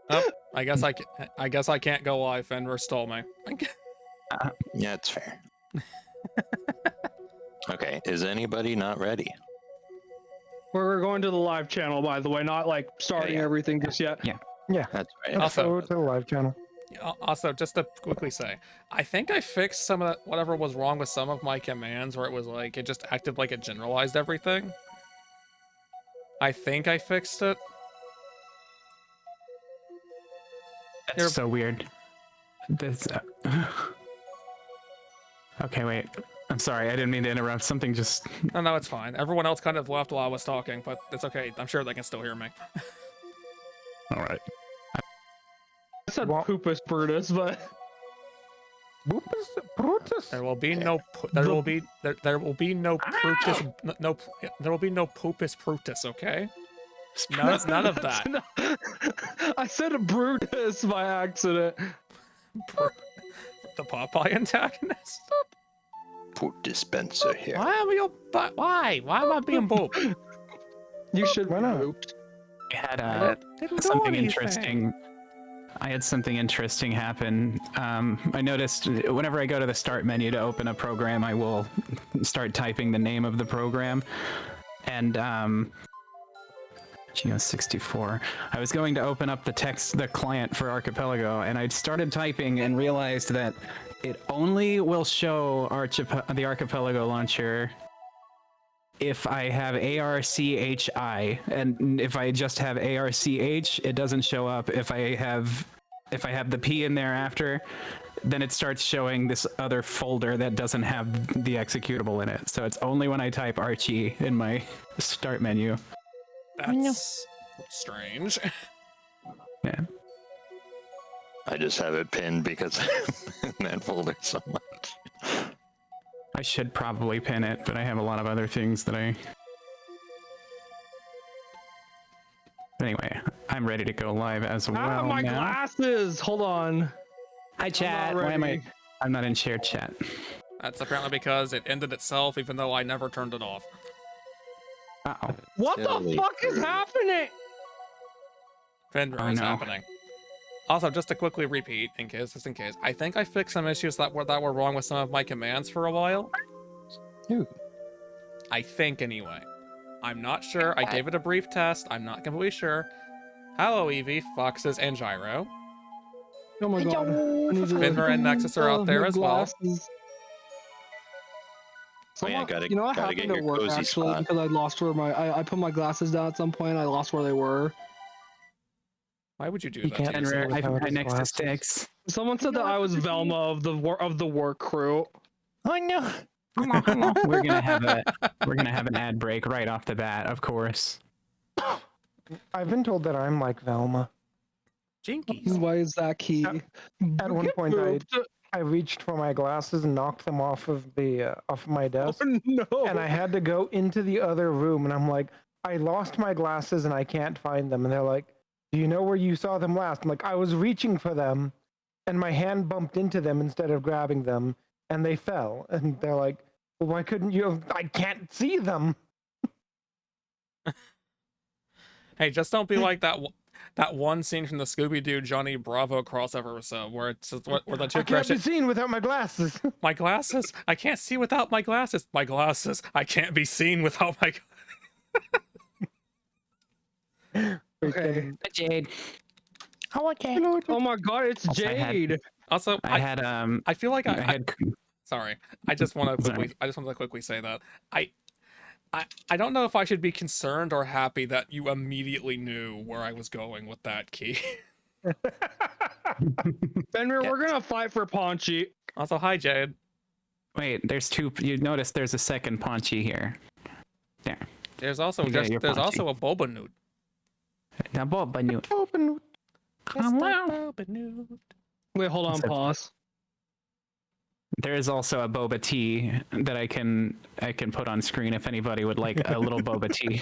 Oh, I guess I can't go live. Fenrir stole me. Yeah, it's fair. Okay, is anybody not ready? We're going to the live channel, by the way, not like starting yeah. everything just yet. Yeah. That's right. Also- Also, to the live channel. Also, just to quickly say, I think I fixed some of that, whatever was wrong with some of my commands, where it was like it just acted like it generalized everything. I think I fixed it. That's so weird. This. Okay, wait. I'm sorry. I didn't mean to interrupt. Something just. No, it's fine. Everyone else kind of left while I was talking, but it's okay. I'm sure they can still hear me. All right. I said What? Poopus Brutus, but Boopus Brutus. There will be no. There will be no Brutus. No. There will be no Poopus Brutus. Okay. None of that. I said Brutus by accident. The Popeye antagonist. Put dispenser here. Why am you? Why? Why am I being booped? You should be Why not? pooped. I had Didn't do something anything. interesting. I had something interesting happen. I noticed whenever I go to the start menu to open a program, I will start typing the name of the program. And Geo64. I was going to open up the client for Archipelago, and I started typing and realized that it only will show the Archipelago launcher if I have ARCHI, and if I just have ARCH, it doesn't show up. If I have the P in there after, then it starts showing this other folder that doesn't have the executable in it. So it's only when I type Archie in my start menu. That's strange. Yeah. I just have it pinned because I'm in that folder so much. I should probably pin it, but I have a lot of other things that I... Anyway, I'm ready to go live as well my now. glasses! Hold on. Hi, chat. Why am I... I'm not in shared chat. That's apparently because it ended itself, even though I never turned it off. Uh-oh. What the Silly fuck is bird. happening? Fenrir is happening. Also, just to quickly repeat, just in case, I think I fixed some issues that were wrong with some of my commands for a while. Ooh. I think, anyway. I'm not sure. I gave it a brief test. I'm not completely sure. Hello, Eevee, Foxes, and Gyro. Oh my god. I need to- Fenrir and Nexus are out there my as well. glasses. Oh, yeah, Someone- gotta what get happened at your work cozy actually spot. because I lost where I put my glasses down at some point. I lost where they were. Why would you do You that? can't to yourself? I without right his next to glasses. Sticks. Someone said that I was Velma of the work crew. Oh no! We're gonna have an ad break right off the bat, of course. I've been told that I'm like Velma. Jinkies. Why is that key? At one Get point, moved. I reached for my glasses and knocked them off of the off my desk, Oh, no. and I had to go into the other room. And I'm like, I lost my glasses and I can't find them. And they're like, do you know where you saw them last? I'm like, I was reaching for them, and my hand bumped into them instead of grabbing them, and they fell. And they're like, well, why couldn't you have? I can't see them. Hey, just don't be like that one scene from the Scooby-Doo Johnny Bravo crossover episode where it's where the two I can't be crashes. seen without my glasses. My glasses? I can't see without my glasses. My glasses. I can't be seen without my. Okay. Jade. Oh my god, it's Also, I had- Jade. Also, I had I feel like I had sorry. I just want to Sorry. quickly say that I don't know if I should be concerned or happy that you immediately knew where I was going with that key. Fenrir, we're gonna fight for Paunchy. Also, hi Jade. wait. There's two. You notice there's a second Paunchy here. There. There's also You got your there's Paunchy. also a Boba Newt. Now, Bob, I knew. Open. Come on. Boba Newt. Wait, hold on, So- pause. There is also a boba tea that I can put on screen if anybody would like a little boba tea.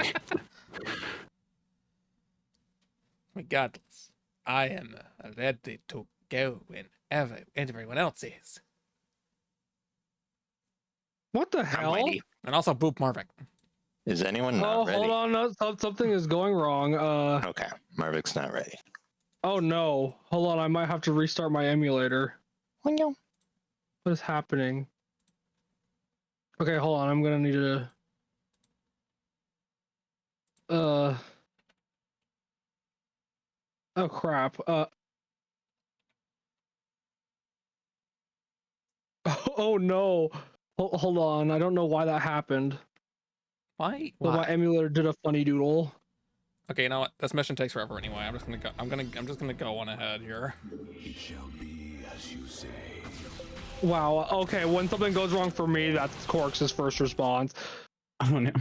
Regardless, I am ready to go whenever everyone else is. What the I'm hell? ready. And also Boop Marvick. Is anyone not Oh, ready? hold on. No, something is going wrong. Okay, Marvik's not ready. Oh no. Hold on, I might have to restart my emulator. What is happening? Okay, hold on, I'm gonna need to... Oh crap. Oh no. Hold on, I don't know why that happened. Why? But my Why? emulator did a funny doodle. Okay, you know what? This mission takes forever anyway. I'm just gonna go. I'm just gonna go on ahead here. Wow, okay, when something goes wrong for me, that's Cork's first response. Oh no.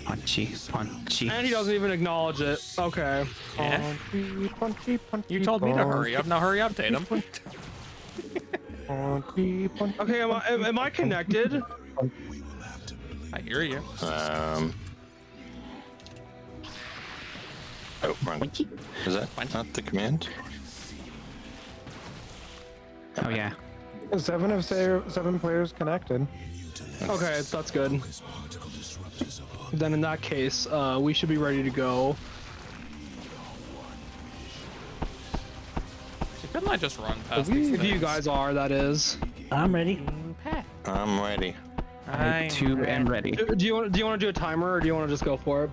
Punchy, punchy. And he doesn't even acknowledge it. Okay. Yeah. Punchy, punchy, punchy, You told me to hurry up. Now hurry up, Tatum. punchy, punchy, Okay, am I connected? I hear you. Oh, wrong. Is that not the command? Oh yeah. 7 players connected. Okay, that's good. Then in that case, we should be ready to go. Couldn't I just run past these If you things? guys are, that is. I'm ready. I'm ready. I'm Two and ready. Do you want to do a timer, or do you want to just go for it?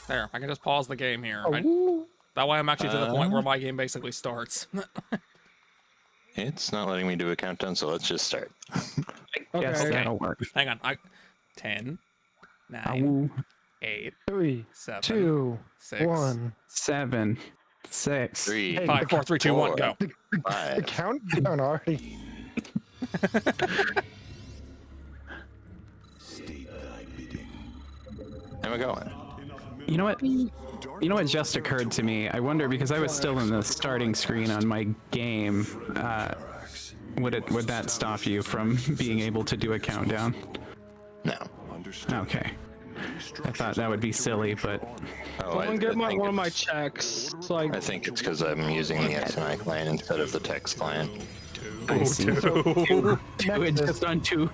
There, I can just pause the game here. Ooh. That way I'm actually to the point where my game basically starts. It's not letting me do a countdown, so let's just start. Yes, Okay. that'll work. Hang on. 10, 9, Ow. 8, 3, 7, 2, 6, 1. 7, 6. 3, Hey, 5, 4, 3, 2, 1, go. The 5. countdown already. And we're going. You know what? You know what just occurred to me? I wonder, because I was still in the starting screen on my game, would that stop you from being able to do a countdown? No. Okay. I thought that would be silly, but Oh, Someone get think one of my it's- checks. So like, I think it's because I'm using the SNI client instead of the text client. I see. Do it just on 2.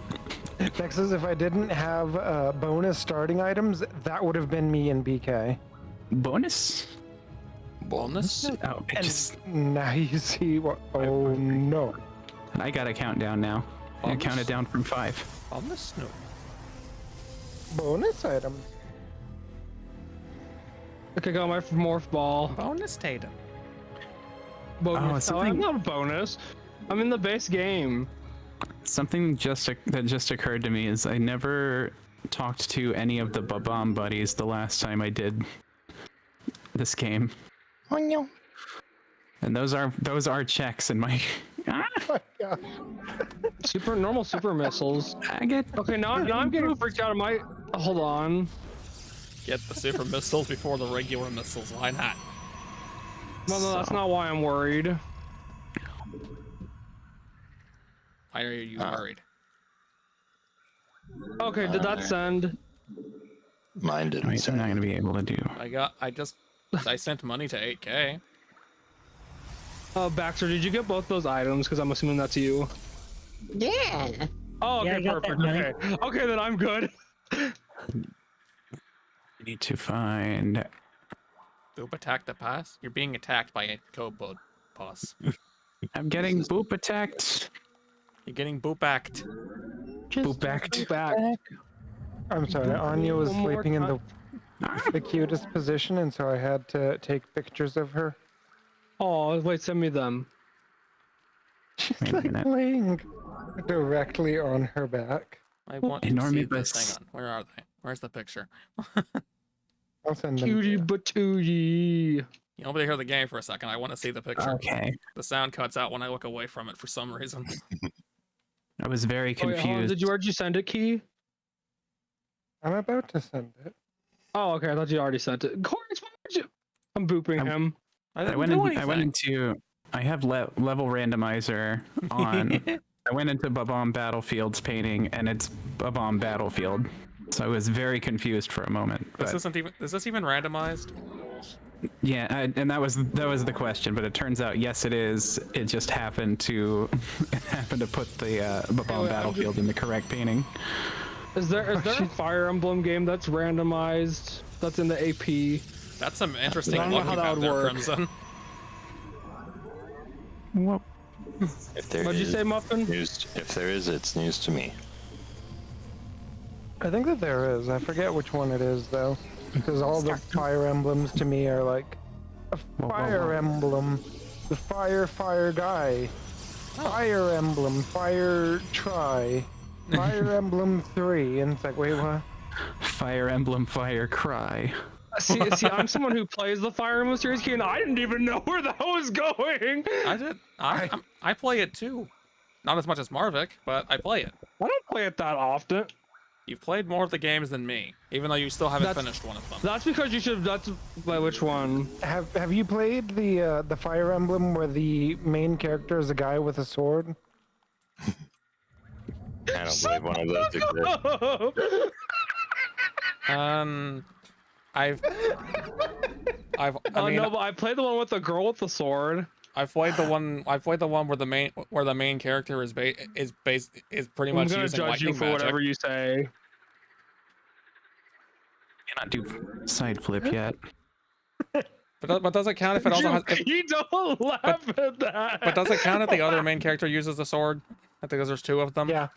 Nexus, if I didn't have bonus starting items, that would have been me and BK. Bonus? Bonus? Oh, I just Now you see what. Oh no. I got a countdown now. I Bonus? counted down from 5. Bonus? No. Bonus items. okay, got my morph ball. Bonus, Tatum. Bonus. Oh, I'm something- not a bonus. I'm in the base game. Something that just occurred to me is I never talked to any of the Babam buddies the last time I did this game. And those are checks in my. Oh my God. Super missiles. I get. Okay, now I'm getting freaked out of my. Hold on. Get the super missiles before the regular missiles. Why not? No, that's not why I'm worried. Why are you worried? Okay, did that send? Mine didn't Wait, I'm not send. gonna be able to do. I sent money to 8K. Baxter, did you get both those items? Because I'm assuming that's you. Yeah. Oh, Yeah, okay, I got that perfect. money. Okay, then I'm good. I need to find. Boop attack the pass. You're being attacked by a kobold boss. I'm getting boop attacked. You're getting boop backed. Boop backed. Back. I'm sorry. Anya was One more sleeping in time. the cutest position, and so I had to take pictures of her. Oh, wait, send me them. She's Wait a like minute. laying directly on her back. I want to see Enormous. this. Hang on. Where are they? Where's the picture? I'll send them. Cutie batootie. You want me to hear the game for a second? I want to see the picture. Okay. The sound cuts out when I look away from it for some reason. I was very Oh, wait, hold on, confused. where'd you send it, Key? I'm about to send it. Oh, okay, I thought you already sent it. Corey, why would you? I'm booping him. I I didn't went do in, I went anything. into. I have level randomizer on. I went into Babam Battlefield's painting, and it's Babam Battlefield. So I was very confused for a moment. This But isn't even. Is this even randomized? yeah, and that was the question. But it turns out, yes, it is. It just happened to put the Babam wait, Battlefield in the correct painting. Is there a Fire Emblem game that's randomized? That's in the AP. That's some interesting I don't know luck how you that have would there, work. Crimson. Whoa. If there What'd you is say, Muffin? news, if there is, it's news to me. I think that there is. I forget which one it is though, because all the fire emblems to me are like a whoa, fire whoa. emblem, the fire guy, fire emblem, fire try, fire emblem 3, and it's like, wait, what? Fire Emblem, Fire Cry. See, I'm someone who plays the Fire Emblem series, and I didn't even know where that was going. I play it too. Not as much as Marvik, but I play it. I don't play it that often. You've played more of the games than me, even though you still haven't That's- finished one of them. That's because you should. That's by which one? Have you played the fire emblem where the main character is a guy with a sword? I don't believe one of those exists. I've, I mean, no, but I played the one with the girl with the sword. I've played the one where the main character is pretty I'm much gonna using judge you lightning for magic. whatever you say. Cannot do side flip yet. But does it count if it also has? You don't laugh at that. But does it count if the other main character uses the sword? I think there's 2 of them. Yeah.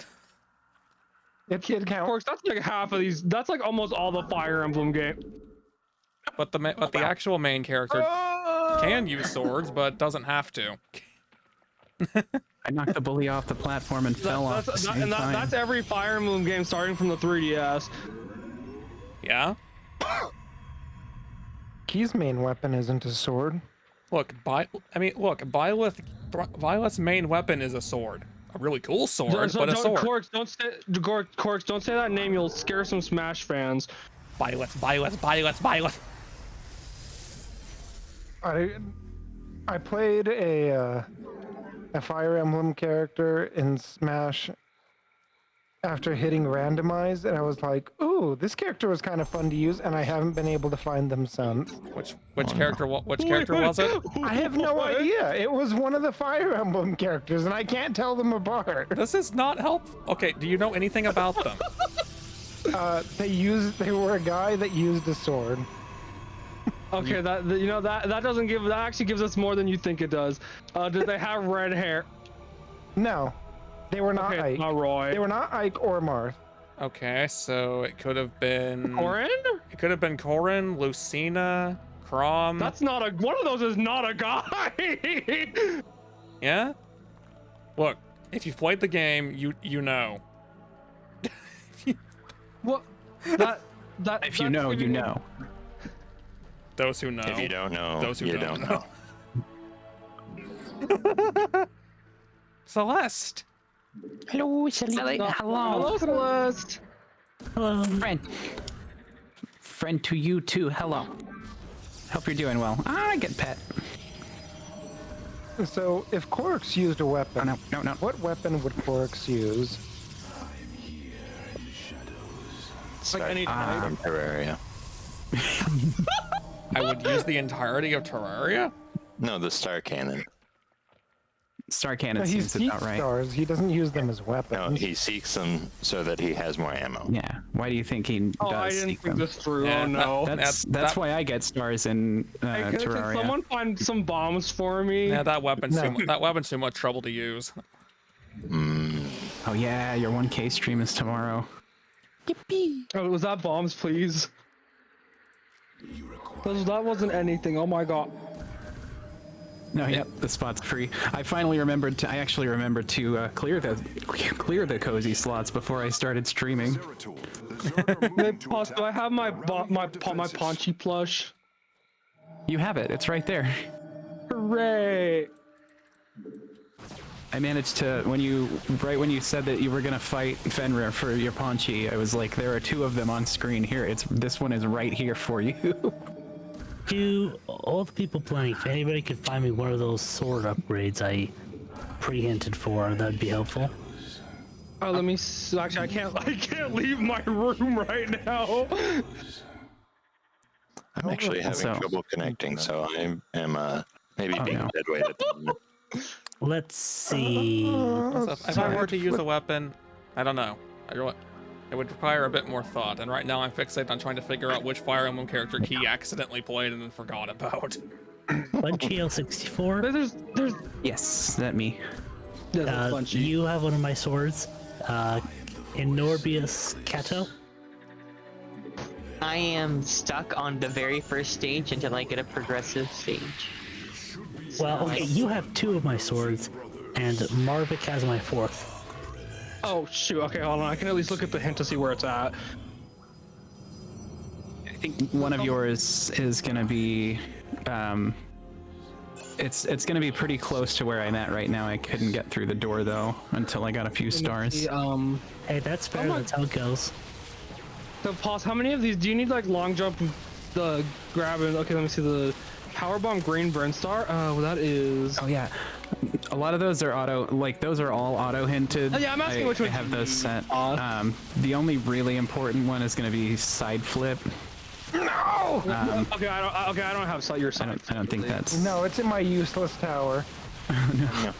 It Of counts. course, that's like half of these. That's like almost all the Fire Emblem game. But the actual main character can use swords, but doesn't have to. I knocked the bully off the platform and fell off at the same time. That's every Fire Emblem game starting from the 3DS. Yeah. Key's main weapon isn't a sword. Look, Violet's main weapon is a sword. A really cool sword, but a sword. Corks, don't say that name. You'll scare some Smash fans. Violet. I played a Fire Emblem character in Smash after hitting randomize, and I was like, "Ooh, this character was kind of fun to use," and I haven't been able to find them since. Which character was it? I have no idea. It was one of the Fire Emblem characters, and I can't tell them apart. This is not helpful. Okay, do you know anything about them? They were a guy that used a sword. Okay, that doesn't give. That actually gives us more than you think it does. Did they have red hair? No, they were not Okay, Ike. not Roy. They were not Ike or Marth. Okay, so it could have been Corin? It could have been Corin, Lucina, Crom. That's not a. One of those is not a guy. Yeah? Look, if you've played the game, you know. What? That. If you know, you know. Those who know. If you don't know, Those who you don't don't know. Celeste. Hello, Celeste. Hello, Celeste. Hello. Friend to you too. Hello. Hope you're doing well. I get pet. So, if Corks used a weapon, No. what weapon would Corks use? Like any type. from Terraria. I would use the entirety of Terraria? No, the star cannon. Star No, Cannon he seems seeks about right. stars. He doesn't use them as No, weapons. he seeks them so that he has more ammo. Yeah. Why do you think he Oh, does I didn't seek think them? this through. Yeah, Oh no. That's why I get stars in Hey, can Terraria. someone find some bombs for me? Yeah, that weapon's No. too much trouble to use. Oh yeah, your 1K stream is tomorrow. Oh, was that bombs, please? That wasn't anything. Oh my god. No, yep, the spot's free. I actually remembered to clear the cozy slots before I started streaming. Hey, Pops, do I have my Paunchy plush? You have it. It's right there. Hooray! I managed to when you said that you were gonna fight Fenrir for your Paunchy, I was like, there are 2 of them on screen here. This one is right here for you. To all the people playing, if anybody could find me one of those sword upgrades I pre-hinted for, that'd be helpful. Oh, let me. Actually, I can't leave my room right now. I'm actually having So- trouble connecting, so I am maybe Oh, being no. dead weight at the moment. Let's see. So if I were to use a weapon, I don't know. It would require a bit more thought, and right now I'm fixated on trying to figure out which Fire Emblem character Key accidentally played and then forgot about. Bungie 64. There's Yes, that me. there's a bunch. You have one of my swords. Enorbius Kato. I am stuck on the very first stage until I get a progressive stage. Well, okay, you have 2 of my swords, and Marvik has my 4th. Oh shoot. Okay, hold on. I can at least look at the hint to see where it's at. I think one of yours is gonna be, it's gonna be pretty close to where I'm at right now. I couldn't get through the door though until I got a few stars. Hey, that's fair. That's how it goes. So pause. How many of these do you need? Like long jump, the grab and okay. Let me see the power bomb green burn star. Well, that is. Oh yeah, a lot of those are auto. Like those are all auto hinted. Oh, yeah, I'm asking which I one. have those set. The only really important one is gonna be side flip. No! Okay, I don't have your I side. don't think that's. No, it's in my useless tower. I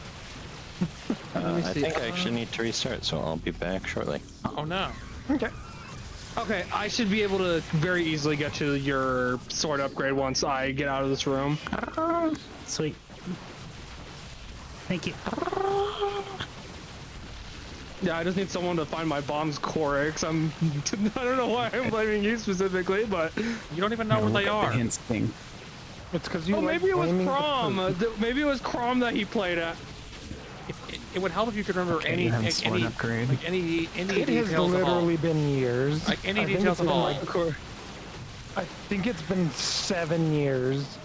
see. think I actually need to restart, so I'll be back shortly. Oh no. Okay. Okay, I should be able to very easily get to your sword upgrade once I get out of this room. Sweet. Thank you. Yeah, I just need someone to find my bombs Corix. I don't know why I'm blaming you specifically, but You don't even know where they The are. hints thing. It's because you. oh, like maybe it was blaming the Crom. poop. Maybe it was Crom that he played at. It would help if you could remember Okay, any you have a any sword upgrade. like any It has details at all. literally been years. Like any I think details it's at been all. I think it's been 7 years.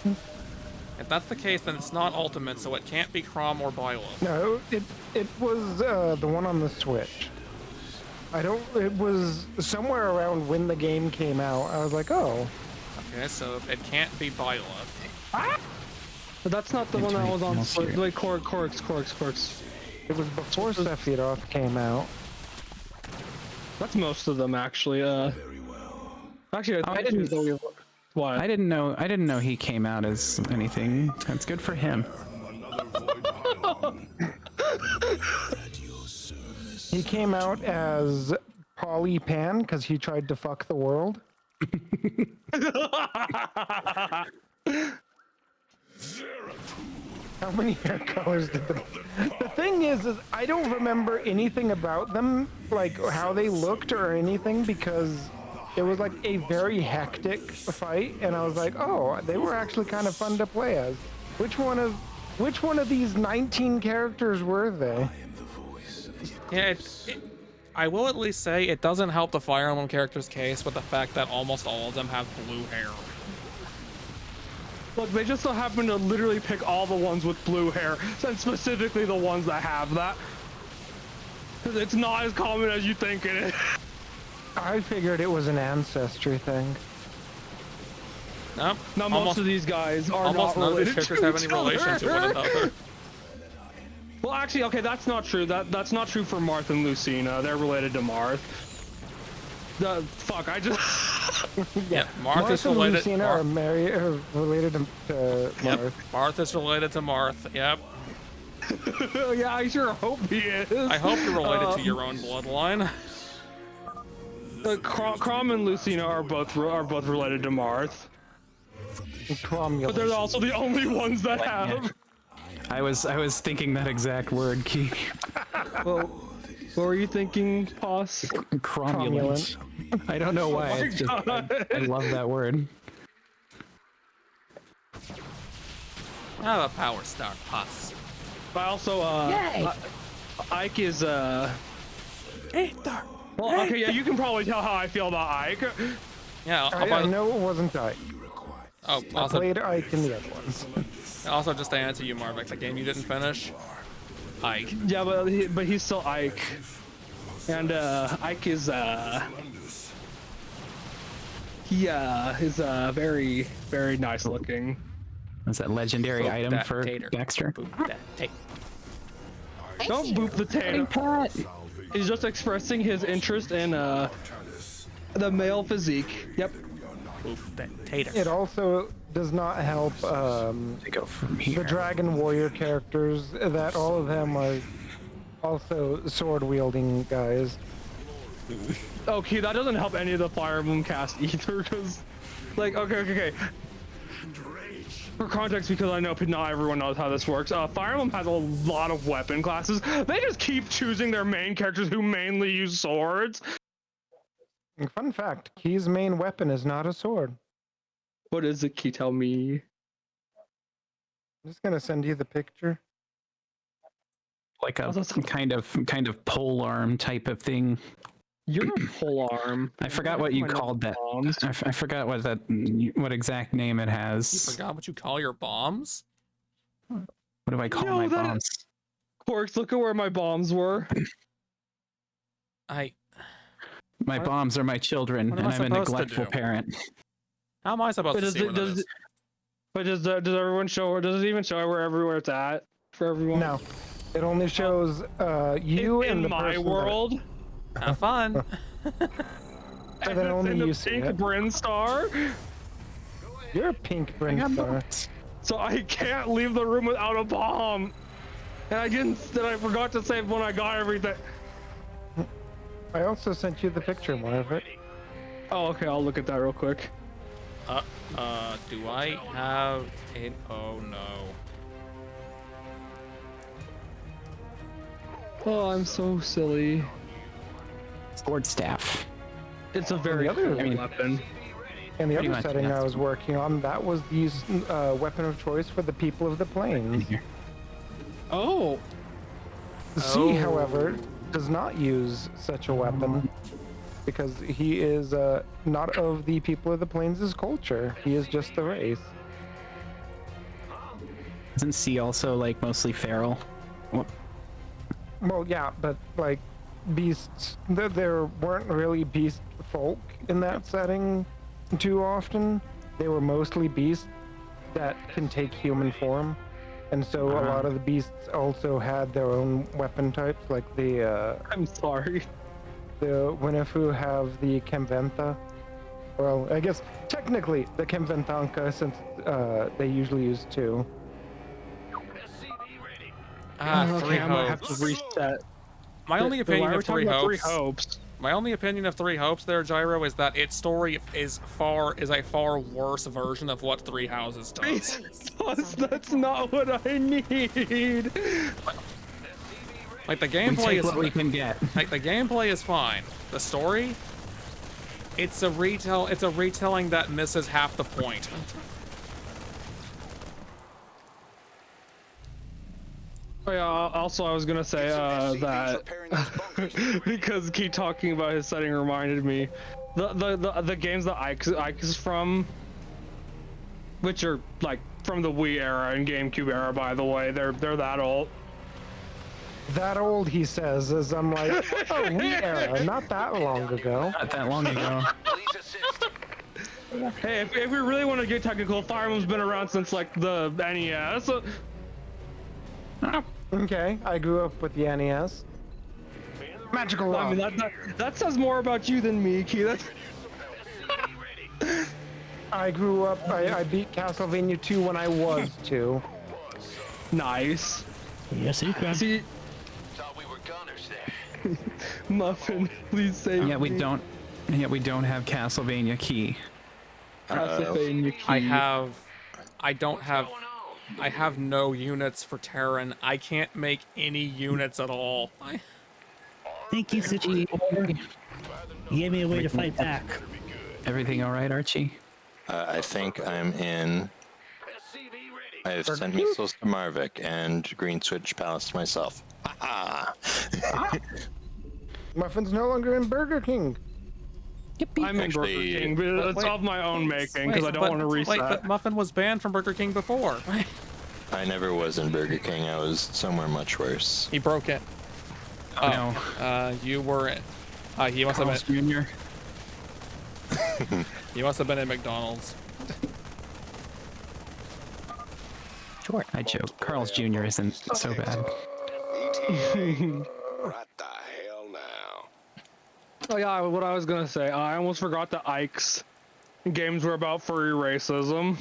If that's the case, then it's not Ultimate, so it can't be Crom or Byleth. No, it was the one on the Switch. It was somewhere around when the game came out. I was like, oh. Okay, so it can't be Byleth. But that's not the It's one that was on. right here. Wait, Corix. It was before Sephiroth came out. That's most of them actually. Actually, I didn't- What? I didn't know he came out as anything. That's good for him. He came out as Polly Pan because he tried to fuck the world. How many hair colors did the thing is I don't remember anything about them, like how they looked or anything, because it was like a very hectic fight, and I was like, oh, they were actually kind of fun to play as. Which one of these 19 characters were they? Yeah, I will at least say it doesn't help the Fire Emblem character's case with the fact that almost all of them have blue hair. Look, they just so happen to literally pick all the ones with blue hair, and specifically the ones that have that. 'Cause it's not as common as you think it is. I figured it was an ancestry thing. No, Now, most of these guys are almost not none of these related characters to have any each relation to one other. another. Well, actually, okay, that's not true. That's not true for Marth and Lucina. They're related to Marth. Fuck, I just... Yeah, Marth is Marth and related. Lucina are related to Yep, Marth. Marth is related to Marth. Yep. yeah, I sure hope he is. I hope you're related to your own bloodline. Crom and Lucina are both related to Marth, but they're also the only ones that have. I was thinking that exact word, Key. Well, what were you thinking, Poss? Cromulent. I don't know why. Oh my It's just, I love that word. Have a power star, Puss. But also, Ike is Ether. Well, okay, yeah, you can probably tell how I feel about Ike. Yeah, I know it wasn't Ike. oh, I also, played Ike in the other ones. also just to answer you, Marvik, the game you didn't finish. Ike. Yeah, but he's still Ike, and Ike is very very nice looking. Is that legendary Boop item that for tater. Baxter? Boop that tater. Don't boop the tater. He's just expressing his interest in the male physique. Yep. Boop that tater. It also does not help To go from the here. Dragon Warrior characters that all of them are also sword wielding guys. Okay, that doesn't help any of the Fire Emblem cast either, because, like, okay. For context, because I know not everyone knows how this works, Fire Emblem has a lot of weapon classes. They just keep choosing their main characters who mainly use swords. Fun fact, Key's main weapon is not a sword. What is it, Key? Tell me. I'm just gonna send you the picture. Like a Oh, that's- kind of pole arm type of thing. You're a pole arm. I forgot what you called that. Bombs. I forgot what exact name it You has. forgot what you call your bombs? What do I call No, my that- bombs? Quarks, look at where my bombs were. I. My What- bombs are my children, what and am I I'm a supposed to neglectful do? parent. How am I supposed But to does see where that is? does everyone show? Does it even show where everywhere it's at for everyone? No, it only shows you in and the my person that- world. Have fun. So And then it's only in the you see pink it. Bryn Star, You're a pink I got Brinstar. bombs. so I can't leave the room without a bomb. And I didn't. That I forgot to save when I got everything. I also sent you the picture, Marvin. Oh, okay. I'll look at that real quick. Do I have it? Oh no. Oh, I'm so silly. Sword staff. It's a very other- cool I mean- weapon. And the Pretty other much, setting yes. I was working on, that was the weapon of choice for the people of the In plains. here. Oh, The sea, however, does not use such a weapon because he is not of the people of the plains' culture. He is just the race. Isn't C also like mostly feral? What? Well, yeah, but like beasts, there weren't really beast folk in that setting too often. They were mostly beasts that can take human form. And so a lot of the beasts also had their own weapon types, like the I'm sorry. Winafu have the Kemventa. Well, I guess technically the Kemventanka, since they usually use two. Three I might have hopes. to reset. My only Why opinion are we of talking Three about Hopes. Three Hopes. My only opinion of Three Hopes there, Gyro, is that its story is a far worse version of what Three Houses does. That's not what I need. Like the We gameplay take is what we can get. like the gameplay is fine. The story, it's a retelling that misses half the point. Oh, yeah, also I was gonna say that because keep talking about his setting reminded me the games that Ike is from, which are like from the Wii era and GameCube era, by the way. They're that old. That old, he says, as I'm like, oh, Wii era, not that long ago. Not that long ago. Hey, if we really want to get technical, Fire Emblem's been around since like the NES. Okay, I grew up with the NES. Magical I Rock. mean that says more about you than me, Key. That's I grew up, I beat Castlevania 2 when I was 2. nice. Yes, you can. See, Thought we were gunners there. Muffin, please save Yet we me. don't. Yet we don't have Castlevania key. Castlevania Key. I have no units for Terran. I can't make any units at all. Thank you, Suchi. You gave me a way to fight back. Everything all right, Archie? I think I'm in. I have sent missiles to Marvik and Green Switch Palace to myself. Ha Muffin's no longer in Burger King. I'm in Actually, Burger King, but it's wait, of my own making because I don't want to reset. Wait, but Muffin was banned from Burger King before. I never was in Burger King. I was somewhere much worse. He broke it. No. You were. He must have Carl's been. Jr. He must have been at McDonald's. Sure. I joke. Carl's Jr. isn't so bad. What the hell now? Oh yeah, what I was gonna say. I almost forgot that Ike's games were about furry racism.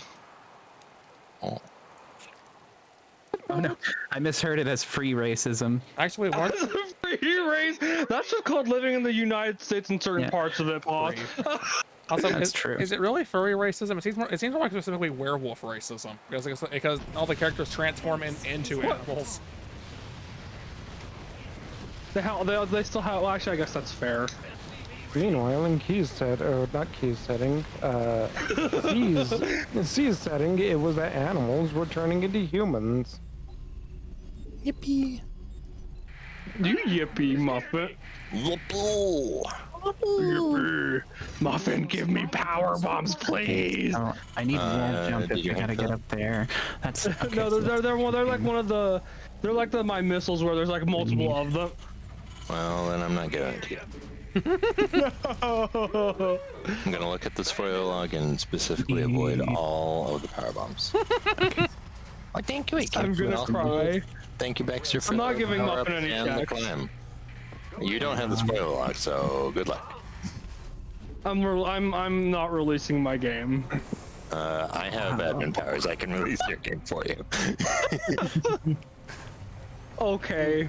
Oh no, I misheard it as free racism. Actually, weren't Free race. That's just called living in the United States in certain Yeah. parts of it, Paul. also That's true. Is it really furry racism? It seems more like specifically werewolf racism because all the characters transform into animals. They still have. Well, actually, I guess that's fair. Meanwhile, in Key's setting, C's setting, it was that animals were turning into humans. Yippee! You yippee, Muffin. Yippee! Yippee. Muffin, give me power bombs, please. Oh, I need wall jump did if you I gotta hit get that? up there. That's okay. No, they're like one of the. They're like my missiles where there's like multiple of them. Well, then I'm not giving it to you. I'm gonna look at the spoiler log and specifically avoid all of the power bombs. Oh, thank you, I'm gonna cry. Thank you, Baxter, for I'm not the giving power Muffin up any and the checks. climb. You don't have the spoiler log, so good luck. I'm not releasing my game. I have admin powers. I can release your game for you. Okay.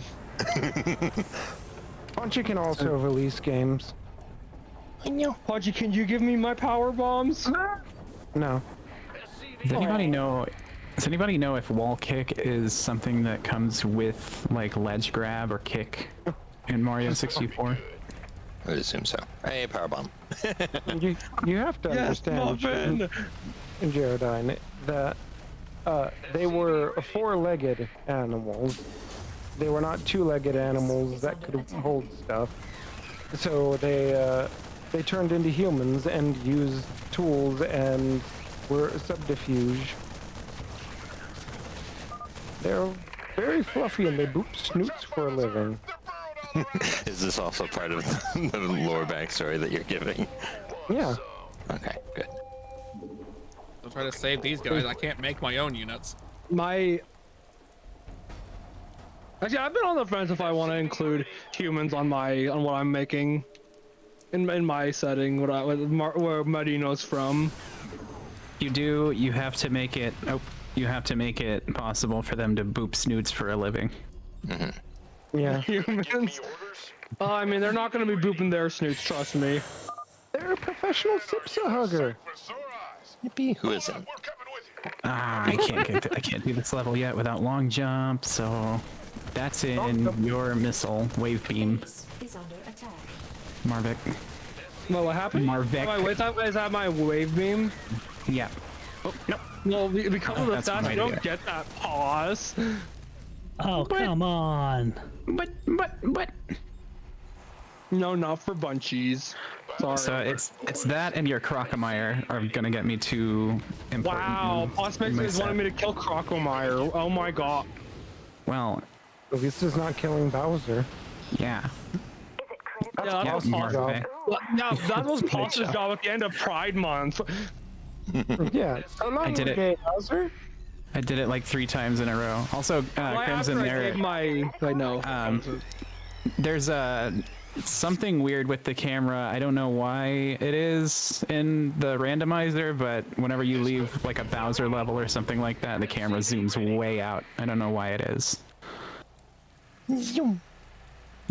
Punchy can also release games. I know. Podgy, can you give me my power bombs? No. Does anybody know? Does anybody know if wall kick is something that comes with like ledge grab or kick in Mario 64? I would assume so. Hey, power bomb. You have to Yes, understand, Muffin. Jaredine, that they were four-legged animals. They were not two-legged animals that could hold stuff. So they turned into humans and used tools and were subterfuge. They're very fluffy and they boop snoots for a living. Is this also part of the lore backstory that you're giving? Yeah. Okay, good. I'll try to save these guys. I can't make my own units. Actually, I've been on the fence if I want to include humans on what I'm making in my setting, where Marino's from. You do. You have to make it. Oh, you have to make it possible for them to boop snoots for a living. Yeah. Humans. I mean, they're not going to be booping their snoots. Trust me. They're a professional Sipsa hugger. Yippee. Who isn't? I can't do this level yet without long jump. So that's in your missile wave beam, Is under attack. Marvick. Well, what happened? Marvick. Oh, wait, is that my wave beam? Yeah. Oh no. No, because of the That's stats, my you don't idea. get that pause. Oh, come on. But. No, not for bunchies. Sorry. So it's that and your Crocomire are gonna get me two important. Wow, moves Postmax in my is set. wanting me to kill Crocomire. Oh my god. Well, At least it's not killing Bowser. yeah. Yeah, that Yeah, was Marvick. Yeah, that was Paul's job at the end of Pride Month. Yeah. So long, I did it. okay, Bowser. I did it like 3 times in a row. Also, Right Crimson, after I gave I know. there's something weird with the camera. I don't know why it is in the randomizer, but whenever you leave like a Bowser level or something like that, the camera zooms way out. I don't know why it is. Zoom.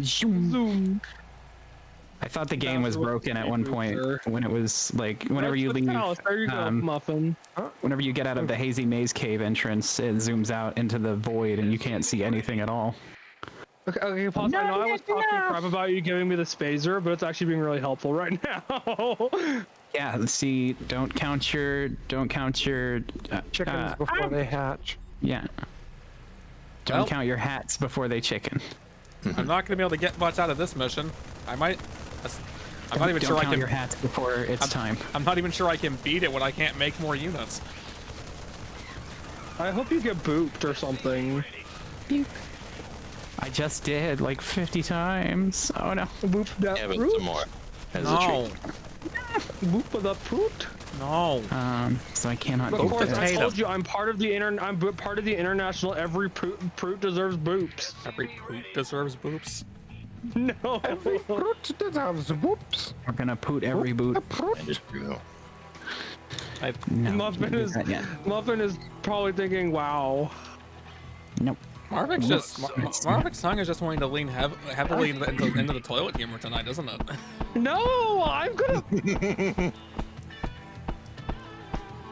Zoom. I thought the game was broken at one point when it was like whenever you leave. There you go, Muffin. Whenever you get out of the Hazy Maze Cave entrance, it zooms out into the void and you can't see anything at all. Okay, Paul, I know I was talking crap about you giving me the spazer, but it's actually being really helpful right now. Yeah, see, don't count your Chickens before they hatch. Yeah. Don't Well- count your hats before they chicken. I'm not gonna be able to get much out of this mission. I'm not even Don't sure I count can. your hats before it's time. I'm not even sure I can beat it when I can't make more units. I hope you get booped or something. I just did like 50 times. Oh no. Boop that Yeah, but fruit. some more. As a No, treat. Boop the fruit. no. So I cannot Of do course, this. I told you I'm part of the I'm part of the international. Every fruit deserves boops. Every poop deserves boops. No. Fruit deserves whoops. We're gonna poot every boot. I just do. No, Muffin can't do is that yet. Muffin is probably thinking, "Wow." Nope. Marvik's tongue is just wanting to lean heavily into the toilet humor tonight, isn't it? No, I'm gonna.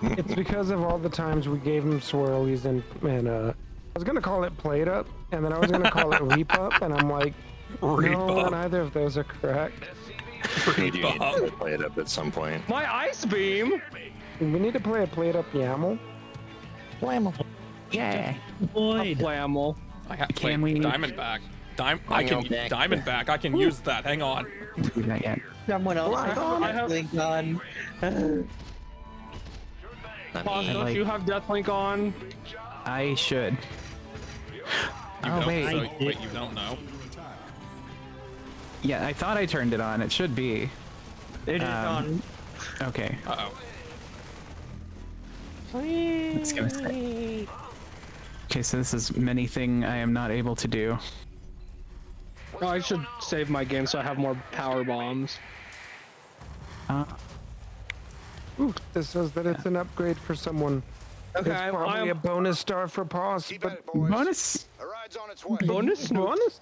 It's because of all the times we gave him swirlies and I was gonna call it plate up, and then I was gonna call it reap up, and I'm like, no, neither of those are correct. You do need to play it up at some point. My ice beam. We need to play a plate up YAML. Yeah. Void. Flammel. Can we- Diamondback? Diamondback. I can use that. Hang on. Not yet. Someone else I have- Link on. Pause, don't like- you have Deathlink on? I should. Oh wait. Wait, you don't know? Yeah, I thought I turned it on. It should be. It is on. Okay. Uh oh. It's gonna say. Okay, so this is many thing I am not able to do. Oh, I should save my game so I have more power bombs. Ooh, this says that it's an upgrade for someone. Okay, It's probably a bonus star for Pause, but Bonus. A ride's on its way. Bonus? bonus?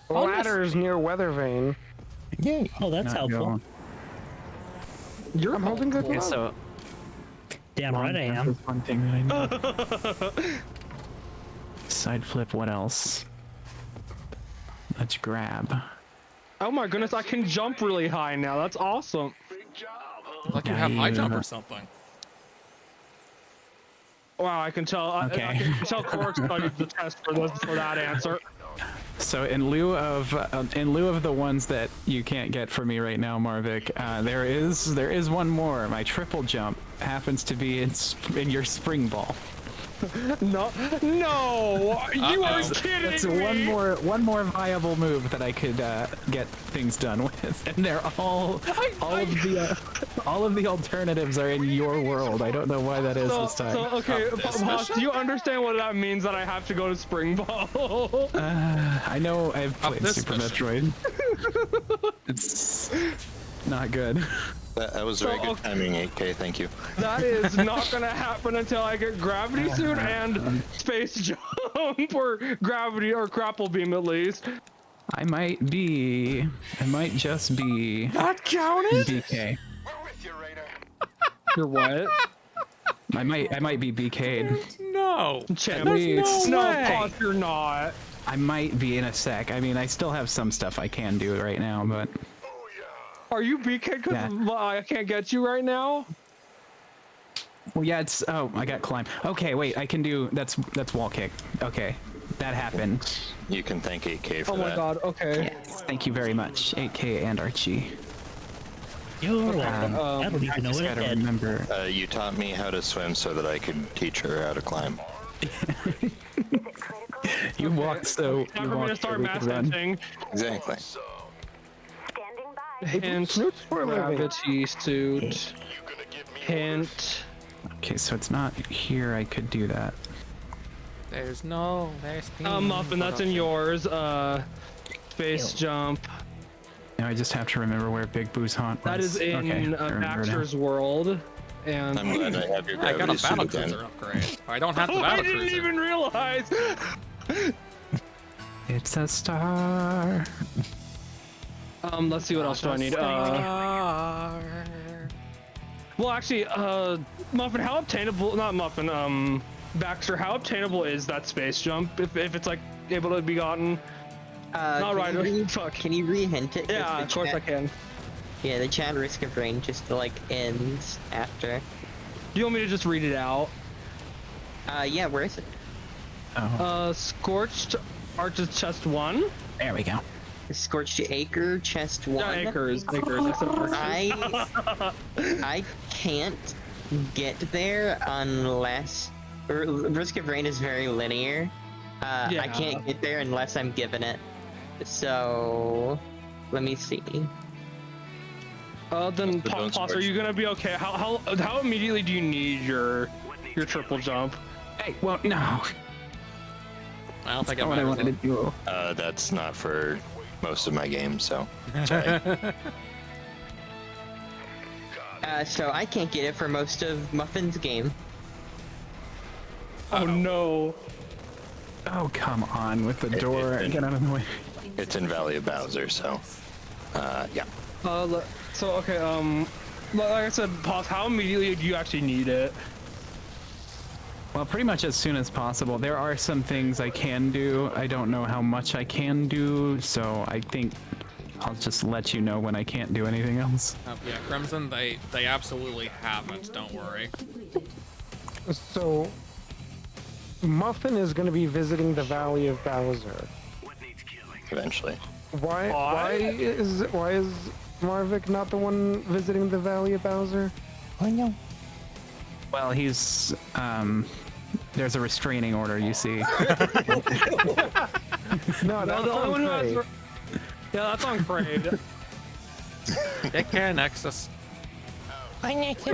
Ladders near Weathervane. Yay. Oh, that's Not helpful. You're I'm holding good Okay, luck. so Damn right I am. that's one thing that I know. Side flip. What else? Let's grab. Oh my goodness, I can jump really high now. That's awesome. Like you have high jump or something. Wow, I can tell. Okay. I can tell Cork studied the test for that answer. So in lieu of the ones that you can't get for me right now, Marvik, there is one more. My triple jump happens to be in your spring ball. No, you are kidding That's me. one more viable move that I could get things done with, and they're all of the alternatives are in your world. I don't know why that is this time. Okay, Boss, do you understand what that means that I have to go to Spring Ball? I know I've played this Super mission. Metroid. It's not good. That was very good timing, 8K. Thank you. That is not gonna happen until I get Gravity Suit and Space Jump, or Gravity, or Grapple Beam at least. I might just be Not counted. BK. You're what? I might be BK'd. No. Champ. There's no way. Pause, you're not. I might be in a sec. I mean, I still have some stuff I can do right now, but Are you BK because Yeah. I can't get you right now? well, yeah, it's I got climb. Okay, wait, I can do that's wall kick. Okay, that happened. You can thank 8K for Oh that. my god, okay. Yes, thank you very much, 8K and Archie. You're welcome. I don't I even know just what gotta it did. remember. You taught me how to swim so that I could teach her how to climb. You walked so. Time You for me to walked so start we mass could run. hunting. Exactly. Hint, Snoots for a living. Gravity Suit. Hint. Okay, so it's not here. I could do that. There's Muffin, that's in yours. Space Jump. Now I just have to remember where Big Boo's haunt was. That is in okay, I remember now. Baxter's World. And I'm glad I have your I got gravity a suit battle again. cruiser upgrade. I don't have the I battle didn't cruiser. even realize. It's a star. Let's see what else do I need. Well, actually, Muffin, how obtainable? Not Muffin. Baxter, how obtainable is that space jump? If it's like able to be gotten? Not right. Fuck. Can you re-hint it? 'Cause Yeah, the of course I chat- can. Yeah, the chat risk of rain just like ends after. Do you want me to just read it out? Yeah, where is it? Oh, Scorched Arches Chest 1. there we go. Scorched Acre, Chest 1. Yeah, acres. I said arches. I can't get there unless Risk of Rain is very linear. I Yeah. can't get there unless I'm given it. So let me see. Then But don't Pause, are you gonna be okay? How immediately do you need your triple jump? Hey, well, no. I don't think That's it what I wanted matters. to do. That's not for most of my games, so. Sorry. So I can't get it for most of Muffin's game. Oh no. Oh, come on with the door. Get out of the way. It's in Valley of Bowser, so yeah. So okay, like I said, pause. How immediately do you actually need it? Well, pretty much as soon as possible. There are some things I can do. I don't know how much I can do, so I think I'll just let you know when I can't do anything else. Yeah, Crimson, they absolutely haven't. Don't worry. So, Muffin is going to be visiting the Valley of Bowser. Eventually. Why is Marvik not the one visiting the Valley of Bowser? Well, he's there's a restraining order, you see. No, that's the only one who has. Craig. Yeah, that's on Craig. Take care, Nexus. Bye, next.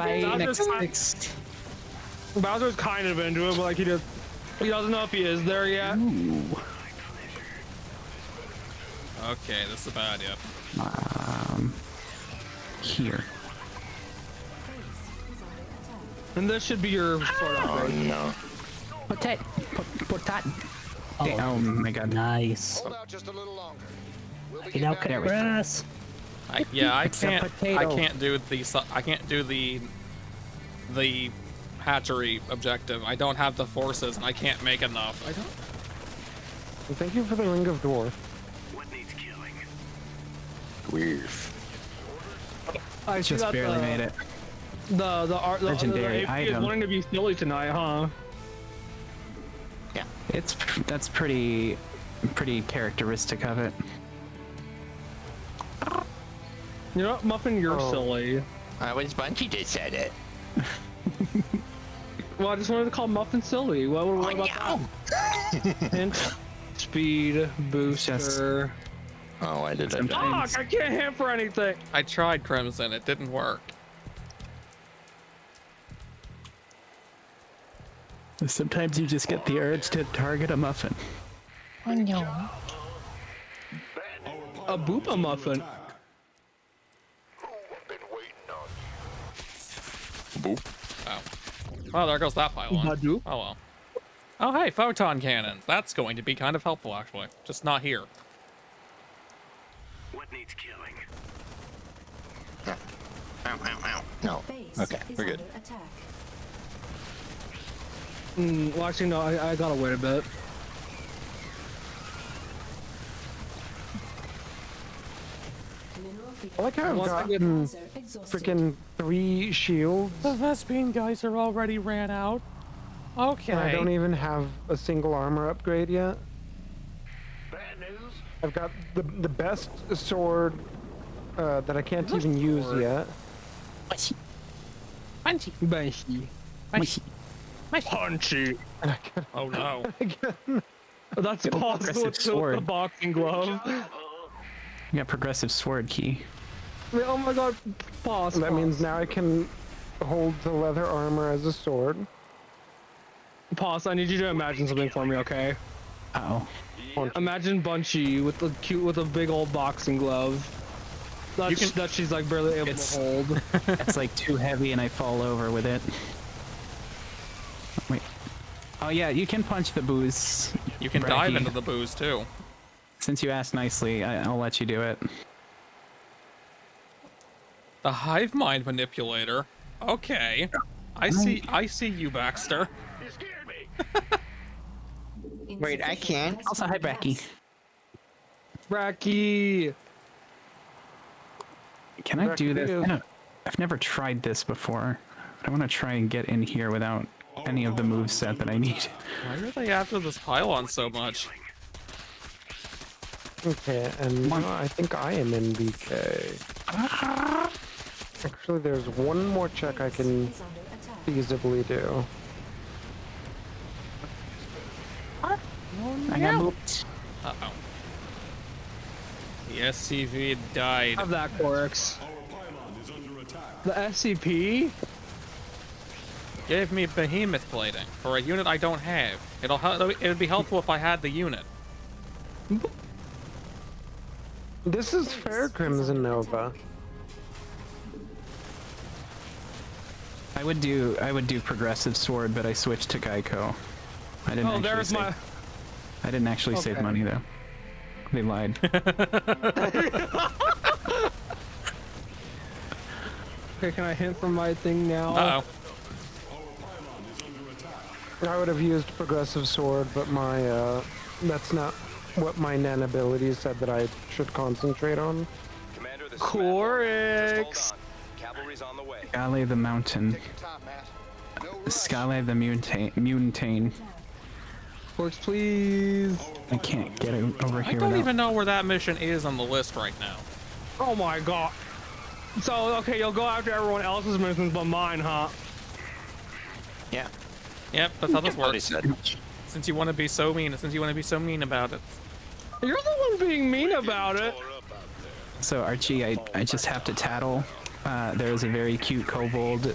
Bowser's kind of into it, but like he doesn't know if he is there yet. Ooh. Okay, this is a bad idea. Here. And this should be your sort of Oh upgrade. no. Potat. Oh my god. Nice. Hold out just a little longer. We'll be You know, getting back to Chris. I It's a potato. can't do the hatchery objective. I don't have the forces, and I can't make enough. I don't. Thank you for the Ring of Dwarf. Weird. I see Just that barely made it. The Legendary AP is item. wanting to be silly tonight, huh? Yeah. That's pretty characteristic of it. You know what, Muffin, you're Oh. silly. I was Bunchy that said it. Well, I just wanted to call Muffin silly. What about that? Hint, speed, booster. Oh, I did that. Fuck, I can't hit for anything. I tried Crimson. It didn't work. Sometimes you just get the urge to target a muffin. A Boopa Muffin. Boop. Oh. Well, there goes that pylon. Badoo. Oh well. Oh hey, photon cannons. That's going to be kind of helpful, actually. Just not here. Ow, ow, ow. No. Okay, we're good. Well, actually, no, I gotta wait a bit. I like how I've Once I get- gotten freaking 3 shields, The Vespine guys are already ran out. Okay. and I don't even have a single armor upgrade yet. I've got the best sword that I can't even use yet. Punchy. Banshee. Punchy. Punchy. And I got Oh no. That's possible aggressive with the sword. boxing glove. You got progressive sword key. Oh my god, pause. that means now I can hold the leather armor as a sword. Pause. I need you to imagine something for me, okay? Uh oh. Imagine Bunchy with a big old boxing glove. That she's like barely able to hold. It's like too heavy and I fall over with it. Wait. Oh yeah, you can punch the booze. You can dive Bracky. into the booze too. Since you asked nicely, I'll let you do it. The hive mind manipulator. Okay. I see you, Baxter. Wait, I can't. Also, hi, Bracky. Bracky. Can I do this? Bracky. I've never tried this before. I want to try and get in here without any of the moveset that I need. Why are they after this pylon so much? Okay, and I think I am in BK. Actually, there's one more check I can feasibly do. I got moved. Uh-oh. The SCV died. Have that, Corix. The SCP? Gave me behemoth plating for a unit I don't have. It'd be helpful if I had the unit. This is fair, Crimson Nova. I would do progressive sword, but I switched to Geico. I didn't. Oh, actually there's say- my. I didn't actually save Okay. money though. They lied. Okay, can I hint from my thing now? Uh-oh. I would have used progressive sword, but my that's not what my Nen abilities said that I should concentrate on. Commander, this is Corix. Just hold on. Cavalry's on the way. Scale the mountain. Take your time, Matt. No rush. Scale the mutane. Corix, please. I can't get it over I here don't without. even know where that mission is on the list right now. Oh my god. So, okay, you'll go after everyone else's missions but mine, huh? Yeah. Yep, that's how this What he works. said. Since you want to be so mean about it. You're the one being mean about it. So Archie, I just have to tattle. There's a very cute kobold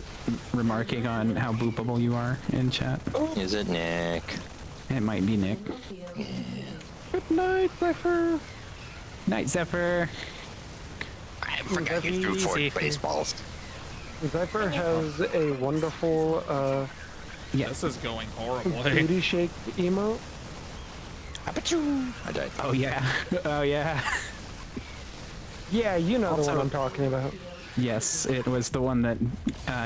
remarking on how boopable you are in chat. Is it Nick? It might be Nick. Good night, Zephyr. Night, Zephyr. I forgot you threw 4 baseballs. Zephyr has a wonderful This is going horribly. booty shake emote. I died. Oh yeah. Oh yeah. Yeah, you know the Also- one I'm talking about. Yes, it was the one that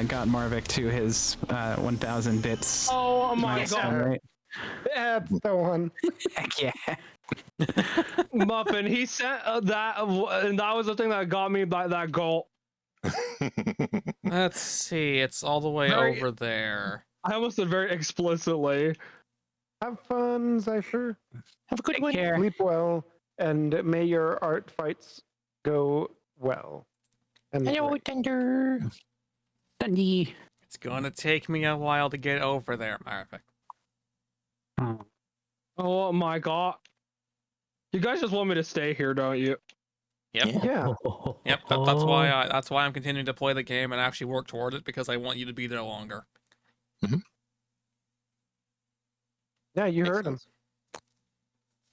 got Marvik to his 1,000 bits. Oh my milestone, god. right? That's the one. Heck yeah. Muffin, he sent that, and that was the thing that got me by that goal. Let's see, it's all the way Very- over there. I almost said very explicitly. Have fun, Zephyr. Have a good Take care. Sleep well, and may your art fights go well. And great. Thunder. Dundee. It's gonna take me a while to get over there, Marvik. Oh my god. You guys just want me to stay here, don't you? Yep. Yeah. Yep, that's why I'm continuing to play the game and actually work towards it, because I want you to be there longer. Yeah, you heard him.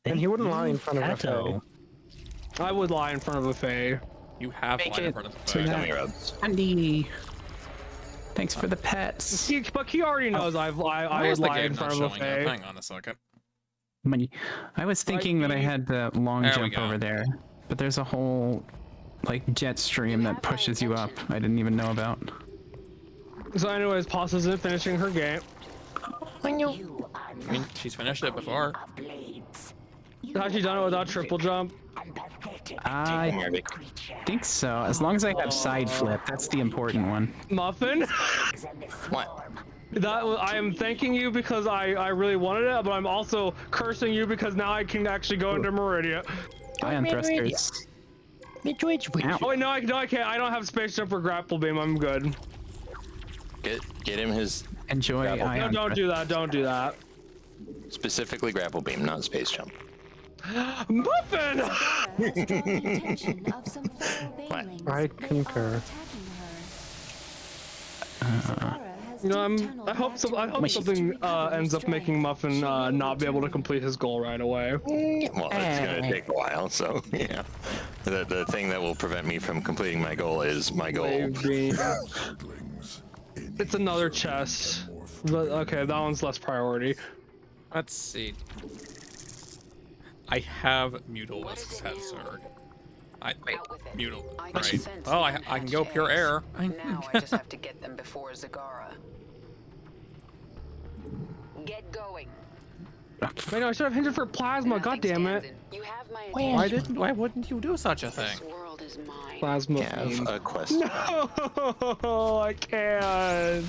And he wouldn't lie in front of a fae. I would lie in front of a fae. You have Make lied in it front of the to fact. that. Gummy rubs. Dundee. Thanks for the pets. But he already knows I Why would is the lie in game not front of a showing up? fae. Hang on a second. Money. I was thinking that I had the long There we jump go. over there, but there's a whole like jet stream that pushes you up. I didn't even know about. So anyways, Pasta isn't finishing her game. I mean, she's finished it before. Has she done it without triple jump? I Marvik. think so. As long as I have side flip, that's the important one. Muffin? What? I am thanking you because I really wanted it, but I'm also cursing you because now I can actually go into Meridia. Ion thrusters. Ow. Oh wait, no, I can't. I don't have space jump or grapple beam. I'm good. Get him his Enjoy Grapple. No, ion. don't do that. Don't do that. specifically grapple beam, not space jump. Muffin! I concur. You know, I hope something ends up making Muffin not be able to complete his goal right away. Well, it's gonna take a while, so yeah. The thing that will prevent me from completing my goal is my goal. Wave beam. It's another chest. But, okay, that one's less priority. Let's see. I have Mutalisk's head sword. Mutal. Right. Oh, I can go pure air. Now I just have to get them before Zagara. Get going. Wait, no, I should have hinted for plasma. God damn it. You have my Why wouldn't you do such a thing? This world is mine. Plasma Have beam. a quest. No, I can't.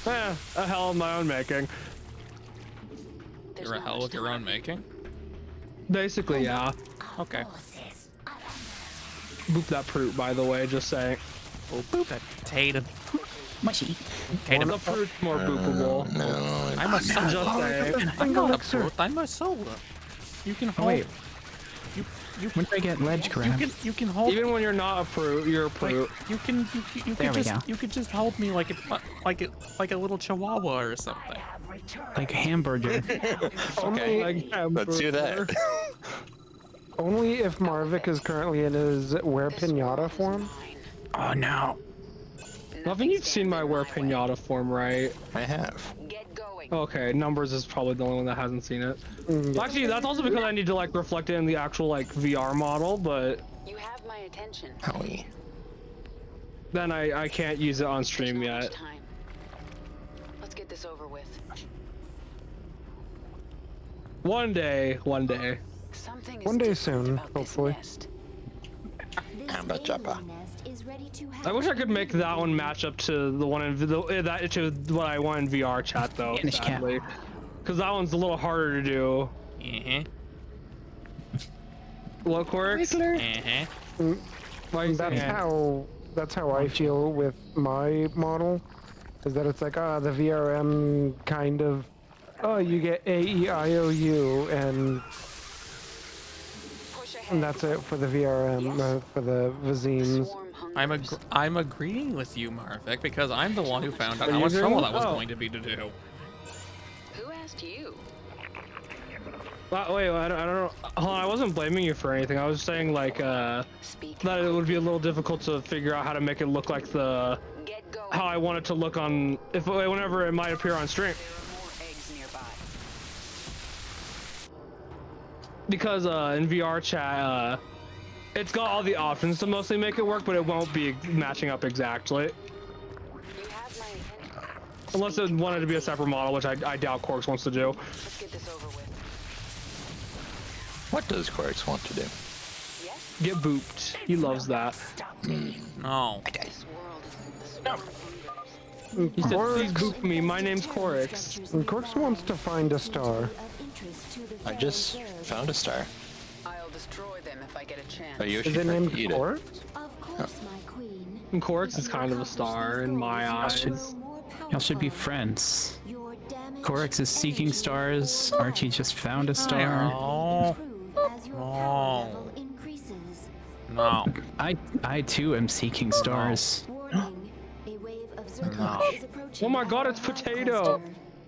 A hell of my own making. There's You're a not hell much of your time. own making? Basically, yeah. Okay. Boop that fruit, by the way, just saying. Oh, boop that Tatum. Mushy. Tatum. The fruit's more boopable. No, I'm a Just soul. saying. I'm not a fruit. I'm a soul. You can Oh hold. wait, You when did I get ledge grab? you can hold. Even when you're not a fruit, you're a Like, fruit. you can There we just go. you could just hold me like a little chihuahua or something. Like hamburger. Okay, let's do that. Only if Marvik is currently in his wear pinata form. Oh no. Muffin, you've seen my wear pinata form, right? I have. Get going. Okay, numbers is probably the only one that hasn't seen it. Actually, that's also because I need to like reflect it in the actual like VR model, but You have my attention. Howie. then I can't use it on There's stream not much yet. time. Let's get this over with. One day. Something is One day different soon, about this hopefully. nest. Amba Jabba. I wish I could make that one match up to the one in that to what I want in VR chat though, Spanish cat. sadly. Because that one's a little harder to do. What quirks? Why you saying that? That's how I feel with my model, is that it's like the VRM kind of, you get A E I O U and Push ahead. And that's it for the VRM, for the Vazines. Swarm hungers. I'm agreeing with you, Marvick, because I'm the one who found out Are how you much trouble agreeing? that was Oh. going to be to do. Who asked you? Wait, I don't know. Hold on, I wasn't blaming you for anything. I was saying like Speak. that it would be a little difficult to figure out how to make it look like the Get going. how I want it to look on whenever it might appear on stream. There are more eggs nearby. Because in VR chat, it's got all the options to mostly make it work, but it won't be matching up exactly. You have my attention. Unless it wanted to be a separate model, which I doubt Quarks wants to do. Let's get this over with. What does Quarks want to do? Yes? Get booped. He loves that. No. This world is the swarm hungers. He said, please boop me. My name's Quarks. And Corks wants to find a star. I just found a star. I'll destroy them if I get a chance. Oh, Is it named eat it. Corks? Of course, my queen. And Quarks is kind of a star in my eyes. Y'all should be friends. Corex is seeking stars. Archie just found a star. No. No. I too am seeking stars. Oh my god, it's Potato!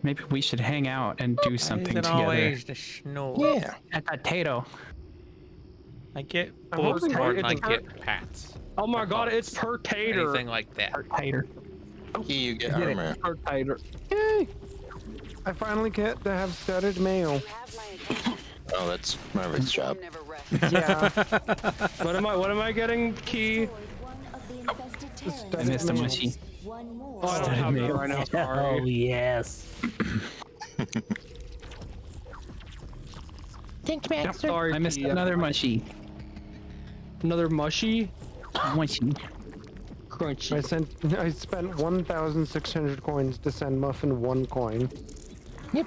Maybe we should hang out and do something Is it together. always the snow? Yeah. A potato. I get I'm hoping boobs more than I it's get pats. Oh my god, it's Potato! Anything like that. Tater. You get armor. Potato. Yay! I finally get to have studded mail. You have my attention. Oh, that's Marvick's job. Never rests. Yeah. What am I getting, Key? I missed a mushy. Oh, I don't have that right now, Oh sorry. yes. Yep, sorry, I missed Key. another mushy. Another mushy? Mushy. Crunchy. I spent 1,600 coins to send Muffin 1 coin. What?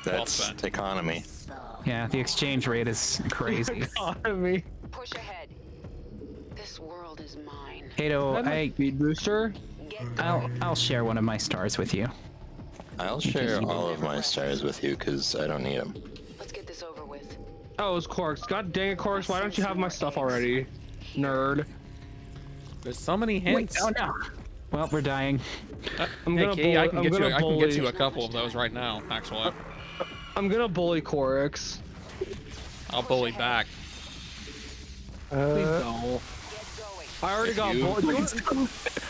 That's spent. economy. Yeah, the exchange rate is crazy. Economy. Push ahead. This world is mine. Kato, Speed booster. I'll share one of my stars with you. I'll share all of my stars with you because I don't need them. Let's get this over with. Oh, it's Quarks. God dang it, Quarks. Why don't you have my stuff already? Nerd. There's so many hints. Oh no. Well, we're dying. I'm Hey, gonna Key, bully, I can I'm get you. gonna I can bully, get you a couple of those right now. Actually, I'm gonna bully Quarks. I'll bully back. Please don't. I already got bullied.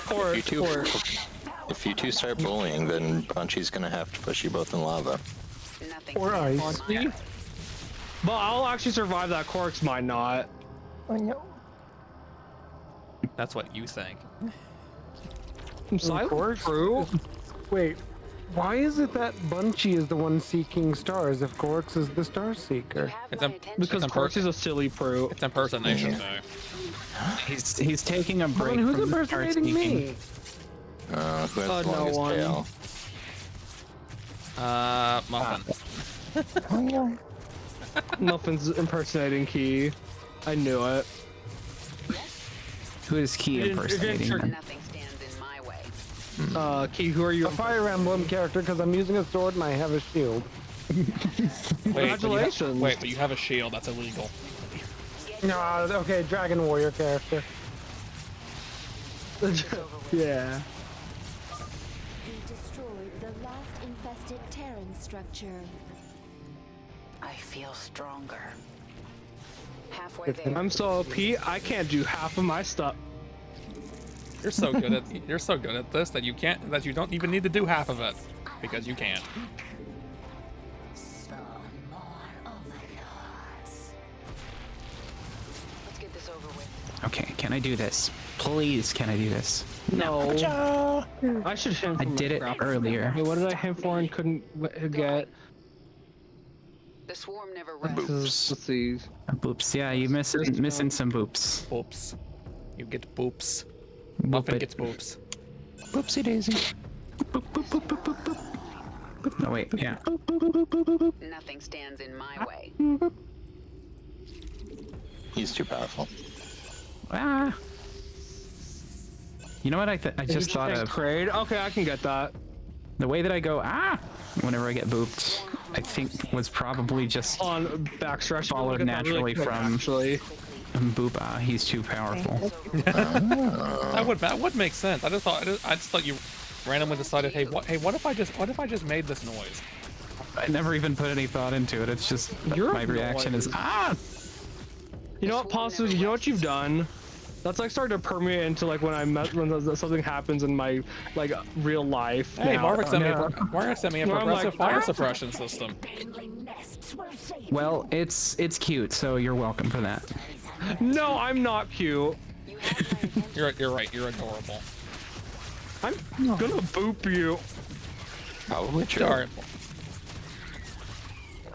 Quarks. If you two start bullying, then Punchy's gonna have to push you both in lava. Nothing Or ice. Punchy? But I'll actually survive that. Quarks might not. That's what you think. Quarks? True. Wait, why is it that Bunchy is the one seeking stars if Corks is the star You seeker? have It's my a- attention. Because It's Quarks is a silly prude. It's impersonation Yeah. day. He's taking a break Then who's from the star impersonating seeking. me? Who has the no longest one. tail? Muffin. Muffin's impersonating Key. I knew it. Who is Key You didn't- you didn't impersonating? trick- then? Nothing stands in my way. Key, who are you? A Fire Emblem character because I'm using a sword and I have a shield. Congratulations. Wait, but you have a shield. That's illegal. No, okay, Dragon Warrior character. Yeah. We destroyed the last infested Terran structure. I feel stronger. Halfway there. I'm so OP, I can't do half of my stuff. You're so good at this that you don't even need to do half of it. because you can't. Let's get this over with. Okay, can I do this? Please, can I do this? No. I should hint. I did it earlier. Wait, what did I hint for and couldn't get? The swarm never rests. Boops. Let's see. Boops. Yeah, you missing some boops. Boops. You get boops. Boop Muffin it. gets boops. Boopsie daisy. Boop, boop, boop, boop, boop, boop. Boop. No wait, yeah. Nothing stands in my way. He's too powerful. Ah. You know what I just thought of? Crade. Okay, I can get that. The way that I go whenever I get booped, I think was probably just On backstretch. followed naturally from Actually. Boop. He's too powerful. That would make sense. I just thought you randomly decided, hey, what if I just made this noise? I never even put any thought into it. It's just my reaction is You know what, possibly, you know what you've done? That's like starting to permeate into like when something happens in my like real life. Hey, now. Marvick sent me a Where I'm progressive like, fire suppression system. Well, it's cute, so you're welcome for that. No, I'm not cute. You're right. You're adorable. I'm gonna boop you. Probably true. Alright.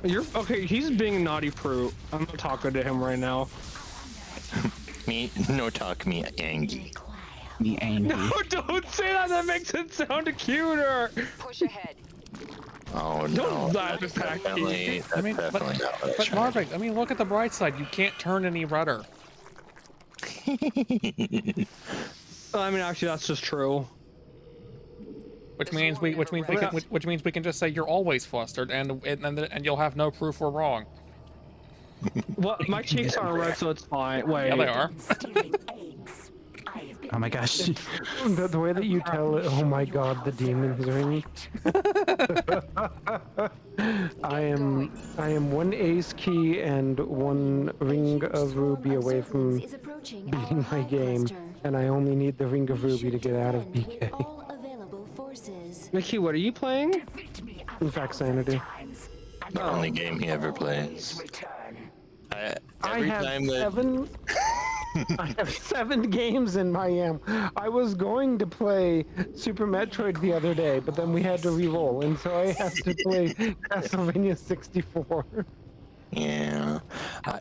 You're okay. He's being naughty prude. I'm not talking to him right now. Me, no talk me, Angie. Me angry. No, don't say that. That makes it sound cuter. Push ahead. Oh no. Don't laugh That's at that. definitely, that's definitely not what I But tried. Marvick, I mean, look at the bright side. You can't turn any redder. I mean, actually, that's just true. Which means we can just say you're always flustered, and you'll have no proof we're wrong. Well, my cheeks aren't red, so it's fine. Wait. Yeah, they are. Oh my gosh. The way that you tell it, oh my god, the demon's ring. I am one ace key and one ring of ruby away from beating my game, and I only need the ring of ruby to get out of BK. Mickey, what are you playing? In fact, sanity. The only game he ever plays. I Every have time that 7. I have 7 games in my am. I was going to play Super Metroid the other day, but then we had to re-roll, and so I have to play Castlevania 64. Yeah,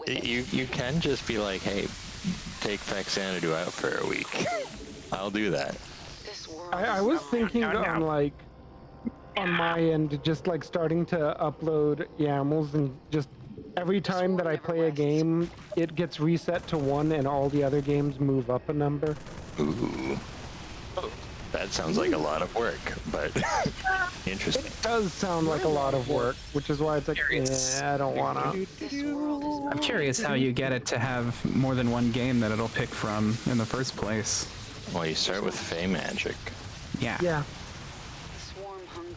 you can just be like, hey, take Faxanadu out for a week. I'll do that. I was thinking on like on my end, just like starting to upload YAMLs and just every time that I play a game, it gets reset to 1 and all the other games move up a number. Ooh, that sounds like a lot of work, but interesting. It does sound like a lot of work, which is why it's like, I don't wanna. I'm curious how you get it to have more than one game that it'll pick from in the first place. Well, you start with Fey Magic, Yeah. Yeah.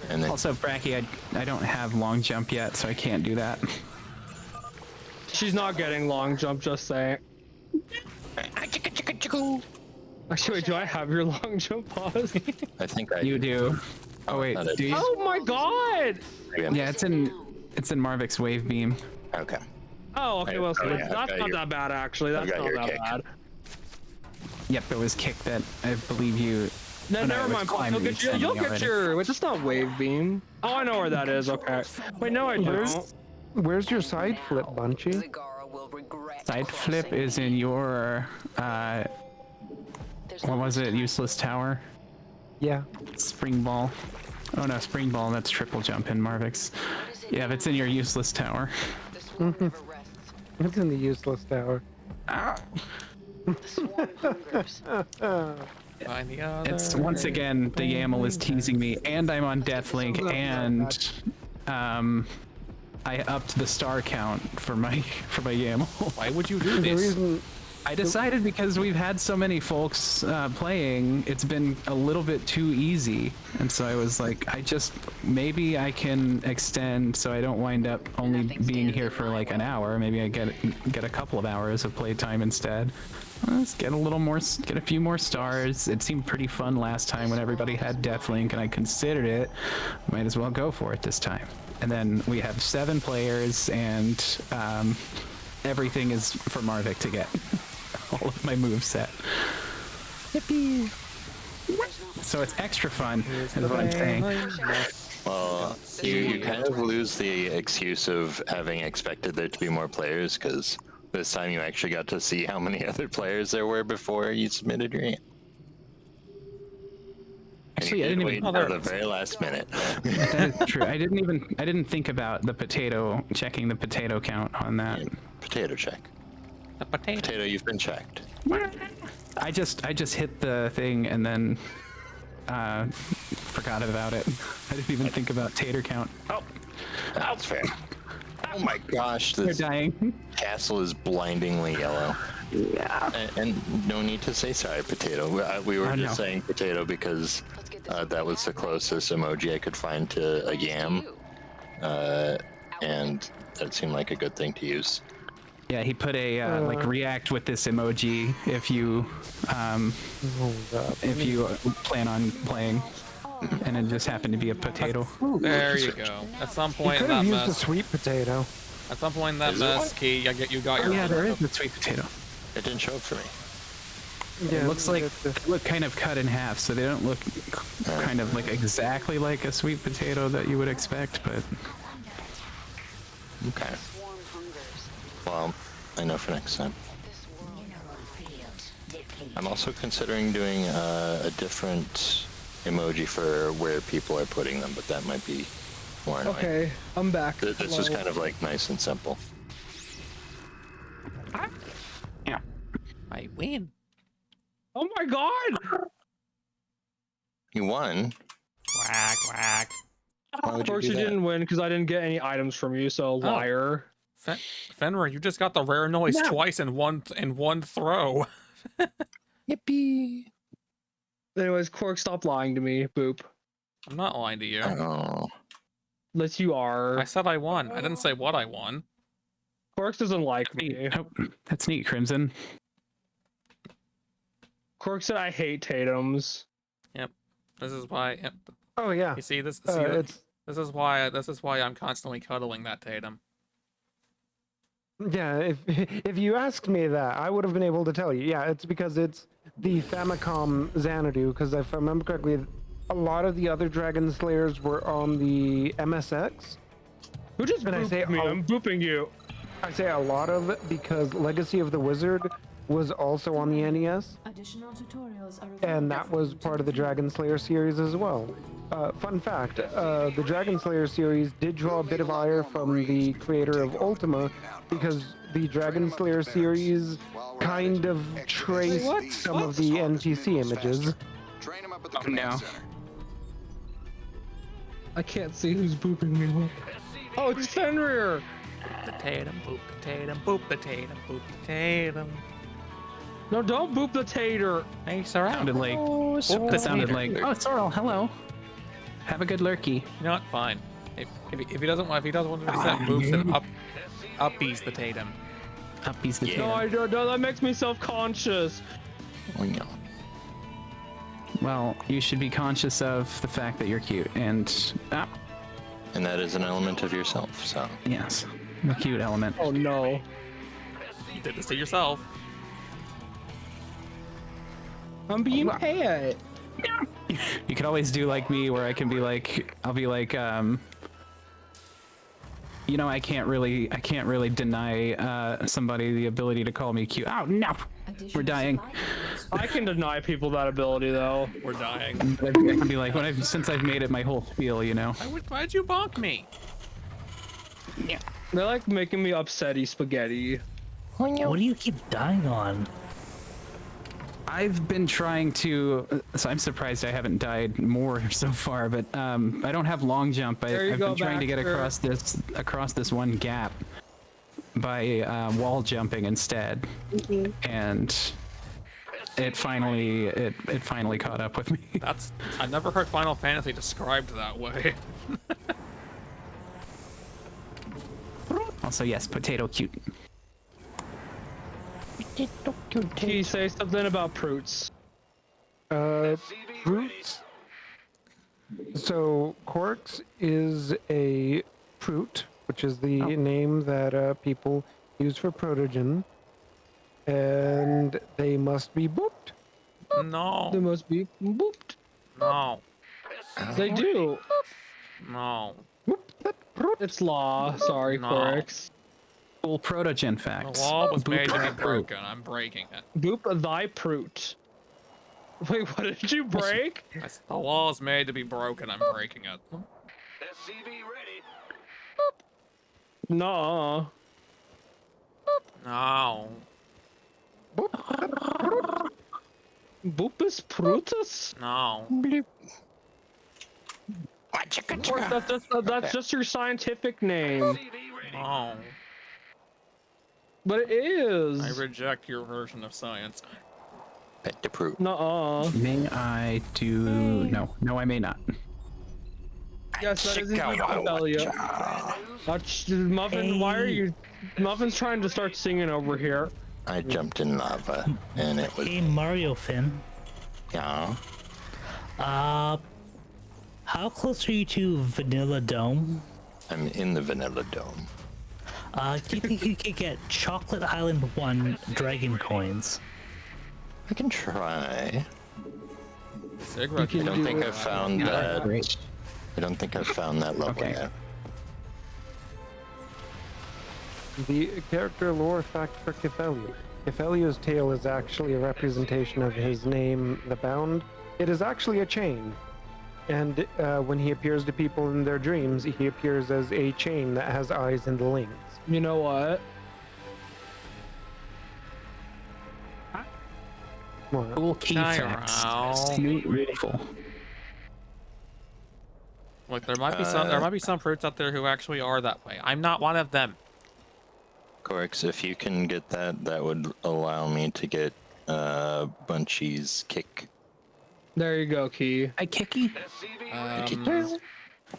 and then Also, Bracky, I don't have long jump yet, so I can't do that. She's not getting long jump, just saying. Actually, wait, do I have your long jump pause? I think I You do. Oh wait, Not it. do you? Oh my god! Yeah, it's in Marvik's wave beam. Okay. Oh, okay, well, so yeah, that's I've got not your- that bad, actually. That's got not your that kick. bad. Yep, it was kick that I believe you. No, when I never was mind, Paul. climbing, You'll you get your, sent you'll me get already. your, wait, that's not wave beam. Oh, I know where that is, okay. Wait, no, I don't. Where's your side flip, Bunchy? Zagara will regret Side flip crossing is in your what was it? Useless tower. Yeah. Spring ball. Oh no, spring ball. That's triple jump in Marvik's. Yeah, it's in your useless tower. The swarm never rests. It's in the useless tower. The swarm hungers. Find the other. It's once again the YAML is teasing me, and I'm on Deathlink, and I upped the star count for my YAML. Why would you do The this? reason I decided because we've had so many folks playing, it's been a little bit too easy, and so I was like, maybe I can extend so I don't wind up only being here for like an hour. Maybe I get a couple of hours of playtime instead. let's get a little more, get a few more stars. It seemed pretty fun last time when everybody had Deathlink, and I considered it. Might as well go for it this time. And then we have 7 players, and everything is for Marvik to get. All of my moves set. Yippee! So it's extra fun, is what I'm saying. Well, you kind of lose the excuse of having expected there to be more players, because this time you actually got to see how many other players there were before you submitted your game. Actually, I didn't even until the very last minute. That is true. I didn't think about the potato, checking the potato count on that. Potato check. The potato. Potato, you've been checked. I just hit the thing and then forgot about it. I didn't even think about tater count. Oh, That's fair. Oh my gosh, they're this dying. castle is blindingly yellow. Yeah. And no need to say sorry, potato. We were just saying potato because that was the closest emoji I could find to a yam, and that seemed like a good thing to use. Yeah, he put a like react with this emoji if you plan on playing, and it just happened to be a potato. There you go. At some You point in could that have used a mess, sweet potato. at some point in that mess, Key, you got your. Yeah, there is a sweet potato. It didn't show up for me. Yeah, It looks like it's they look kind of cut in half, so they don't look kind of like exactly like a sweet potato that you would expect, but Okay. Well, I know for next time. I'm also considering doing a different emoji for where people are putting them, but that might be more annoying. Okay, I'm back. This was kind of like nice and simple. yeah. I win. Oh my god! You won. Quack quack. Why would Of you course do you that? didn't win because I didn't get any items from you, so liar. Fenrir, you just got the rare noise twice in one throw. Yippee! Anyways, Quark, stop lying to me. Boop. I'm not lying to you. Oh. Unless you are. I said I won. I didn't say what I won. Quark doesn't like me. Oh, that's neat, Crimson. Quark said I hate Tatums. Yep. This is why. Yep. Oh yeah. You see this? It's This is why I'm constantly cuddling that Tatum. yeah. If you asked me that, I would have been able to tell you. Yeah, it's because it's the Famicom Xanadu. Because if I remember correctly, a lot of the other Dragon Slayers were on the MSX. Who just And I booped say me? I'm booping you. I say a lot of it because Legacy of the Wizard was also on the NES, Additional tutorials are and that was part of the Dragon Slayer series as well. Fun fact, the Dragon Slayer series did draw a bit of ire from the creator of Ultima because the Dragon Slayer series kind of traced some of the NPC images. Oh no. I can't see who's booping me. Oh, it's Fenrir! The Tatum, boop the Tatum, boop the Tatum, boop the Tatum. No, don't boop the tater! Hey, Sorrel. Sounded like that sounded like Sorrel, hello. Have a good lurkey. You know what? Fine. If he doesn't want to be set boops, then uppies the Tatum. Uppies the No, I don't. No, that makes me self-conscious. Oh, no. Well, you should be conscious of the fact that you're cute, and And that is an element of yourself, so. yes, the cute element. Oh no. You did this to yourself. I'm being paid. You could always do like me, where I can be like, I'll be like, you know, I can't really deny somebody the ability to call me cute. Oh no, we're dying. I can deny people that ability though. We're dying. I can be like, since I've made it my whole spiel, you know. Why'd you bonk me? Yeah. They're like making me upsetty spaghetti. What do you keep dying on? I've been trying to, so I'm surprised I haven't died more so far, but I don't have long jump. I've been trying to get across this one gap by wall jumping instead, and it finally caught up with me. I never heard Final Fantasy described that way. Also, yes, potato cute. Can you say something about Proots? Fruits. So Corks is a fruit, which is the name that people use for protogen, and they must be booped. They No. must be booped. No. They do. No. It's law. Sorry, No. Corix. Cool protogen The facts. law was made to be Boop. broken. I'm breaking it. Boop thy Proot. Wait, what did you break? The law is made to be broken. I'm breaking it. SCV ready. No. No. Boopus Prutus? No. That's just your scientific name. SCV ready. No. But it is. I reject your version of science. Bet to prove. Nuh-uh. May I do? No, I may not. Yes, that is indeed Ophelia. Muffin, why are you... Muffin's trying to start singing over here. I jumped in lava, and it was Hey, Mario Finn. yeah. How close are you to Vanilla Dome? I'm in the vanilla dome. Do you think you could get Chocolate Island 1 Dragon Coins? I can try. Cigarette. I don't think I've found that. Great. I don't think I've found that level Okay. yet. The character lore fact for Cthelio. Cthelio's tail is actually a representation of his name, the Bound. It is actually a chain. And when he appears to people in their dreams, he appears as a chain that has eyes and links. You know what? What? Cool key facts. Beautiful. Look, there might be some fruits out there who actually are that way. I'm not one of them. Corix, if you can get that, that would allow me to get Bunchy's kick. There you go, Key. I kicky.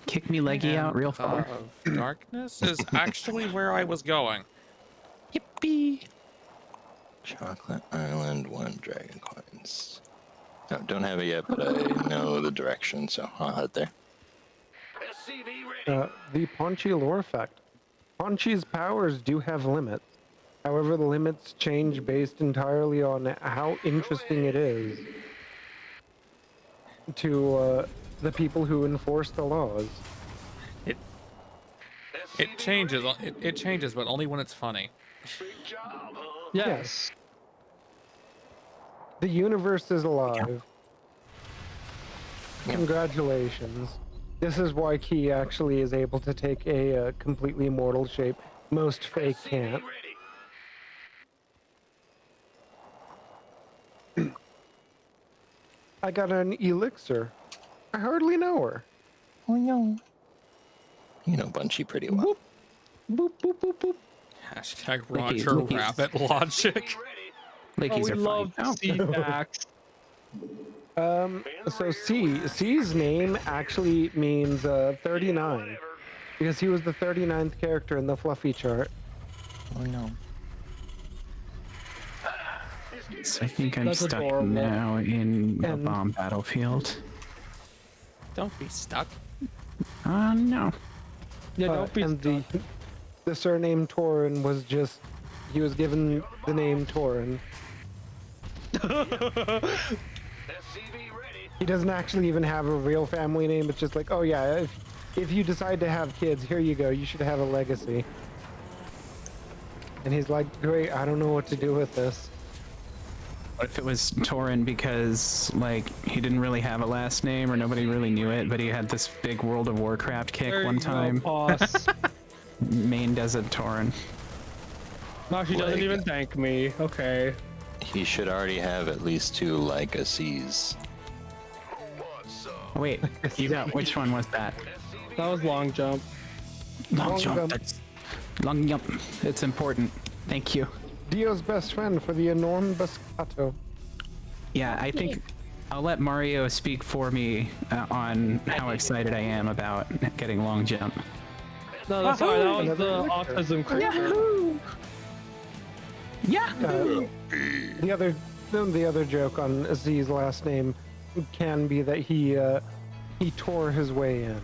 Kick me leggy out real far. Darkness is actually where I was going. Yippee. Chocolate Island 1 Dragon Coins. No, don't have it yet, but I know the direction, so I'll head there. SCV ready. The Paunchy lore fact. Paunchy's powers do have limits. However, the limits change based entirely on how interesting it is to the people who enforce the laws. It changes. It changes, but only when it's funny. Yes. The universe is alive. Congratulations. This is why Key actually is able to take a completely immortal shape. Most fake can't. I got an elixir. I hardly know her. Oh no. You know Bunchy pretty well. Boop, boop, boop, boop. Hashtag Roger Rabbit logic. Lickies We are love fine. C-Max. So C's name actually means 39, because he was the 39th character in the Fluffy chart. Oh no. So I think I'm That's stuck adorable. now in a And- bomb battlefield. Don't be stuck. No. Yeah, don't be And the surname Torin was just, he was given the name Torin. SCV ready. He doesn't actually even have a real family name. It's just like, oh yeah, if you decide to have kids, here you go. You should have a legacy. And he's like, great, I don't know what to do with this. What if it was Torin because, like, he didn't really have a last name or nobody really knew it, but he had this big World of Warcraft kick There one you go, time? boss. Main Desert Torin. No, she doesn't Like- even thank me. Okay. He should already have at least 2 legacies. Wait, you got, which one was that? That was long jump. Long jump. jump. Long jump. It's important. Thank you. Dio's best friend for the enormous Biscato. Yeah, I think I'll let Mario speak for me on how excited I am about getting long jump. No, that's sorry. That was Another the elixir. autism creature. Yeah. The other joke on Z's last name can be that he tore his way in.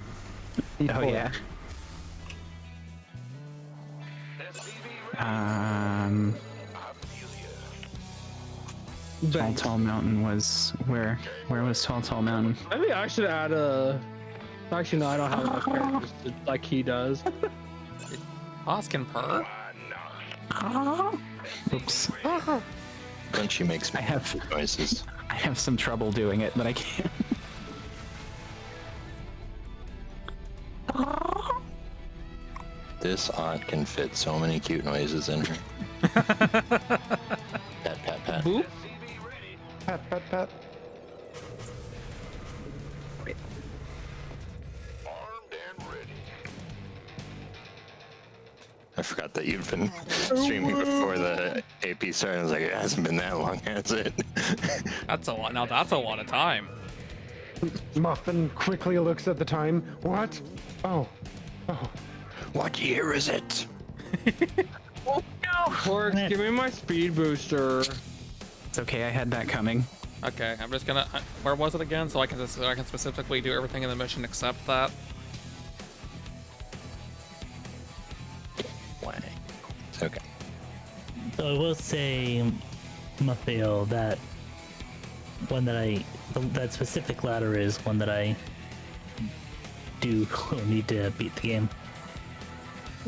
He Oh tore yeah. Tall Mountain was where? Where was Tall Mountain? Maybe I should add a. Actually, no, I don't have enough characters like he does. Oz can purr. Oops. Then she makes noises. I have some trouble doing it, but I can't. This aunt can fit so many cute noises in her. Pat, pat, pat. Boop. Pat, pat, pat. I forgot that you've been streaming before the AP started. I was like, it hasn't been that long, has it? That's a lot. Now that's a lot of time. Muffin quickly looks at the time. What? Oh. What year is it? Or give me my speed booster. It's okay, I had that coming. Okay, I'm just gonna. Where was it again? So I can specifically do everything in the mission except that. It's okay. So I will say, Maffeo, that one that specific ladder is one that I do need to beat the game.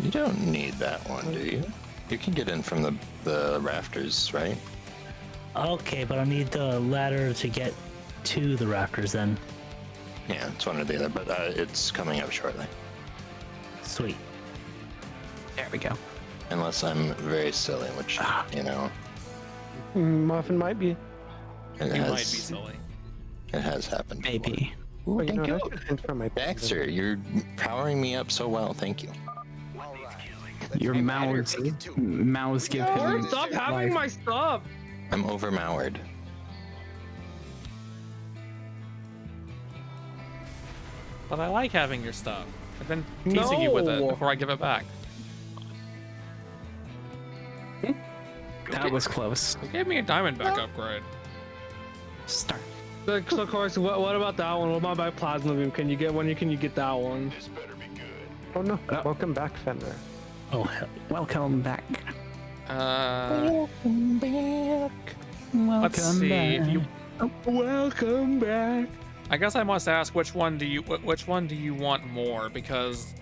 You don't need that one, do you? You can get in from the rafters, right? Okay, but I need the ladder to get to the rafters then. Yeah, it's one or the other, but it's coming up shortly. Sweet. There we go. Unless I'm very silly, which, you know, Muffin might be. it You has, might be silly. It has happened. Maybe. Ooh, But, thank you. that's just from my Baxter, you're powering me up so well. Thank you. Your mouths give him Stop having my stuff. I'm overmowered. But I like having your stuff. I've been teasing you with it No. before I give it back. That was close. You gave me a diamond back upgrade. Start. So, of course, what about that one? What about my plasma beam? Can you get one? Can you get that one? This better be good. Oh no! Welcome back, Fender. Oh, hell. Welcome back. Welcome back. Let's see. If you, Welcome back. I guess I must ask which one do you want more because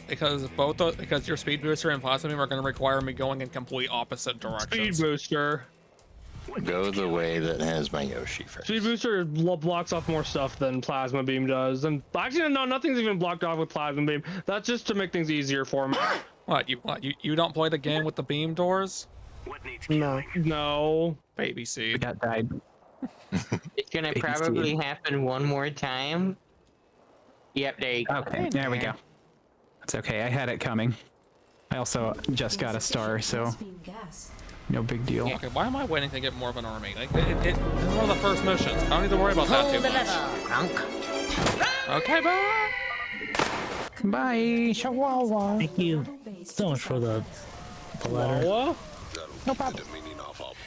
because your speed booster and plasma beam are going to require me going in complete opposite directions. Speed booster. Go the way that has my Yoshi first. Speed booster blocks off more stuff than plasma beam does. And actually, no, nothing's even blocked off with plasma beam. That's just to make things easier for me. What you don't play the game with the beam doors? No. No. Baby seed. That died. It's gonna Baby probably Steve. happen one more time. Yep, there you go. Okay, there we go. It's okay, I had it coming. I also just got a star, so no big deal. Okay, why am I waiting to get more of an army? Like this is one of the first missions. I don't need to worry about that too much. Okay, bye. Bye. Thank you so much for the ladder. What? No problem.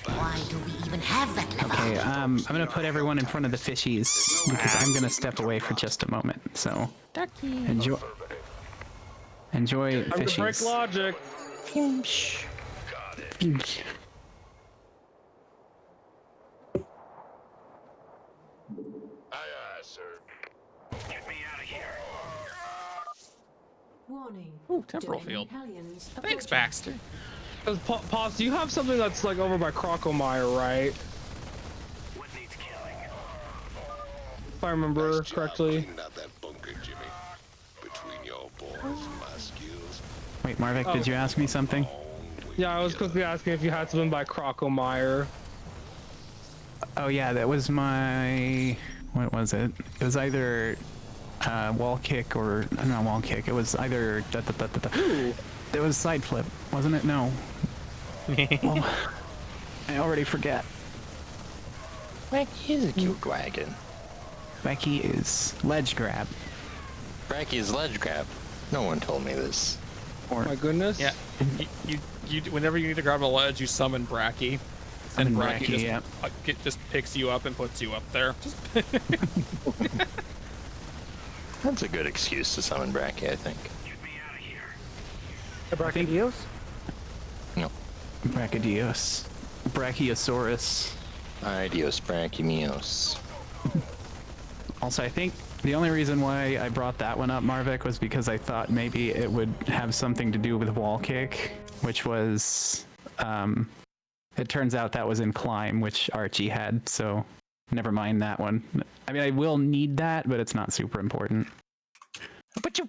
Why do we even have that level? Okay, I'm gonna put everyone in front of the fishies because I'm gonna step away for just a moment. So enjoy I'm to break fishies. logic. Aye, aye, sir. Get me out of here. Warning. Ooh, temporal field. Thanks, Baxter. Pause, do you have something that's like over by Crocomire, right? What needs killing? If I remember correctly. Cleaning out that bunker, Jimmy. Between your balls and my skills. Wait, Marvick, did you ask me something? Yeah, I was quickly asking if you had something by Crocomire. Oh yeah, that was my. What was it? It was either wall kick or not wall kick. It was either it was side flip, wasn't it? No. Oh, I already forget. Bracky is a cute wagon. Becky is ledge grab. Bracky is ledge grab. No one told me this. Oh my goodness. Yeah, you whenever you need to grab a ledge, you summon Bracky. and Bracky, Bracky just yeah. just picks you up and puts you up there. Just That's a good excuse to summon Bracky, I think. Get me out of here. The Brachydios? No. Brachydios. Brachiosaurus. Adios, Brachymios. Also, I think the only reason why I brought that one up, Marvik, was because I thought maybe it would have something to do with wall kick, which was, it turns out that was in climb, which Archie had, so never mind that one. I mean, I will need that, but it's not super important. But yeah,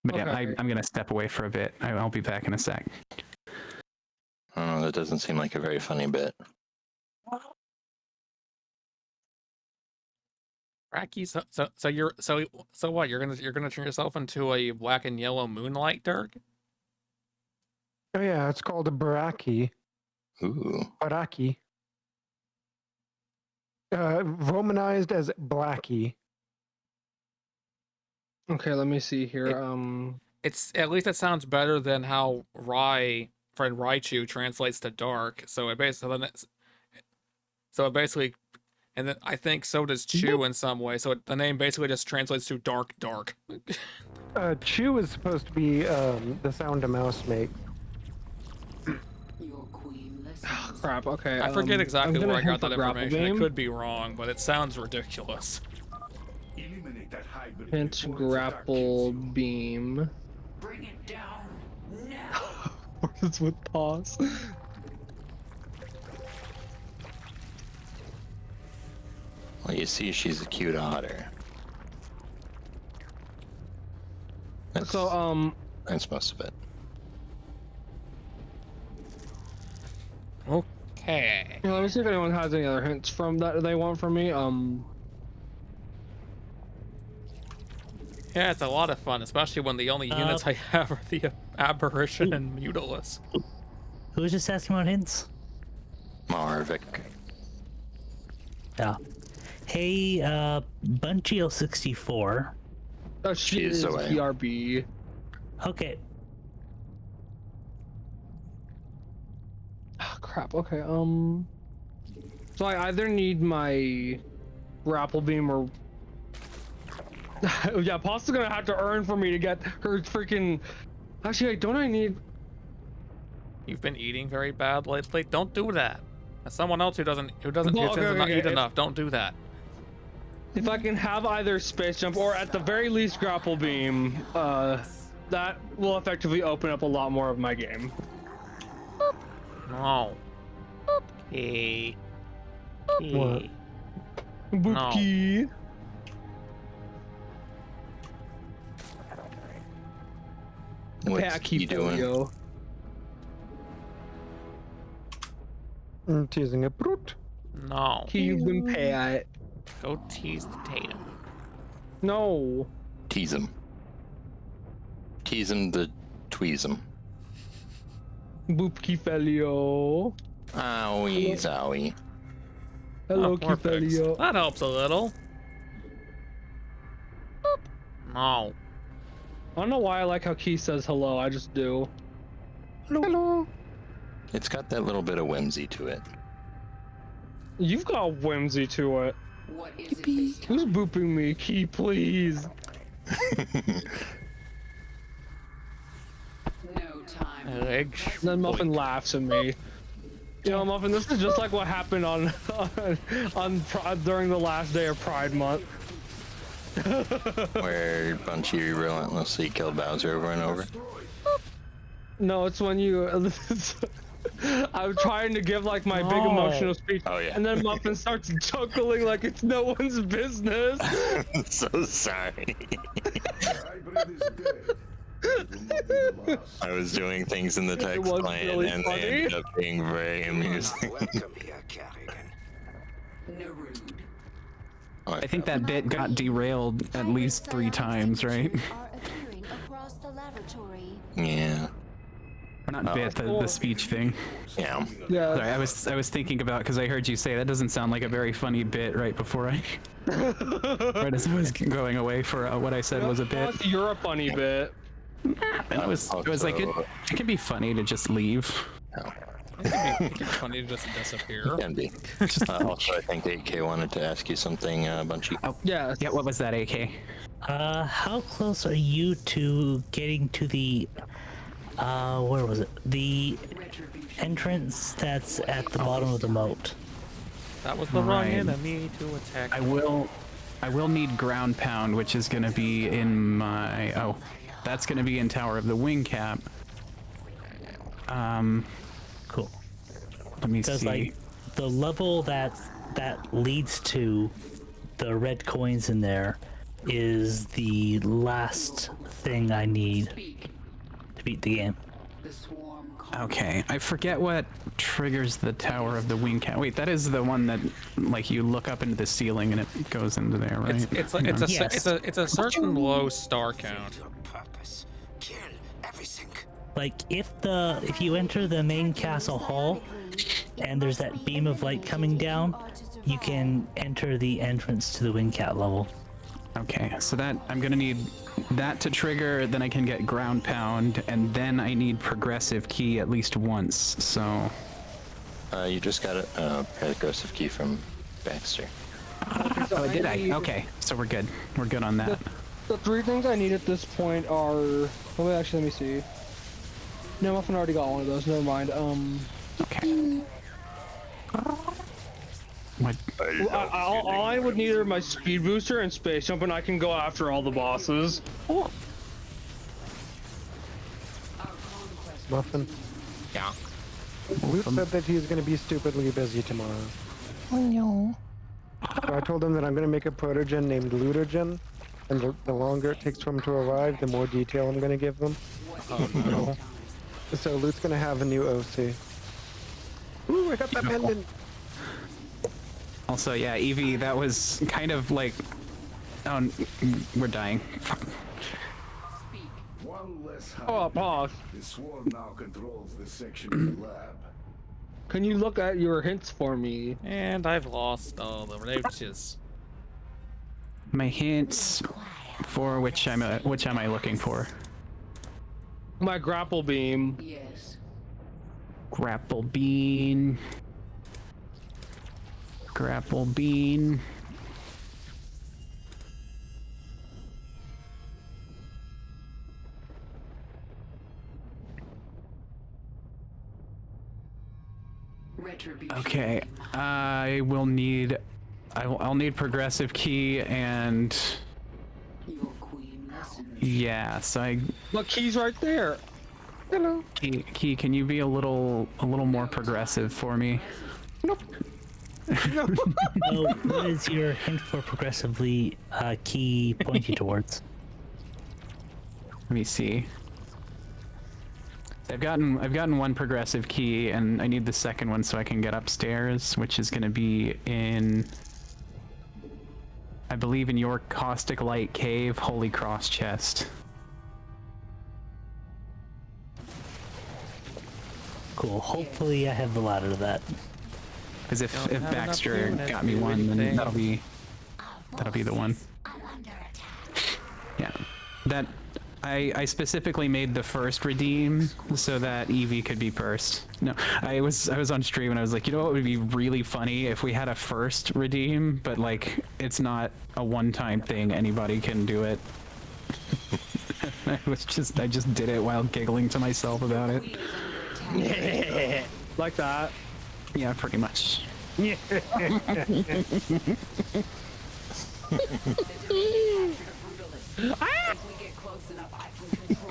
Okay. I'm gonna step away for a bit. I'll be back in a sec. Oh, that doesn't seem like a very funny bit. Bracky, so what? You're gonna turn yourself into a black and yellow moonlight, Dirk? Oh yeah, it's called a Baraki. Ooh. Baraki. Romanized as Blackie. Okay, let me see here. It's at least it sounds better than how friend Raichu translates to dark. So it basically, and then I think so does Chew in some way. So the name basically just translates to dark. Chew is supposed to be the sound a mouse makes. Your queen listens. Crap. Okay. I forget exactly I'm where I gonna got that hit the information. grapple I beam. could be wrong, but it sounds ridiculous. Eliminate that hybrid Hint before its grapple attack kills you. beam. Bring it down now. What's with pause? Well, you see, she's a cute otter. That's, So that's most of it. Okay. let me see if anyone has any other hints from that they want from me. Yeah, it's a lot of fun, especially when the only units I have are the Aberration and Mutalis. Who was just asking about hints? Marvik. Yeah. Hey, Bunchio64. she She's is away. BRB. Okay. Oh, crap. Okay. So I either need my grapple beam or yeah, Pasta's gonna have to earn for me to get her freaking. Actually, don't I need? You've been eating very bad lately. Don't do that. As someone else who doesn't who tends Okay, to not okay, eat enough, don't do that. If I can have either space jump or at the very least grapple beam, that will effectively open up a lot more of my game. No. Okay. What? Boopki. What's he doing? Pachypelio. Teasing a brute. No. Cuban pat. Go tease the Tatum. No. Tease him. Tease him to tweeze him. Boopkifelio. Owie, zowie. Hello, Oh, poor pigs. Kifelio. That helps a little. Boop. No. I don't know why I like how Key says hello. I just do. Hello. It's got that little bit of whimsy to it. You've got whimsy to it. What is it this time? Who's booping me? Key, please. No time. Leg Then Muffin laughs at me. You know, Muffin, this is just like what happened on during the last day of Pride Month. Where Bunchy relentlessly killed Bowser over and over. No, it's when you. I'm trying to give like my big emotional speech, Oh, yeah. and then Muffin starts chuckling like it's no one's business. I'm so sorry. Hybrid is dead. It will not be the last. I was doing things in the text was client really and funny. they ended up being very amusing. Welcome here, Carrigan. Narude. I think that bit got derailed at least 3 times, right? Are appearing across the laboratory. Yeah. Or not bit, the speech thing. Yeah. Yeah. Sorry, I was thinking about, because I heard you say that doesn't sound like a very funny bit right before I, right as I was going away for what I said was a bit. You're a funny bit. And I was like, it can be funny to just leave. It can be funny to just disappear. Can be. Also, I think 8K wanted to ask you something, Bunchy. Oh, Yeah. yeah. What was that, AK? How close are you to getting to the, where was it? The entrance that's at the bottom of the moat. That was the wrong Right. enemy to attack. I will need ground pound, which is gonna be in my. Oh, that's gonna be in Tower of the Wing Cap. Cool. Let me Because see. like the level that leads to the red coins in there is the last thing I need to beat the game. Okay, I forget what triggers the Tower of the Wing Cap. Wait, that is the one that, like, you look up into the ceiling and it goes into there, right? It's Yes. a certain low star count. Like if you enter the main castle hall and there's that beam of light coming down, you can enter the entrance to the wing cat level. Okay, so that I'm gonna need that to trigger, then I can get ground pound, and then I need progressive key at least once. So You just got a progressive key from Baxter. oh, did I? Okay, so we're good. We're good on that. The three things I need at this point are. Well, actually, let me see. No, Muffin already got one of those. Never mind. Okay. What? All I would need are my speed booster and space jump, and I can go after all the bosses. Muffin. Yeah. Luke said that he's going to be stupidly busy tomorrow. Oh no. So I told him that I'm going to make a protogen named Ludogen, and the longer it takes for him to arrive, the more detail I'm going to give them. Oh no. So Luke's going to have a new OC. Ooh, I got that Beautiful. pendant. Also, yeah, Evie, that was kind of like. Oh, we're dying. Fuck. One less Oh, boss. The swarm now controls this section of the lab. Can you look at your hints for me? And I've lost all the roaches. My hints for which am I looking for? My grapple beam. Grapple bean. Grapple bean. Okay, I will need. I'll need progressive key and. Yeah, so I. Look, he's right there. Hello. Key, can you be a little more progressive for me? Nope. Oh, what is your hint for progressively key pointing towards? Let me see. I've gotten one progressive key, and I need the second one so I can get upstairs, which is going to be in, I believe, in your Caustic Light Cave Holy Cross chest. Cool. Hopefully, I have the ladder to that. Because if Don't have enough Baxter units got to me do one, then anything. that'll be the one. Yeah, that I specifically made the first redeem so that Evie could be first. No, I was on stream and I was like, you know what would be really funny if we had a first redeem, but like it's not a one-time thing. Anybody can do it. I just did it while giggling to myself about it. Like that. Yeah, pretty much.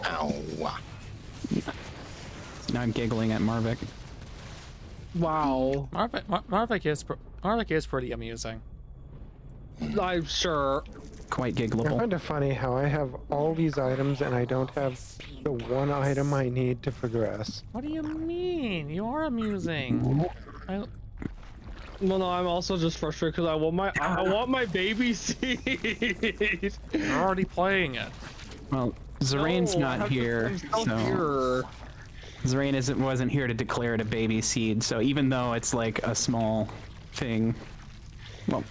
Ow. Now I'm giggling at Marvik. Wow. Marvik is pretty amusing. I'm sure. Quite I giggleable. find it funny how I have all these items and I don't have the one item I need to progress. What do you mean? You are amusing. Well, no, I'm also just frustrated because I want my baby seed. You're already playing it. Well, Zorane's No, I not have to- here, I'm still so here. Zorane wasn't here to declare it a baby seed. So even though it's like a small thing, well,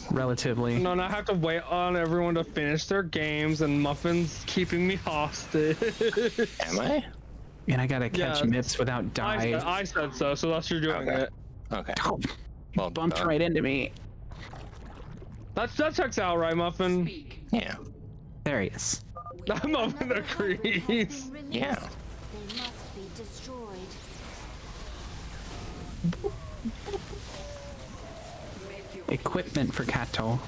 relatively. No, and I have to wait on everyone to finish their games, and Muffin's keeping me hostage. Am I? And I gotta catch Yeah, Mips without dive. I said so, so that's you're doing Okay. it. Okay. Oh, Well, bumped right into me. That checks out, right, Muffin? Yeah. There he is. Muffin agrees. Yeah. They must be destroyed. Equipment for Kato.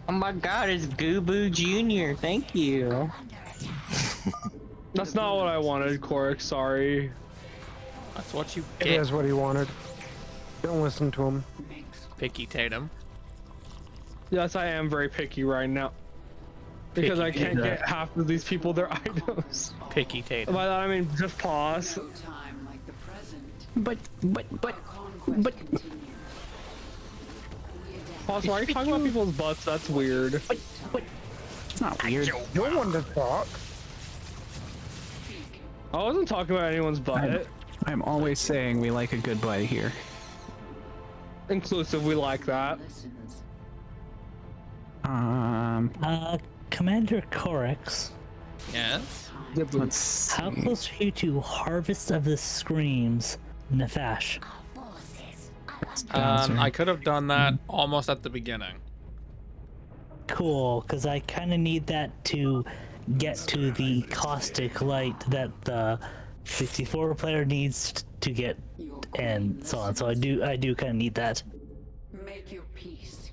Oh my god, it's Gooboo Jr. Thank you. That's not what I wanted, Cork. Sorry. That's what you It get, is what he wanted. Don't listen to him. Picky Tatum. Yes, I am very picky right now. Because I can't get half of these people their items. Picky Tatum. By that I mean just pause. But. Pause, why are you talking about people's butts? That's weird. It's not weird. No one to talk. I wasn't talking about anyone's butt. I'm always saying we like a good butt here. Inclusive, we like that. Commander Corex, Yes. Let's see. how close are you to Harvest of the Screams, Nefash? I could have done that almost at the beginning. Cool, because I kind of need that to get to the caustic light that the 64 player needs to get, and so on. So I do kind of need that. Make your peace.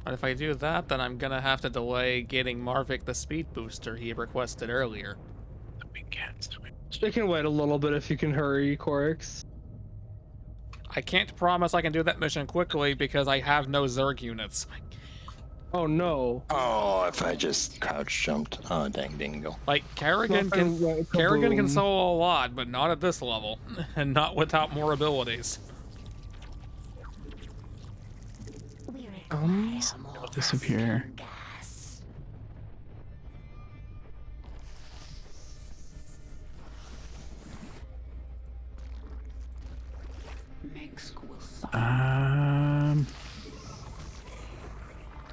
But if I do that, then I'm gonna have to delay getting Marvik the speed booster he requested earlier. They can wait a little bit if you can hurry, Corix. I can't promise I can do that mission quickly because I have no Zerg units. Oh no. Oh, if I just crouch jumped. Oh, dang dingo. Like, Kerrigan can solo a lot, but not at this level. And not without more abilities. It'll disappear.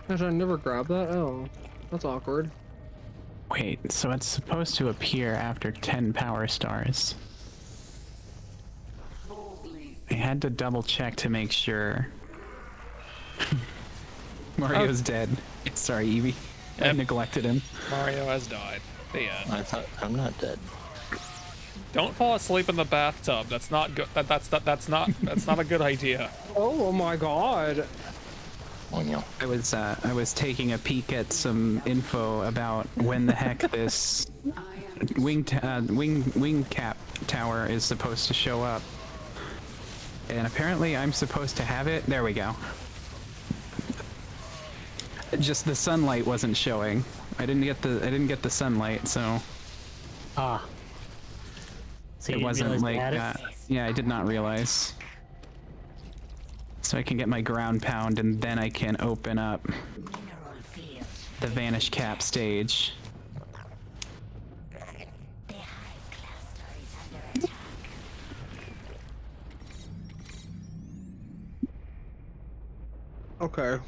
Gosh, I never grabbed that? Oh, that's awkward. Wait, so it's supposed to appear after 10 power stars. I had to double check to make sure. Mario's dead. Sorry, Evie. I Yep. neglected him. Mario has died. The end. I thought I'm not dead. Don't fall asleep in the bathtub. That's not good. That's not a good idea. Oh my god. Oh no. I was taking a peek at some info about when the heck this wing cap tower is supposed to show up, and apparently I'm supposed to have it. There we go. Just the sunlight wasn't showing. I didn't get the sunlight, so Ah. So you it didn't wasn't realize like you had it? yeah, I did not realize. So I can get my ground pound, and then I can open up the vanish cap stage. Okay.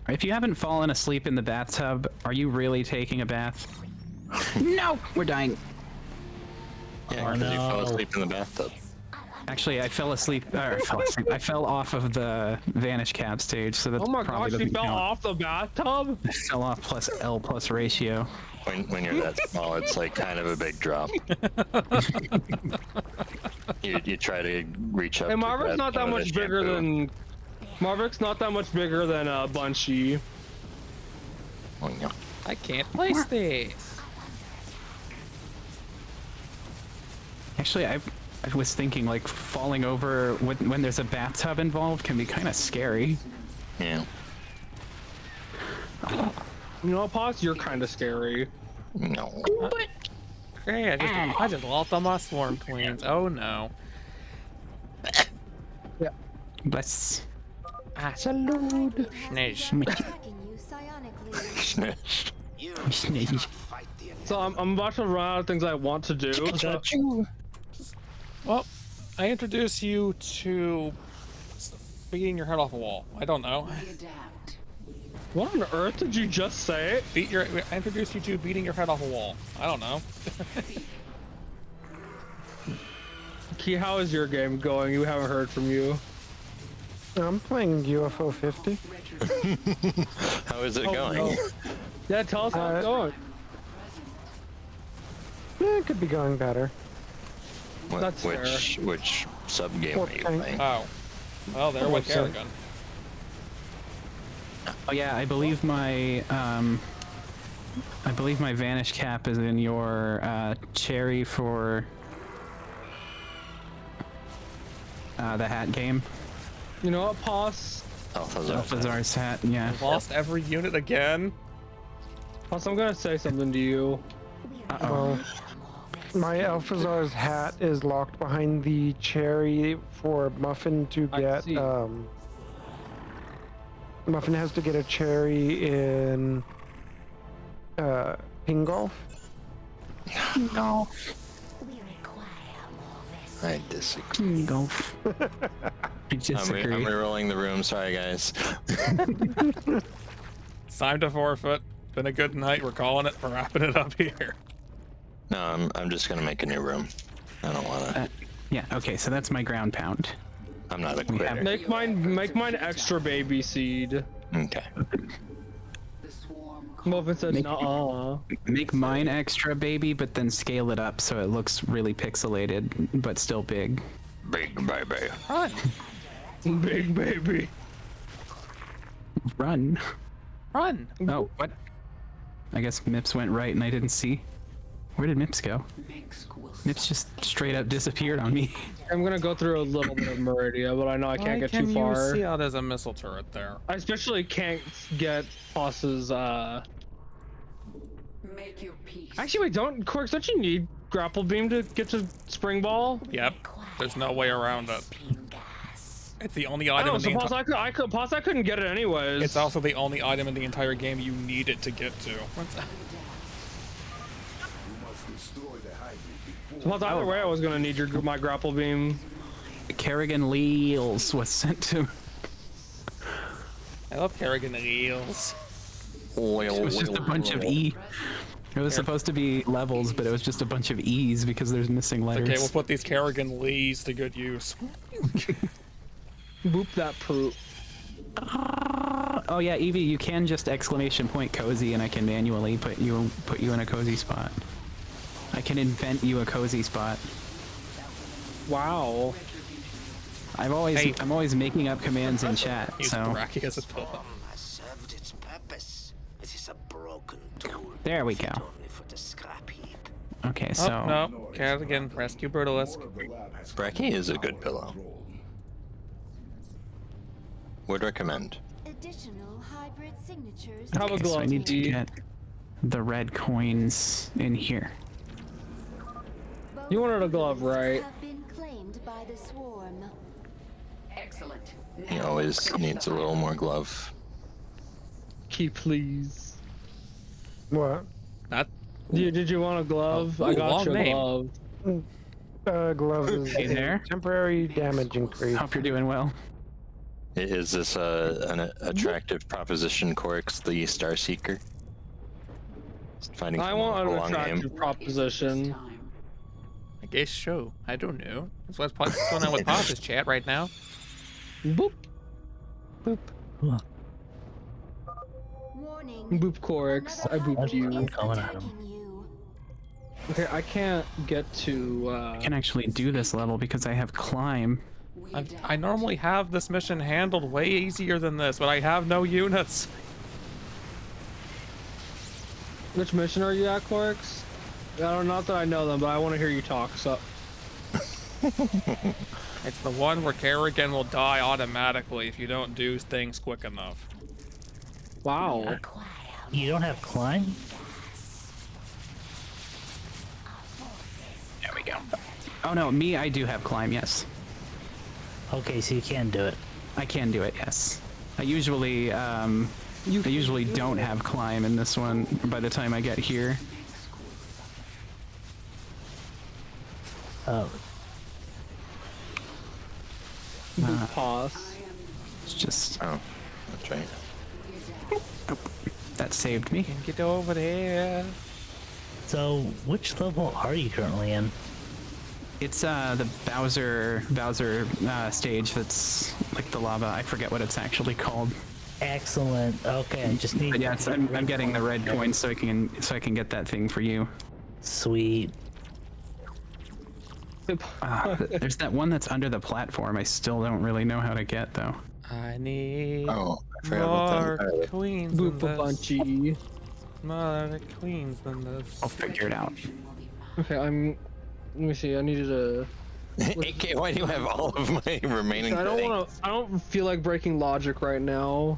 If you haven't fallen asleep in the bathtub, are you really taking a bath? No, we're dying. Yeah, because you fell asleep in the bathtub. Actually, I fell asleep. I fell off of the vanish cap stage, so that's Oh my probably gosh, you doesn't fell count. off the bathtub? I fell off plus L plus ratio. When you're that small, it's like kind of a big drop. you try to reach up. Hey, to Marvik's grab not that some of much the bigger shampoo. than... Marvik's not that much bigger than Bunchy. Oh no. I can't place this. Actually, I was thinking like falling over when there's a bathtub involved can be kind of scary. Yeah. You know, Pots, you're kind of scary. No. Hey, I just lost all my swarm queens. Oh no. Bless. Salud. Snish. Attacking you psionically. So I'm about to run out of things I want to do. So, Well, I introduce you to beating your head off a wall. I don't know. What on earth did you just say? I introduced you to beating your head off a wall. I don't know. Key, how is your game going? We haven't heard from you. I'm playing UFO 50. How is it Oh, going? no. Yeah, tell us how it's going. Yeah, it could be going better. That's Which sub game Or are you tank. playing? Oh. Well, there went so- Kerrigan. Oh yeah, I believe my vanish cap is in your cherry for the hat game. You know what, Poss? Alphazar's hat, yeah. Lost every unit again. Poss, I'm gonna say something to you. Well, my Alphazar's hat is locked behind the cherry for Muffin to I get. see. Muffin has to get a cherry in ping golf. Golf. I disagree. Golf. I disagree. I'm re-rolling the room. Sorry, guys. It's time to forfeit. Been a good night. We're calling it. We're wrapping it up here. No, I'm just gonna make a new room. I don't wanna. Yeah, okay, so that's my ground pound. I'm not a quitter. Make mine extra baby seed. Okay. Muffin said, "Nuh-uh." Make mine extra baby, but then scale it up so it looks really pixelated, but still big. Big baby. Run. Big baby. Run. Run. Oh, what? I guess Mips went right and I didn't see. Where did Mips go? Mips just straight up disappeared on me. I'm gonna go through a little bit of Meridia, but I know I can't get too You far. see how there's a missile turret there? I especially can't get Poss's Make your peace. Actually, wait, Corks, don't you need grapple beam to get to Spring Ball? Yep. There's no way around it. It's the only I item know, in so the entire. Poss, I couldn't get it anyways. It's also the only item in the entire game you need it to get to. Poss, either way, I was gonna need my grapple beam. Kerrigan Leals was sent to. I love Kerrigan Eels. It was just a bunch of E. It was supposed to be levels, but it was just a bunch of E's because there's missing letters. Okay, we'll put these Kerrigan Lees to good use. Boop that poop. Oh yeah, Evie, you can just exclamation point cozy, and I can manually put you in a cozy spot. I can invent you a cozy spot. Wow. I'm always making up commands in chat. Use So Braki as a pillow. served its purpose. It is a broken tool. there we go. fit only for the scrap heap. Okay, so Oh, no. Kerrigan, rescue Brutalisk. Bracky is a good pillow. Would recommend. Additional hybrid signatures. Have a okay, so I glove, need to E. get the red coins in here. You wanted a glove, right? Have been claimed by the swarm. Excellent. He always needs a little more glove. Key, please. What? That. Did you want a glove? Oh, I got long you a name. glove. Glove is Hey there. temporary damage increase. Hope you're doing well. Is this an attractive proposition, Corks, the Star Seeker? Finding I someone want with an a long attractive name. proposition. I guess so. I don't know. That's what's going on with Pop's chat right now. Boop. Warning. Boop Corks. I booped you. I'm coming at him. Attacking you. Okay, I can't get to I can actually do this level because I have climb. I normally have this mission handled way easier than this, but I have no units. which mission are you at, Corks? Not that I know them, but I want to hear you talk, so It's the one where Kerrigan will die automatically if you don't do things quick enough. wow. You don't have climb? There we go. Oh no, me, I do have climb, yes. Okay, so you can do it. I can do it, yes. I usually don't have climb in this one by the time I get here. Oh, Boop Poss. It's just Oh, that's right. That saved me. Get over there. So, which level are you currently in? It's the Bowser stage that's like the lava. I forget what it's actually called. Excellent. Okay, I just need. But yeah, I'm getting the red coin so I can get that thing for you. Sweet. There's that one that's under the platform. I still don't really know how to get though. I need Oh, I forgot more about that. queens than Boopa this. Bunchy. More queens than this. I'll figure it out. Okay, let me see. I needed a. AK, why do you have all of my remaining I don't things? want to. I don't feel like breaking logic right now.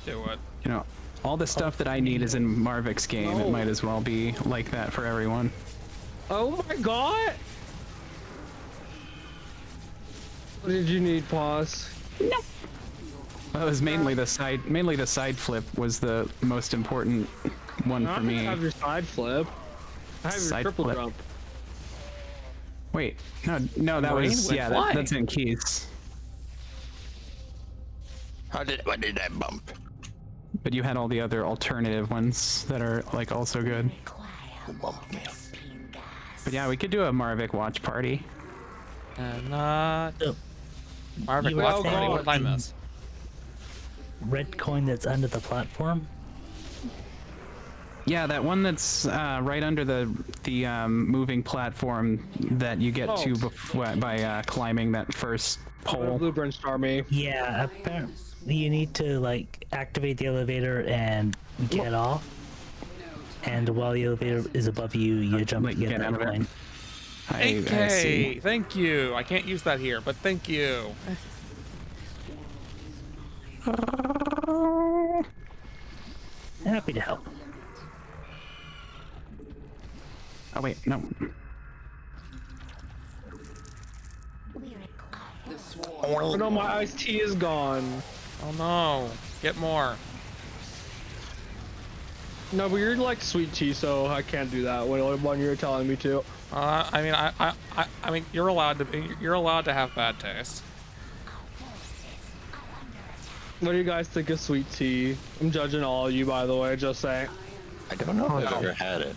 Do what? You know, all the stuff that I need is in Marvik's game. It might as well be like that for everyone. Oh my god! What did you need, Pause? Well, it was mainly the side flip was the most important one for me. I have your side flip. I have your Side triple flip. jump. Wait, no, that Marine was went yeah, flying. that's in keys. What did that bump? But you had all the other alternative ones that are like also good. Who bumped me? But yeah, we could do a Marvik watch party. Not. So, Marvin, you were watch saying party. What did I the miss? Red coin that's under the platform? Yeah, that one that's right under the moving platform that you get to by climbing that first pole. Blueprint Star me. Yeah, apparently you need to like activate the elevator and get off. And while the elevator is above you, you jump and get that coin. I AK, see. thank you. I can't use that here, but thank you. Happy to help. Oh wait, no. Oh no, my iced tea is gone. Oh no, get more. No, but you're like sweet tea, so I can't do that when you're telling me to. I mean, I mean, you're allowed to have bad taste. What do you guys think of sweet tea? I'm judging all of you, by the way, just saying. I don't know if I've ever had it.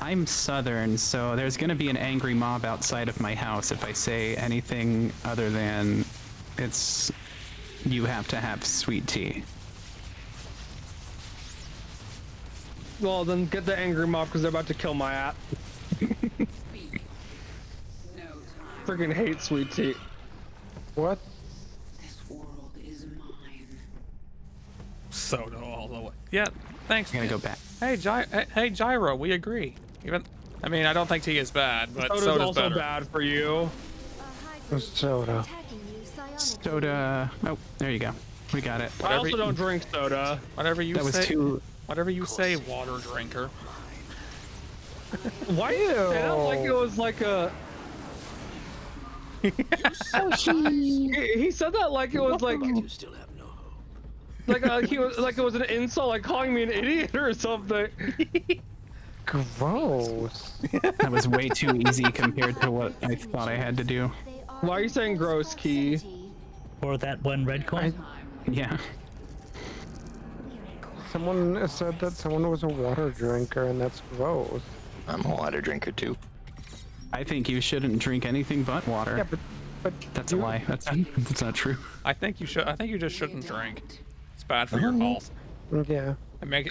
I'm Southern, so there's gonna be an angry mob outside of my house if I say anything other than it's you have to have sweet tea. Well, then get the angry mob because they're about to kill my app. Freaking hate sweet tea. What? Soda all the way. Yeah, thanks. I'm gonna go back. Hey, Gyro, we agree. Even, I mean, I don't think tea is bad, but soda's also better. bad for you. Soda. Soda. Oh, there you go. We got it. I also don't drink soda. Whatever you That was say. too. Whatever you say, water drinker. Why do you say that like it was like a... he said that like it was like... You still have no hope. Like he was like it was an insult, like calling me an idiot or something. Gross. That was way too easy compared to what I thought I had to do. Why are you saying gross, Key? Or that one red coin? Yeah. Someone said that someone was a water drinker, and that's gross. I'm a water drinker too. I think you shouldn't drink anything but water. Yeah, but That's a lie. That's not true. I think you should. I think you just shouldn't drink. It's bad for your health. yeah.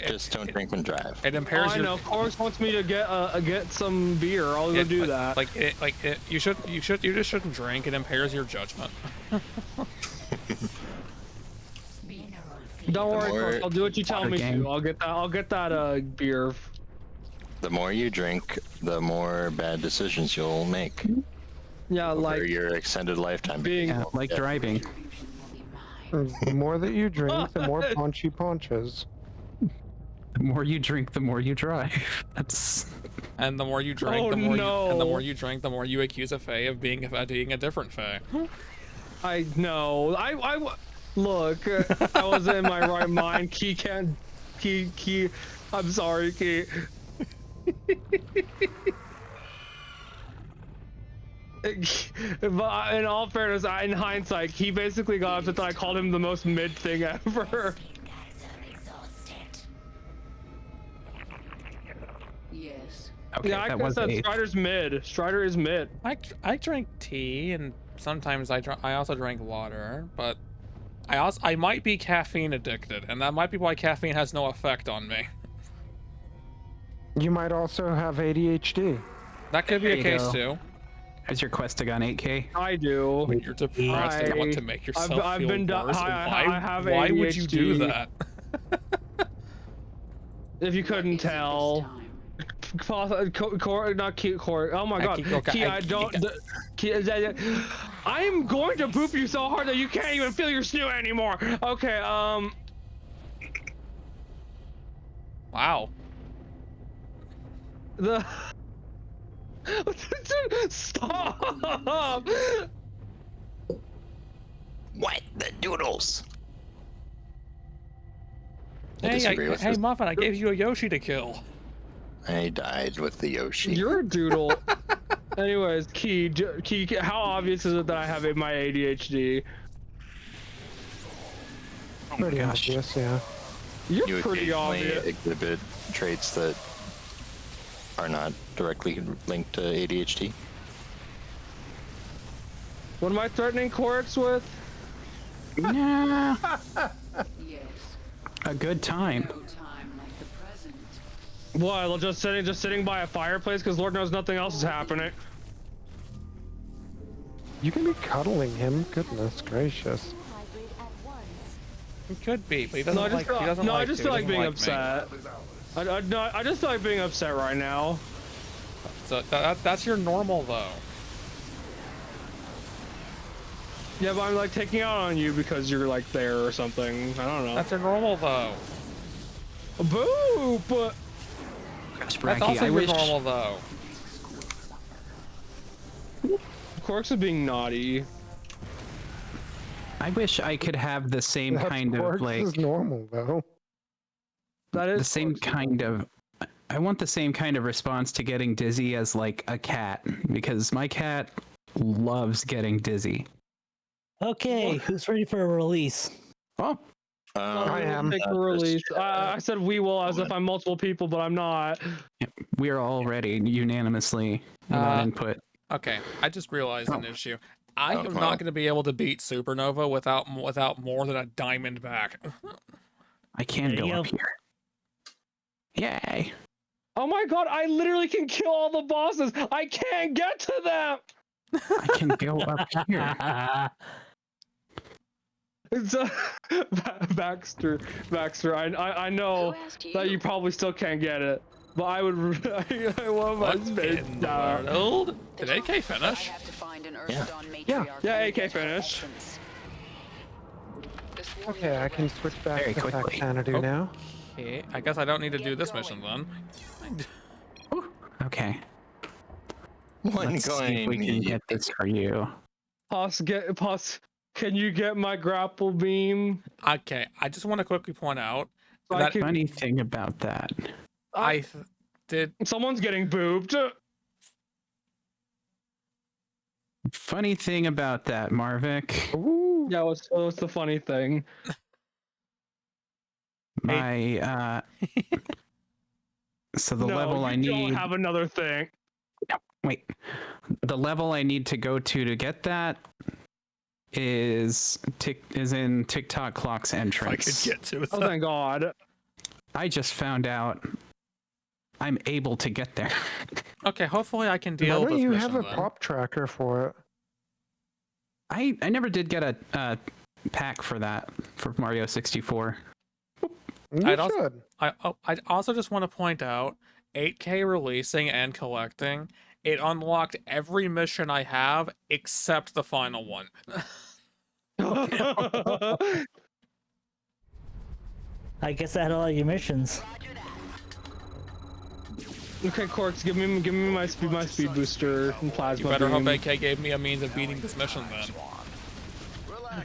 Just don't drink and drive. It impairs I your. know. Course wants me to get some beer. I'll go do that. You just shouldn't drink. It impairs your judgment. Don't worry, Course. I'll do what you tell me gang. to. I'll get that beer. The more you drink, the more bad decisions you'll make. Yeah, over like your extended lifetime. being. Yeah, like driving. The more that you drink, the more paunchy paunches. The more you drink, the more you drive. That's. And the more you drink, Oh, the more no. and the more you drink, the more you accuse a Fae of being a different Fae. I know. Look. I was in my right mind. Key. I'm sorry, Key. But in all fairness, in hindsight, he basically got upset that I called him the most mid thing ever. Okay, Yeah, that I was said 8th. Strider's mid. Strider is mid. I drink tea and sometimes I also drink water, but I might be caffeine addicted, and that might be why caffeine has no effect on me. You might also have ADHD. That could be There a you case go. too. Has your Questagon 8K? I do. When you're depressed and want to make yourself I've feel been worse, I have why would you do ADHD. that? If you couldn't tell. Not cute Court. Oh my god. Key, I don't. I'm going to poop you so hard that you can't even feel your snoo anymore. Okay, Wow. The. Stop! What the doodles? I Hey, disagree with hey, this. Muffin, I gave you a Yoshi to kill. I died with the Yoshi. You're a doodle. Anyways, Key, how obvious is it that I have my ADHD? Pretty obvious, yeah. You're You pretty occasionally obvious. exhibit traits that are not directly linked to ADHD. What am I threatening Corks with? Nah, Yes. a good time. No time like the present. What? Just sitting by a fireplace because Lord knows nothing else is happening. You can be cuddling him. Goodness gracious. Hybrid at once. He could be, but he doesn't No, I just like. feel, He doesn't no, like I just to. feel He like doesn't being me. upset. No, I just feel like being upset right now. So that's your normal though. Yeah, but I'm like taking out on you because you're like there or something. I don't know. That's your normal though. Boop! Gosh, That's Bracky, also I your wish normal though. Corks is being naughty. I wish I could have the same That's kind of Quarks like is normal though. That is the same kind of. I want the same kind of response to getting dizzy as like a cat because my cat loves getting dizzy. Okay, who's ready for a release? Oh, I am. Take a release. I said we will as if I'm multiple people, but I'm not. we are all ready unanimously without input. Okay, I just realized an issue. I am well. not going to be able to beat Supernova without more than a diamond back. I can There go you up go. here. Yay! Oh my god, I literally can kill all the bosses. I can't get to them. I can go up here. It's Baxter. I know Who asked that you probably still can't get it, but I would. I want my What space in the down. world? Did AK finish? have to find an Yeah. Earthdawn matriarch Yeah, and AK get her finished. essence. This Okay, I can switch back Very to quickly. Xanadu now. Okay, I guess I don't need to do this mission then. Okay. One Let's see if we can get this for you. Pos, can you get my grapple beam? Okay, I just want to quickly point out So I that can- Funny thing about that. did. Someone's getting booped. Funny thing about that, Marvik. Ooh. Yeah, what's the funny thing? My so the No, level you I don't need. have another thing. Wait, the level I need to go to get that is in TikTok Clock's I could entrance. get to it. Oh, thank God. I just found out I'm able to get there. Okay, hopefully I can Why deal with don't this you mission have a then. pop tracker for it? I never did get a pack for that for Mario 64. You I'd also- should. I also just want to point out 8K releasing and collecting. It unlocked every mission I have except the final one. I guess I had all your missions. Okay, Corks, give me my speed booster and plasma You better hope beam. AK gave me a means of beating this mission then.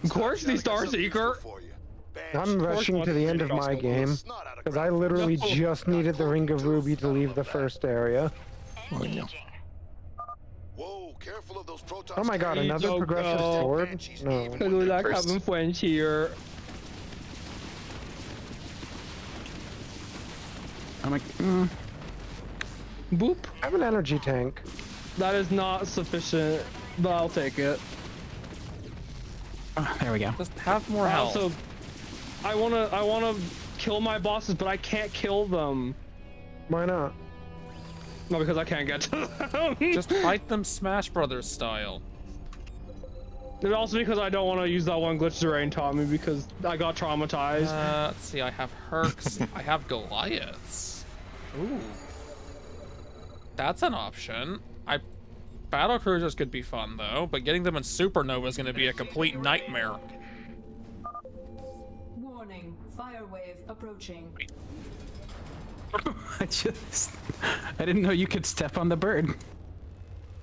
Corks, the Star Seeker. I'm rushing to the end of my game because I literally just needed the Ring of Ruby to leave the first area. Whoa, careful of those protons. Oh my god, Please another don't progressive go. sword? No. I do like having friends here. I'm like, Boop. I have an energy tank. That is not sufficient, but I'll take it. Oh, there we go. Just have more health. Also, I wanna kill my bosses, but I can't kill them. Why not? No, because I can't get to them. Just fight them Smash Brothers style. And also because I don't want to use that one glitch Zerain taught me because I got traumatized. Let's see, I have Hercs, I have Goliaths. Ooh. That's an option. Battle Cruisers could be fun though, but getting them in Supernova is gonna be a complete nightmare. Warning, fire wave approaching. I didn't know you could step on the bird.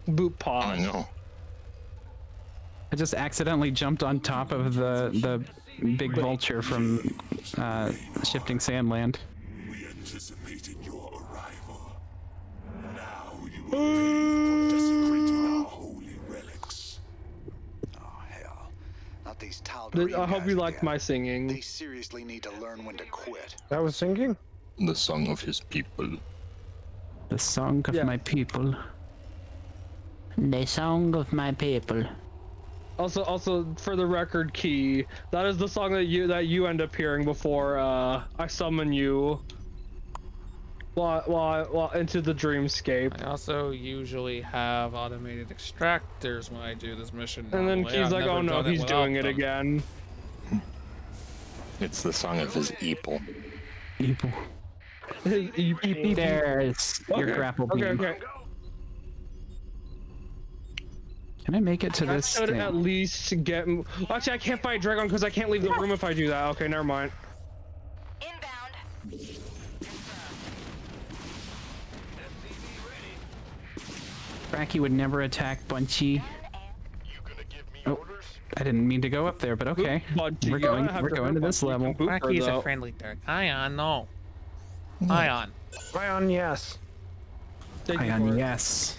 Boot I pause. know. I just accidentally jumped on top of the big vulture from Shifting Sandland. We anticipated your arrival. Now you will pay for desecrating our holy relics. Oh, hell. Not these I hope you liked my singing. They seriously need to learn when to quit. That was singing? The song of his people. The song of my people. The song of my people. Also, for the record, Key, that is the song that you end up hearing before I summon you. While into the dreamscape. I also usually have automated extractors when I do this mission. And then normally. Key's I've like, never oh no, done it he's without doing it them. again. It's the song of his people. People. There's your grapple beam. Okay. Can I make it to I this should thing? at least get. Actually, I can't fight Dragon because I can't leave the room if I do that. Okay, never mind. Bracky would never attack Bunchy. Oh, I didn't mean to go up there, but okay. Bunchy, We're going to this level. Rocky's a friendly third. Ion, no. Ion. Ion, yes. Ion, yes.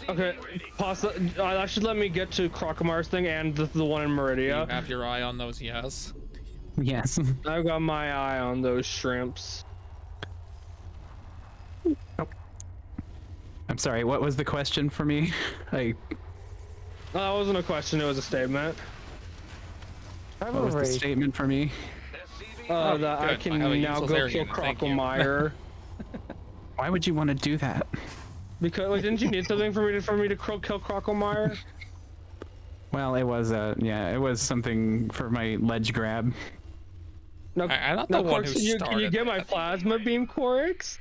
Okay, that should let me get to Crocomar's thing and the one in Meridia. You have your eye on those, yes. Yes. I've got my eye on those shrimps. Oh. I'm sorry, what was the question for me? No, that wasn't a question, it was a statement. What was the statement for me? That I good. can I have a now useless go air kill unit, thank you. Crocomire. Why would you want to do that? Because, like, didn't you need something for me to kill Crocomire? Well, it was it was something for my ledge grab. No, I'm not the one who Can you started get my that. plasma beam, Corix?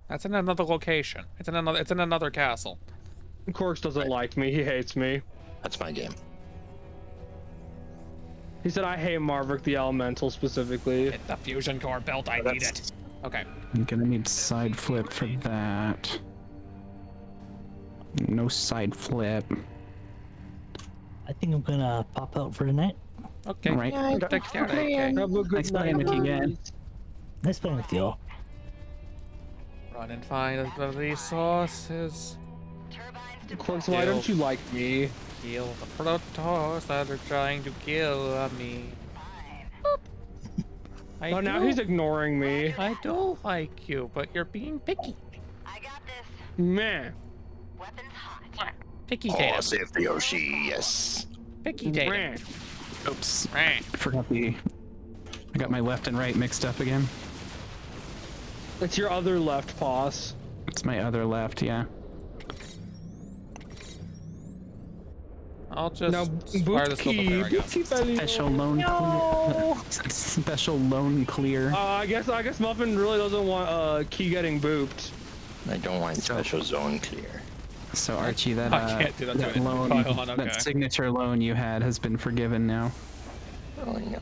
That's in another location. It's in another castle. Corix doesn't like me. He hates me. That's my game. He said I hate Marvick the Elemental specifically. Hit the fusion core belt, I need it. Okay. I'm gonna need side flip for that. No side flip. I think I'm gonna pop out for tonight. Okay. Right. Take care, okay. Have a good Nice playing night. with you again. Nice playing with you all. Run and find the resources. Corix, why don't you like me? Kill the Protoss that are trying to kill me. Oh, now he's ignoring me. I do like you, but you're being picky. Man. Picky Oh, Tatum. save the Yoshi, yes. Picky Tatum. Man. Oops. Right. Forgot I got my left and right mixed up again. It's your other left paws. It's my other left, yeah. I'll just Now, fire this little pair, I guess. Special lone clear. Special lone clear. I guess Muffin really doesn't want Key getting booped. I don't want special zone clear. So Archie, that I can't do that to anything. loan, Pile on, okay. that signature loan you had has been forgiven now. Oh, yeah.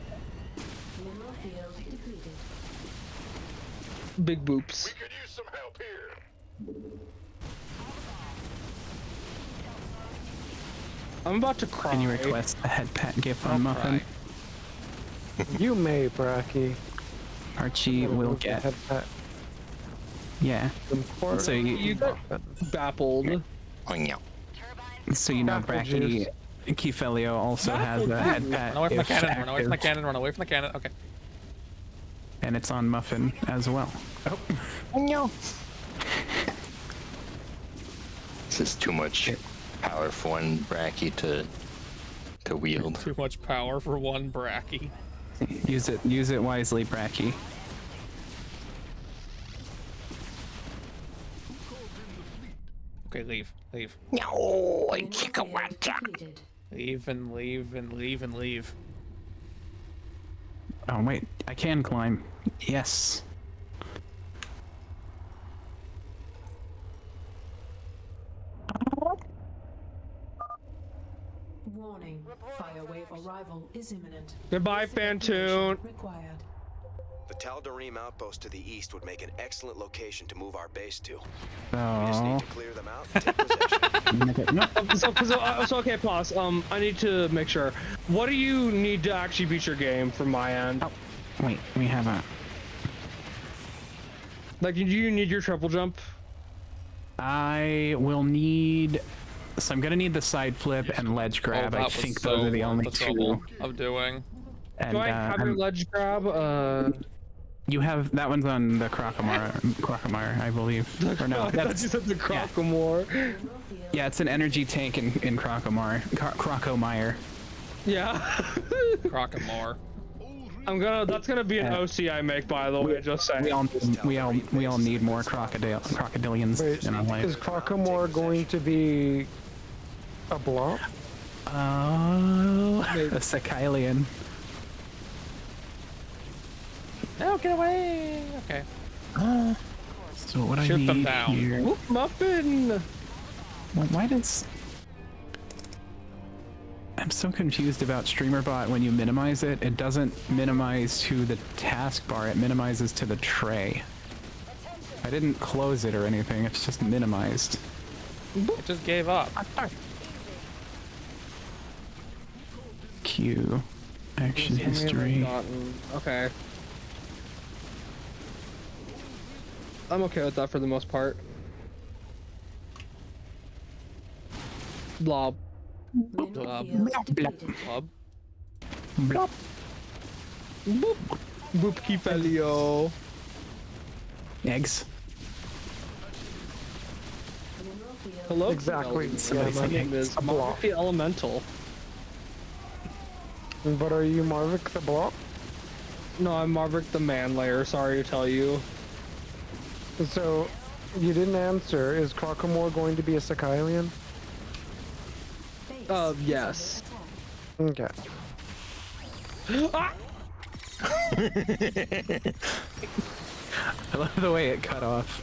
Mineral field depleted. Big boops. Could use some help here. I'm about to cry. Can you request a head pat gif on Muffin? You may, Bracky. Archie will get. Head pat. Yeah. So You got baffled. Oh, yeah. So you know, Apple Bracky Kifelio also has a head pat. Run away from the if cannon, run away from the active, cannon, run away from the cannon. Okay. and it's on Muffin as well. Oh. Oh, no. This is too much power for one Bracky to wield. Too much power for one Bracky. Use it wisely, Bracky. Okay, leave. No, I Mineral can't go field back. depleted. Leave and leave and leave and leave. Oh wait, I can climb. Yes. Warning. Fire wave arrival is imminent. Goodbye, Fantoon. Required. The Tal'Darim outpost to the east would make an excellent location to move our base to. We just need So, to clear them out and take possession. no, So okay, pause. I need to make sure. What do you need to actually beat your game from my end? oh, wait, we have a. Like, do you need your triple jump? I will need. So I'm gonna need the side flip and ledge grab. that I was think so those are the worth only the trouble two. of doing. And Do I have your ledge grab? you have that one's on the Crocomire, I believe. Or no, I thought that's you said the Crocomore. Mineral field. yeah, it's an energy tank in Crocomire. Yeah. Crocomore. That's gonna be an OC I make, by the way. Just saying. We all need more crocodilians Wait, in our life. is Crocomore going to be a block? Oh, a Sicilian. No, get away! Okay. So what I Shoot them need down. here? Whoop, muffin. Well, why does? I'm so confused about StreamerBot. When you minimize it, it doesn't minimize to the taskbar. It minimizes to the tray. I didn't close it or anything. It's just minimized. It just gave up. Q. Action history. Okay. I'm okay with that for the most part. Blob. Mineral field depleted. Club. Blop. Boop. Boop Kipelio. Eggs. Mineral field. Hello. Exactly. Somebody Yeah, My say name is a blob. Mark the Elemental. But are you Marvick the block? No, I'm Marvick the Manlayer. Sorry to tell you. So, you didn't answer. Is Crocomore going to be a Sicilian? Base Yes. is under attack. Okay. I love the way it cut off.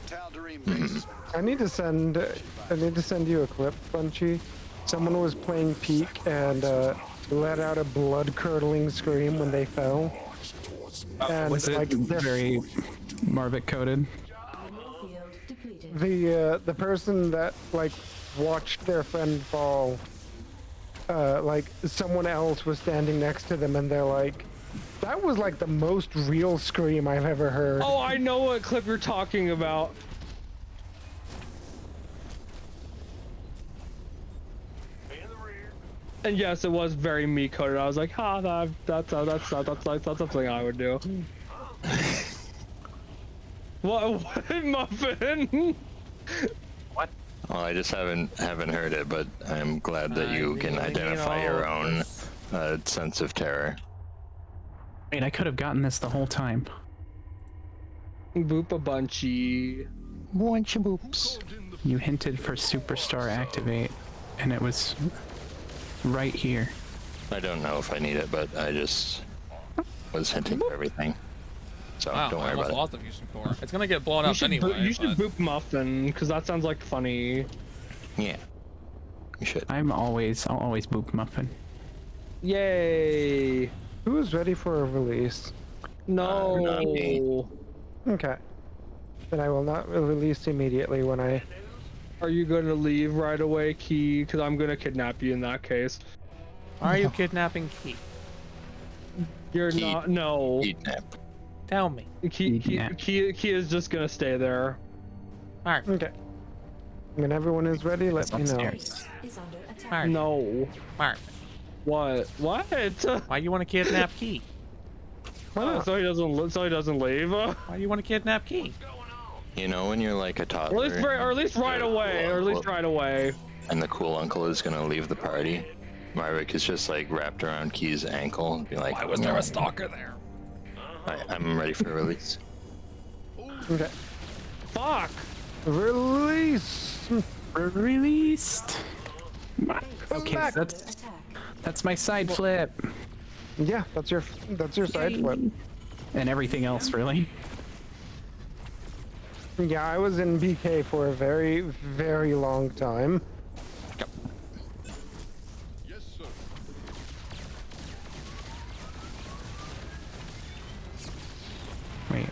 Tal'Darim base has been I need to send you a clip, Bunchy. Someone was playing Peak and let out a blood-curdling scream when they fell. And Was it like very Marvick coded? Mineral field depleted. the person that like watched their friend fall, like someone else was standing next to them and they're like, that was like the most real scream I've ever heard. Oh, I know what clip you're talking about. And yes, it was very me coded. I was like, ha, that's something I would do. What muffin? Well, I just haven't heard it, but I'm glad that you can identify your own sense of terror. Wait, I could have gotten this the whole time. Boop a bunchy. Bunch of boops. You hinted for Superstar Activate, and it was right here. I don't know if I need it, but I just was hinting for everything. So Wow, don't I worry almost about lost the fusion core. It's gonna get blown You up should, anyway. you should but- boop muffin, because that sounds like funny. it. Yeah. You should. I'll always boop Muffin. Yay! Who is ready for a release? No. not me. Okay. Then I will not release immediately when I... Are you going to leave right away, Key? Because I'm going to kidnap you in that case. Why are you kidnapping Key? You're Key. not. No. Kidnap. Tell me. Key Kidnap. is just going to stay there. Alright. Okay. When everyone is ready, let me know. Upstairs. Is under attack. Alright. No. Alright. What? What? Why you want to kidnap Key? Why not? So he doesn't leave? Why do you want to kidnap Key? You know when you're like a toddler, Or at least right away, and the cool uncle is gonna leave the party. Marvick is just like wrapped around Key's ankle and be like, Why was there a stalker there? I'm ready for release. Okay. Fuck. Release. Released. Okay, back. that's my side flip. Yeah, that's your side flip. And everything else, really. Yeah, I was in BK for a very, very long time. Yes, sir. Wait.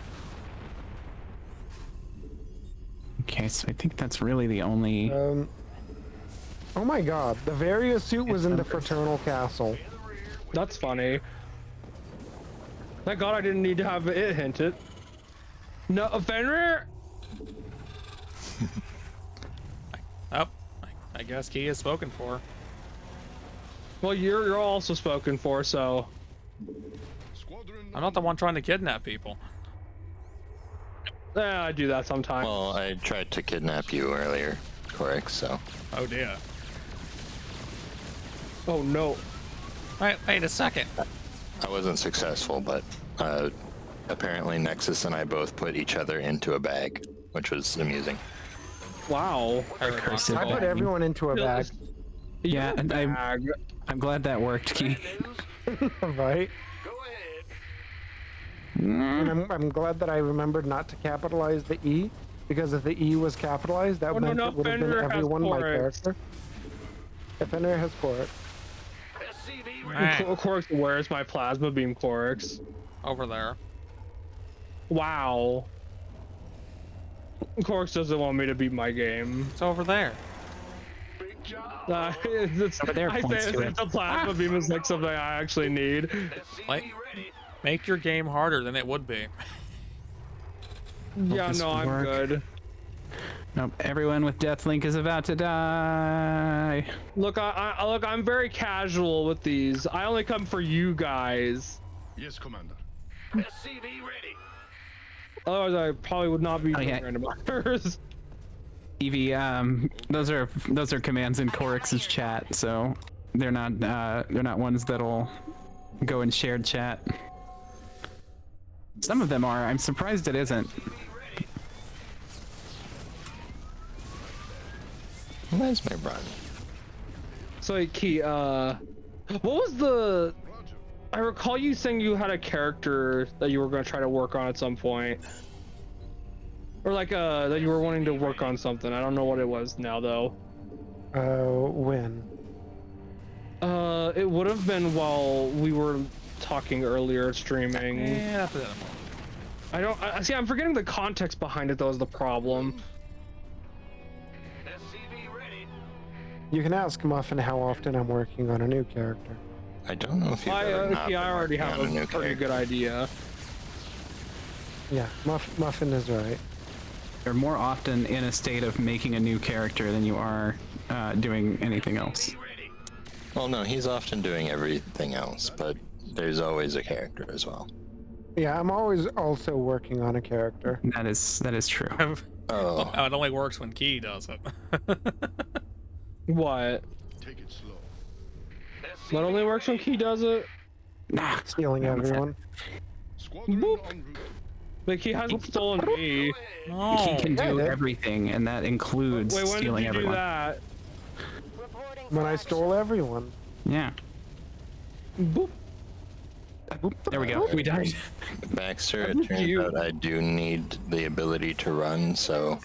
Okay, so I think that's really the only. Oh my god, the Varia suit was in the Fraternal Castle. That's funny. Thank God I didn't need to have it hinted. No, Fenrir. Oh, I guess Key is spoken for. Well, you're also spoken for, so. I'm not the one trying to kidnap people. I do that sometimes. Well, I tried to kidnap you earlier, Corix, so. Oh dear. Oh no. Wait a second. I wasn't successful, but apparently Nexus and I both put each other into a bag, which was amusing. Wow. I put everyone into a bag. Yeah, and I'm glad that worked, Key. Right? And I'm glad that I remembered not to capitalize the E, because if the E was capitalized, that meant it would have been everyone my character. If Fenrir has Corix. Corix, where's my plasma beam, Corix? Over there. Wow. Corix doesn't want me to beat my game. It's over there. It's the plasma beam is like something I actually need. Like, make your game harder than it would be. Yeah, no, I'm good. Nope, everyone with Deathlink is about to die. Look, I'm very casual with these. I only come for you guys. Yes, Commander. SCV ready. Otherwise, I probably would not be doing randomizers. Evie, those are commands in Corix's chat, so they're not ones that'll go in shared chat. Some of them are. I'm surprised it isn't. Where's my run? So, Key, what was the... I recall you saying you had a character that you were going to try to work on at some point. Or like, that you were wanting to work on something. I don't know what it was now, though. When? It would have been while we were talking earlier, streaming. Yeah, see, I'm forgetting the context behind it, though, is the problem. You can ask Muffin how often I'm working on a new character. I don't know if you've ever not I been already working have on a new pretty character. good idea. Yeah, Muffin is right. You're more often in a state of making a new character than you are doing anything else. Well, no, he's often doing everything else, but there's always a character as well. Yeah, I'm always also working on a character. That is true. Oh. It only works when Key does it. What? Take it slow. What only works when Key does it? Nah, Stealing everyone. Squadron en route. Like, he hasn't stolen me. No. He can do Yeah, everything, and that includes Wait, when stealing did you everyone. do that? When I stole everyone. Yeah. Boop. There we go. We died. Baxter, it turns out I do need the ability to run, so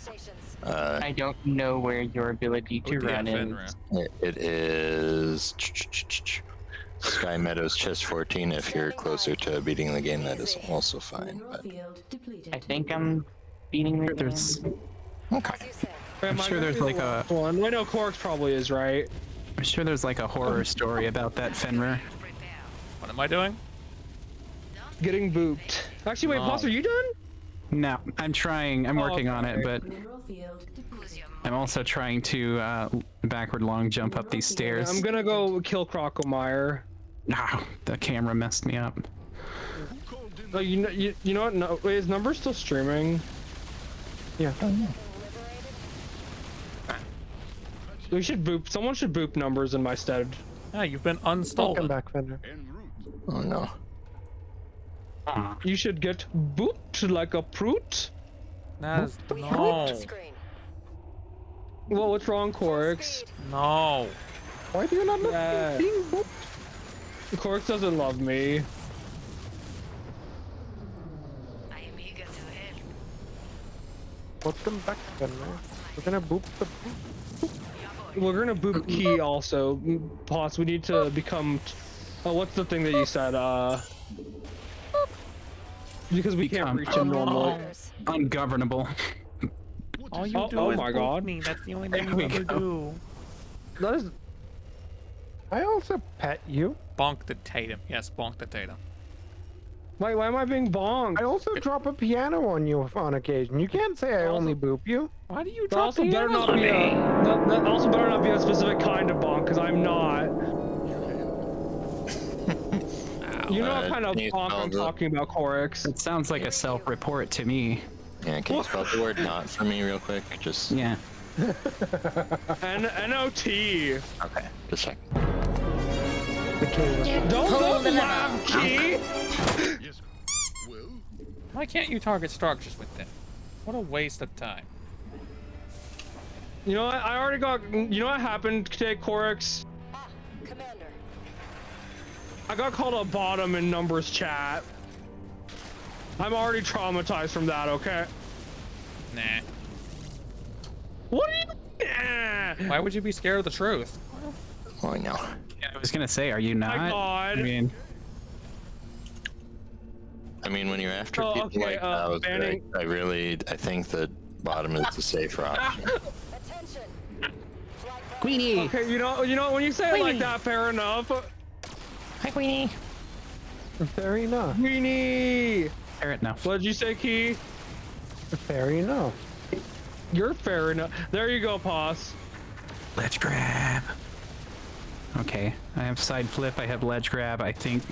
I don't know where your ability to run is. it is Sky Meadows Chest 14. If you're closer to beating the game, that is also fine. But I think I'm beating the There's. okay. I'm sure there's like a. One. Wait, no, Corix probably is, right? I'm sure there's like a horror story about that Fenrir. What am I doing? Getting booped. Actually, wait, Boss, are you done? No, I'm trying. I'm working on it, but I'm also trying to backward long jump up these stairs. I'm gonna go kill Crocomire. Ah, the camera messed me up. Oh, you know what? No, wait, is Number still streaming? Yeah. We should boop. Someone should boop numbers in my stead. Yeah, you've been Welcome unstolen. back, Fender. Oh no. You should get booped like a pruit. Naz, no. Well, what's wrong, Corix? No. Why do you not look being booped? Corix doesn't love me. Welcome back, Fender. We're gonna boop the boop. We're gonna boop Key also. Pause. We need to become. Oh, what's the thing that you said? Because we can't reach him normally. Ungovernable. All you do oh is my boop God. me. That's the only thing There we you ever go. do. That is. I also pet you. Bonk the Tatum. Yes, bonk the Tatum. Why am I being bonked? I also drop a piano on you on occasion. You can't say I only boop you. Why do you That drop also the better not be that also better not be a specific kind of bonk, because I'm not. You know what kind of can you bonk spell I'm the- talking about, Corix. It sounds like a self-report to me. Yeah, can you spell the word not for me real quick? Just Yeah. N-O-T. okay, just check. Don't laugh, Key! Why can't you target structures with that? What a waste of time. You know what? I already got. You know what happened today, Corix? Commander. I got called a bottom in numbers chat. I'm already traumatized from that, okay? Nah. What are you? Nah. Why would you be scared of the truth? Oh, I know. Yeah, I was gonna say, are you not? God. I mean, when you're after Oh, people okay, like those, banning- I think that bottom is the safer option. Queenie. Okay, you know when you say it like that, fair enough. Hi, Queenie. Fair enough. Weenie. Fair enough. What did you say, Key? Fair enough. You're fair enough. There you go, Pos. Ledge grab. Okay, I have side flip. I have ledge grab. I think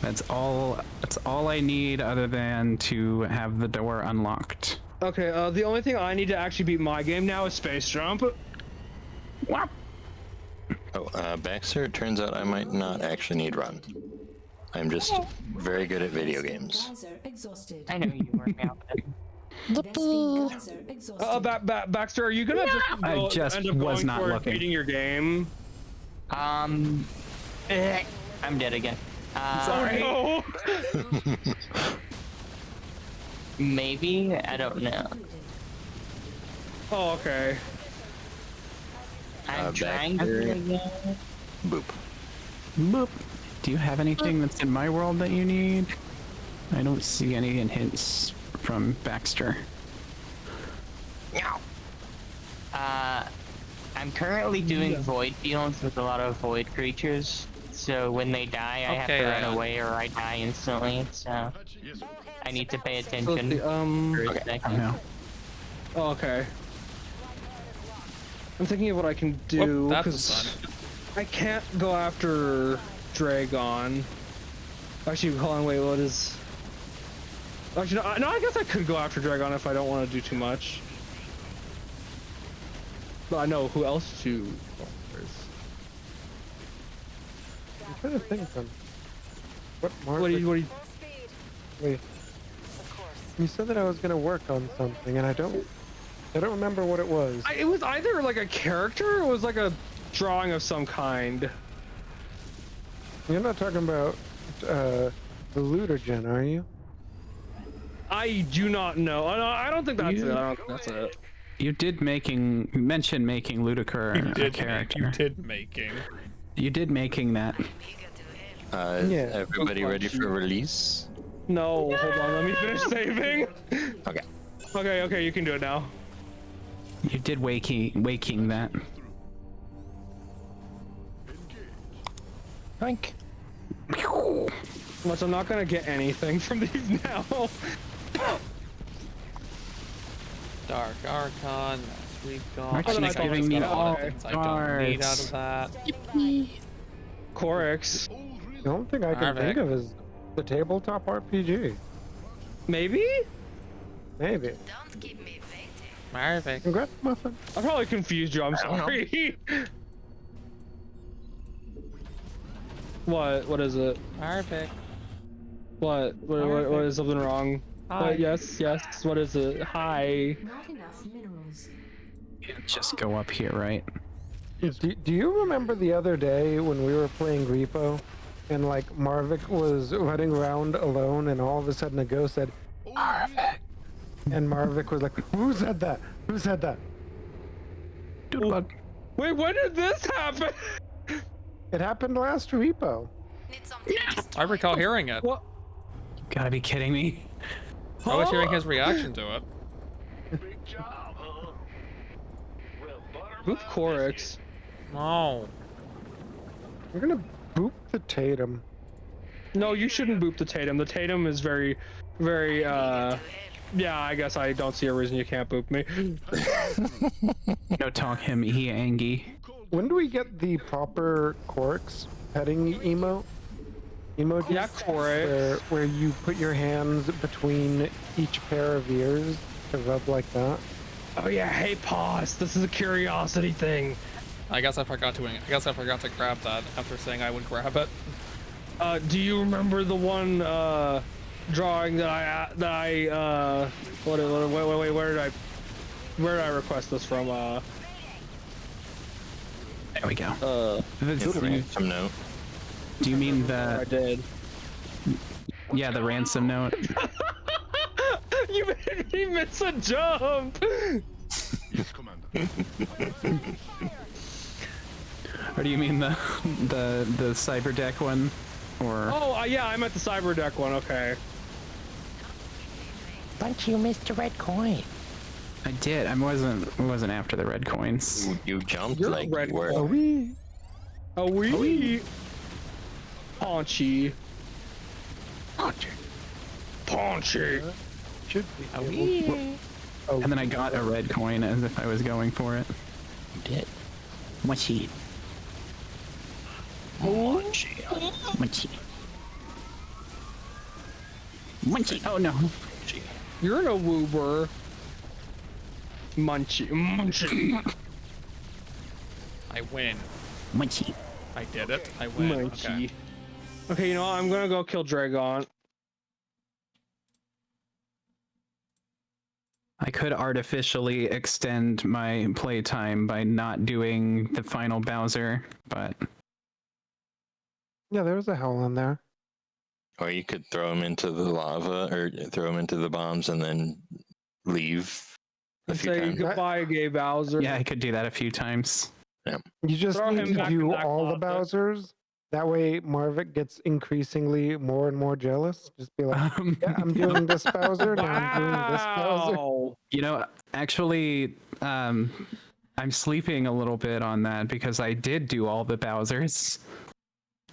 that's all. That's all I need, other than to have the door unlocked. Okay, the only thing I need to actually beat my game now is space jump. Wow. Oh, Baxter, it turns out I might not actually need run. I'm just very good at video games. Geyser exhausted. I know you work out. Investing geyser exhausted. Baxter, are you gonna just, I just end up was going not for looking. beating your game? I'm dead again. Sorry. No. Maybe, I don't know. Oh, okay. I'm trying to again. Boop. Boop. Do you have anything that's in my world that you need? I don't see any hints from Baxter. I'm currently doing void fields with a lot of void creatures. So when they die, I have to run away or I die instantly. So I need to pay attention for a second. Yeah. Oh, okay. I'm thinking of what I can do Whoop, that's a because sun. I can't go after Dragon. Actually, hold on, wait, what is? Actually, no, I guess I could go after Dragon if I don't want to do too much. But I know who else to. I'm trying to think of what mark. What do you? Wait. You said that I was gonna work on something, and I don't remember what it was. It was either like a character or it was like a drawing of some kind. You're not talking about the Lootergen, are you? I do not know. I don't think that's it. I don't think that's it. You did mention making Ludicrous a character. You did making. You did making that. Yeah. Everybody ready for release? No, hold on. Let me finish saving. Okay. Okay, you can do it now. You did waking that. Frank. Unless I'm not gonna get anything from these now. Dark Archon. We've got. Actually, I thought giving it me was all okay. I don't need out of cards. that. Corix. The only thing I can Arvik. think of is the tabletop RPG. Maybe? Maybe. Don't keep me waiting. Marvick. Congrats, Muffin. I probably confused you. I'm sorry. What is it? Marvick. What is something wrong? Hi. Yes. What is it? Hi. Not enough minerals. Just go up here, right? Do you remember the other day when we were playing Repo and like Marvick was running around alone and all of a sudden a ghost said, Marvick. And Marvick was like, who said that? Who said that? Doodlebug. Wait, when did this happen? It happened last Repo. Need something I recall hearing it. What? You gotta be kidding me. I was hearing his reaction to it. Big job, huh? Well, Who's Corix? No. We're gonna boop the Tatum. No, you shouldn't boop the Tatum. The Tatum is very, very, yeah, I guess I don't see a reason you can't boop me. No talk him, he angy. When do we get the proper Corix petting emote? Emoji? Yeah, Corix. Where you put your hands between each pair of ears to rub like that. Oh yeah, hey Pause, this is a curiosity thing. I guess I forgot to grab that after saying I would grab it. Do you remember the one drawing that I wait, where did I request this from? There we go. Some note. Do you mean I the? did. Yeah, the ransom note. You made me miss a jump. Yes, Commander. Or do you mean the cyber deck one? Or Oh yeah, I meant the cyber deck one. Okay. But you missed the red coin. I did. I wasn't after the red coins. You jumped You're like red you were. Oh, we. Oh we. Paunchy. Paunchy. Should be. And then I got a red coin as if I was going for it. You did. Mochi. Mochi. Mochi. Oh no. You're a woober. Munchy. I win. Mochi. I did it. I win. Munchy. Okay. Okay, you know what? I'm gonna go kill Dragon. I could artificially extend my playtime by not doing the final Bowser, but Yeah, there was a hell in there. Or you could throw him into the lava or throw him into the bombs and then leave a few Say times. goodbye, gay Bowser. yeah, I could do that a few times. You just Throw need him to back in do that all the closet. Bowsers. That way Marvick gets increasingly more and more jealous. Just be like, yeah, I'm doing this Bowser, now I'm doing this Bowser. Wow. You know, actually, I'm sleeping a little bit on that because I did do all the Bowsers.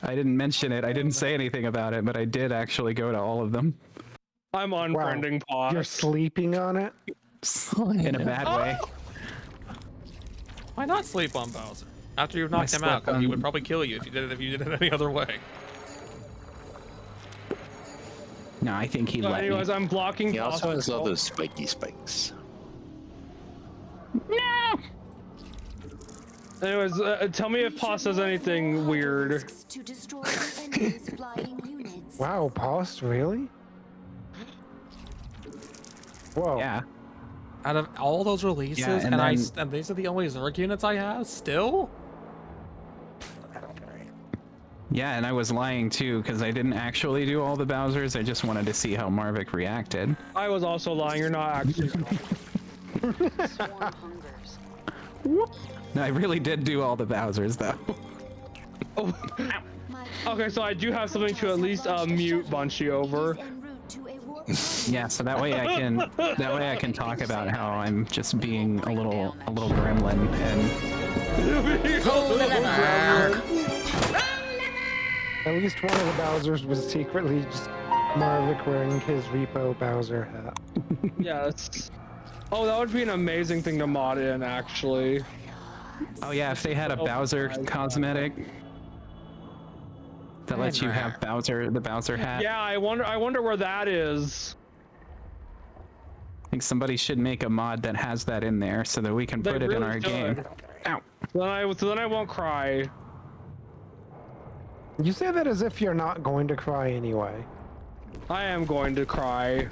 I didn't mention it. I didn't say anything about it, but I did actually go to all of them. I'm unfriending Paw. You're sleeping on it? In a bad way. Why not sleep on Bowser? After you've knocked him out, slept he on- would probably kill you if you did it any other way. No, I think he So let anyways, me. I'm blocking He also Paw's has all control. those spiky spikes. No! Anyways, tell me if Paw says anything weird. Risks to destroy the enemy's flying units. Wow, Post, really? Whoa. Yeah. Out of all those releases, Yeah, and and these are the only Zerg units I have still? Yeah, and I was lying too because I didn't actually do all the Bowsers. I just wanted to see how Marvick reacted. I was also lying. You're not actually. Swarm hungers. No, I really did do all the Bowsers though. Oh. Okay, so I do have something to at least mute Bunchy over. Yeah, so that way I can talk about how I'm just being a little gremlin At least one of the Bowsers was secretly just Marvick wearing his Repo Bowser hat. Yes. Oh, that would be an amazing thing to mod in, actually. Oh yeah, if they had a Bowser cosmetic that lets you have the Bowser hat. Yeah, I wonder where that is. think somebody should make a mod that has that in there so that we can They put it in really our game. should. Ow. So then I won't cry. You say that as if you're not going to cry anyway. I am going to cry.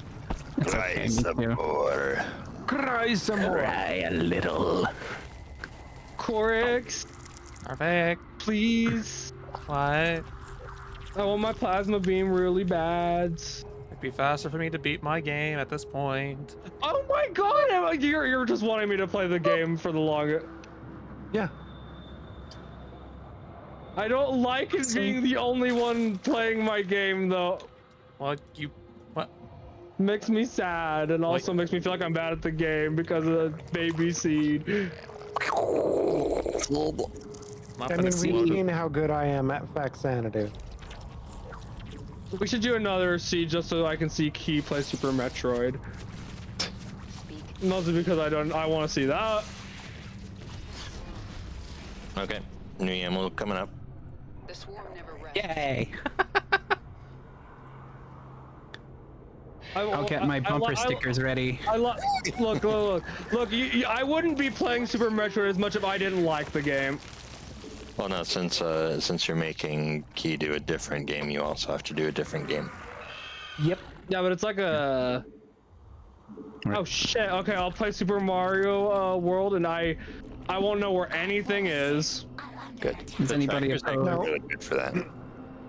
It's okay, me some too. more. Cry some more. Cry a little. Corix, Perfect. please. What? I want my plasma beam really bad. It'd be faster for me to beat my game at this point. Oh my god! You're just wanting me to play the game for the longest. Yeah. I don't like it being the only one playing my game though. Well, you... What? Makes me sad and also makes me feel like I'm bad at the game because of the baby seed. I mean, we've seen how good I am at Faxanadu. We should do another seed just so I can see Key play Super Metroid. Mostly because I want to see that. Okay, new ammo coming up. The swarm never rests. Yay! I'll get my I bumper stickers ready. Look. I wouldn't be playing Super Metroid as much if I didn't like the game. Well, no, since you're making Key do a different game, you also have to do a different game. Yep. Yeah, but it's like a... Oh shit, okay, I'll play Super Mario World and I won't know where anything is. Good. Is anybody trackers are No. really good for that.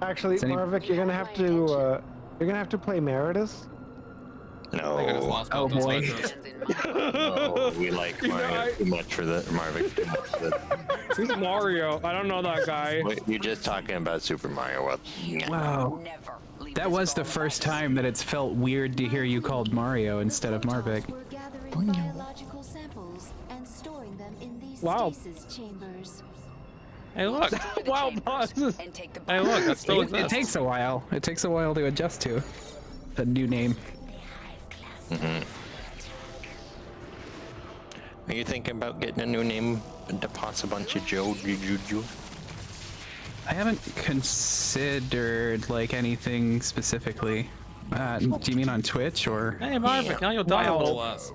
Actually, Marvik, you're gonna have to play Meridus. No. I just lost Oh both those boy. ledgers. No, we like You know, Mario too much for the Marvin too much for the. Who's Mario? I don't know that guy. Wait, you're just talking about Super Mario World. Wow. That was the first time that it's felt weird to hear you called Mario instead of Marvik. We're gathering biological samples and storing them in these Wow. stasis chambers. Hey, look. Wow, bosses. Hey, look. That still It exists. takes a while. It takes a while to adjust to the new name. Are you thinking about getting a new name to pass a bunch of Joe? I haven't considered like anything specifically. Do you mean on Twitch or? Hey, Marvin, now you'll die a little less.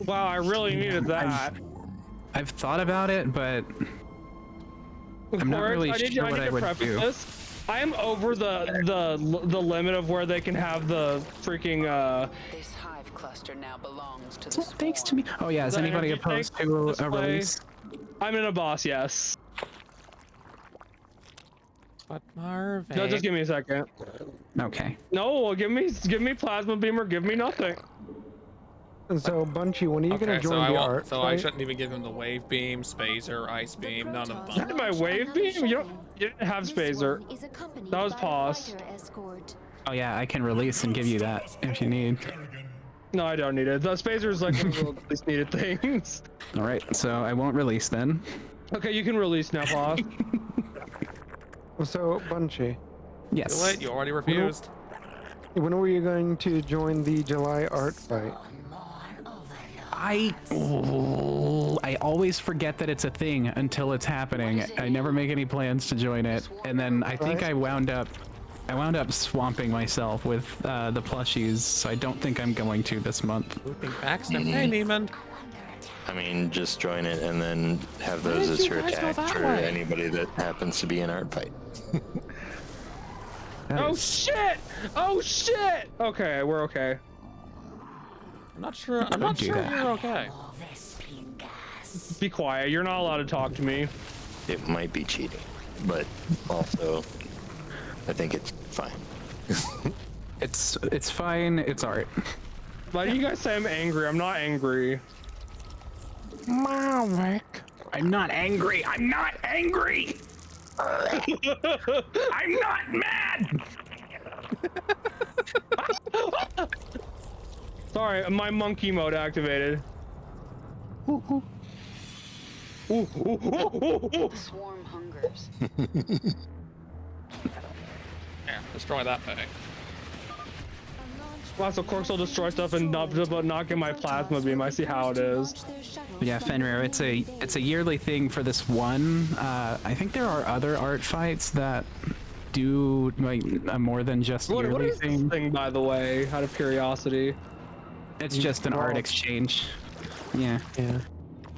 Wow, I really needed that. I've thought about it, but I'm not really sure what I would do. This. I am over the limit of where they can have the freaking This hive cluster now belongs to the Well, thanks to me. Oh yeah, is The anybody energy opposed tank to a display. release? I'm in a boss, yes. But Marvin... No, just give me a second. Okay. No, give me plasma beam or give me nothing. And so, Bunchy, when are you gonna join the art? So I shouldn't even give him the wave beam, spacer, ice beam, none of Is that them. my wave beam? You didn't have spacer. That was pause. Oh yeah, I can release and give you that if you need. No, I don't need it. The spacer is like one of the least needed things. All right, so I won't release then. Okay, you can release now, boss. So, Bunchy, Yes. Too late, you already refused. when were you going to join the July art fight? I always forget that it's a thing until it's happening. I never make any plans to join it, and then I think I wound up swamping myself with the plushies, so I don't think I'm going to this month. Looping Baxter. Hey, Neiman. I mean, just join it and then have those as your attack for anybody that happens to be in art fight. Oh shit! Oh shit! Okay, we're okay. I'm not sure you're okay. Be quiet. You're not allowed to talk to me. It might be cheating, but also, I think it's fine. It's fine. It's art. Why do you guys say I'm angry? I'm not angry. I'm not angry. I'm not angry. I'm not mad. Sorry, my monkey mode activated. Ooh. The swarm hungers. Yeah, destroy that thing. Lots of course I'll destroy stuff and not get my plasma beam. I see how it is. Yeah, Fenrir, it's a yearly thing for this one. I think there are other art fights that do like a more than just What yearly is thing. this thing, by the way, out of curiosity? It's just an art exchange. Yeah. Yeah.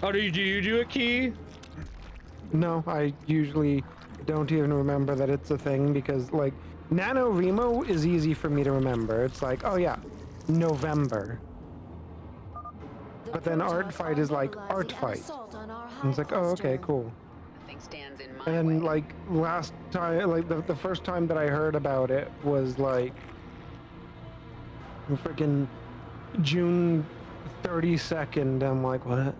Oh, do you do a key? No, I usually don't even remember that it's a thing because, like, NaNoWriMo is easy for me to remember. It's like, oh yeah, November. But then Art Fight is like Art Fight. And it's like, oh, okay, cool. And then, like, last time, like, the first time that I heard about it was, like, freaking June 32nd. I'm like, what?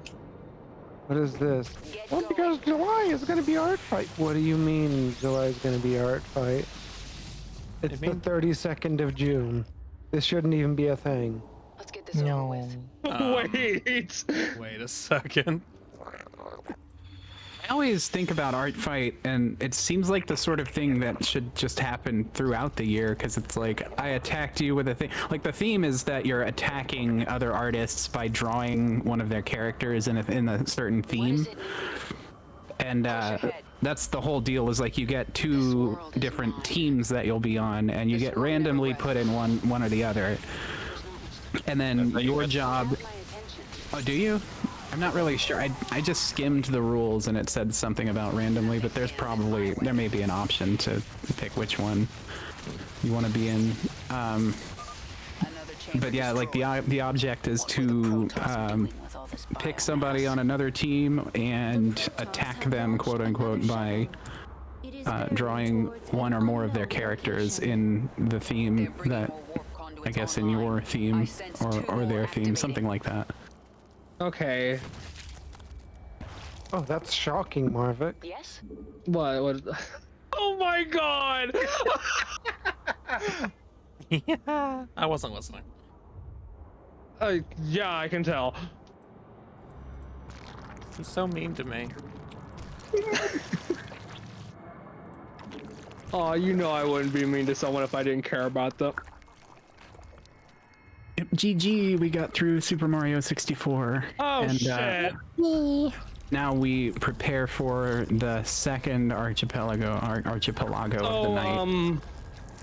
What is this? Well, because July is going to be Art Fight. What do you mean July is going to be Art Fight? It's the 32nd of June. This shouldn't even be a thing. Let's get this over with. Wait a second. I always think about Art Fight, and it seems like the sort of thing that should just happen throughout the year, because it's like, I attacked you with a thing. Like, the theme is that you're attacking other artists by drawing one of their characters in a certain theme. And that's the whole deal, is like you get two different teams that you'll be on, and you get randomly put in one or the other. And then your job... Oh, do you? I'm not really sure. I just skimmed the rules and it said something about randomly, but there may be an option to pick which one you want to be in. But yeah, like the object is to pick somebody on another team and attack them, quote unquote, by drawing one or more of their characters in the theme that, I guess, in your theme or their theme, something like that. Okay. Oh, that's shocking, Marvick. Yes? What? Oh my god! Yeah, I wasn't listening. Yeah, I can tell. He's so mean to me. Oh, you know I wouldn't be mean to someone if I didn't care about them. GG, we got through Super Mario 64. Oh, and, shit. Now we prepare for the second archipelago of the night.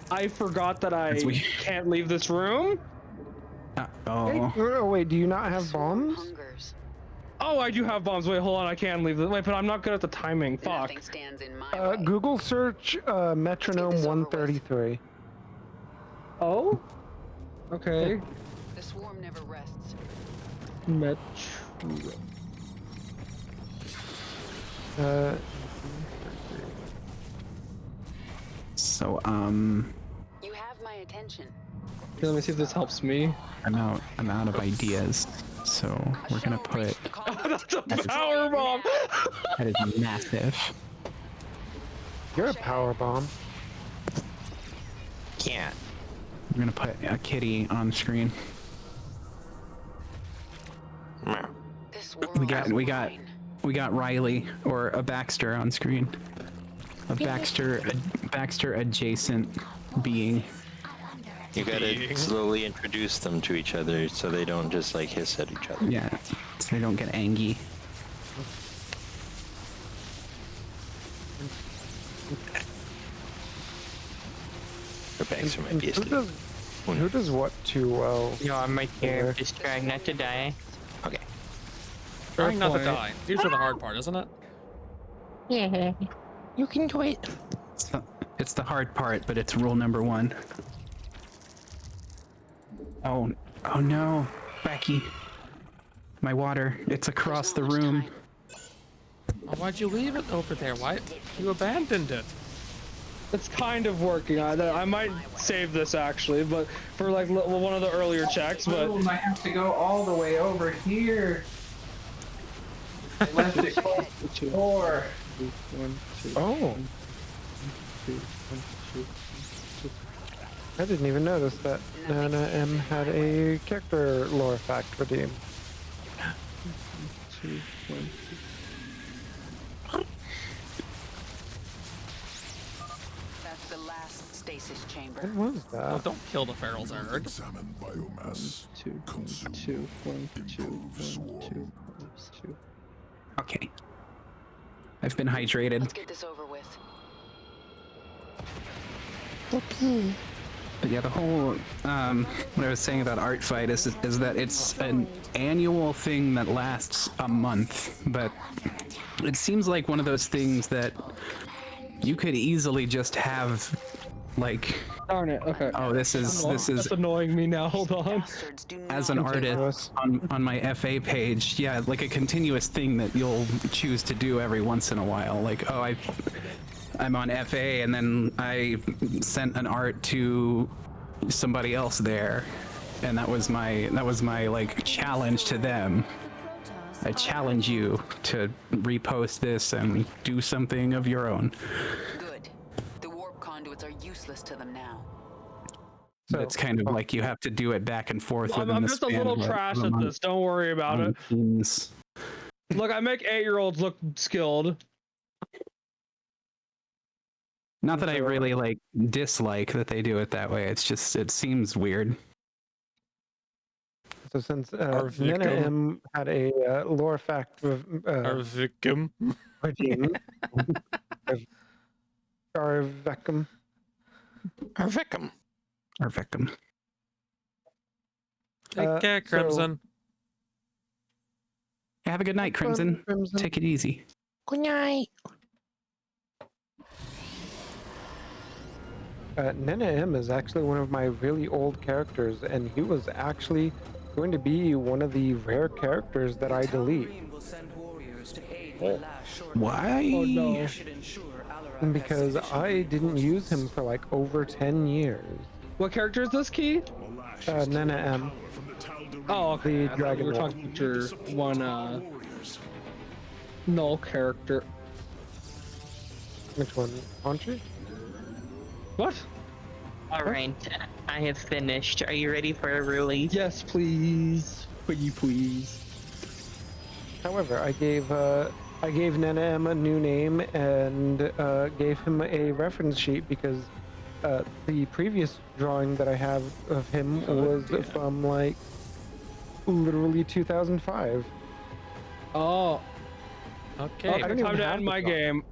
I forgot that I can't leave this room. Wait, do you not have bombs? Oh, I do have bombs. Wait, hold on, I can't leave this. Wait, but I'm not good at the timing. Fuck. Google search metronome 133. Oh? Okay. The swarm never rests. So, You have my attention. Okay, let me see if this helps me. I'm out of ideas. So we're gonna put. That's a power bomb. That is massive. You're a power bomb. Can't. We're gonna put a kitty on screen. We got Riley, or a Baxter on screen. A Baxter adjacent being. You gotta slowly introduce them to each other so they don't just like hiss at each other. Yeah, so they don't get angry. Or Baxter might be asleep. Who does what too well? Yo, I'm right here. Just trying not to die. Okay. Trying not to die. It's usually the hard part, isn't it? Yeah. You can do it. It's the hard part, but it's rule number 1. Oh no, Becky. My water. It's across the room. Oh, why'd you leave it over there? Why? You abandoned it. It's kind of working. I might save this actually, but for like one of the earlier checks. But I have to go all the way over here. I left it close to 4. Oh. I didn't even notice that Nana M had a character lore fact redeemed. That's the last stasis chamber. What was that? Oh, don't kill the feral Zerg. Examine biomass. 2, 1, 2. Okay. I've been hydrated. Let's get this over with. But yeah, the whole what I was saying about Art Fight is that it's an annual thing that lasts a month, but it seems like one of those things that you could easily just have, like, darn it. Okay. oh, this is That's annoying me now. Hold on. as an artist on my FA page, yeah, like a continuous thing that you'll choose to do every once in a while. Like, oh, I'm on FA, and then I sent an art to somebody else there, and that was my like challenge to them. I challenge you to repost this and do something of your own. Good. The warp conduits are useless to them now. So it's kind of like you have to do it back and forth. I'm just a little trash at this. Don't worry about it. Look, I make 8-year-olds look skilled. Not that I really like dislike that they do it that way. It's just it seems weird. So since Nana M had a lore fact of Arvicum. Arvecum. Take care, Crimson. Have a good night, Crimson. Take it easy. Good night. Nana M is actually one of my really old characters, and he was actually going to be one of the rare characters that I delete. Why? Oh no. Because I didn't use him for like over 10 years. What character is this, Key? Nana M. Oh, okay. The dragon. We're talking to one null character. Which one? Haunchi? What? Alright, I have finished. Are you ready for a release? Yes, please. Please. However, I gave Nana M a new name and gave him a reference sheet because the previous drawing that I have of him was from like literally 2005. Oh. Okay. Time to end my game.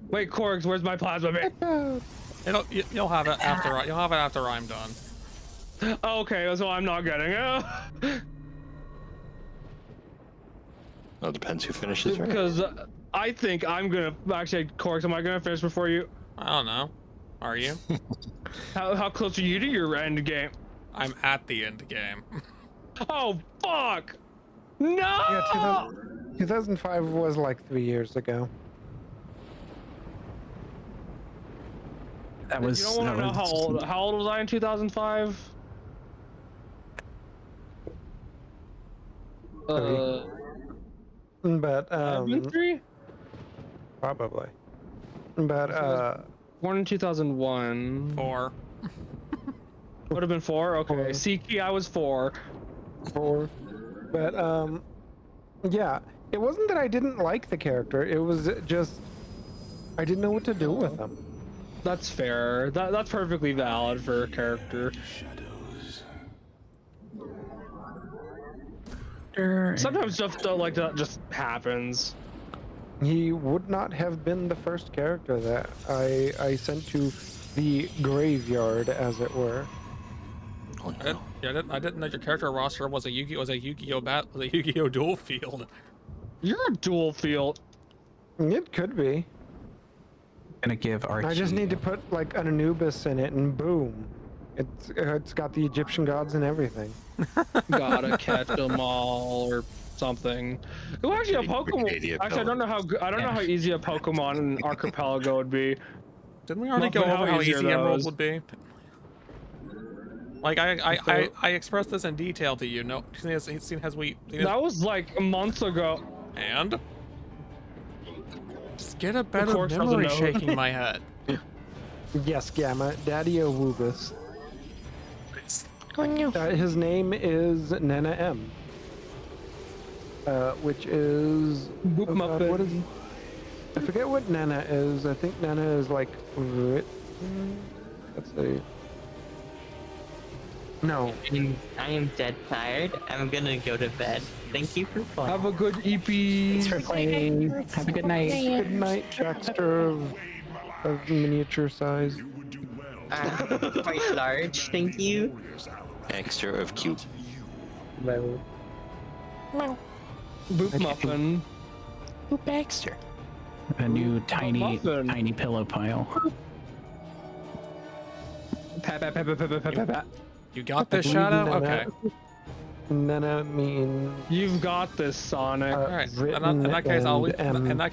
Wait, Korgs, where's my plasma beam? You'll have it after I'm done. Oh, okay, so I'm not getting it. Well, it depends who finishes first. Because I think I'm gonna actually, Korgs, am I gonna finish before you? I don't know. Are you? How close are you to your end game? I'm at the end game. Oh fuck! No! Yeah, 2005 was like 3 years ago. That was. You don't want to know how old was I in 2005? But three? Probably. But born in 2001. 4. Would have been 4. Okay. 4. Siki, I was 4. 4. But yeah, it wasn't that I didn't like the character. It was just I didn't know what to do with him. That's fair. That's perfectly valid for a character. Sometimes stuff like that just happens. He would not have been the first character that I sent to the graveyard, as it were. Oh, no. I didn't know your character roster was a Yu-Gi-Oh dual field. You're a dual field. It could be. Gonna give Archie. I just need to put like an Anubis in it, and boom, it's got the Egyptian gods and everything. Gotta catch them all or something. Well, actually, a Pokemon. Actually, I don't know how easy a Pokemon in Archipelago would be. Didn't we already go over how easy Emerald would be? Like I expressed this in detail to you. No, that was like months ago. And just get a better memory shaking my head. Yes, Gamma, Daddy Awubis. His name is Nana M. Which is what is? I forget what Nana is. I think Nana is like. Let's see. No. I am dead tired. I'm gonna go to bed. Thank you for playing. Have a good EP. Thanks for playing. Have a good night. Good night, Jackster. of miniature size. Quite large, thank you. Extra of cute. Boop muffin. Boop Baxter. A new tiny pillow pile. You got this, Shadow? Okay. Nana means. You've got this, Sonic. All right. In that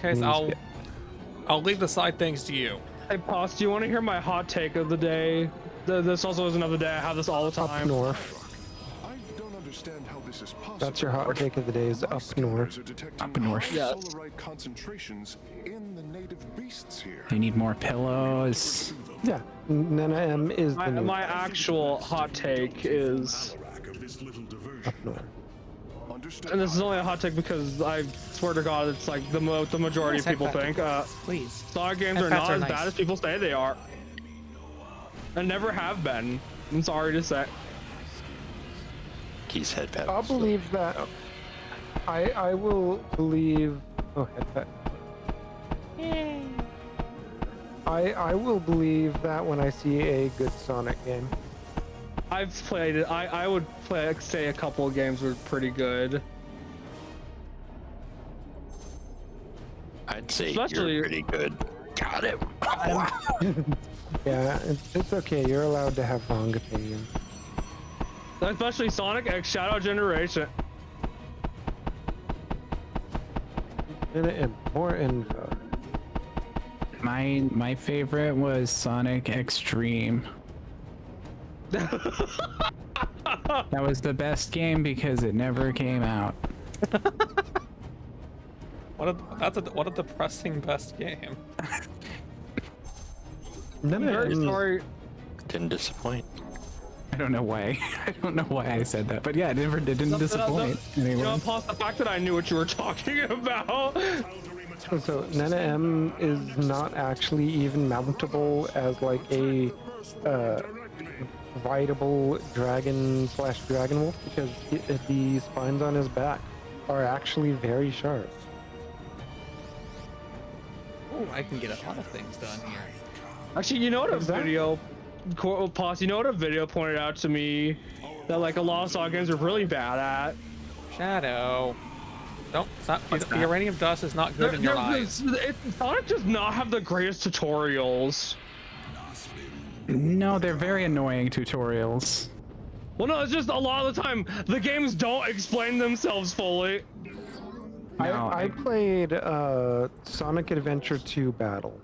case, I'll leave the side things to you. Hey, Poss, do you want to hear my hot take of the day? This also is another day. I have this all the time. Up north. I don't understand how this is possible. That's your hot take of the day, is up north. Up north. Yes. Solarite concentrations in the native beasts here. They need more pillows. Yeah, Nana M is the new my actual hot take is up north. and this is only a hot take because I swear to God, it's like the majority of people think. Please. Sonic games are not as bad as people say they are, and never have been. I'm sorry to say. Keys head pat. I'll believe that. I will believe. Oh, head pat. Yay. I will believe that when I see a good Sonic game. I've played it. I would say a couple of games were pretty good. I'd say Especially- you're pretty good. Got it. Yeah, it's okay. You're allowed to have wrong opinions. Especially Sonic X Shadow Generation. And more info. My favorite was Sonic Extreme. That was the best game because it never came out. What a depressing best game. Very sorry. Didn't disappoint. I don't know why. I don't know why I said that, but yeah, it didn't disappoint. You know, Anyway. plus the fact that I knew what you were talking about. So Nana M is not actually even mountable as like a rideable dragon/dragon wolf because the spines on his back are actually very sharp. Oh, I can get a lot of things done here. Actually, you know what a video, Poss, you know what a video pointed out to me that like a lot of Sonic games are really bad at? Shadow. Nope, it's not. The uranium dust is not good in your eyes. Sonic does not have the greatest tutorials. No, they're very annoying tutorials. Well, no, it's just a lot of the time the games don't explain themselves fully. I played Sonic Adventure 2 Battle.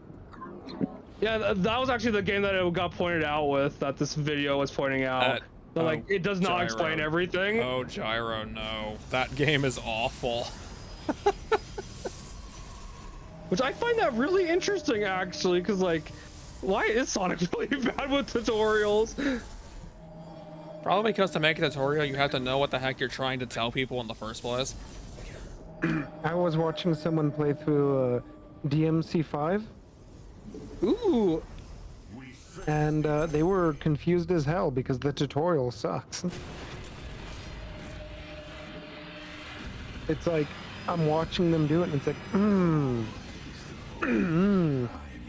Yeah, that was actually the game that it got pointed out with, that this video was pointing out. But like, it does not explain everything. Oh, Gyro, no. That game is awful. Which I find that really interesting, actually, because like, why is Sonic really bad with tutorials? Probably because to make a tutorial, you have to know what the heck you're trying to tell people in the first place. I was watching someone play through DMC5. Ooh. And they were confused as hell because the tutorial sucks. It's like, I'm watching them do it and it's like,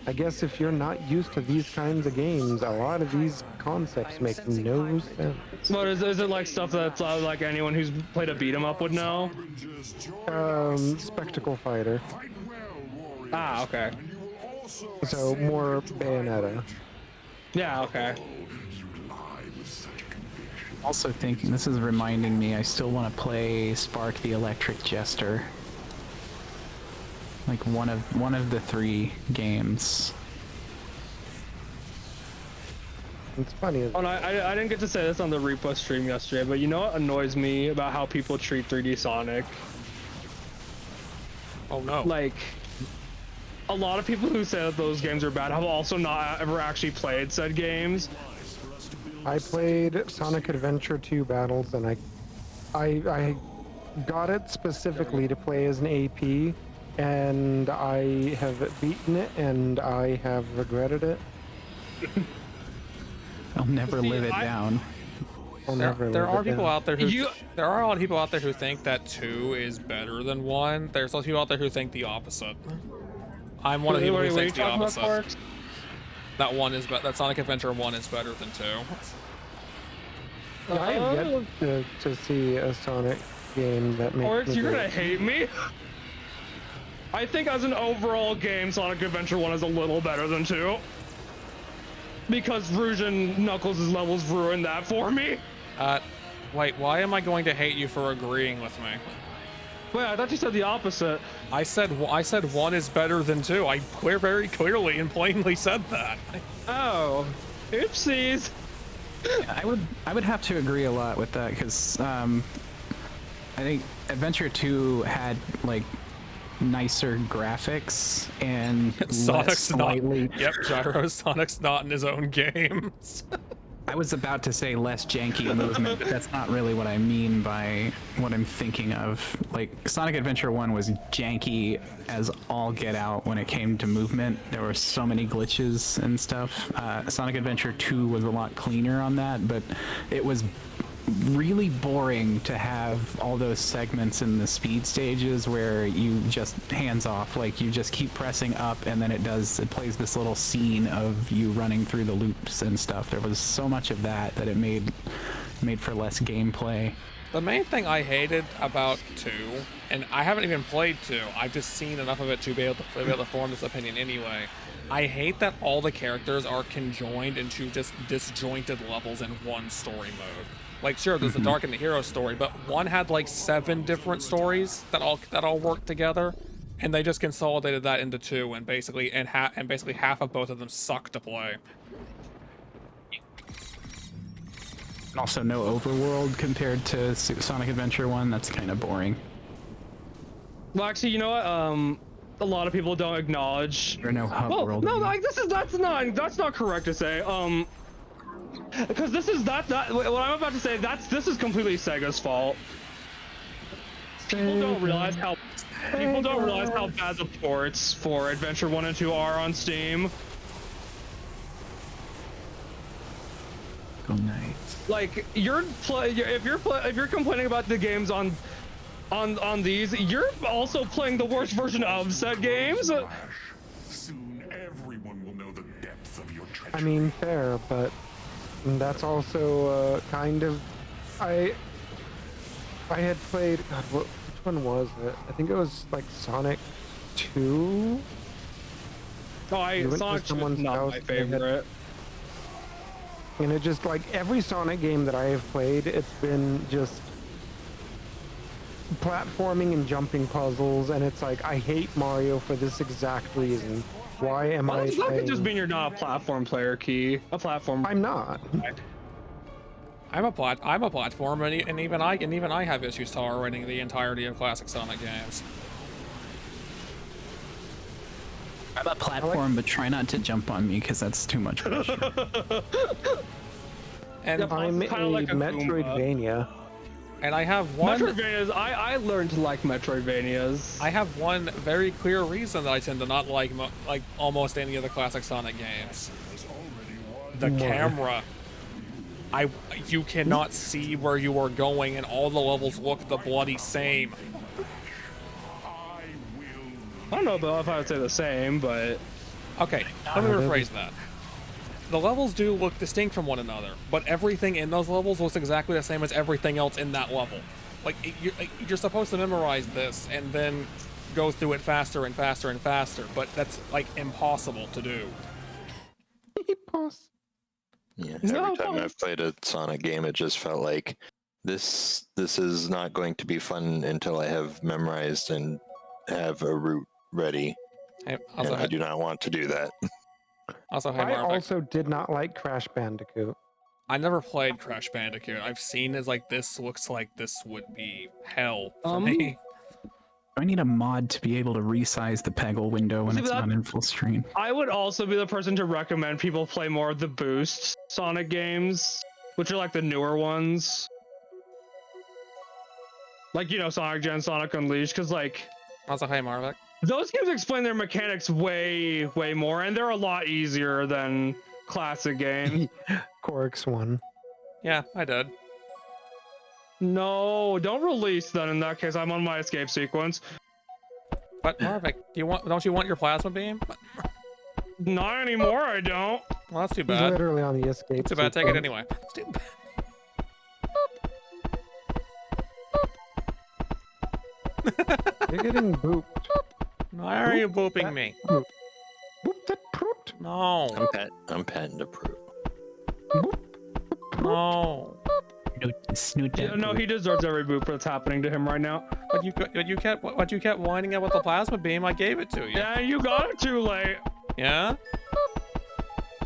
I guess if you're not used to these kinds of games, a lot of these concepts make no sense. What is it like stuff that's like anyone who's played a beat 'em up would know? Spectacle Fighter. Ah, okay. So more Bayonetta. Yeah, okay. Also thinking, this is reminding me, I still want to play Spark the Electric Jester. Like one of the 3 games. It's funny. Oh, and I didn't get to say this on the repo stream yesterday, but you know what annoys me about how people treat 3D Sonic? Oh no. Like, a lot of people who say that those games are bad have also not ever actually played said games. I played Sonic Adventure 2 Battles and I got it specifically to play as an AP, and I have beaten it and I have regretted it. I'll never live it down. There are people out there who there are a lot of people out there who think that 2 is better than 1. There's also people out there who think the opposite. I'm one of the people who thinks the opposite. that Sonic Adventure 1 is better than 2. I have yet to see a Sonic game that makes Oryx, me you're go, gonna hate me. I think as an overall game, Sonic Adventure 1 is a little better than 2. Because Rouge and Knuckles' levels ruined that for me. Wait, why am I going to hate you for agreeing with me? Wait, I thought you said the opposite. I said 1 is better than 2. I very clearly and plainly said that. Oh, oopsies. Yeah, I would have to agree a lot with that because I think Adventure 2 had like nicer graphics and Sonic's slightly. Yep, Gyro Sonic's not in his own games. I was about to say less janky movement, but that's not really what I mean by what I'm thinking of. Like, Sonic Adventure 1 was janky as all get out when it came to movement. There were so many glitches and stuff. Sonic Adventure 2 was a lot cleaner on that, but it was really boring to have all those segments in the speed stages where you just hands off, like you just keep pressing up and then it plays this little scene of you running through the loops and stuff. There was so much of that it made for less gameplay. The main thing I hated about 2, and I haven't even played 2, I've just seen enough of it to be able to form this opinion anyway. I hate that all the characters are conjoined into just disjointed levels in one story mode. Like, sure, there's the Dark and the Hero story, but 1 had like 7 different stories that all worked together, and they just consolidated that into 2, and basically half of both of them suck to play. And also no overworld compared to Sonic Adventure 1. That's kind of boring. Well, actually, you know what? A lot of people don't acknowledge. Or no hub world. No, like that's not correct to say. Because this is what I'm about to say. This is completely Sega's fault. People don't realize how bad the ports for Adventure 1 and 2 are on Steam. Oh, nice. Like if you're complaining about the games on these, you're also playing the worst version of said games. Soon everyone will know the depth of your treachery. I mean, fair, but that's also kind of. I had played. God, which one was it? I think it was like Sonic 2. Oh, Sonic 2 is not my favorite. And it just, like, every Sonic game that I have played, it's been just platforming and jumping puzzles, and it's like, I hate Mario for this exact reason. Why am I That could just mean you're not a platform player, Key. A platform. I'm not. I'm a platform, and even I have issues tolerating the entirety of classic Sonic games. I'm a platform, but try not to jump on me because that's too much pressure. And I'm a Metroidvania. And I have one. Metroidvanias. I learned to like Metroidvanias. I have one very clear reason that I tend to not like almost any of the classic Sonic games. The camera. You cannot see where you are going, and all the levels look the bloody same. I don't know about if I would say the same, but okay. Let me rephrase that. The levels do look distinct from one another, but everything in those levels looks exactly the same as everything else in that level. Like, you're supposed to memorize this and then go through it faster and faster and faster, but that's, like, impossible to do. Yeah, every time I've played a Sonic game, it just felt like this is not going to be fun until I have memorized and have a route ready. Hey, and I do not want to do that. Also, hey, I also did not like Crash Bandicoot. I never played Crash Bandicoot. I've seen as like this looks like this would be hell for me. I need a mod to be able to resize the Peggle window when it's not in full screen. I would also be the person to recommend people play more of the Boost Sonic games, which are like the newer ones. Like, you know, Sonic Gen, Sonic Unleashed, because like... Also, hey, Marvick. Those games explain their mechanics way more, and they're a lot easier than classic games. Corix won. Yeah, I did. No, don't release then. In that case, I'm on my escape sequence. But Marvick, don't you want your plasma beam? Not anymore, I don't. Well, that's too He's bad. literally on the escape. Too bad. Take it sequence. anyway. It's too bad. You're getting booped. Why are you booping me? Boop that proot. No. I'm patting to prove. No. Snoot Yeah, no, he deserves every boop that's happening to him right now. But you kept whining about the plasma beam. I gave it to you. Yeah, you got it too late. Yeah.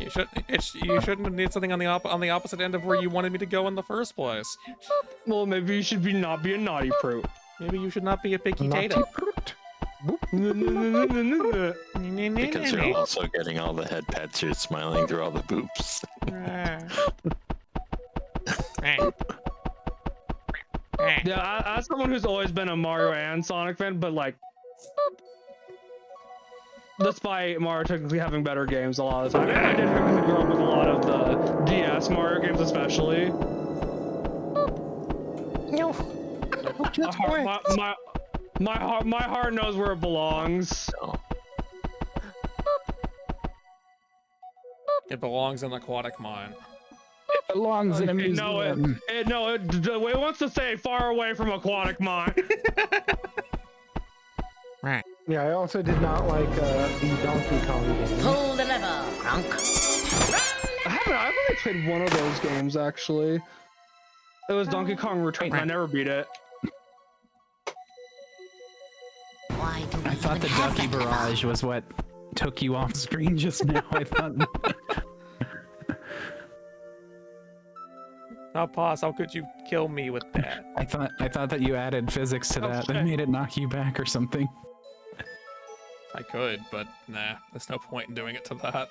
You shouldn't have needed something on the opposite end of where you wanted me to go in the first place. Well, maybe you should not be a naughty fruit. Maybe you should not be a picky Naughty tater. proot. Because you're also getting all the head pets, you're smiling through all the boops. Yeah, as someone who's always been a Mario and Sonic fan, but like, despite Mario technically having better games a lot of the time, and I did grow up with a lot of the DS Mario games, especially. No. My heart knows where it belongs. No. It belongs in the aquatic mine. It belongs in a museum. It wants to stay far away from aquatic mine. Right. Yeah, I also did not like the Donkey Kong game. Pull the lever, Kronk. I've only played one of those games actually. It was Donkey Kong Returns. I never beat it. Why do we I thought the even have Ducky that lever? Barrage was what took you off screen just now. I thought. Now pause. How could you kill me with that? I thought that you added physics to that and made it knock you back or something. I could, but nah. There's no point in doing it to that.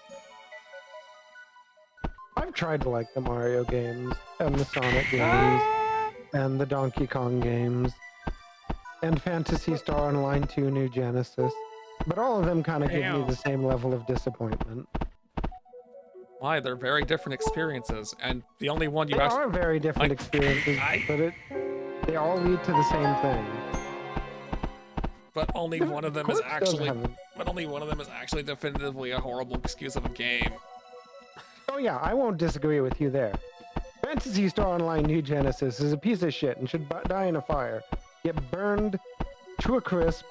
I've tried to like the Mario games, and the Sonic games, and the Donkey Kong games, and Phantasy Star Online 2 New Genesis, but all of them kind of give me the same level of disappointment. Why? They're very different experiences, and the only one you They actually are very different experiences, but they all lead to the same thing. But only one of them is Of course those actually. haven't. But only one of them is actually definitively a horrible excuse of a game. Oh yeah, I won't disagree with you there. Phantasy Star Online New Genesis is a piece of shit and should die in a fire. Get burned to a crisp.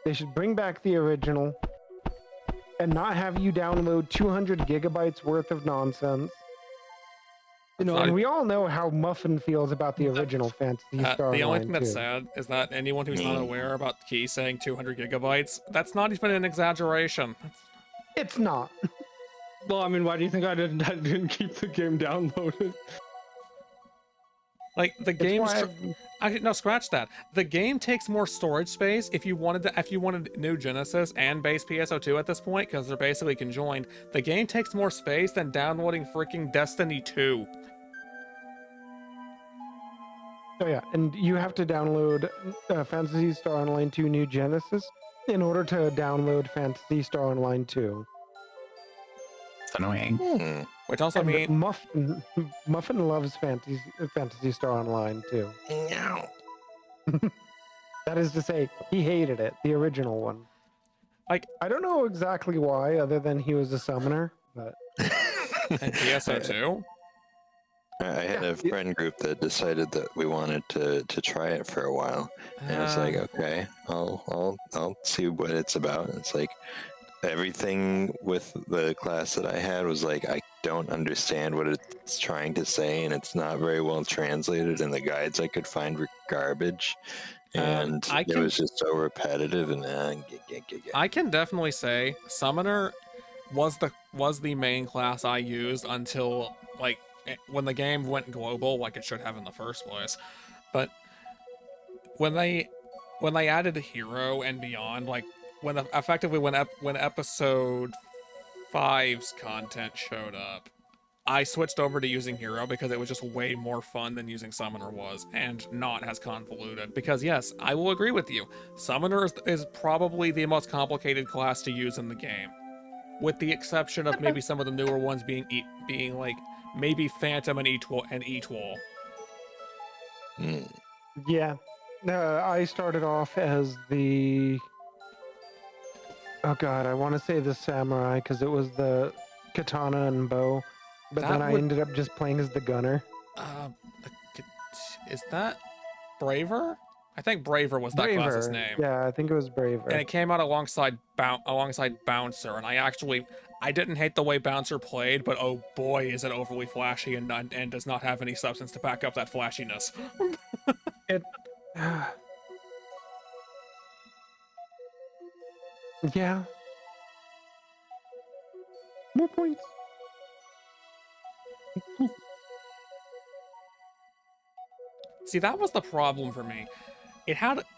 They should bring back the original and not have you download 200 gigabytes worth of nonsense. You know, and we all know how Muffin feels about the original Phantasy Star The only Online thing that's 2. sad is that anyone who's not aware about Key saying 200 gigabytes, that's not even an exaggeration. It's not. Well, I mean, why do you think I didn't keep the game downloaded? Like the game, why no, scratch that. The game takes more storage space if you wanted New Genesis and base PSO2 at this point, because they're basically conjoined. The game takes more space than downloading freaking Destiny 2. Oh yeah, and you have to download Phantasy Star Online 2 New Genesis in order to download Phantasy Star Online 2. It's annoying. Which also means Muffin loves Phantasy Star Online too. No. That is to say, he hated it, the original one. Like, I don't know exactly why, other than he was a summoner, but. And PSO2. I had a friend group that decided that we wanted to try it for a while, and I was like, okay, I'll see what it's about. And it's like everything with the class that I had was like, I don't understand what it's trying to say, and it's not very well translated, and the guides I could find were garbage, and it was just so repetitive. And I can definitely say Summoner was the main class I used until like when the game went global, like it should have in the first place. But when they added Hero and Beyond, like when episode 5's content showed up, I switched over to using Hero because it was just way more fun than using Summoner was, and not as convoluted. Because yes, I will agree with you, Summoner is probably the most complicated class to use in the game, with the exception of maybe some of the newer ones being like maybe Phantom and Etwall. Yeah. I started off as the Oh god, I want to say the samurai because it was the katana and bow, but then I ended up just playing as the gunner. Is that Braver? I think Braver was that class's Braver. name. Yeah, I think it was Braver. And it came out alongside Bouncer, and I didn't hate the way Bouncer played, but oh boy, is it overly flashy and does not have any substance to back up that flashiness. It. Yeah. More points. See, that was the problem for me.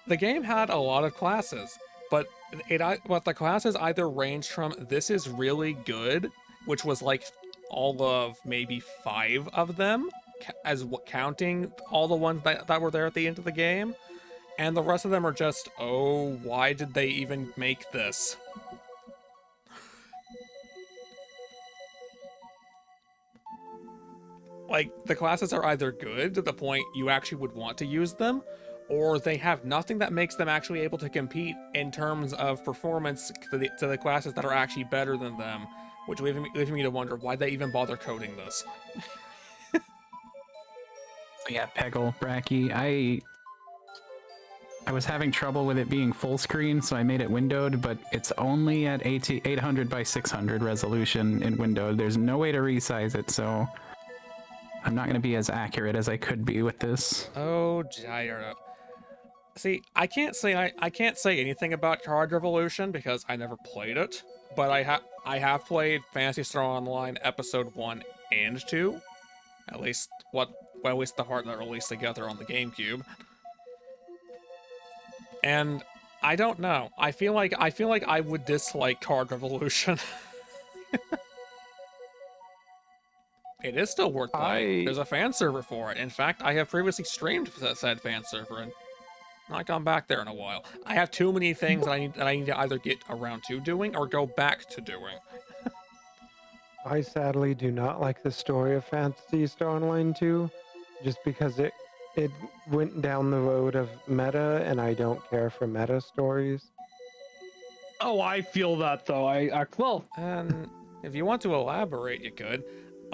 The game had a lot of classes, but the classes either ranged from this is really good, which was like all of maybe 5 of them, counting all the ones that were there at the end of the game, and the rest of them are just, oh, why did they even make this? Like, the classes are either good to the point you actually would want to use them, or they have nothing that makes them actually able to compete in terms of performance to the classes that are actually better than them, which leaving me to wonder why they even bother coding this. Yeah, Peggle, Bracky, I was having trouble with it being full screen, so I made it windowed, but it's only at 800 by 600 resolution in windowed. There's no way to resize it, so I'm not going to be as accurate as I could be with this. Oh, Gyro. See, I can't say anything about Card Revolution because I never played it, but I have played Phantasy Star Online Episode 1 and 2, at least the part that released together on the GameCube. And I don't know. I feel like I would dislike Card Revolution. It is still worth playing. There's a fan server for it. In fact, I have previously streamed said fan server and not gone back there in a while. I have too many things that I need to either get around to doing or go back to doing. I sadly do not like the story of Phantasy Star Online 2, just because it went down the road of meta, and I don't care for meta stories. Oh, I feel that though. Well. And if you want to elaborate, you could.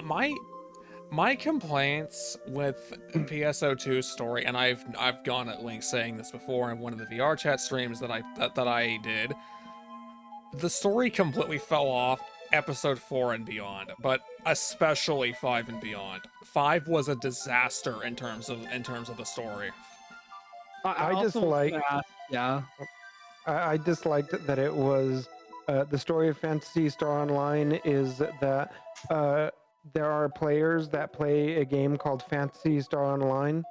My complaints with PSO2's story, and I've gone at length saying this before in one of the VR chat streams that I did. The story completely fell off episode 4 and beyond, but especially 5 and beyond. 5 was a disaster in terms of the story. I disliked. Yeah. I disliked that it was the story of Phantasy Star Online is that there are players that play a game called Phantasy Star Online.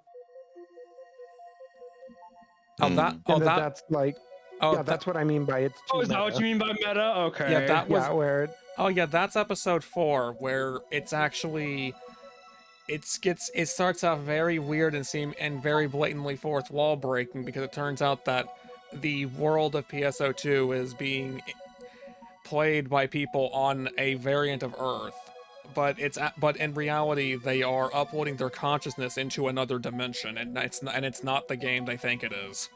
That's like. Yeah, that's what I mean by it's too Oh, is that meta. what you mean by meta? Okay. Yeah, that was where. Oh yeah, that's episode 4 where it's actually it starts out very weird and very blatantly fourth wall breaking because it turns out that the world of PSO2 is being played by people on a variant of Earth, but in reality they are uploading their consciousness into another dimension, and it's not the game they think it is.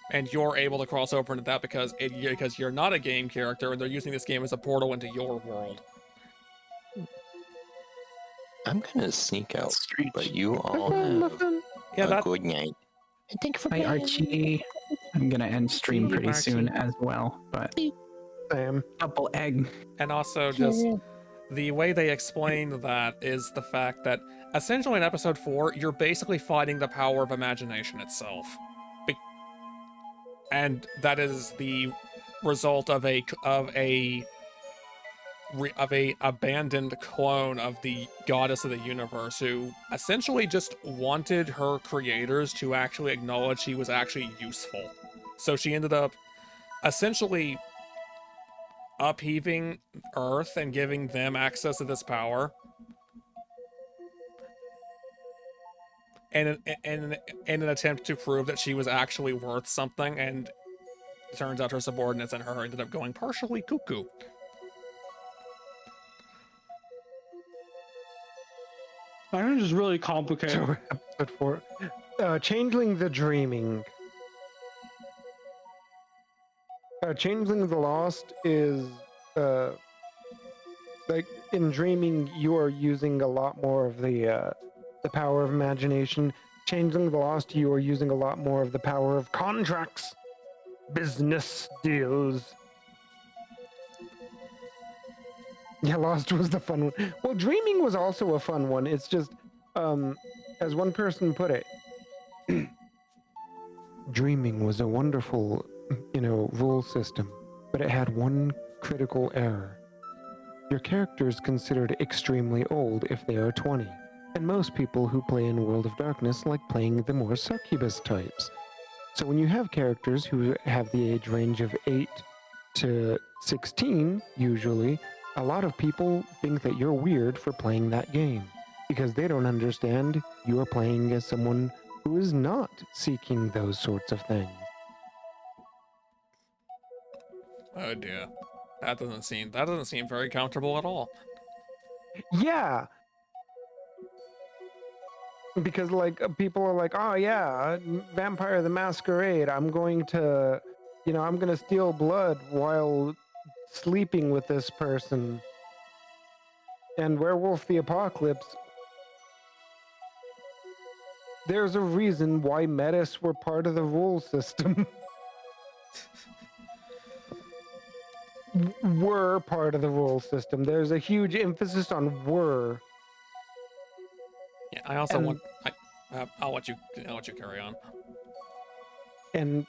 And you're able to cross over into that because you're not a game character, and they're using this game as a portal into your world. I'm gonna sneak out, but you all have a good night. And thank you for Hi, Archie. I'm gonna end stream pretty soon as well, but double egg. And also just the way they explain that is the fact that essentially in episode 4, you're basically fighting the power of imagination itself. And that is the result of a abandoned clone of the goddess of the universe who essentially just wanted her creators to actually acknowledge she was actually useful. So she ended up essentially upheaving Earth and giving them access to this power. And in an attempt to prove that she was actually worth something, and it turns out her subordinates and her ended up going partially cuckoo. I think it's just really complicated. So, episode 4, Changeling the Dreaming. Changeling of the Lost is like in dreaming, you are using a lot more of the power of imagination. Changeling of the Lost, you are using a lot more of the power of contracts, business deals. Yeah, Lost was the fun one. Well, Dreaming was also a fun one. It's just, as one person put it, Dreaming was a wonderful, rule system, but it had one critical error. Your character is considered extremely old if they are 20, and most people who play in World of Darkness like playing the more succubus types. So when you have characters who have the age range of 8 to 16, usually, a lot of people think that you're weird for playing that game because they don't understand you are playing as someone who is not seeking those sorts of things. Oh dear. That doesn't seem very comfortable at all. Yeah. Because like people are like, oh yeah, Vampire the Masquerade, I'm going to steal blood while sleeping with this person. And Werewolf the Apocalypse, there's a reason why metas were part of the rule system. Were part of the rule system. There's a huge emphasis on were. Yeah, I also want. I'll let you carry on. And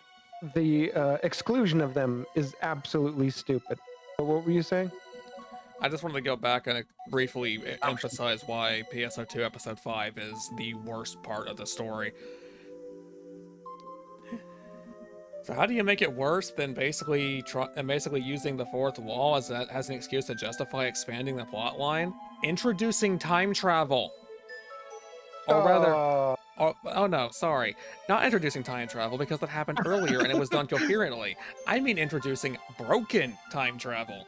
the exclusion of them is absolutely stupid. But what were you saying? I just wanted to go back and briefly emphasize why PSO2 Episode 5 is the worst part of the story. So how do you make it worse than basically using the fourth wall as an excuse to justify expanding the plot line? Introducing time travel. Or rather, oh no, sorry. Not introducing time travel because that happened earlier and it was done coherently. I mean introducing broken time travel.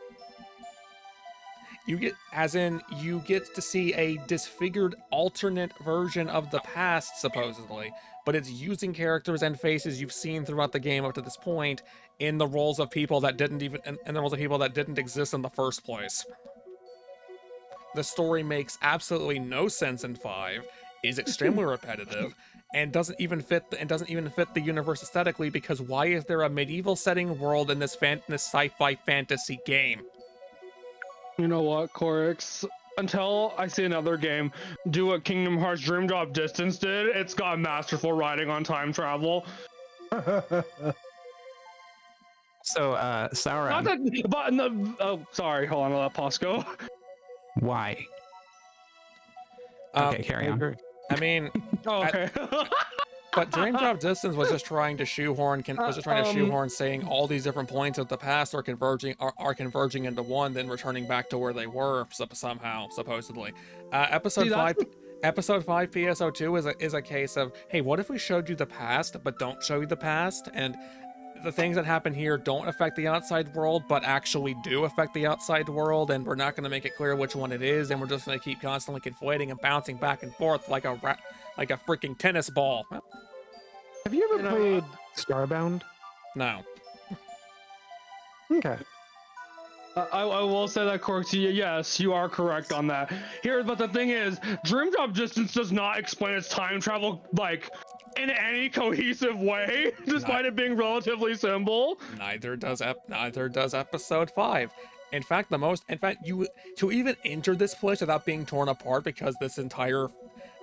You get to see a disfigured alternate version of the past, supposedly, but it's using characters and faces you've seen throughout the game up to this point in the roles of people that didn't exist in the first place. The story makes absolutely no sense in 5, is extremely repetitive, and doesn't even fit the universe aesthetically, because why is there a medieval setting world in this sci-fi fantasy game? You know what, Corix? Until I see another game do what Kingdom Hearts Dream Drop Distance did, it's got masterful writing on time travel. So, Sauron. Oh, sorry. Hold on, I'll let Posco. Why? Okay, carry on. I mean, okay. But Dream Drop Distance was just trying to shoehorn saying all these different points of the past are converging into one, then returning back to where they were somehow, supposedly. Episode 5 PSO2 is a case of, hey, what if we showed you the past but don't show you the past, and the things that happen here don't affect the outside world but actually do affect the outside world, and we're not going to make it clear which one it is, and we're just going to keep constantly conflating and bouncing back and forth like a freaking tennis ball. Have you ever played Starbound? No. Okay. I will say that, Corks, yes, you are correct on that. But the thing is, Dream Drop Distance does not explain its time travel, like, in any cohesive way, despite it being relatively simple. Neither does Episode 5. In fact, you to even enter this place without being torn apart, because this entire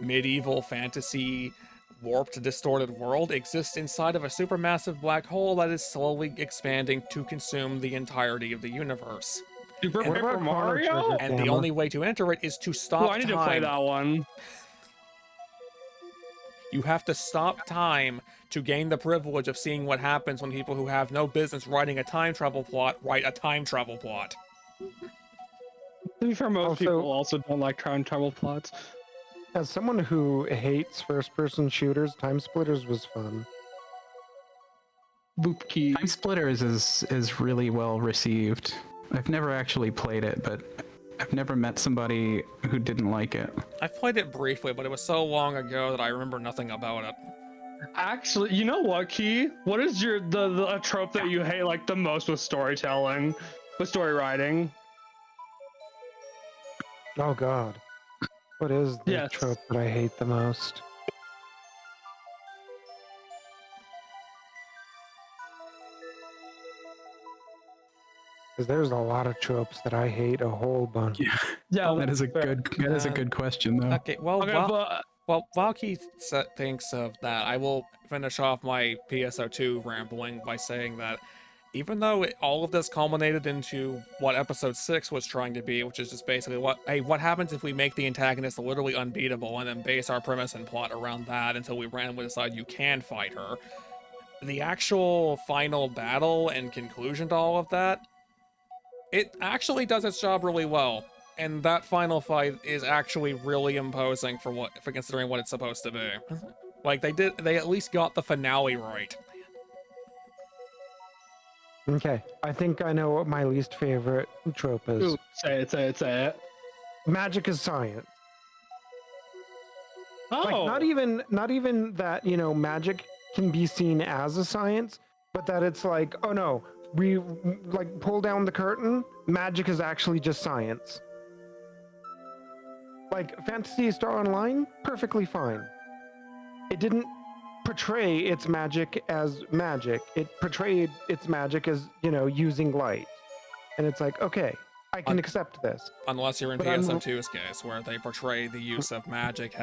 medieval fantasy warped, distorted world exists inside of a supermassive black hole that is slowly expanding to consume the entirety of the universe. Super Paper Mario? And the only way to enter it is to stop time. I need to play that one. You have to stop time to gain the privilege of seeing what happens when people who have no business writing a time travel plot write a time travel plot. To be fair, most people also don't like time travel plots. As someone who hates first-person shooters, Time Splitters was fun. Boop key. Time Splitters is really well received. I've never actually played it, but I've never met somebody who didn't like it. I've played it briefly, but it was so long ago that I remember nothing about it. Actually, you know what, Key? What is a trope that you hate like the most with storytelling, with story writing? Oh God, what is the Yes. trope that I hate the most? Because there's a lot of tropes that I hate a whole bunch. Yeah, that is a good question though. Okay, well, Okay, while Keith thinks of that, I will finish off my PSO2 rambling by saying that even though all of this culminated into what episode 6 was trying to be, which is just basically what happens if we make the antagonist literally unbeatable and then base our premise and plot around that until we randomly decide you can fight her, the actual final battle and conclusion to all of that, it actually does its job really well. And that final fight is actually really imposing for considering what it's supposed to be. Like they at least got the finale right. Okay, I think I know what my least favorite trope is. Ooh, say it. Magic is science. Oh. Like not even that, magic can be seen as a science, but that it's like, oh no, we like pull down the curtain, magic is actually just science. Like Phantasy Star Online, perfectly fine. It didn't portray its magic as magic. It portrayed its magic as, using light. And it's like, okay, I can accept this. Unless you're in PSO2's case, where they portray the use of magic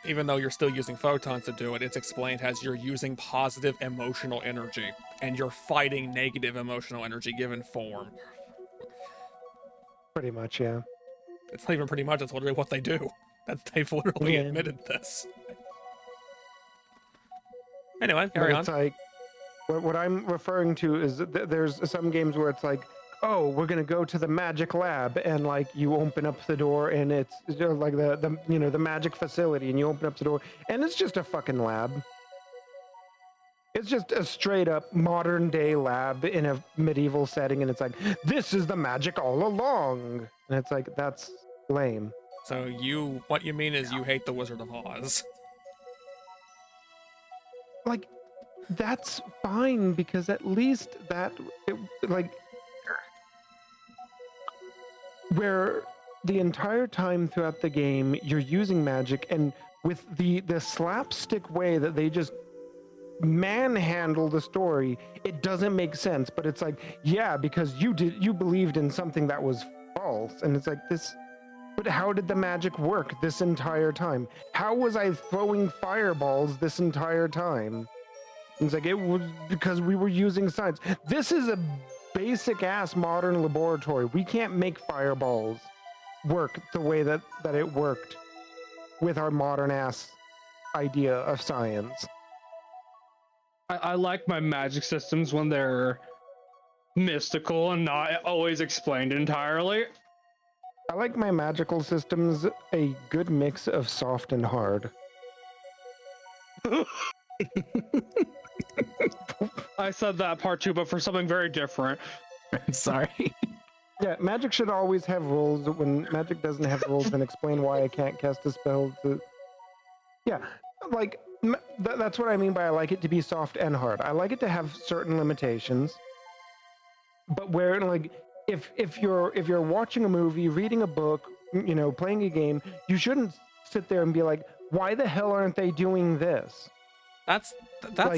even though you're still using photons to do it, it's explained as you're using positive emotional energy and you're fighting negative emotional energy given form. Pretty much, yeah. It's not even pretty much, it's literally what they do. They've literally admitted this. Anyway, carry on. It's like, what I'm referring to is there's some games where it's like, oh, we're gonna go to the magic lab, and like you open up the door, and it's like the magic facility, and you open up the door, and it's just a fucking lab. It's just a straight up modern day lab in a medieval setting, and it's like, this is the magic all along, and it's like, that's lame. So what you mean is you hate the Wizard of Oz. Like, that's fine, because at least where the entire time throughout the game you're using magic, and with the slapstick way that they just manhandle the story, it doesn't make sense. But it's like, yeah, because you believed in something that was false, and it's like this. But how did the magic work this entire time? How was I throwing fireballs this entire time? It's like, it was because we were using science. This is a basic ass modern laboratory. We can't make fireballs work the way that it worked with our modern ass idea of science. I like my magic systems when they're mystical and not always explained entirely. I like my magical systems a good mix of soft and hard. I said that part too, but for something very different. I'm sorry. Yeah, magic should always have rules. When magic doesn't have rules, then explain why I can't cast a spell. Yeah, like that's what I mean by I like it to be soft and hard. I like it to have certain limitations, but where like if you're watching a movie, reading a book, playing a game, you shouldn't sit there and be like, why the hell aren't they doing this? That's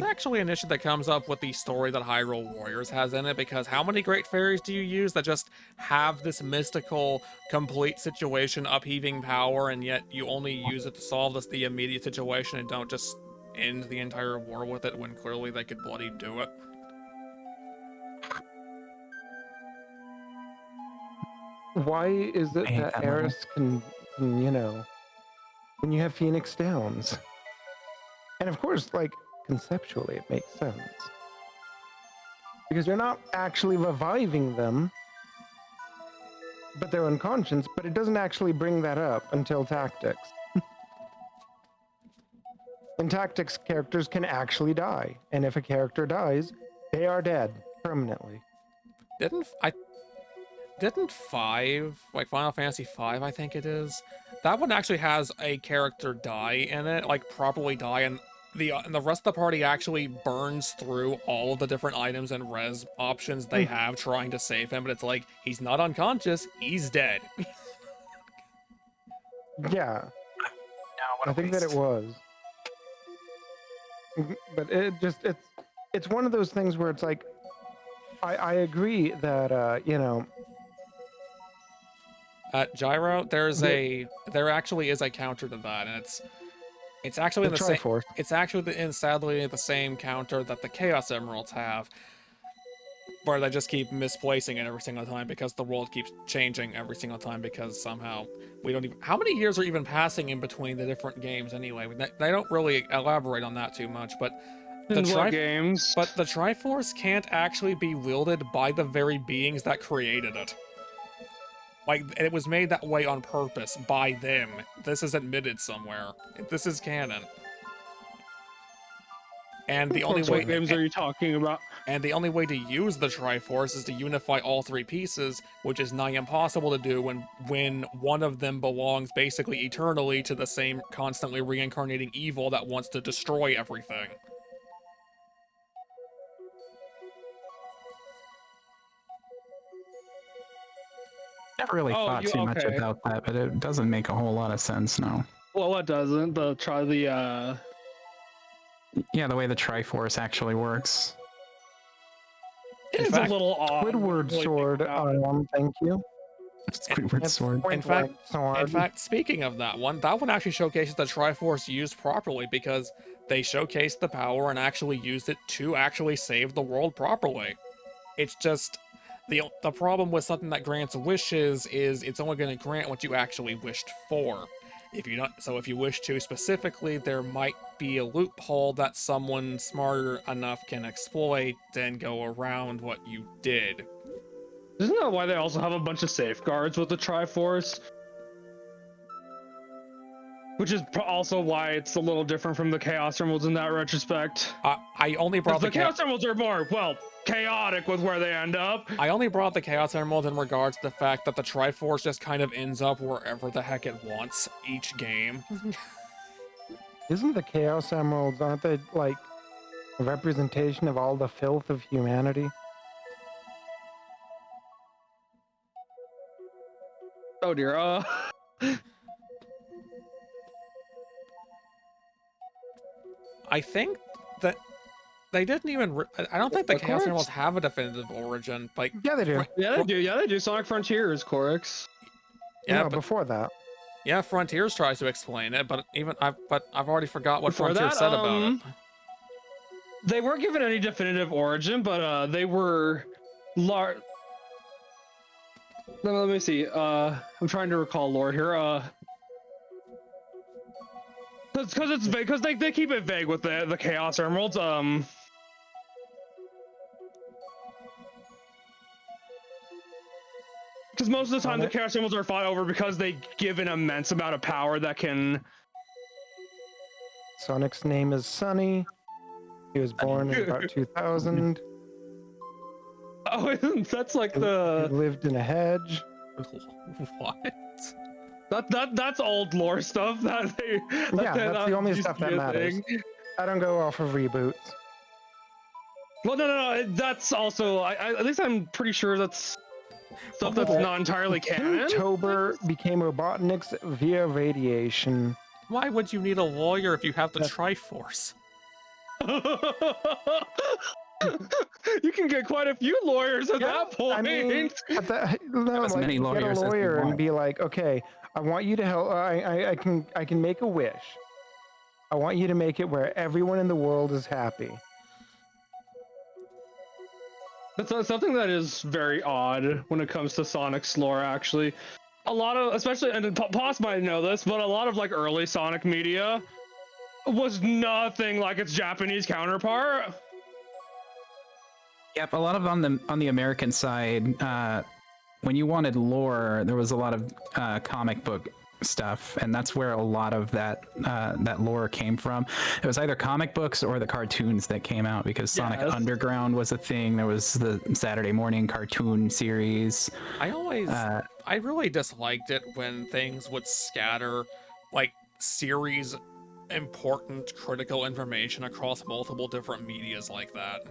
actually an issue that comes up with the story that Hyrule Warriors has in it, because how many great fairies do you use that just have this mystical, complete situation upheaving power, and yet you only use it to solve the immediate situation and don't just end the entire war with it when clearly they could bloody do it? Why is it that Eris can, when you have Phoenix Downs? And of course, like, conceptually, it makes sense. Because you're not actually reviving them, but they're unconscious, but it doesn't actually bring that up until Tactics. In Tactics, characters can actually die. And if a character dies, they are dead permanently. didn't 5, like Final Fantasy 5, I think it is, that one actually has a character die in it, like properly die, and the rest of the party actually burns through all of the different items and res options they have trying to save him, but it's like, he's not unconscious, he's dead. Yeah. I think that it was. But it's one of those things where it's like, I agree that, you know. At Gyro, there actually is a counter to that, and it's actually in the same. It's actually sadly the same counter that the Chaos Emeralds have, where they just keep misplacing it every single time because the world keeps changing every single time because somehow we don't even. How many years are even passing in between the different games anyway? They don't really elaborate on that too much, but the games? But the Triforce can't actually be wielded by the very beings that created it. Like, it was made that way on purpose by them. This is admitted somewhere. This is canon. And the only way— What games are you talking about? And the only way to use the Triforce is to unify all three pieces, which is nigh impossible to do when one of them belongs basically eternally to the same constantly reincarnating evil that wants to destroy everything. Never really thought too much about that, but it doesn't make a whole lot of sense now. Well, what doesn't? Yeah, the way the Triforce actually works. It's a little odd. Squidward sword, thank you. Squidward sword. In fact, speaking of that one actually showcases the Triforce used properly because they showcased the power and actually used it to actually save the world properly. It's just the problem with something that grants wishes is it's only going to grant what you actually wished for. If you wish to specifically, there might be a loophole that someone smarter enough can exploit and go around what you did. Isn't that why they also have a bunch of safeguards with the Triforce? Which is also why it's a little different from the Chaos Emeralds in that retrospect. I only brought the Chaos Emeralds are more, well, chaotic with where they end up. I only brought the Chaos Emerald in regards to the fact that the Triforce just kind of ends up wherever the heck it wants each game. Isn't the Chaos Emeralds, aren't they like a representation of all the filth of humanity? Oh dear, I think that they didn't even. I don't think the Chaos Emeralds have a definitive origin. Like, yeah, they do. Yeah, they do. Sonic Frontiers, Corix. Yeah, no, before that. Yeah, Frontiers tries to explain it, but I've already forgot what Frontiers said about it. They weren't given any definitive origin, but they were large. Let me see. I'm trying to recall lore here. Because it's vague. Because they keep it vague with the Chaos Emeralds. Because most of the time the Chaos Emeralds are fought over because they give an immense amount of power that can. Sonic's name is Sunny. He was born in about 2000. Oh, that's like the. He lived in a hedge. What? That's old lore stuff. That's the only stuff that matters. I don't go off of reboots. Well, no. That's also. At least I'm pretty sure that's stuff that's not entirely canon. Tober became Robotnik's via radiation. Why would you need a lawyer if you have the Triforce? You can get quite a few lawyers at that point. I mean, many lawyers get a lawyer and be like, okay, I want you to help. I can make a wish. I want you to make it where everyone in the world is happy. That's something that is very odd when it comes to Sonic's lore, actually. A lot of, especially, and Poss might know this, but a lot of like early Sonic media was nothing like its Japanese counterpart. Yep, a lot of on the American side, when you wanted lore, there was a lot of comic book stuff, and that's where a lot of that lore came from. It was either comic books or the cartoons that came out, because Sonic Underground was a thing. There was the Saturday morning cartoon series. I really disliked it when things would scatter like series important critical information across multiple different medias like that.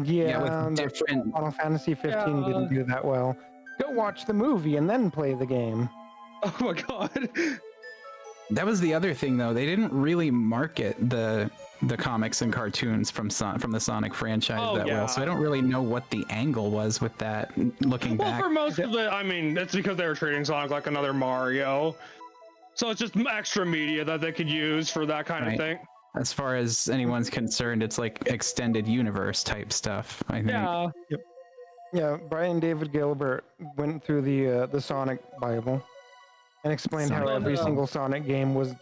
Yeah, with different Final Fantasy 15 didn't do that well. Go watch the movie and then play the game. Oh my god. That was the other thing, though. They didn't really market the comics and cartoons from the Sonic franchise that well, so I don't really know what the angle was with that. Looking back, for most of it, I mean, it's because they were treating Sonic like another Mario, so it's just extra media that they could use for that kind of thing. As far as anyone's concerned, it's like extended universe type stuff, I think. Yeah. Yep. Yeah, Brian David Gilbert went through the Sonic Bible and explained how every single Sonic game was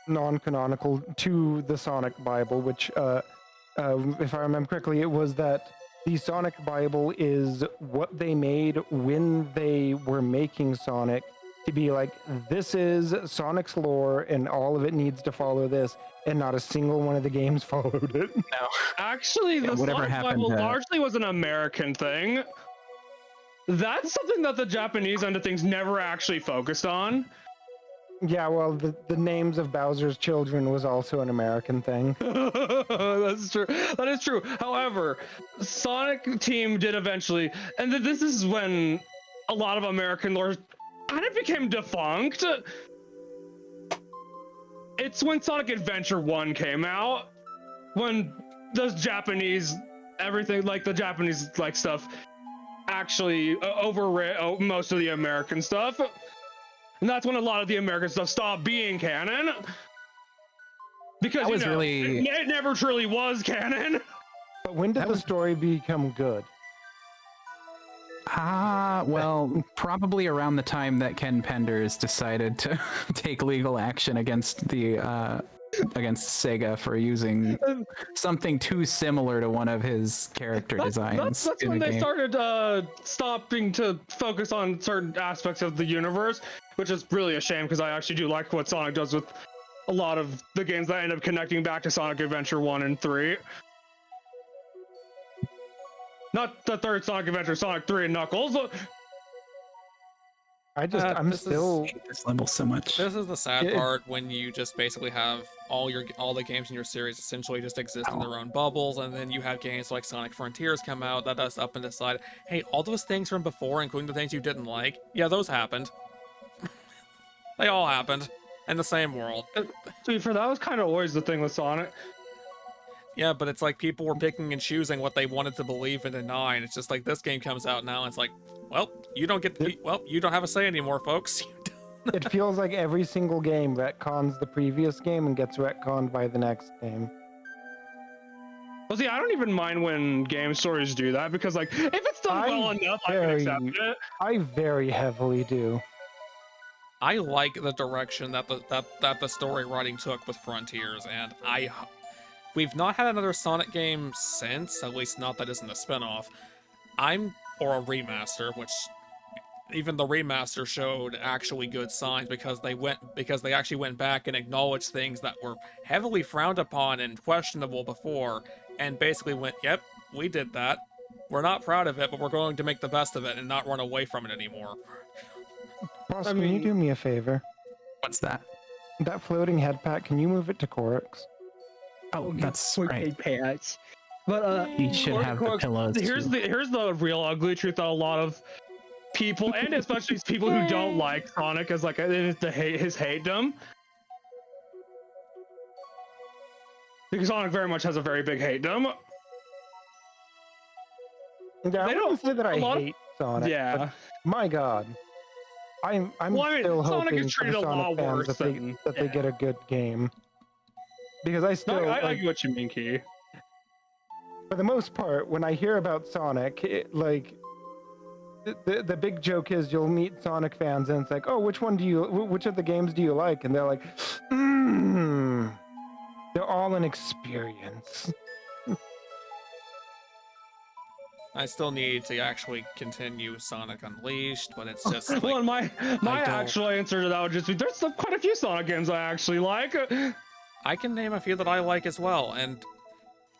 non-canonical to the Sonic Bible, which, if I remember correctly, it was that the Sonic Bible is what they made when they were making Sonic, to be like, this is Sonic's lore and all of it needs to follow this, and not a single one of the games followed it. No. Actually, the Sonic Bible largely was an American thing. That's something that the Japanese end of things never actually focused on. Yeah, well, the names of Bowser's children was also an American thing. That's true. That is true. However, Sonic Team did eventually, and this is when a lot of American lore kind of became defunct. It's when Sonic Adventure 1 came out, when the Japanese, everything, like the Japanese like stuff, actually overran most of the American stuff. And that's when a lot of the American stuff stopped being canon. Because, it never truly was canon. But when did the story become good? Well, probably around the time that Ken Penders decided to take legal action against against Sega for using something too similar to one of his character designs. That's when they started stopping to focus on certain aspects of the universe, which is really a shame, because I actually do like what Sonic does with a lot of the games that end up connecting back to Sonic Adventure 1 and 3. Not the third Sonic Adventure, Sonic 3 and Knuckles. I'm still hate this level so much. This is the sad part, when you just basically have all the games in your series essentially just exist in their own bubbles, and then you have games like Sonic Frontiers come out that does up and decide, hey, all those things from before, including the things you didn't like, yeah, those happened. They all happened in the same world. To be fair, that was kind of always the thing with Sonic. Yeah, but it's like people were picking and choosing what they wanted to believe and deny, and it's just like this game comes out now, and it's like, well, you don't have a say anymore, folks. It feels like every single game retcons the previous game and gets retconned by the next game. Well, see, I don't even mind when game stories do that, because, like, if it's done well enough, I can accept it. I very heavily do. I like the direction that the story writing took with Frontiers, and we've not had another Sonic game since, at least not that isn't a spinoff. Or a remaster, which even the remaster showed actually good signs, because they actually went back and acknowledged things that were heavily frowned upon and questionable before, and basically went, yep, we did that. We're not proud of it, but we're going to make the best of it and not run away from it anymore. Boss, can you do me a favor? What's that? That floating head pack, can you move it to Corix? Oh, that's right. Pants. But you should have the pillows. Here's the real ugly truth that a lot of people, and especially people who don't like Sonic, as like his hatedom, because Sonic very much has a very big hatedom. Yeah, I don't say that I hate Sonic. Yeah, my God, I'm still hoping for the Sonic fans that they get a good game, because I still I get what you mean, Key. For the most part, when I hear about Sonic, the big joke is you'll meet Sonic fans and it's like, oh, which of the games do you like? And they're like, they're all an experience. I still need to actually continue Sonic Unleashed, but it's just like, well, my actual answer to that would just be there's quite a few Sonic games I actually like. I can name a few that I like as well, and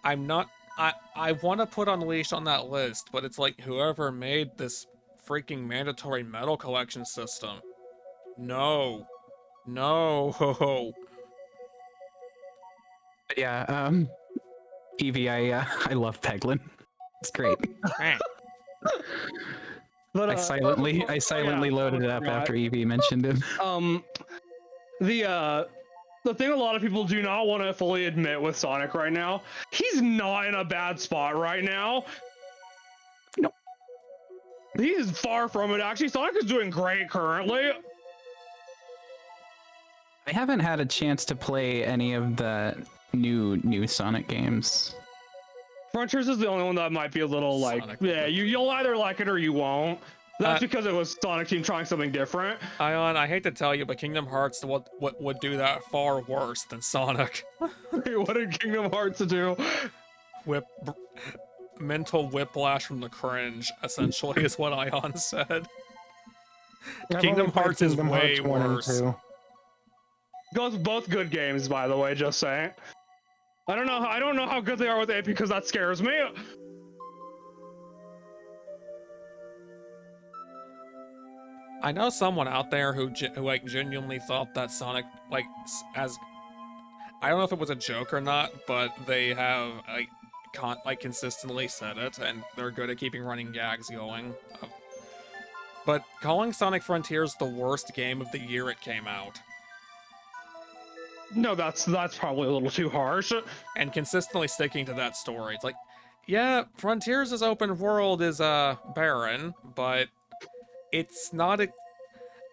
I'm not. I want to put Unleashed on that list, but it's like whoever made this freaking mandatory medal collection system. No. No. But yeah, Evie, I love Peglin. It's great. But, I silently loaded it up after Evie mentioned it. The thing a lot of people do not want to fully admit with Sonic right now, he's not in a bad spot right now. No. He is far from it. Actually, Sonic is doing great currently. I haven't had a chance to play any of the new Sonic games. Frontiers is the only one that might be a little like, yeah, you'll either like it or you won't. That's because it was Sonic Team trying something different. Ion, I hate to tell you, but Kingdom Hearts would do that far worse than Sonic. What did Kingdom Hearts do? Mental whiplash from the cringe, essentially, is what Ion said. Kingdom Hearts is way worse. Both good games, by the way, just saying. I don't know how good they are with it because that scares me. I know someone out there who like genuinely thought that Sonic, like, as I don't know if it was a joke or not, but they have like consistently said it, and they're good at keeping running gags going. But calling Sonic Frontiers the worst game of the year it came out. No, that's probably a little too harsh. And consistently sticking to that story. It's like, yeah, Frontiers' open world is barren, but it's not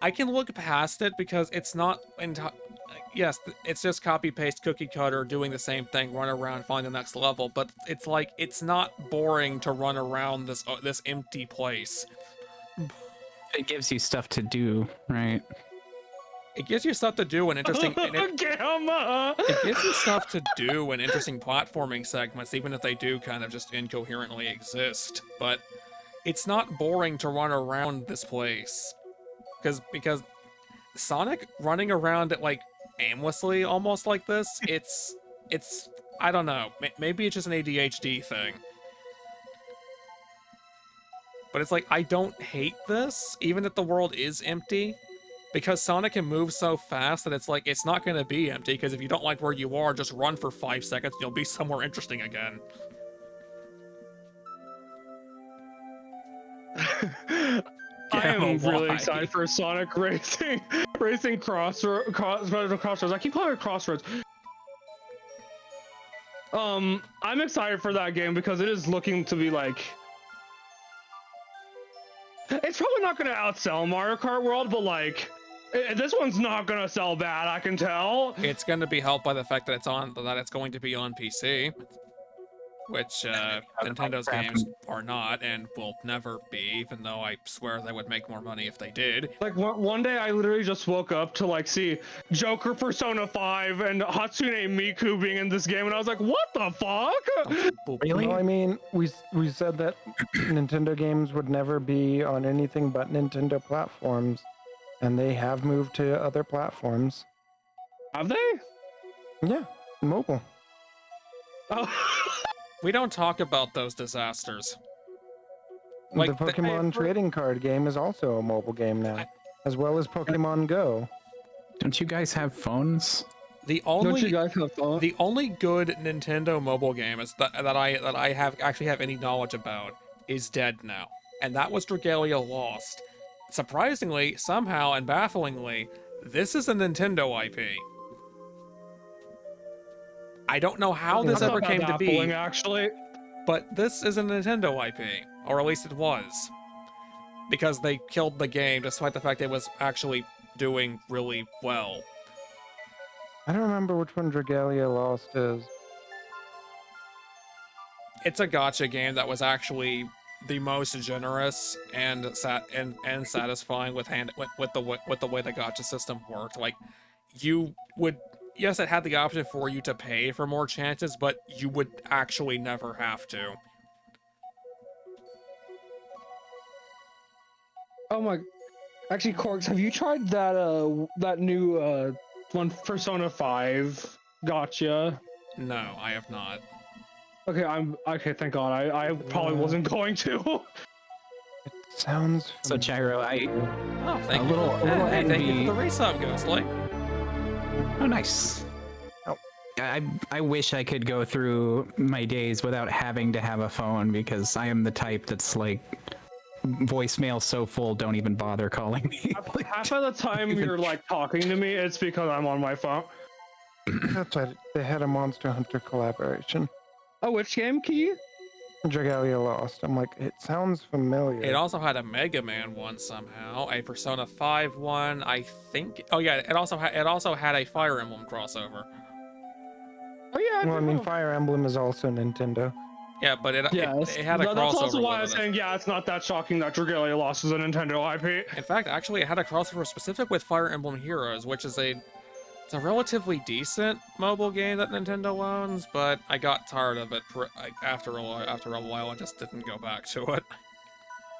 I can look past it because it's not yes, it's just copy paste cookie cutter doing the same thing, run around, find the next level, but it's like it's not boring to run around this empty place. It gives you stuff to do, right? It gives you stuff to do and interesting. It gives you stuff to do and interesting platforming segments, even if they do kind of just incoherently exist. But it's not boring to run around this place, because Sonic running around it like aimlessly, almost like this. It's I don't know. Maybe it's just an ADHD thing. But it's like I don't hate this, even if the world is empty. Because Sonic can move so fast that it's like, it's not going to be empty, because if you don't like where you are, just run for 5 seconds and you'll be somewhere interesting again. I am really excited for Sonic Racing Crossroads. I keep calling it Crossroads. I'm excited for that game because it is looking to be like... It's probably not going to outsell Mario Kart World, but like... This one's not gonna sell bad, I can tell. It's gonna be helped by the fact that it's going to be on PC, which Nintendo's games are not and will never be, even though I swear they would make more money if they did. Like one day I literally just woke up to like see Joker Persona 5 and Hatsune Miku being in this game, and I was like, what the fuck? Really? Well, I mean, we said that Nintendo games would never be on anything but Nintendo platforms. And they have moved to other platforms. Have they? Yeah, mobile. Oh. We don't talk about those disasters. Like the Pokemon trading card game is also a mobile game now, as well as Pokemon Go. Don't you guys have phones? The only good Nintendo mobile game is that I actually have any knowledge about is dead now, and that was Dragalia Lost. Surprisingly, somehow, and bafflingly, this is a Nintendo IP. I don't know how this ever came to be, actually, but this is a Nintendo IP, or at least it was, because they killed the game despite the fact it was actually doing really well. I don't remember which one Dragalia Lost is. It's a gacha game that was actually the most generous and satisfying with the way the gacha system worked. Like, you would, yes, it had the option for you to pay for more chances, but you would actually never have to. Oh my. Actually, Corks, have you tried that new one, Persona 5? Gotcha. No, I have not. Okay, okay. Thank God. I probably wasn't going to. It sounds So Gyro, Oh, thank you. Hey, thank you for the resub, Ghostly. Oh, nice. I wish I could go through my days without having to have a phone because I am the type that's like voicemail so full, don't even bother calling me. Half of the time you're like talking to me, it's because I'm on my phone. That's right. They had a Monster Hunter collaboration. Oh, which game, Key? Dragalia Lost. I'm like, it sounds familiar. It also had a Mega Man one somehow, a Persona 5 one, I think. Oh yeah, it also had a Fire Emblem crossover. Oh yeah. Well, I mean, Fire Emblem is also Nintendo. Yeah, but it had a crossover. That's also why I'm with it. saying, yeah, it's not that shocking that Dragalia Lost is a Nintendo IP. In fact, actually, it had a crossover specific with Fire Emblem Heroes, which is it's a relatively decent mobile game that Nintendo owns, but I got tired of it after a while. I just didn't go back to it.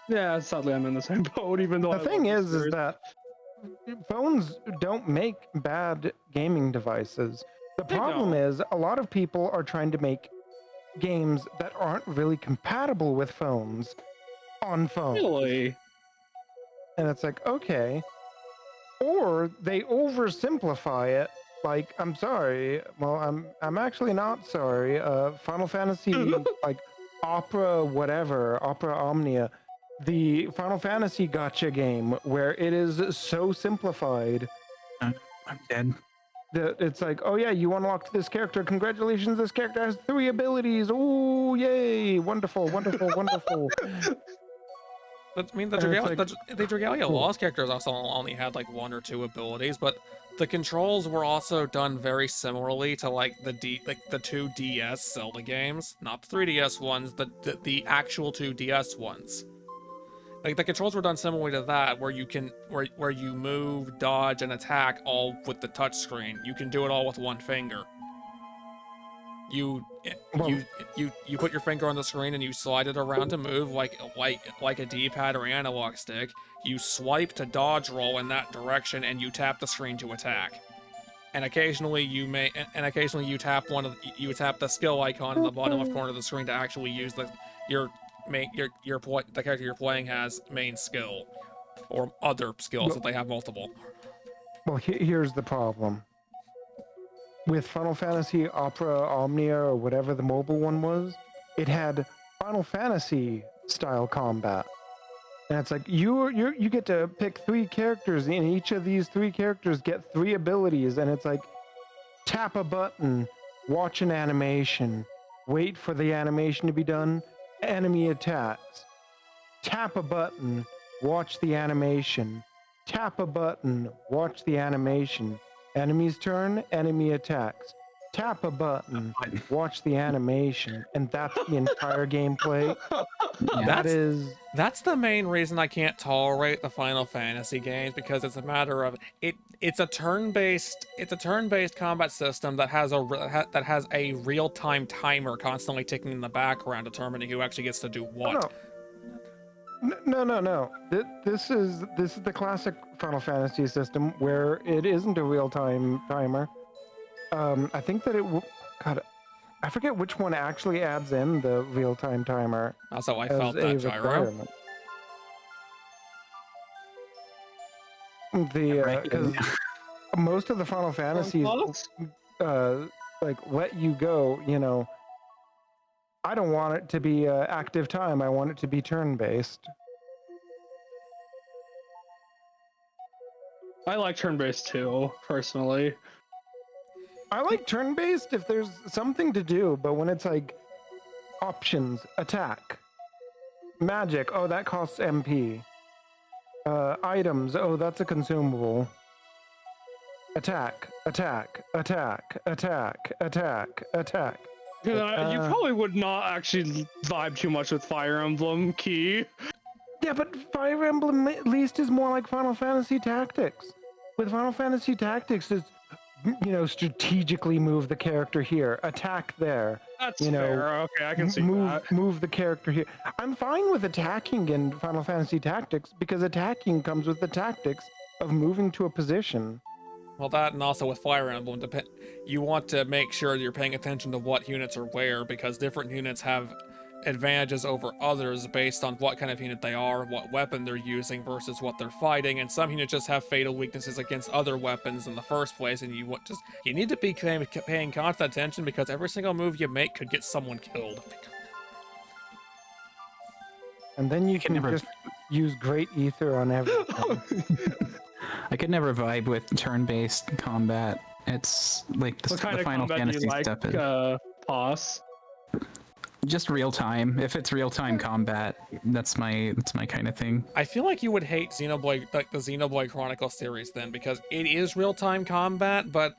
Yeah, sadly, I'm in the same boat. Even though The thing is that phones don't make bad gaming devices. The problem is a lot of people are trying to make games that aren't really compatible with phones on phones. Really? And it's like, okay. Or they oversimplify it. Like, I'm sorry. Well, I'm actually not sorry. Final Fantasy, like Opera, whatever, Opera Omnia, the Final Fantasy gotcha game where it is so simplified. I'm dead. That it's like, oh yeah, you unlocked this character. Congratulations, this character has 3 abilities. Oh yay! Wonderful, wonderful, wonderful. I mean, the Dragalia Lost characters also only had like 1 or 2 abilities, but the controls were also done very similarly to like the 2 DS Zelda games, not the 3DS ones, the actual 2 DS ones. Like the controls were done similarly to that, where you move, dodge, and attack all with the touch screen. You can do it all with 1 finger. You put your finger on the screen and you slide it around to move like a D-pad or analog stick. You swipe to dodge roll in that direction, and you tap the screen to attack. And occasionally you tap the skill icon in the bottom left corner of the screen to actually use the character you're playing has main skill, or other skills if they have multiple. Well, here's the problem. With Final Fantasy Opera Omnia or whatever the mobile one was, it had Final Fantasy style combat. And it's like you get to pick 3 characters, and each of these 3 characters get 3 abilities, and it's like tap a button, watch an animation, wait for the animation to be done, enemy attacks. Tap a button, watch the animation. Tap a button, watch the animation. Enemy's turn, enemy attacks. Tap a button, watch the animation, and that's the entire gameplay. That's the main reason I can't tolerate the Final Fantasy games, because it's a matter of it's a turn-based combat system that has a real-time timer constantly ticking in the background, determining who actually gets to do what. No. This is the classic Final Fantasy system where it isn't a real-time timer. I think that God, I forget which one actually adds in the real-time timer. That's how I felt that, Gyro. Because most of the Final Fantasies like let you go, you know. I don't want it to be active time. I want it to be turn-based. I like turn-based too, personally. I like turn-based if there's something to do, but when it's like options, attack, magic, oh, that costs MP. Items, oh, that's a consumable. Attack. You probably would not actually vibe too much with Fire Emblem, Key. Yeah, but Fire Emblem at least is more like Final Fantasy Tactics. With Final Fantasy Tactics, it's strategically move the character here, attack there. That's fair. Okay, I can see that. Move the character here. I'm fine with attacking in Final Fantasy Tactics because attacking comes with the tactics of moving to a position. Well, that and also with Fire Emblem, you want to make sure you're paying attention to what units are where, because different units have advantages over others based on what kind of unit they are, what weapon they're using versus what they're fighting, and some units just have fatal weaknesses against other weapons in the first place, and you need to be paying constant attention because every single move you make could get someone killed. And then you can just use Great Ether on everything. I could never vibe with turn-based combat. It's like the Final Fantasy stuff is Boss. just real time. If it's real time combat, that's my kind of thing. I feel like you would hate Xenoblade, like the Xenoblade Chronicles series, then, because it is real time combat, but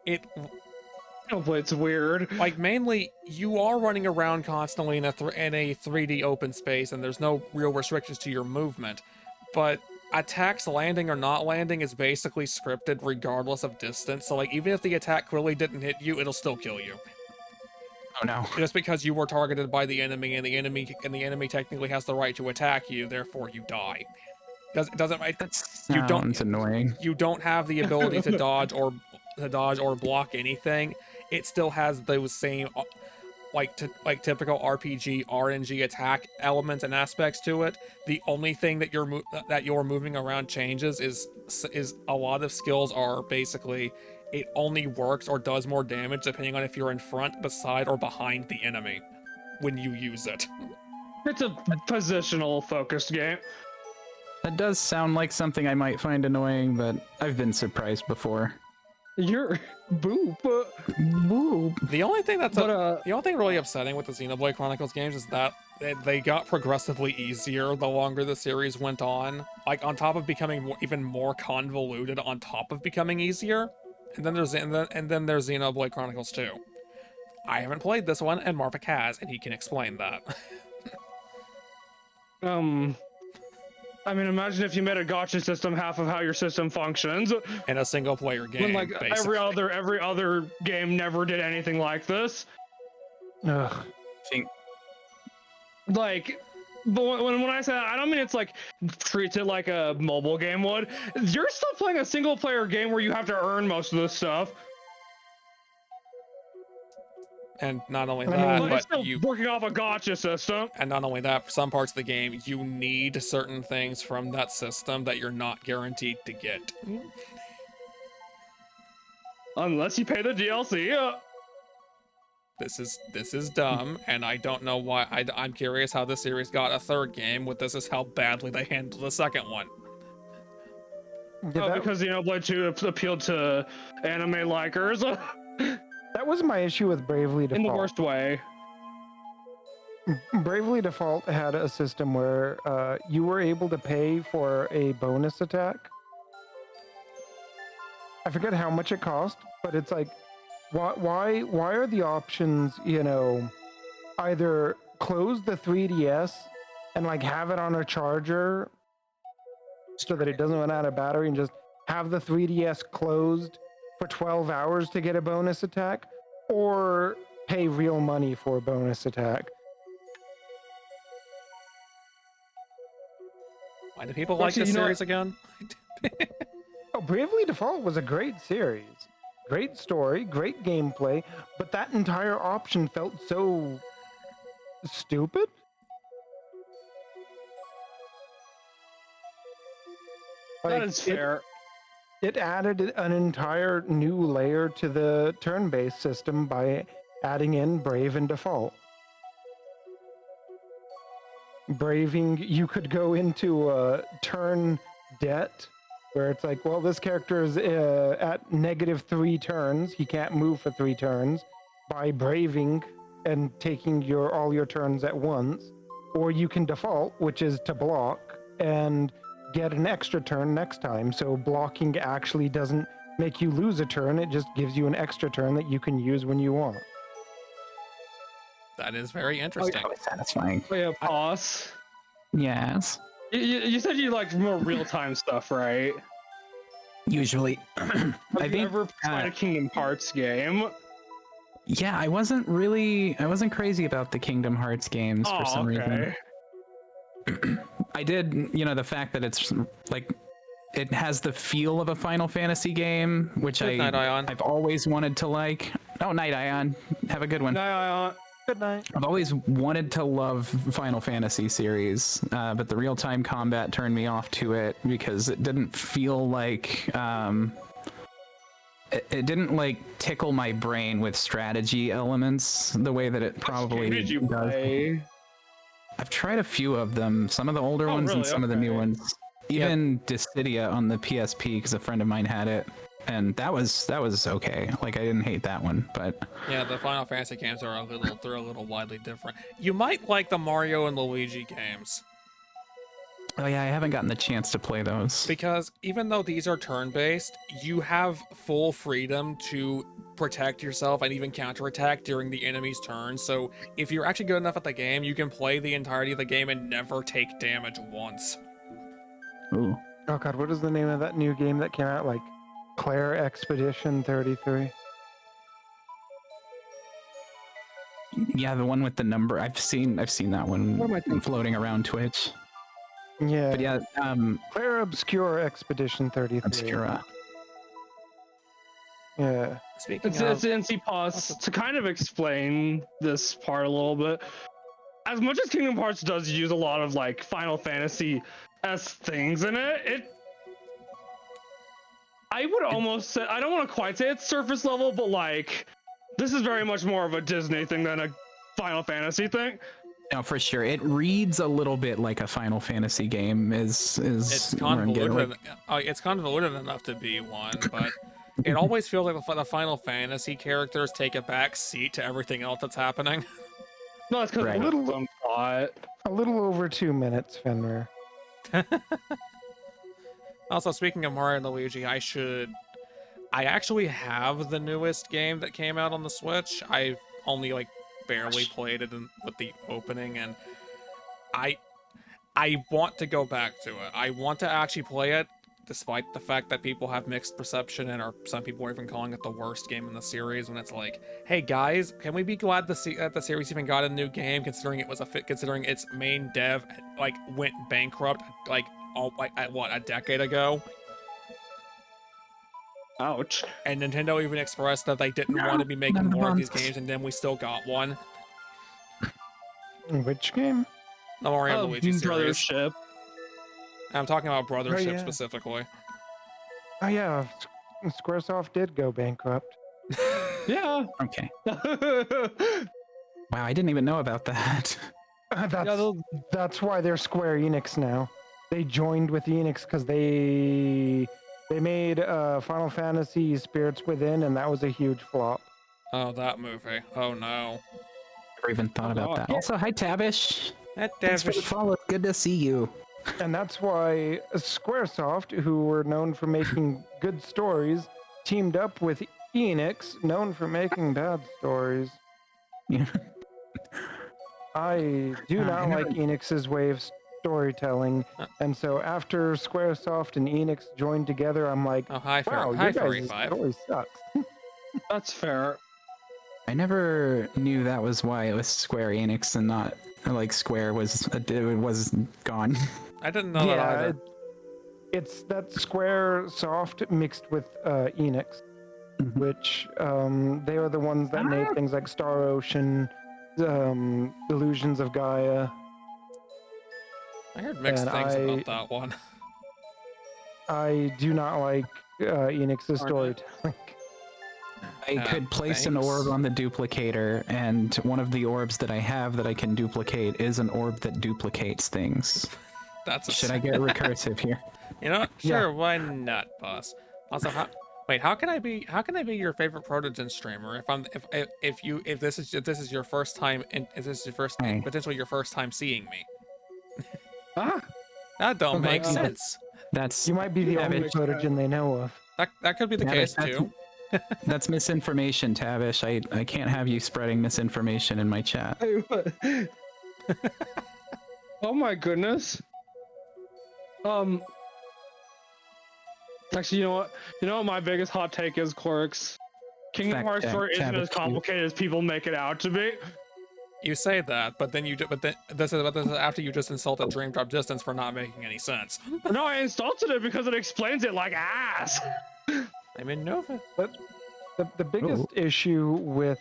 Xenoblade's weird. Like, mainly, you are running around constantly in a 3D open space, and there's no real restrictions to your movement, but attacks landing or not landing is basically scripted regardless of distance. So, like, even if the attack clearly didn't hit you, it'll still kill you. Oh no! Just because you were targeted by the enemy, and the enemy technically has the right to attack you, therefore you die. Doesn't annoying. You don't have the ability to dodge or block anything. It still has those same like typical RPG RNG attack elements and aspects to it. The only thing that you're moving around changes is a lot of skills are basically it only works or does more damage depending on if you're in front, beside, or behind the enemy when you use it. It's a positional focused game. That does sound like something I might find annoying, but I've been surprised before. You're boop. The only thing really upsetting with the Xenoblade Chronicles games is that they got progressively easier the longer the series went on. Like, on top of becoming even more convoluted, on top of becoming easier. And then there's Xenoblade Chronicles 2. I haven't played this one, and Marvick has, and he can explain that. I mean, imagine if you made a gacha system half of how your system functions. In a single player game, when, like, basically. every other game never did anything like this. Ugh. Like, but when I say that, I don't mean it's like treats it like a mobile game would. You're still playing a single player game where you have to earn most of this stuff. And not only that, but you working off a gacha system. And not only that, for some parts of the game, you need certain things from that system that you're not guaranteed to get. Unless you pay the DLC. This is dumb, and I don't know why. I'm curious how the series got a third game. With this is how badly they handled the second one. Because Xenoblade 2 appealed to anime likers. That was my issue with Bravely Default. In the worst way. Bravely Default had a system where you were able to pay for a bonus attack. I forget how much it cost, but it's like, why are the options, either close the 3DS and like have it on a charger so that it doesn't run out of battery, and just have the 3DS closed for 12 hours to get a bonus attack, or pay real money for a bonus attack. Why do people like this series again? Oh, Bravely Default was a great series. Great story, great gameplay, but that entire option felt so stupid. That is fair. It added an entire new layer to the turn-based system by adding in Brave and Default. Braving, you could go into a turn debt, where it's like, well, this character is at -3 turns. He can't move for 3 turns. By braving and taking all your turns at once. Or you can default, which is to block, and get an extra turn next time. So blocking actually doesn't make you lose a turn. It just gives you an extra turn that you can use when you want. That is very interesting. Oh, satisfying. Oh, yeah, pause. Yes. You said you liked more real-time stuff, right? Usually. Have you ever played a Kingdom Hearts game? Yeah, I wasn't crazy about the Kingdom Hearts games for some reason. I did, the fact that it's like it has the feel of a Final Fantasy game, which I've always wanted to like. Oh, Night Ion, have a good one. Night Ion. Good night. I've always wanted to love Final Fantasy series, but the real-time combat turned me off to it because it didn't feel like it didn't like tickle my brain with strategy elements the way that it probably Did you does. play? I've tried a few of them, some of the older ones really? and some of the new ones. Even Dissidia on the PSP, because a friend of mine had it, and that was okay. Like I didn't hate that one, but yeah, the Final Fantasy games are a little widely different. You might like the Mario and Luigi games. Oh yeah, I haven't gotten the chance to play those. Because even though these are turn-based, you have full freedom to protect yourself and even counterattack during the enemy's turn. So if you're actually good enough at the game, you can play the entirety of the game and never take damage once. Ooh. Oh god, what is the name of that new game that came out? Like Claire Expedition 33? Yeah, the one with the number. I've seen that one floating around Twitch. Yeah. But yeah, Claire Obscure Expedition 33. Obscura. Yeah. It's NC Pause to kind of explain this part a little bit. As much as Kingdom Hearts does use a lot of like Final Fantasy-esque things in it, I would almost say, I don't want to quite say it's surface level, but like this is very much more of a Disney thing than a Final Fantasy thing. No, for sure. It reads a little bit like a Final Fantasy game. It's convoluted. It's convoluted enough to be one, but it always feels like the Final Fantasy characters take a back seat to everything else that's happening. No, it's because a little over 2 minutes, Fenrir. Also, speaking of Mario and Luigi, I actually have the newest game that came out on the Switch. I've only like barely played it with the opening, and I want to go back to it. I want to actually play it, despite the fact that people have mixed perception and some people are even calling it the worst game in the series. When it's like, hey guys, can we be glad that the series even got a new game, considering its main dev like went bankrupt like a decade ago. Ouch. And Nintendo even expressed that they didn't want to be making more of these games, and then we still got one. Which game? The Mario and Luigi series. Brothership. I'm talking about Brothership specifically. Oh yeah, Squaresoft did go bankrupt. Yeah. Okay. Wow, I didn't even know about that. That's why they're Square Enix now. They joined with Enix because they made Final Fantasy Spirits Within, and that was a huge flop. Oh, that movie. Oh no. Never even thought about that. Also, hi Tavish. Hi, Thanks for the follow. Good to see you. And that's why Squaresoft, who were known for making good stories, teamed up with Enix, known for making bad stories. Yeah. I do not like Enix's way of storytelling, and so after Squaresoft and Enix joined together, I'm like, oh, hi, wow, hi, you Furry guys' 5. story sucks. That's fair. I never knew that was why it was Square Enix and not like Square was gone. I didn't know that either. It's that Squaresoft mixed with Enix, which they are the ones that made things like Star Ocean, Illusions of Gaia. I heard mixed things about that one. I do not like Enix's storytelling. I could place an orb on the duplicator, and one of the orbs that I have that I can duplicate is an orb that duplicates things. Should I get recursive here? You know what? Sure, why not, boss? Also, how can I be your favorite Protogen streamer if this is your first time potentially your first time seeing me? That don't make sense. You might be the only Protogen they know of. That could be the case too. That's misinformation, Tavish. I can't have you spreading misinformation in my chat. Oh my goodness. Actually, you know what? You know what my biggest hot take is, Corks? Kingdom Fact Hearts check, 4 isn't as Tabitha. complicated as people make it out to be. You say that, but then this is after you just insulted Dream Drop Distance for not making any sense. No, I insulted it because it explains it like ass. I'm in Nova. But the biggest issue with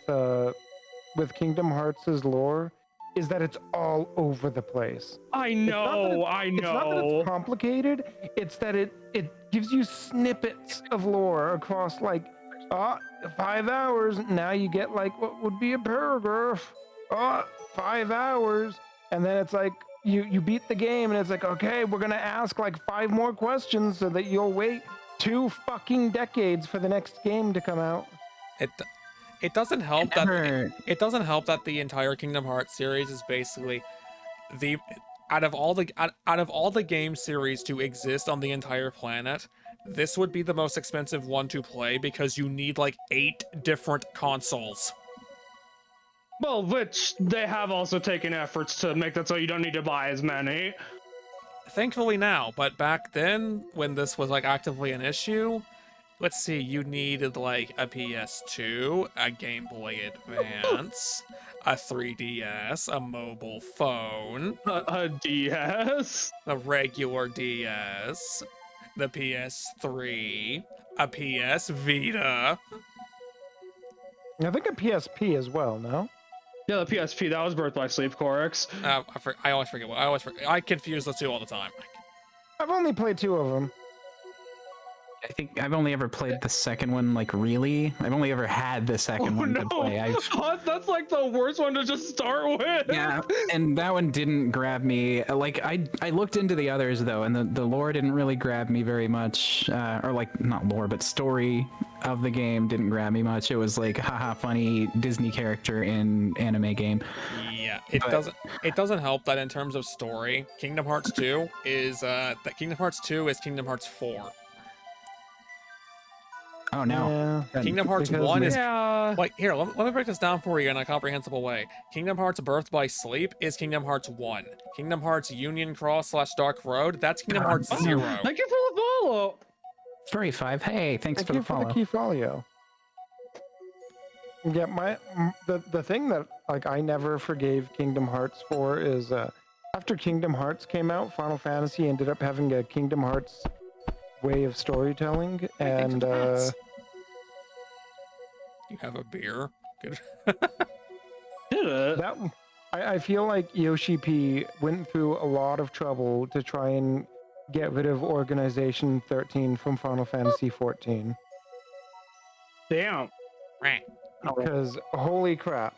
Kingdom Hearts' lore is that it's all over the place. I know, I know. It's not that it's complicated, it's that it gives you snippets of lore across like 5 hours. Now you get like what would be a paragraph. 5 hours. And then it's like you beat the game and it's like, okay, we're gonna ask like 5 more questions so that you'll wait 2 fucking decades for the next game to come out. It doesn't help it doesn't help that the entire Kingdom Hearts series is basically out of all the game series to exist on the entire planet, this would be the most expensive one to play because you need like 8 different consoles. Well, which they have also taken efforts to make that so you don't need to buy as many. Thankfully now, but back then when this was like actively an issue, let's see, you needed like a PS2, a Game Boy Advance, a 3DS, a mobile phone, a DS, a regular DS, the PS3, a PS Vita. I think a PSP as well, no? Yeah, the PSP, that was Birth by Sleep, Corix. I always forget. I confuse the two all the time. I've only played 2 of them. I think I've only ever played the second one, like really. I've only ever had the second one to play. That's like the worst one to just start with. Yeah, and that one didn't grab me. Like I looked into the others though, and the lore didn't really grab me very much. Or like not lore, but story of the game didn't grab me much. It was like haha funny Disney character in anime game. Yeah, it doesn't help that in terms of story, Kingdom Hearts 2 is Kingdom Hearts Kingdom Hearts 4. Oh no. Yeah. Kingdom Hearts 1 is like here, let me break this down for you in a comprehensible way. Kingdom Hearts Birth by Sleep is Kingdom Hearts 1. Kingdom Hearts Union Cross / Dark Road, that's Kingdom Hearts 0. Thank you for the follow. Furry 5, hey, thanks for the follow. Thank you for the key follow. Yeah, the thing that like I never forgave Kingdom Hearts for is after Kingdom Hearts came out, Final Fantasy ended up having a Kingdom Hearts way of storytelling, and you have a beer. Good. I feel like Yoshi P went through a lot of trouble to try and get rid of Organization 13 from Final Fantasy 14. Damn. Because holy crap,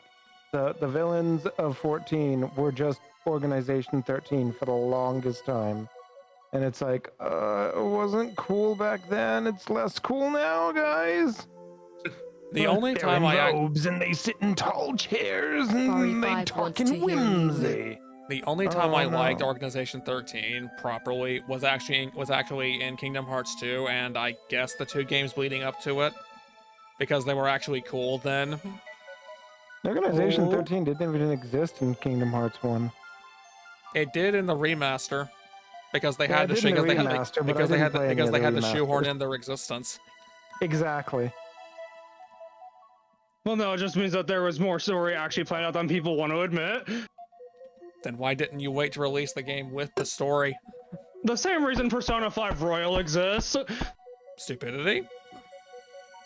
the villains of 14 were just Organization 13 for the longest time. And it's like, it wasn't cool back then. It's less cool now, guys. The only They're time in robes and they sit in tall chairs and they talk in whimsy. The only time I liked Organization 13 properly was actually in Kingdom Hearts 2, and I guess the 2 games leading up to it, because they were actually cool then. Organization 13 didn't even exist in Kingdom Hearts 1. It did in the remaster, because they had to shoehorn in their existence. Exactly. Well, no, it just means that there was more story actually played out than people want to admit. Then why didn't you wait to release the game with the story? The same reason Persona 5 Royal exists. Stupidity?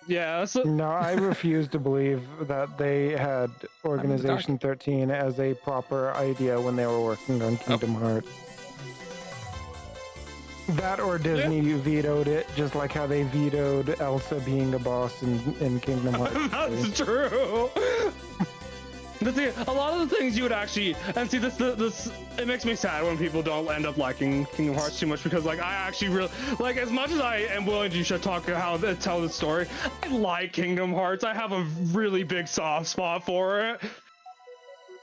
Yes. No, I refuse to believe that they had Organization 13 as a proper idea when they were working on Kingdom Hearts. That or Disney vetoed it, just like how they vetoed Elsa being a boss in Kingdom Hearts. That's true. But see, a lot of the things you would actually, and see this it makes me sad when people don't end up liking Kingdom Hearts too much, because like I actually really like, as much as I am willing to talk how to tell the story, I like Kingdom Hearts. I have a really big soft spot for it.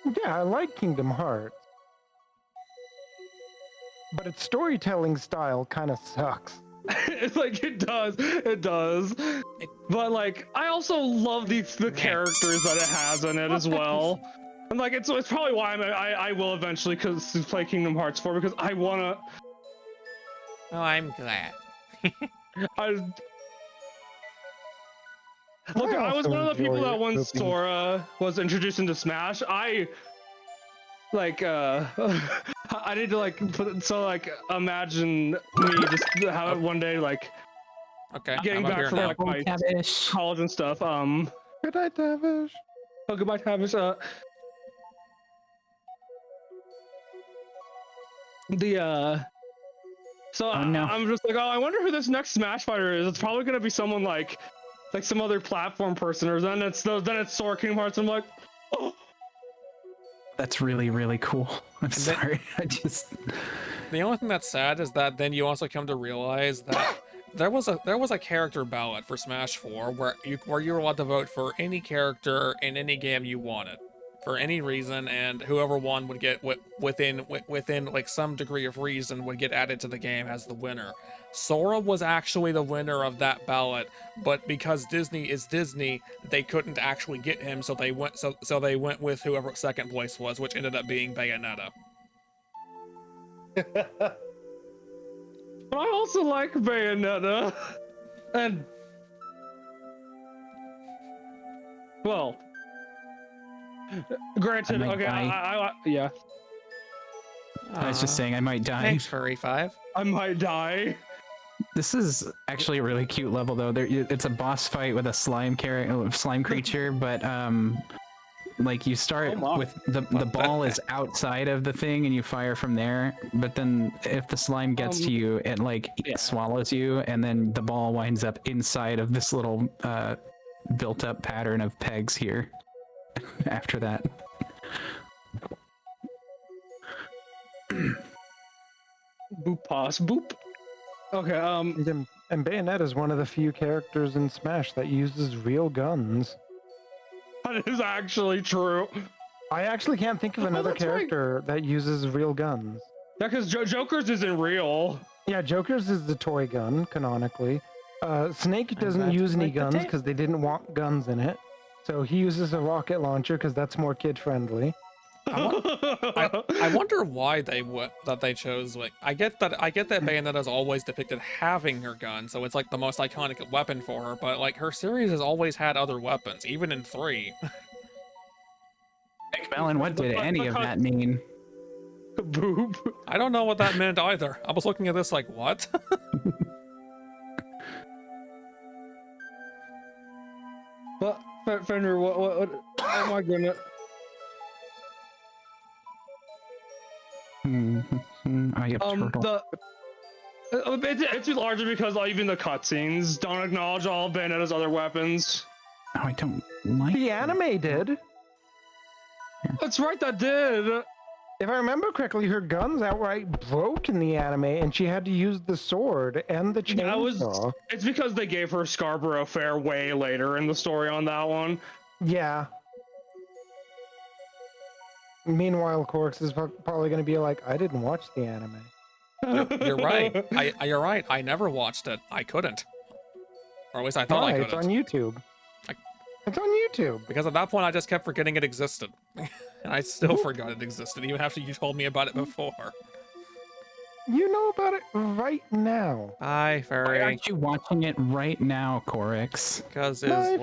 Yeah, I like Kingdom Hearts. But its storytelling style kind of sucks. It's like it does. But like I also love the characters that it has in it as well. And like it's probably why I will eventually play Kingdom Hearts 4, because I wanna. Oh, I'm glad. Look, I was also one of the people enjoy that once pooping. Sora was introduced into Smash. I need to like imagine me just have it one day like Okay, getting I'm up back here from now. like my college and stuff. Good night, Tavish. Oh, goodbye, Tavish. So Oh, no. I'm just like, oh, I wonder who this next Smash fighter is. It's probably gonna be someone like some other platform person, or then it's Sora Kingdom Hearts. I'm like, oh. That's really, really cool. I'm sorry. The only thing that's sad is that then you also come to realize that there was a character ballot for Smash 4 where you were allowed to vote for any character in any game you wanted, for any reason, and whoever won would get within like some degree of reason would get added to the game as the winner. Sora was actually the winner of that ballot, but because Disney is Disney, they couldn't actually get him, so they went with whoever second place was, which ended up being Bayonetta. But I also like Bayonetta, and well, granted, okay, yeah. I was just saying I might die. Thanks, Furry 5. I might die. This is actually a really cute level, though. It's a boss fight with a slime creature, but like you start with the ball is outside of the thing, and you fire from there. But then if the slime gets to you, it like swallows you, and then the ball winds up inside of this little built-up pattern of pegs here. After that. Boop pass boop. Okay, and Bayonetta is one of the few characters in Smash that uses real guns. That is actually true. I actually can't think of another character that uses real guns. Yeah, because Joker's isn't real. Yeah, Joker's is the toy gun, canonically. Snake doesn't use any guns because they didn't want guns in it. So he uses a rocket launcher because that's more kid-friendly. I wonder why they chose, like, I get that Bayonetta's always depicted having her gun, so it's like the most iconic weapon for her, but like her series has always had other weapons, even in 3. Melon, what did any of that mean? Boop. I don't know what that meant either. I was looking at this like, what? What? Fender, what? Oh my goodness. It's largely because even the cutscenes don't acknowledge all of Bayonetta's other weapons. Oh, I don't like the anime did. That's right, that did. If I remember correctly, her guns outright broke in the anime, and she had to use the sword and the chainsaw. It's because they gave her Scarborough Fair way later in the story on that one. Yeah. Meanwhile, Corks is probably going to be like, I didn't watch the anime. You're right. You're right. I never watched it. I couldn't. Or at least I thought I couldn't. It's on YouTube. It's on YouTube. Because at that point, I just kept forgetting it existed. And I still forgot it existed, even after you told me about it before. You know about it right now. Bye, Fairy. Why aren't you watching it right now, Corix? Because it's late.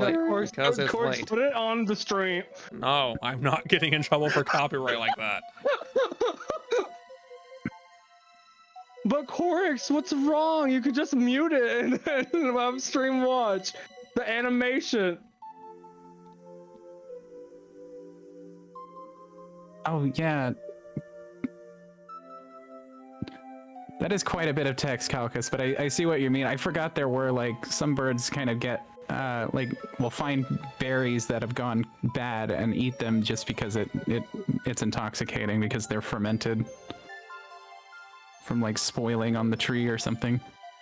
Because it's Corix, late. put it on the stream. No, I'm not getting in trouble for copyright like that. But Corix, what's wrong? You could just mute it and then have stream watch. The animation. Oh, yeah. That is quite a bit of text, Calcus, but I see what you mean. I forgot there were, like, some birds kind of get, will find berries that have gone bad and eat them just because it's intoxicating because they're fermented from, like, spoiling on the tree or something.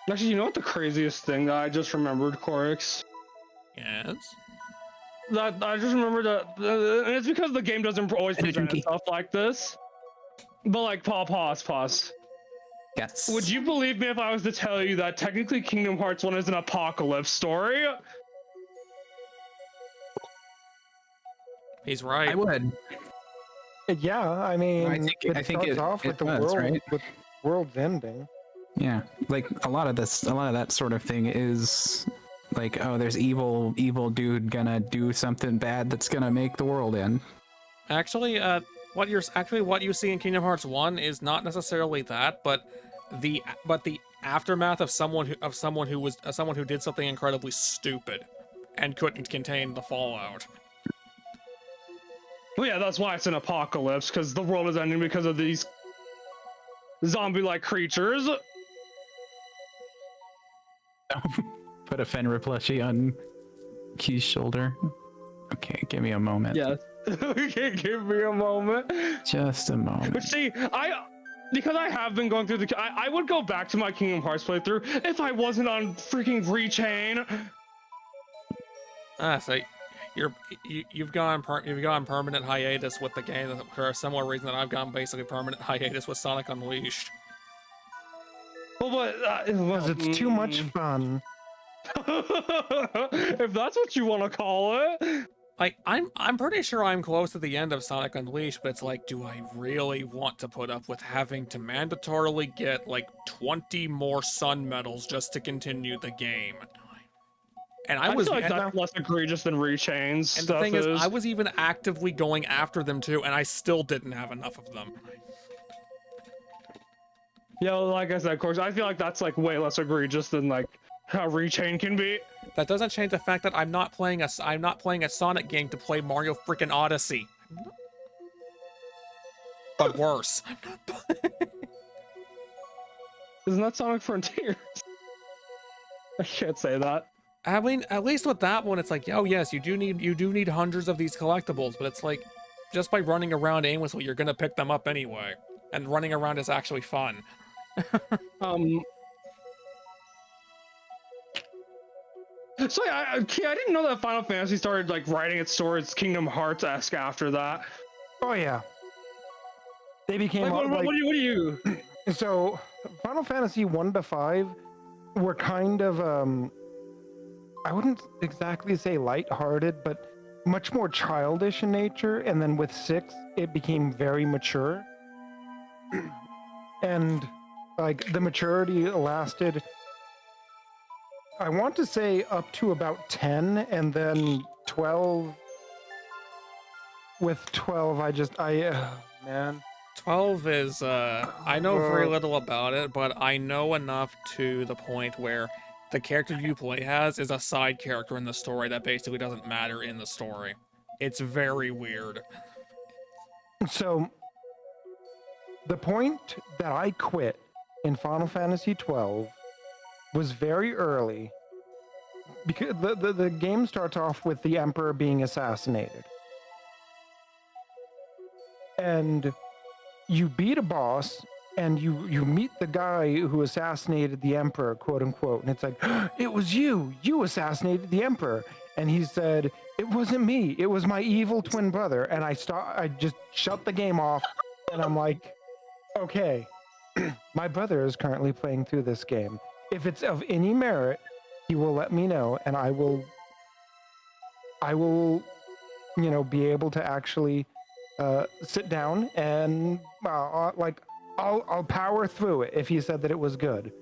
Actually, you know what the craziest thing that I just remembered, Corix? Yes? That I just remembered that, and it's because the game doesn't always present stuff like this. But like, pause. Yes. Would you believe me if I was to tell you that technically Kingdom Hearts 1 is an apocalypse story? He's right. I would. Yeah, I mean, I think it starts off with the world, right? with world's ending. Yeah, like a lot of that sort of thing is like, oh, there's evil dude gonna do something bad that's gonna make the world end. Actually, what you see in Kingdom Hearts 1 is not necessarily that, but the aftermath of someone who did something incredibly stupid and couldn't contain the fallout. Well, yeah, that's why it's an apocalypse, because the world is ending because of these zombie-like creatures. Put a Fenrir plushie on Key's shoulder. Okay, give me a moment. Yes. Okay, give me a moment. Just a moment. But see, because I have been going through I would go back to my Kingdom Hearts playthrough if I wasn't on freaking Rechain. So you've gone permanent hiatus with the game for a similar reason that I've gone basically permanent hiatus with Sonic Unleashed. Well, but because it's too much fun. If that's what you want to call it. Like, I'm pretty sure I'm close to the end of Sonic Unleashed, but it's like, do I really want to put up with having to mandatorily get like 20 more sun medals just to continue the game? And I was feel like that's less egregious than Rechains. And the thing is, I was even actively going after them too, and I still didn't have enough of them. Yeah, like I said, of course, I feel like that's like way less egregious than like how Rechain can be. That doesn't change the fact that I'm not playing a Sonic game to play Mario freaking Odyssey. But worse. Isn't that Sonic Frontiers? I can't say that. I mean, at least with that one, it's like, oh yes, you do need hundreds of these collectibles, but it's like, just by running around aimlessly, you're gonna pick them up anyway, and running around is actually fun. So yeah, I didn't know that Final Fantasy started like writing its stories Kingdom Hearts-esque after that. Oh yeah, they became like, what do you? So Final Fantasy 1 to 5 were kind of I wouldn't exactly say lighthearted, but much more childish in nature. And then with 6, it became very mature, and like the maturity lasted, I want to say, up to about 10, and then 12. With 12, man. 12 is, I know very little about it, but I know enough to the point where the character you play as is a side character in the story that basically doesn't matter in the story. It's very weird. So, the point that I quit in Final Fantasy 12 was very early, because the game starts off with the Emperor being assassinated. And you beat a boss, and you meet the guy who assassinated the Emperor, quote unquote, and it's like, it was you assassinated the Emperor. And he said, it wasn't me, it was my evil twin brother. And I just shut the game off, and I'm like, okay, my brother is currently playing through this game. If it's of any merit, he will let me know, and I will, be able to actually sit down and I'll power through it if he said that it was good.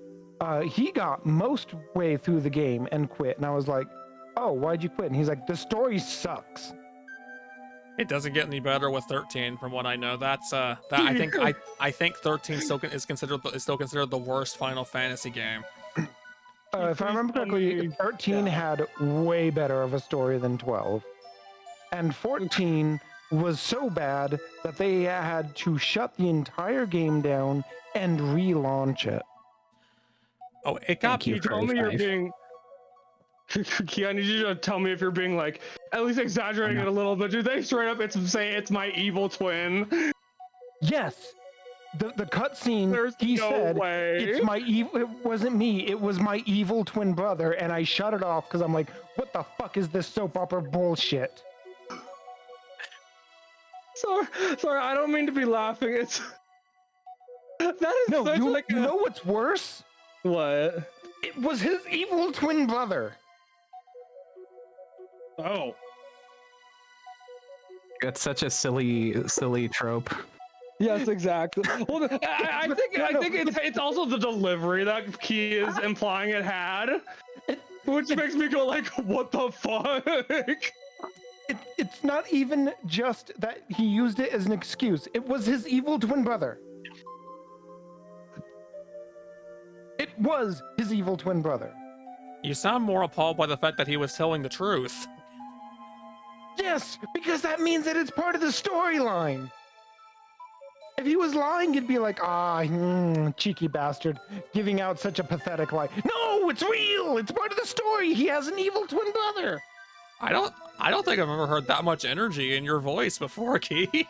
He got most way through the game and quit, and I was like, oh, why'd you quit? And he's like, the story sucks. It doesn't get any better with 13, from what I know. That's I think 13 is still considered the worst Final Fantasy game. If I remember correctly, 13 had way better of a story than 12, and 14 was so bad that they had to shut the entire game down and relaunch it. Oh, it got you told me you're being. Key, I need you to tell me if you're being like at least exaggerating it a little bit. Do they straight up say it's my evil twin? Yes. The cutscene, he said, it's my evil. It wasn't me. It was my evil twin brother, and I shut it off because I'm like, what the fuck is this soap opera bullshit? Sorry, I don't mean to be laughing. It's that is no. Such You know what's worse? What? It was his evil twin brother. Oh. That's such a silly trope. Yes, exactly. Well, I think it's also the delivery that Key is implying it had, which makes me go like, what the fuck? It's not even just that he used it as an excuse. It was his evil twin brother. It was his evil twin brother. You sound more appalled by the fact that he was telling the truth. Yes, because that means that it's part of the storyline. If he was lying, you'd be like, cheeky bastard, giving out such a pathetic lie. No, it's real. It's part of the story. He has an evil twin brother. I don't think I've ever heard that much energy in your voice before, Key.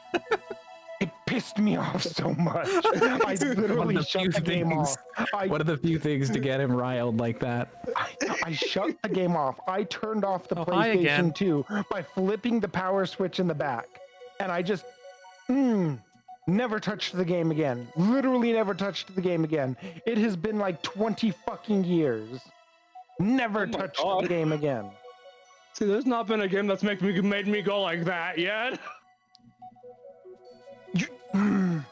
It pissed me off so much. I literally shut the game off. One of the few things to get him riled like that. I shut the game off. I turned off the PlayStation 2 by flipping the power switch in the back. And I just, never touched the game again. Literally never touched the game again. It has been like 20 fucking years. Never touched the game again. See, there's not been a game that's made me go like that yet. And,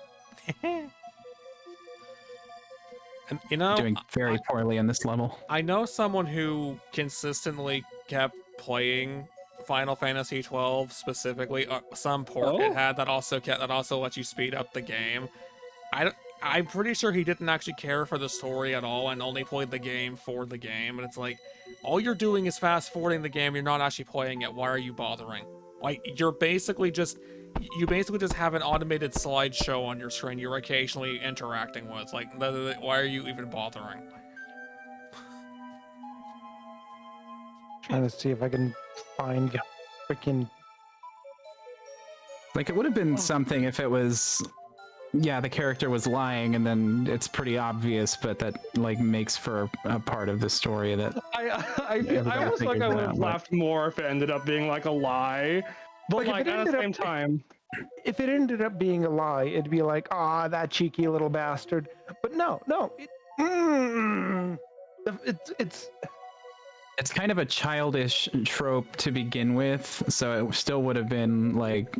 you know, doing very poorly in this level. I know someone who consistently kept playing Final Fantasy 12 specifically. Some port it had that also lets you speed up the game. I'm pretty sure he didn't actually care for the story at all and only played the game for the game. And it's like, all you're doing is fast forwarding the game. You're not actually playing it. Why are you bothering? Like, you basically just have an automated slideshow on your screen you're occasionally interacting with. Like, why are you even bothering? Trying to see if I can find the freaking. Like, it would have been something if it was, yeah, the character was lying, and then it's pretty obvious, but that like makes for a part of the story that I almost like I would have laughed more if it ended up being like a lie. But like at the same time, if it ended up being a lie, it'd be like, that cheeky little bastard. But no, it's kind of a childish trope to begin with, so it still would have been like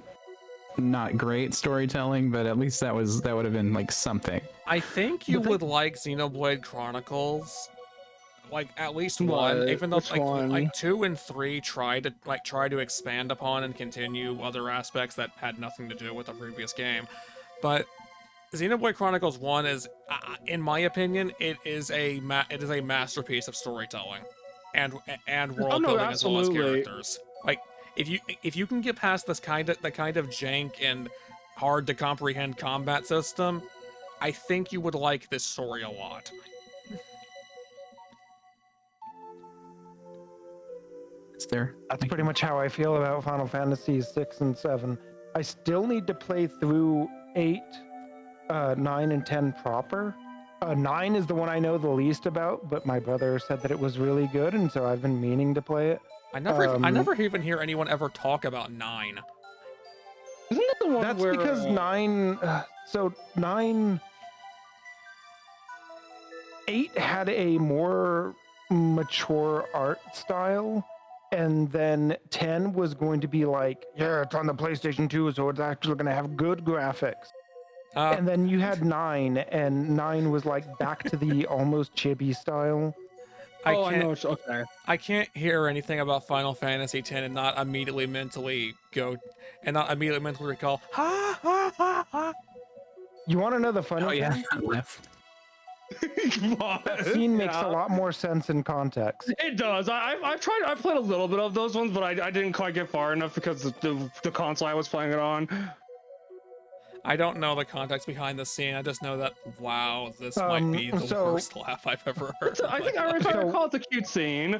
not great storytelling, but at least that would have been like something. I think you would like Xenoblade Chronicles, like at least one, even though like 2 and 3 try to expand upon and continue other aspects that had nothing to do with the previous game. But Xenoblade Chronicles 1 is, in my opinion, it is a masterpiece of storytelling and world building as well as characters. Like, if you can get past the kind of jank and hard to comprehend combat system, I think you would like this story a lot. That's pretty much how I feel about Final Fantasy 6 and 7. I still need to play through 8, 9, and 10 proper. 9 is the one I know the least about, but my brother said that it was really good, and so I've been meaning to play it. I never even hear anyone ever talk about 9. Isn't that the one That's because 9... so 9... 8 had a more mature art style, and then 10 was going to be like, yeah, it's on the PlayStation 2, so it's actually going to have good graphics. And then you had 9, and 9 was like back to the almost chibi style. I know. Okay. I can't hear anything about Final Fantasy X and not immediately mentally recall, ha ha ha ha. You want to know the funny thing? That scene makes a lot more sense in context. It does. I've played a little bit of those ones, but I didn't quite get far enough because the console I was playing it on. I don't know the context behind the scene. I just know that, wow, this might be the worst laugh I've ever heard. I think I recall it's a cute scene.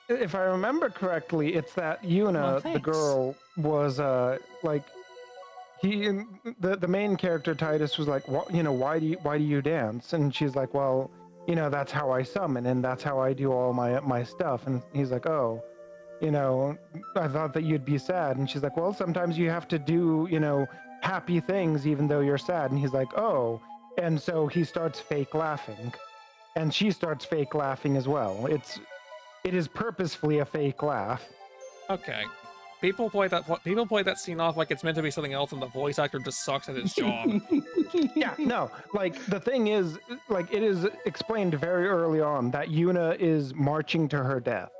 If I remember correctly, it's that Yuna, the girl, was like, the main character Titus was like, why do you dance? And she's like, well, that's how I summon, and that's how I do all my stuff. And he's like, oh, I thought that you'd be sad. And she's like, well, sometimes you have to do, happy things even though you're sad. And he's like, oh. And so he starts fake laughing, and she starts fake laughing as well. It is purposefully a fake laugh. Okay. People play that scene off like it's meant to be something else, and the voice actor just sucks at his job. Yeah, no, like the thing is, like it is explained very early on that Yuna is marching to her death.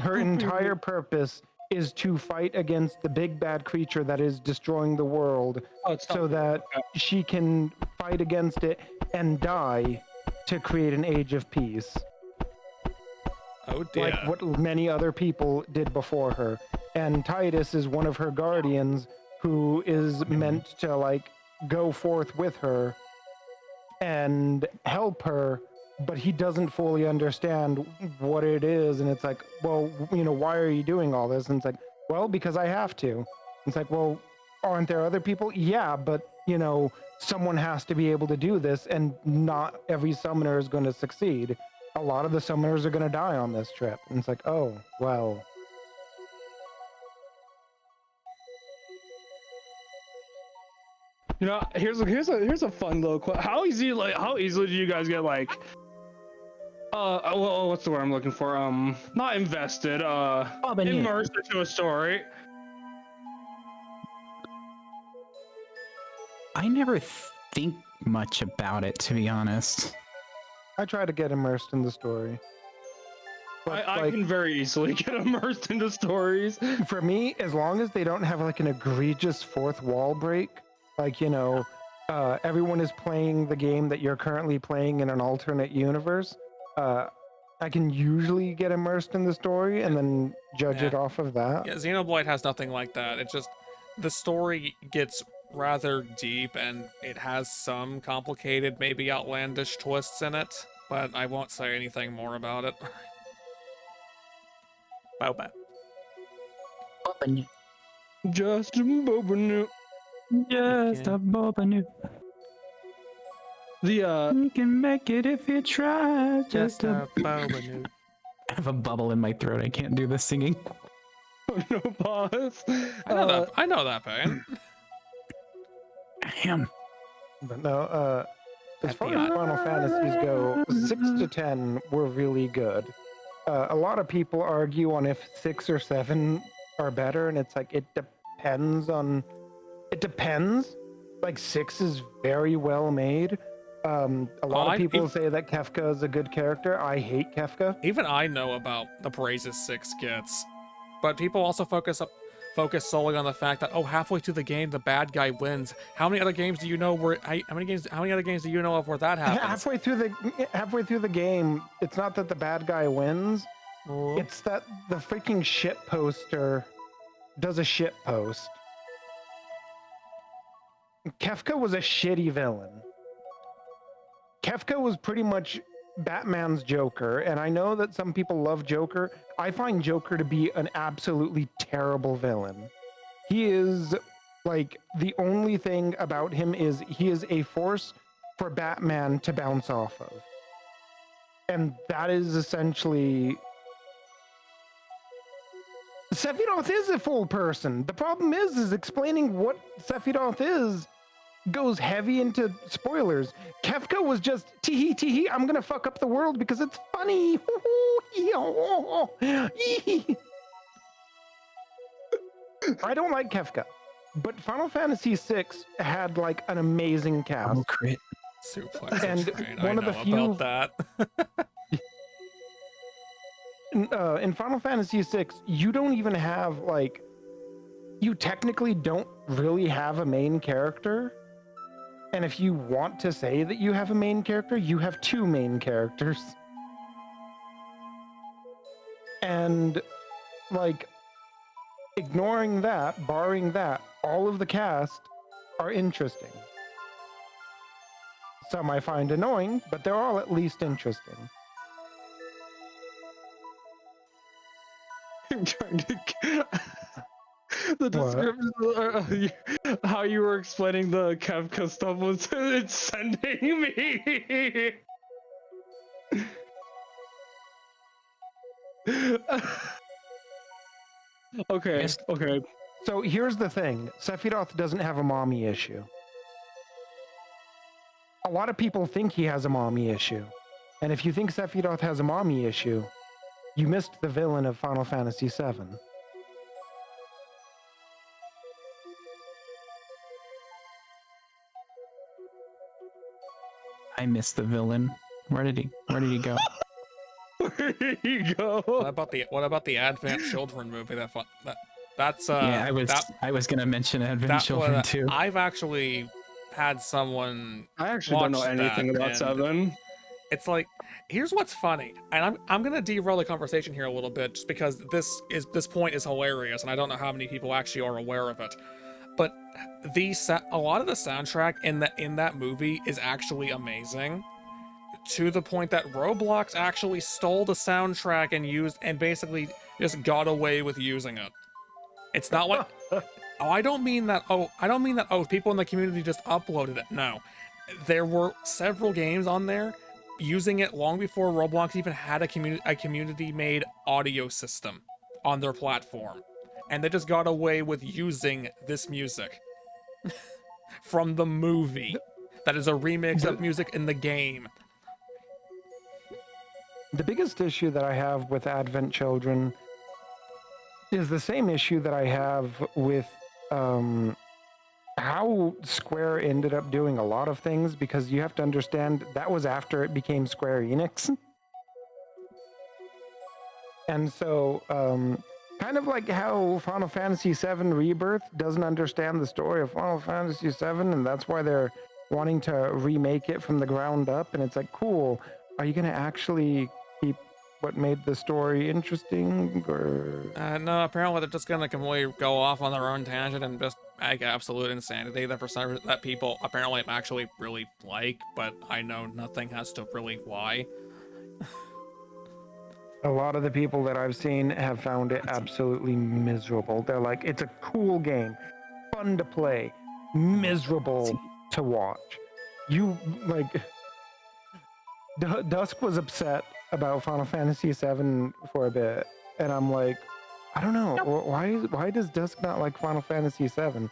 Her entire purpose is to fight against the big bad creature that is destroying the world, so that she can fight against it and die to create an age of peace. Oh dear. Like what many other people did before her. And Titus is one of her guardians who is meant to like go forth with her and help her, but he doesn't fully understand what it is. And it's like, well, you know, why are you doing all this? And it's like, well, because I have to. It's like, well, aren't there other people? Yeah, but you know, someone has to be able to do this, and not every summoner is going to succeed. A lot of the summoners are going to die on this trip. And it's like, oh, well. You know, here's a fun little question. How easily do you guys get like well, what's the word I'm looking for? Not invested, immersed into a story? I never think much about it, to be honest. I try to get immersed in the story. But, I can very easily get immersed into stories. For me, as long as they don't have like an egregious fourth wall break, like, you know, everyone is playing the game that you're currently playing in an alternate universe, I can usually get immersed in the story and then judge it off of that. Yeah, Xenoblade has nothing like that. It's just the story gets rather deep, and it has some complicated, maybe outlandish twists in it, but I won't say anything more about it. Boba. Just a Boba. Just a Boba. You can make it if you try. Just a Boba. I have a bubble in my throat. I can't do the singing. No pause. I know that pain. Damn. But no, as far as Final Fantasies go, 6 to 10 were really good. A lot of people argue on if 6 or 7 are better, and it's like, it depends. Like 6 is very well made. A lot of people say that Kefka is a good character. I hate Kefka. Even I know about the praises 6 gets, but people also focus solely on the fact that, oh, halfway through the game the bad guy wins. How many other games do you know where? How many other games do you know of where that happens? Halfway through the game, it's not that the bad guy wins. It's that the freaking shit poster does a shit post. Kefka was a shitty villain. Kefka was pretty much Batman's Joker, and I know that some people love Joker. I find Joker to be an absolutely terrible villain. He is, like, the only thing about him is he is a force for Batman to bounce off of. And that is essentially... Sephiroth is a full person. The problem is explaining what Sephiroth is goes heavy into spoilers. Kefka was just tee-hee, I'm gonna fuck up the world because it's funny. I don't like Kefka, but Final Fantasy VI had like an amazing cast. Oh, crit. Suplex And train. one I of the know few about that. in Final Fantasy VI, you don't even have like, you technically don't really have a main character. And if you want to say that you have a main character, you have 2 main characters. And like, ignoring that, barring that, all of the cast are interesting. Some I find annoying, but they're all at least interesting. I'm trying to... The description, how you were explaining the Kefka stuff was it's sending me. Okay. So here's the thing. Sephiroth doesn't have a mommy issue. A lot of people think he has a mommy issue. And if you think Sephiroth has a mommy issue, you missed the villain of Final Fantasy VII. I miss the villain. Where did he go? Where did he go? What about the Advent Children movie? That's Yeah, I was gonna mention Advent Children too. I've actually had someone. I actually don't know anything about 7. It's like, here's what's funny, and I'm gonna derail the conversation here a little bit just because this point is hilarious, and I don't know how many people actually are aware of it. But a lot of the soundtrack in that movie is actually amazing, to the point that Roblox actually stole the soundtrack and basically just got away with using it. It's not like I don't mean that people in the community just uploaded it. No. There were several games on there using it long before Roblox even had a community made audio system on their platform. And they just got away with using this music from the movie that is a remix of music in the game. The biggest issue that I have with Advent Children is the same issue that I have with how Square ended up doing a lot of things, because you have to understand that was after it became Square Enix. And so, kind of like how Final Fantasy VII Rebirth doesn't understand the story of Final Fantasy VII, and that's why they're wanting to remake it from the ground up. And it's like, cool, are you going to actually keep what made the story interesting? Or no, apparently they're just gonna completely go off on their own tangent and just make absolute insanity that people apparently actually really like, but I know nothing as to really why. A lot of the people that I've seen have found it absolutely miserable. They're like, it's a cool game, fun to play, miserable to watch. You, like, Dusk was upset about Final Fantasy VII for a bit, and I'm like, I don't know, why does Dusk not like Final Fantasy VII?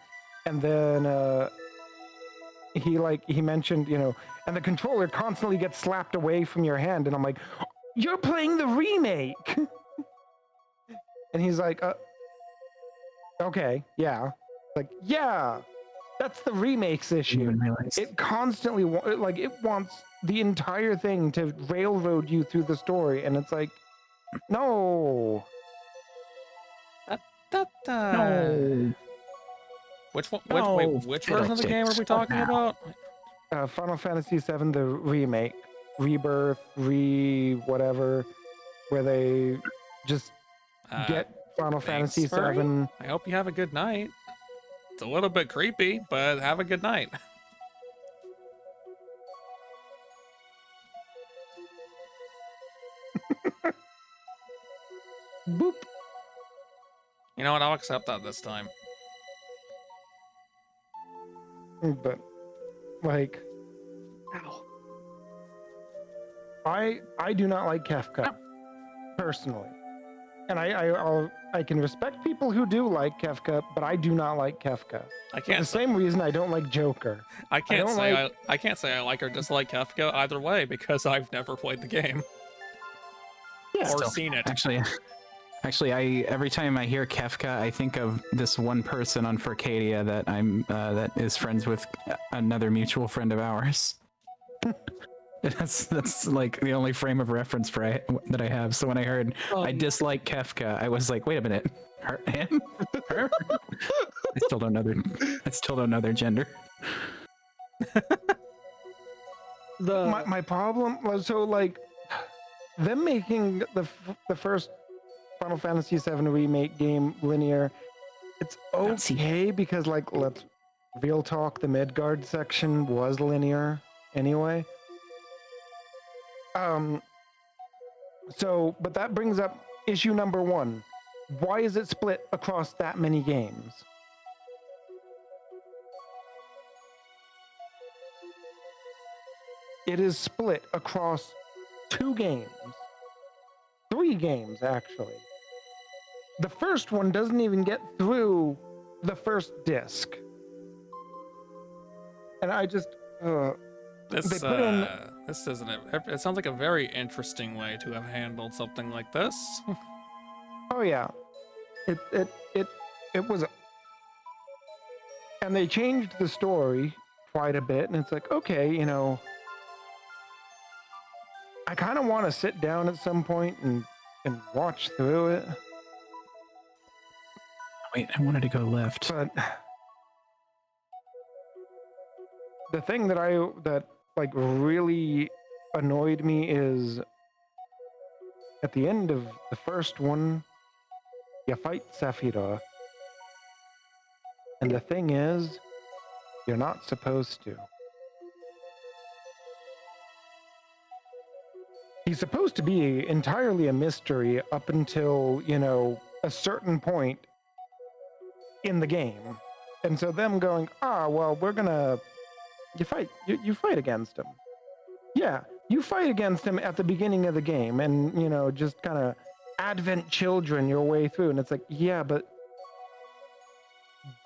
And then he mentioned, and the controller constantly gets slapped away from your hand, and I'm like, you're playing the remake. And he's like, okay, yeah. Like, yeah, that's the remake's issue. It constantly, it wants the entire thing to railroad you through the story, and it's like, no. No. Which one? No, which version of the game are we talking about? Final Fantasy VII, the remake, Rebirth, whatever, where they just get Final Fantasy VII. I hope you have a good night. It's a little bit creepy, but have a good night. Boop. You know what? I'll accept that this time. But, like, I do not like Kefka, personally. And I can respect people who do like Kefka, but I do not like Kefka. I can't. The same reason I don't like Joker. I can't say I like or dislike Kefka either way because I've never played the game or seen it. Actually, every time I hear Kefka, I think of this one person on Furcadia that is friends with another mutual friend of ours. That's like the only frame of reference that I have. So when I heard I dislike Kefka, I was like, wait a minute, him? Her? I still don't know their gender. My problem was, so like, them making the first Final Fantasy VII remake game linear, it's okay because, like, let's real talk, the Midgard section was linear anyway. So, but that brings up issue number 1. Why is it split across that many games? It is split across 2 games. 3 games, actually. The first one doesn't even get through the first disc. And I just, This isn't it. It sounds like a very interesting way to have handled something like this. Oh yeah, it was, and they changed the story quite a bit, and it's like, okay, I kind of want to sit down at some point and watch through it. Wait, I wanted to go left. But the thing that like really annoyed me is at the end of the first one, you fight Sephiroth. And the thing is, you're not supposed to. He's supposed to be entirely a mystery up until, you know, a certain point in the game. And so them going, well, we're gonna you fight against him. Yeah, you fight against him at the beginning of the game and, you know, just kind of Advent children your way through. And it's like, yeah, but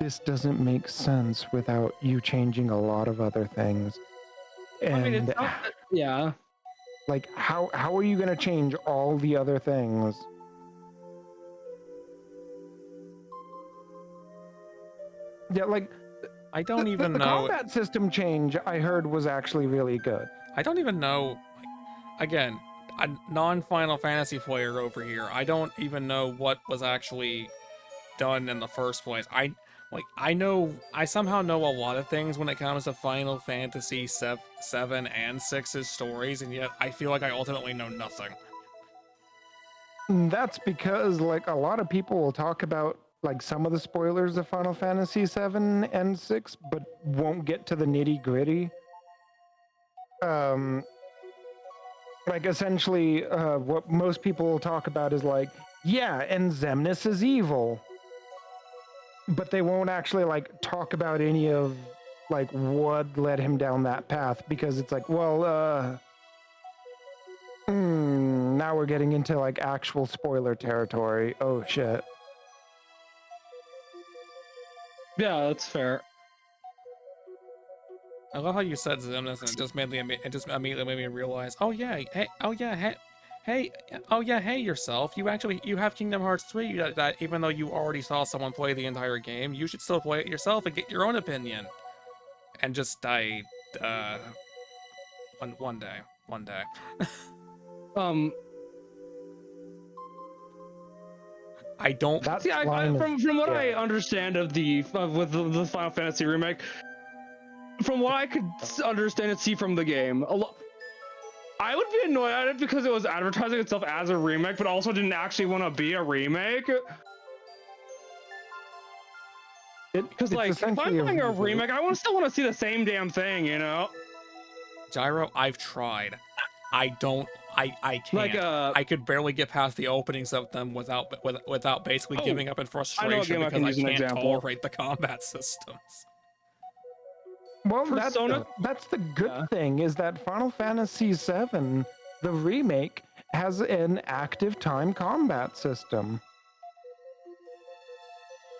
this doesn't make sense without you changing a lot of other things. And I mean, it's not, yeah. Like, how are you going to change all the other things? Yeah, like, I don't even the know. combat system change I heard was actually really good. I don't even know. Again, a non-Final Fantasy player over here. I don't even know what was actually done in the first place. I somehow know a lot of things when it comes to Final Fantasy 7 and 6's stories, and yet I feel like I ultimately know nothing. That's because, like, a lot of people will talk about, like, some of the spoilers of Final Fantasy 7 and 6, but won't get to the nitty-gritty. Like, essentially, what most people will talk about is, like, yeah, and Xemnas is evil. But they won't actually, like, talk about any of, like, what led him down that path, because it's like, well, now we're getting into, like, actual spoiler territory. Oh, shit. Yeah, that's fair. I love how you said Xemnas, and it just immediately made me realize, oh yeah, hey yourself, you have Kingdom Hearts 3 that even though you already saw someone play the entire game, you should still play it yourself and get your own opinion. And just die, one day. I don't. See, from what I understand of the Final Fantasy remake, from what I could understand and see from the game, I would be annoyed at it because it was advertising itself as a remake, but also didn't actually want to be a remake. Because, like, if I'm playing a remake, I still want to see the same damn thing, you know? Gyro, I've tried. I can't. Like, I could barely get past the openings of them without basically giving up in frustration because I can't tolerate the combat systems. Well, that's the good thing, is that Final Fantasy VII, the remake, has an active time combat system.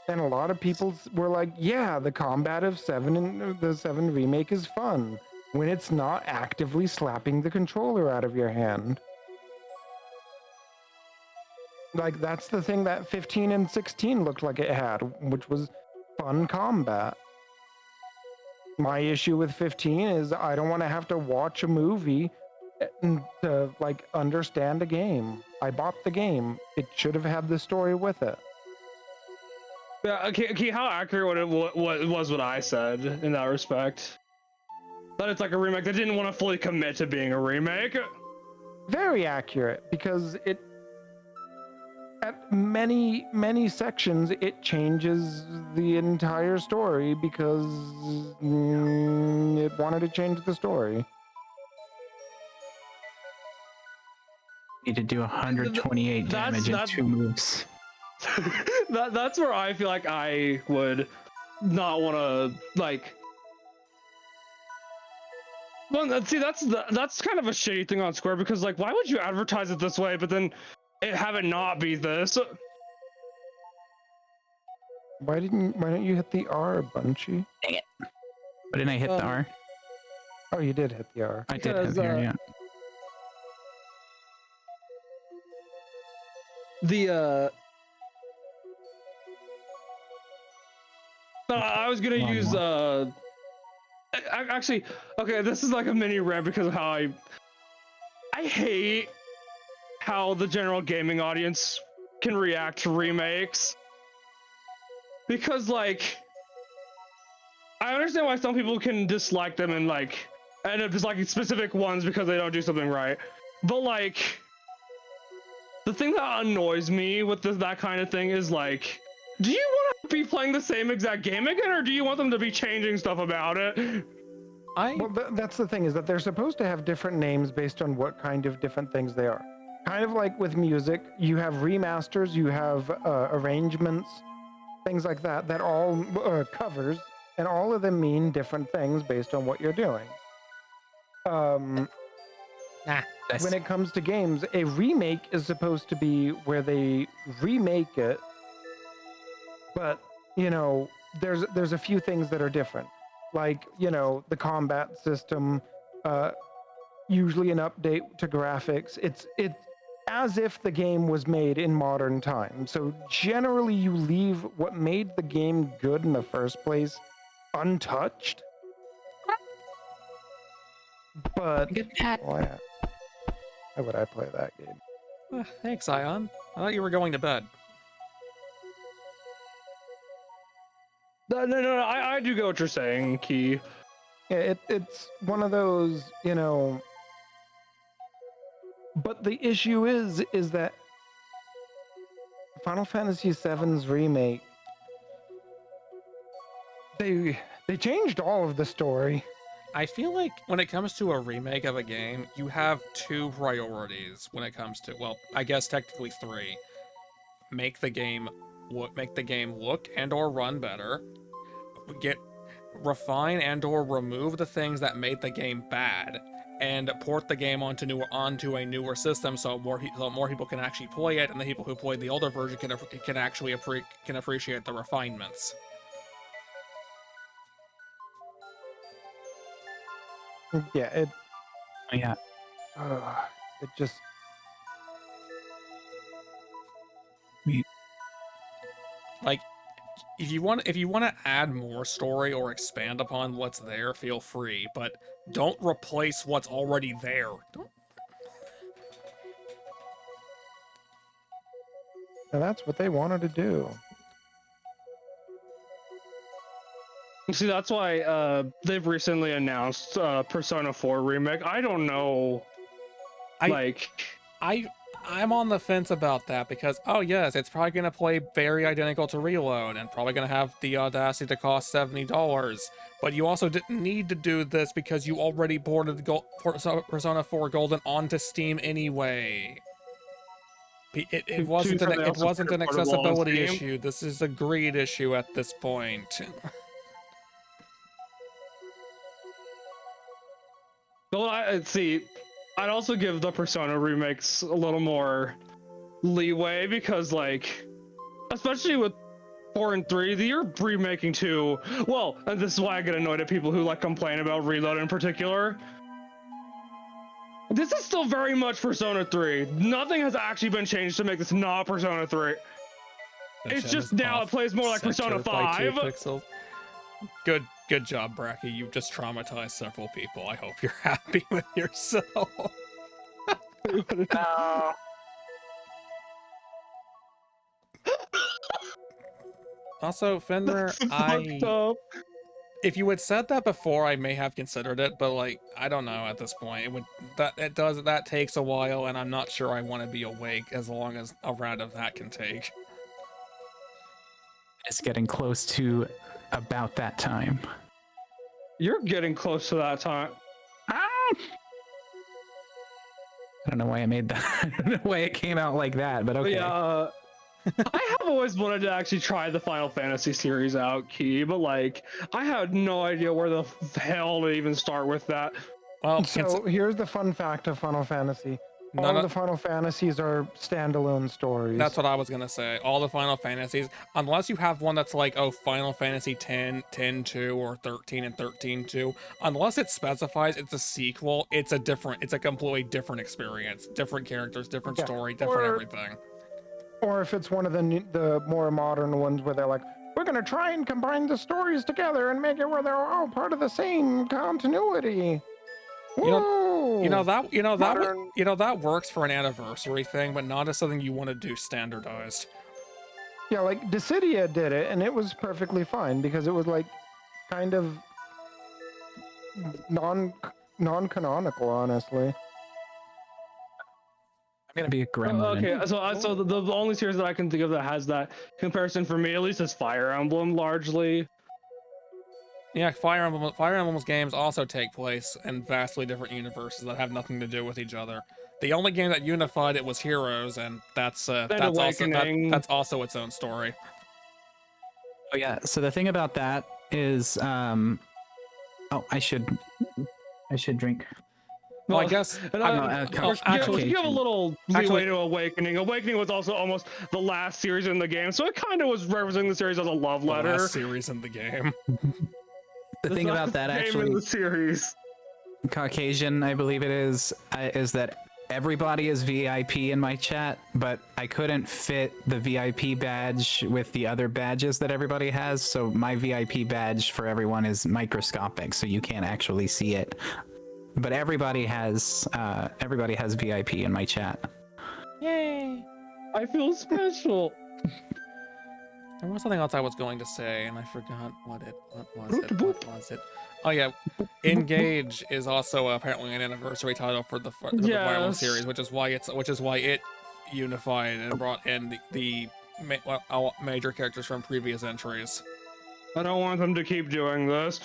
And a lot of people were like, yeah, the combat of the 7 remake is fun when it's not actively slapping the controller out of your hand. Like, that's the thing that 15 and 16 looked like it had, which was fun combat. My issue with 15 is I don't want to have to watch a movie to, like, understand a game. I bought the game. It should have had the story with it. Yeah, okay, how accurate was what I said in that respect? That it's like a remake that didn't want to fully commit to being a remake? Very accurate, because it, at many sections, it changes the entire story because it wanted to change the story. Need to do 128 damage in 2 moves. That's where I feel like I would not want to, like. Well, see, that's kind of a shitty thing on Square, because, like, why would you advertise it this way, but then have it not be this? Why don't you hit the R, Bunchy? Dang it! Why didn't I hit the R? Oh, you did hit the R. I did hit the R, yeah. I was gonna use actually, okay, this is like a mini rant because of how I I hate how the general gaming audience can react to remakes. Because, like, I understand why some people can dislike them and, like, end up disliking specific ones because they don't do something right. But, like, the thing that annoys me with that kind of thing is, like, do you want to be playing the same exact game again, or do you want them to be changing stuff about it? Well, that's the thing, is that they're supposed to have different names based on what kind of different things they are. Kind of like with music, you have remasters, you have arrangements, things like that, that all covers, and all of them mean different things based on what you're doing. When it comes to games, a remake is supposed to be where they remake it, but, you know, there's a few things that are different. Like, you know, the combat system, usually an update to graphics. It's as if the game was made in modern times. So generally you leave what made the game good in the first place untouched. But why would I play that game? Thanks, Ion. I thought you were going to bed. No, I do get what you're saying, Key. Yeah, it's one of those, you know. But the issue is that Final Fantasy VII's remake, they changed all of the story. I feel like when it comes to a remake of a game, you have two priorities when it comes to, well, I guess technically three. Make the game look and or run better. Refine and or remove the things that made the game bad, and port the game onto a newer system so more people can actually play it, and the people who played the older version can actually appreciate the refinements. Yeah, Yeah. It just. Like, if you want to add more story or expand upon what's there, feel free, but don't replace what's already there. And that's what they wanted to do. See, that's why they've recently announced Persona 4 remake. I don't know. I'm on the fence about that because, oh yes, it's probably going to play very identical to Reload and probably going to have the audacity to cost $70. But you also didn't need to do this because you already ported Persona 4 Golden onto Steam anyway. It wasn't an accessibility issue. This is a greed issue at this point. Well, I'd also give the Persona remakes a little more leeway because, like, especially with 4 and 3, you're remaking 2. Well, and this is why I get annoyed at people who, like, complain about Reload in particular. This is still very much Persona 3. Nothing has actually been changed to make this not Persona 3. It's just now it plays more like Persona 5. Good job, Bracky. You've just traumatized several people. I hope you're happy with yourself. No. Also, Fenrir, if you had said that before, I may have considered it, but, like, I don't know at this point. That takes a while, and I'm not sure I want to be awake as long as a round of that can take. It's getting close to about that time. You're getting close to that time. I don't know why I made that. The way it came out like that, but okay. Yeah, I have always wanted to actually try the Final Fantasy series out, Key, but, like, I had no idea where the hell to even start with that. Well, so here's the fun fact of Final Fantasy. All of the Final Fantasies are standalone stories. That's what I was gonna say. All the Final Fantasies, unless you have one that's like, oh, Final Fantasy 10, 10-2, or 13 and 13-2, unless it specifies it's a sequel, it's a completely different experience. Different characters, different story, different everything. Or if it's one of the more modern ones where they're like, we're gonna try and combine the stories together and make it where they're all part of the same continuity. You that works for an anniversary thing, but not as something you want to do standardized. Yeah, like Dissidia did it, and it was perfectly fine because it was like kind of non-canonical, honestly. I'm gonna be a gremlin. Okay, so the only series that I can think of that has that comparison for me, at least, is Fire Emblem, largely. Yeah, Fire Emblem's games also take place in vastly different universes that have nothing to do with each other. The only game that unified it was Heroes, and that's also its own story. Oh yeah. So the thing about that is, oh, I should drink. Well, I guess give a little leeway to Awakening. Awakening was also almost the last series in the game, so it kind of was representing the series as a love letter. The last series in the game. The thing about that actually, in the series. Caucasian, I believe it is that everybody is VIP in my chat, but I couldn't fit the VIP badge with the other badges that everybody has. So my VIP badge for everyone is microscopic, so you can't actually see it. But everybody has VIP in my chat. Yay! I feel special. There was something else I was going to say, and I forgot what was it? Oh yeah, Engage is also apparently an anniversary title for the Fire Emblem series, which is why it unified and brought in the major characters from previous entries. I don't want them to keep doing this.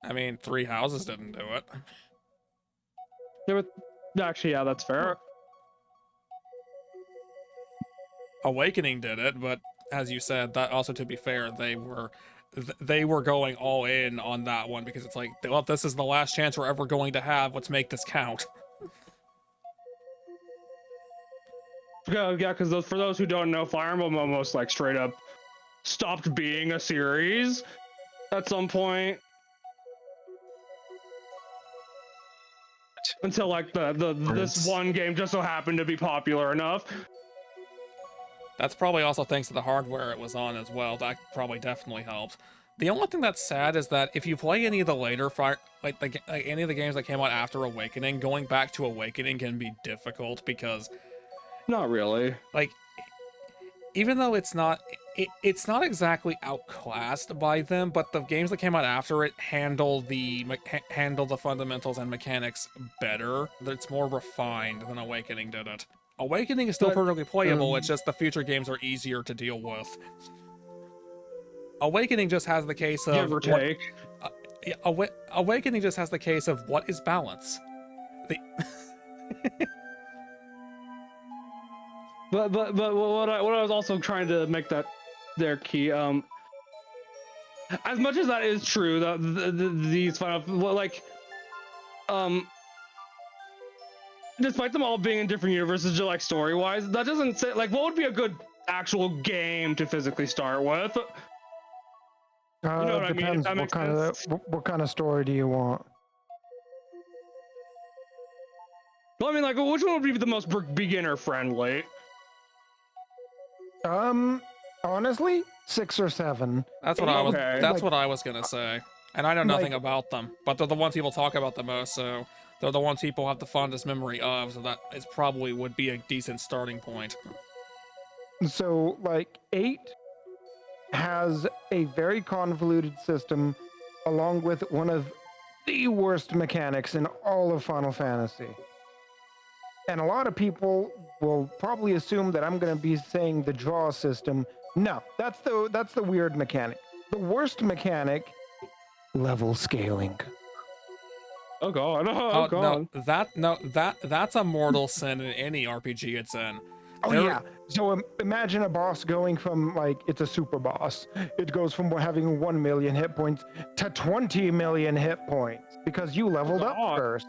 I mean, Three Houses didn't do it. Yeah, but actually, yeah, that's fair. Awakening did it, but as you said, that also, to be fair, they were going all in on that one because it's like, well, this is the last chance we're ever going to have. Let's make this count. Yeah, because for those who don't know, Fire Emblem almost like straight up stopped being a series at some point. Until like this one game just so happened to be popular enough. That's probably also thanks to the hardware it was on as well. That probably definitely helped. The only thing that's sad is that if you play any of the later any of the games that came out after Awakening, going back to Awakening can be difficult because not really. Like, even though it's not exactly outclassed by them, but the games that came out after it handle the fundamentals and mechanics better. It's more refined than Awakening did it. Awakening is still perfectly playable, it's just the future games are easier to deal with. Awakening just has the case of... Give or take. Awakening just has the case of what is balance. But what I was also trying to make that their key, as much as that is true, these final, despite them all being in different universes, just like story-wise, that doesn't say, like, what would be a good actual game to physically start with? You know what I mean? Depends what kind of story do you want? Well, I mean, like, which one would be the most beginner-friendly? Honestly, 6 or 7. That's what I was gonna say. And I know nothing about them, but they're the ones people talk about the most, so they're the ones people have the fondest memory of, so that is probably would be a decent starting point. So, like, 8 has a very convoluted system, along with one of the worst mechanics in all of Final Fantasy. And a lot of people will probably assume that I'm going to be saying the draw system. No, that's the weird mechanic. The worst mechanic, level scaling. Oh god! Oh god! No, that's a mortal sin in any RPG it's in. Oh yeah. So imagine a boss going from, like, it's a super boss. It goes from having 1 million hit points to 20 million hit points because you leveled up first.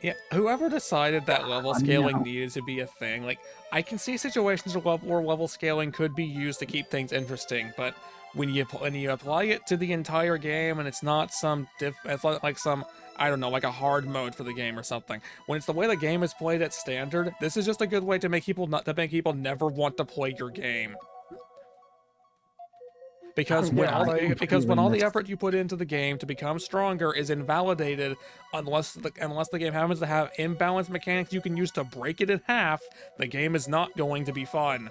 Yeah, whoever decided that level scaling needed to be a thing, like, I can see situations where level scaling could be used to keep things interesting, but when you apply it to the entire game and it's not like some, I don't know, like a hard mode for the game or something. When it's the way the game is played at standard, this is just a good way to make people never want to play your game. because Yeah, because when all the effort you put into the game to become stronger is invalidated unless the game happens to have imbalanced mechanics you can use to break it in half, the game is not going to be fun.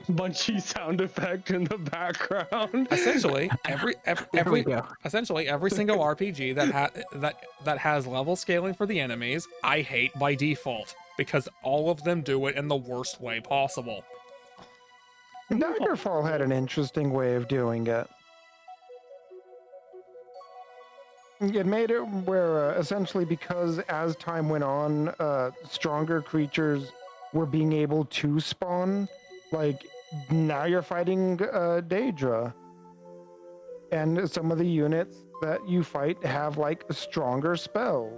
Bunchy sound effect in the background. Essentially, every single RPG that has level scaling for the enemies, I hate by default because all of them do it in the worst way possible. Daggerfall had an interesting way of doing it. It made it where essentially because as time went on, stronger creatures were being able to spawn. Like now you're fighting Daedra, and some of the units that you fight have like stronger spells.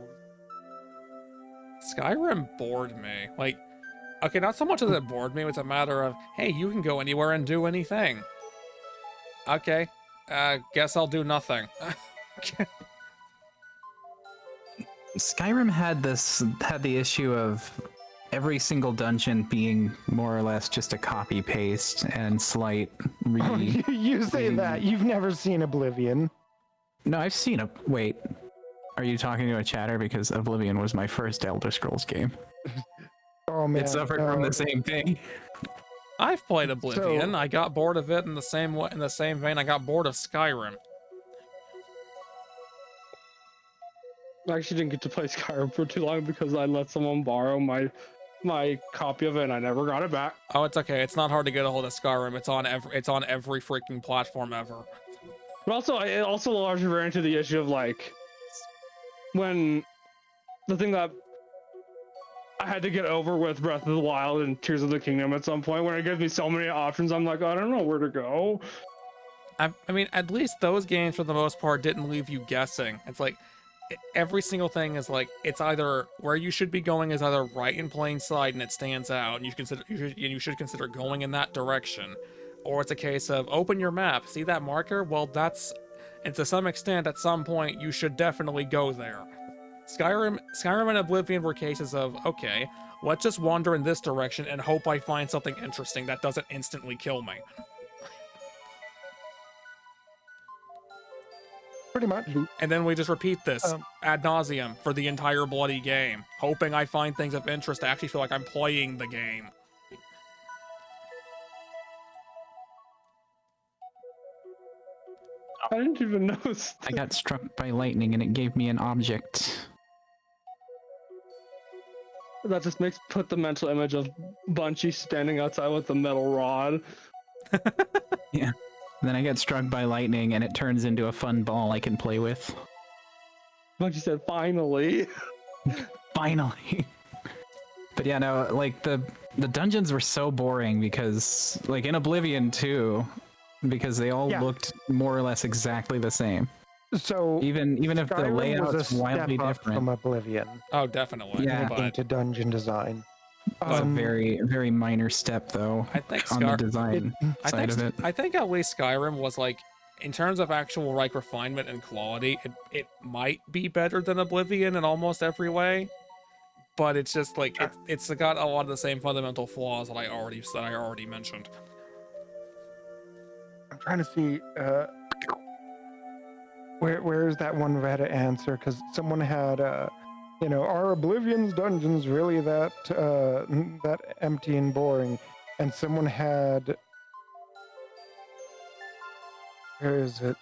Skyrim bored me. Like, okay, not so much as it bored me, it's a matter of, hey, you can go anywhere and do anything. Okay, guess I'll do nothing. Skyrim had the issue of every single dungeon being more or less just a copy paste and slight You say that you've never seen Oblivion. No, I've seen wait. Are you talking to a chatter? Because Oblivion was my first Elder Scrolls game. Oh man, it suffered from the same thing. I've played Oblivion. I got bored of it in the same vein I got bored of Skyrim. I actually didn't get to play Skyrim for too long because I let someone borrow my copy of it and I never got it back. Oh, it's okay. It's not hard to get a hold of Skyrim. It's on every freaking platform ever. But also, it also largely ran into the issue of like when the thing that I had to get over with Breath of the Wild and Tears of the Kingdom at some point when it gives me so many options. I'm like, I don't know where to go. I mean, at least those games for the most part didn't leave you guessing. It's like every single thing is like it's either where you should be going is either right in plain sight and it stands out and you should consider going in that direction, or it's a case of open your map, see that marker, well and to some extent at some point you should definitely go there. Skyrim and Oblivion were cases of, okay, let's just wander in this direction and hope I find something interesting that doesn't instantly kill me. Pretty much. And then we just repeat this ad nauseum for the entire bloody game, hoping I find things of interest to actually feel like I'm playing the game. I didn't even know. I got struck by lightning and it gave me an object. That just put the mental image of Bunchy standing outside with the metal rod. Yeah. Then I get struck by lightning and it turns into a fun ball I can play with. Bunchy said, finally. Finally. But yeah, no, like the dungeons were so boring because, like in Oblivion too, because they all looked more or less exactly the same. So even if the Skyrim layout's was a wildly step up different from Oblivion. Oh, definitely. Yeah, into dungeon design. It's a very, very minor step, though, I think on the design side of it. I think at least Skyrim was like, in terms of actual like refinement and quality, it might be better than Oblivion in almost every way, but it's just like it's got a lot of the same fundamental flaws that I already mentioned. I'm trying to see where is that one Reddit answer, because someone had are Oblivion's dungeons really that empty and boring? And someone had, where is it?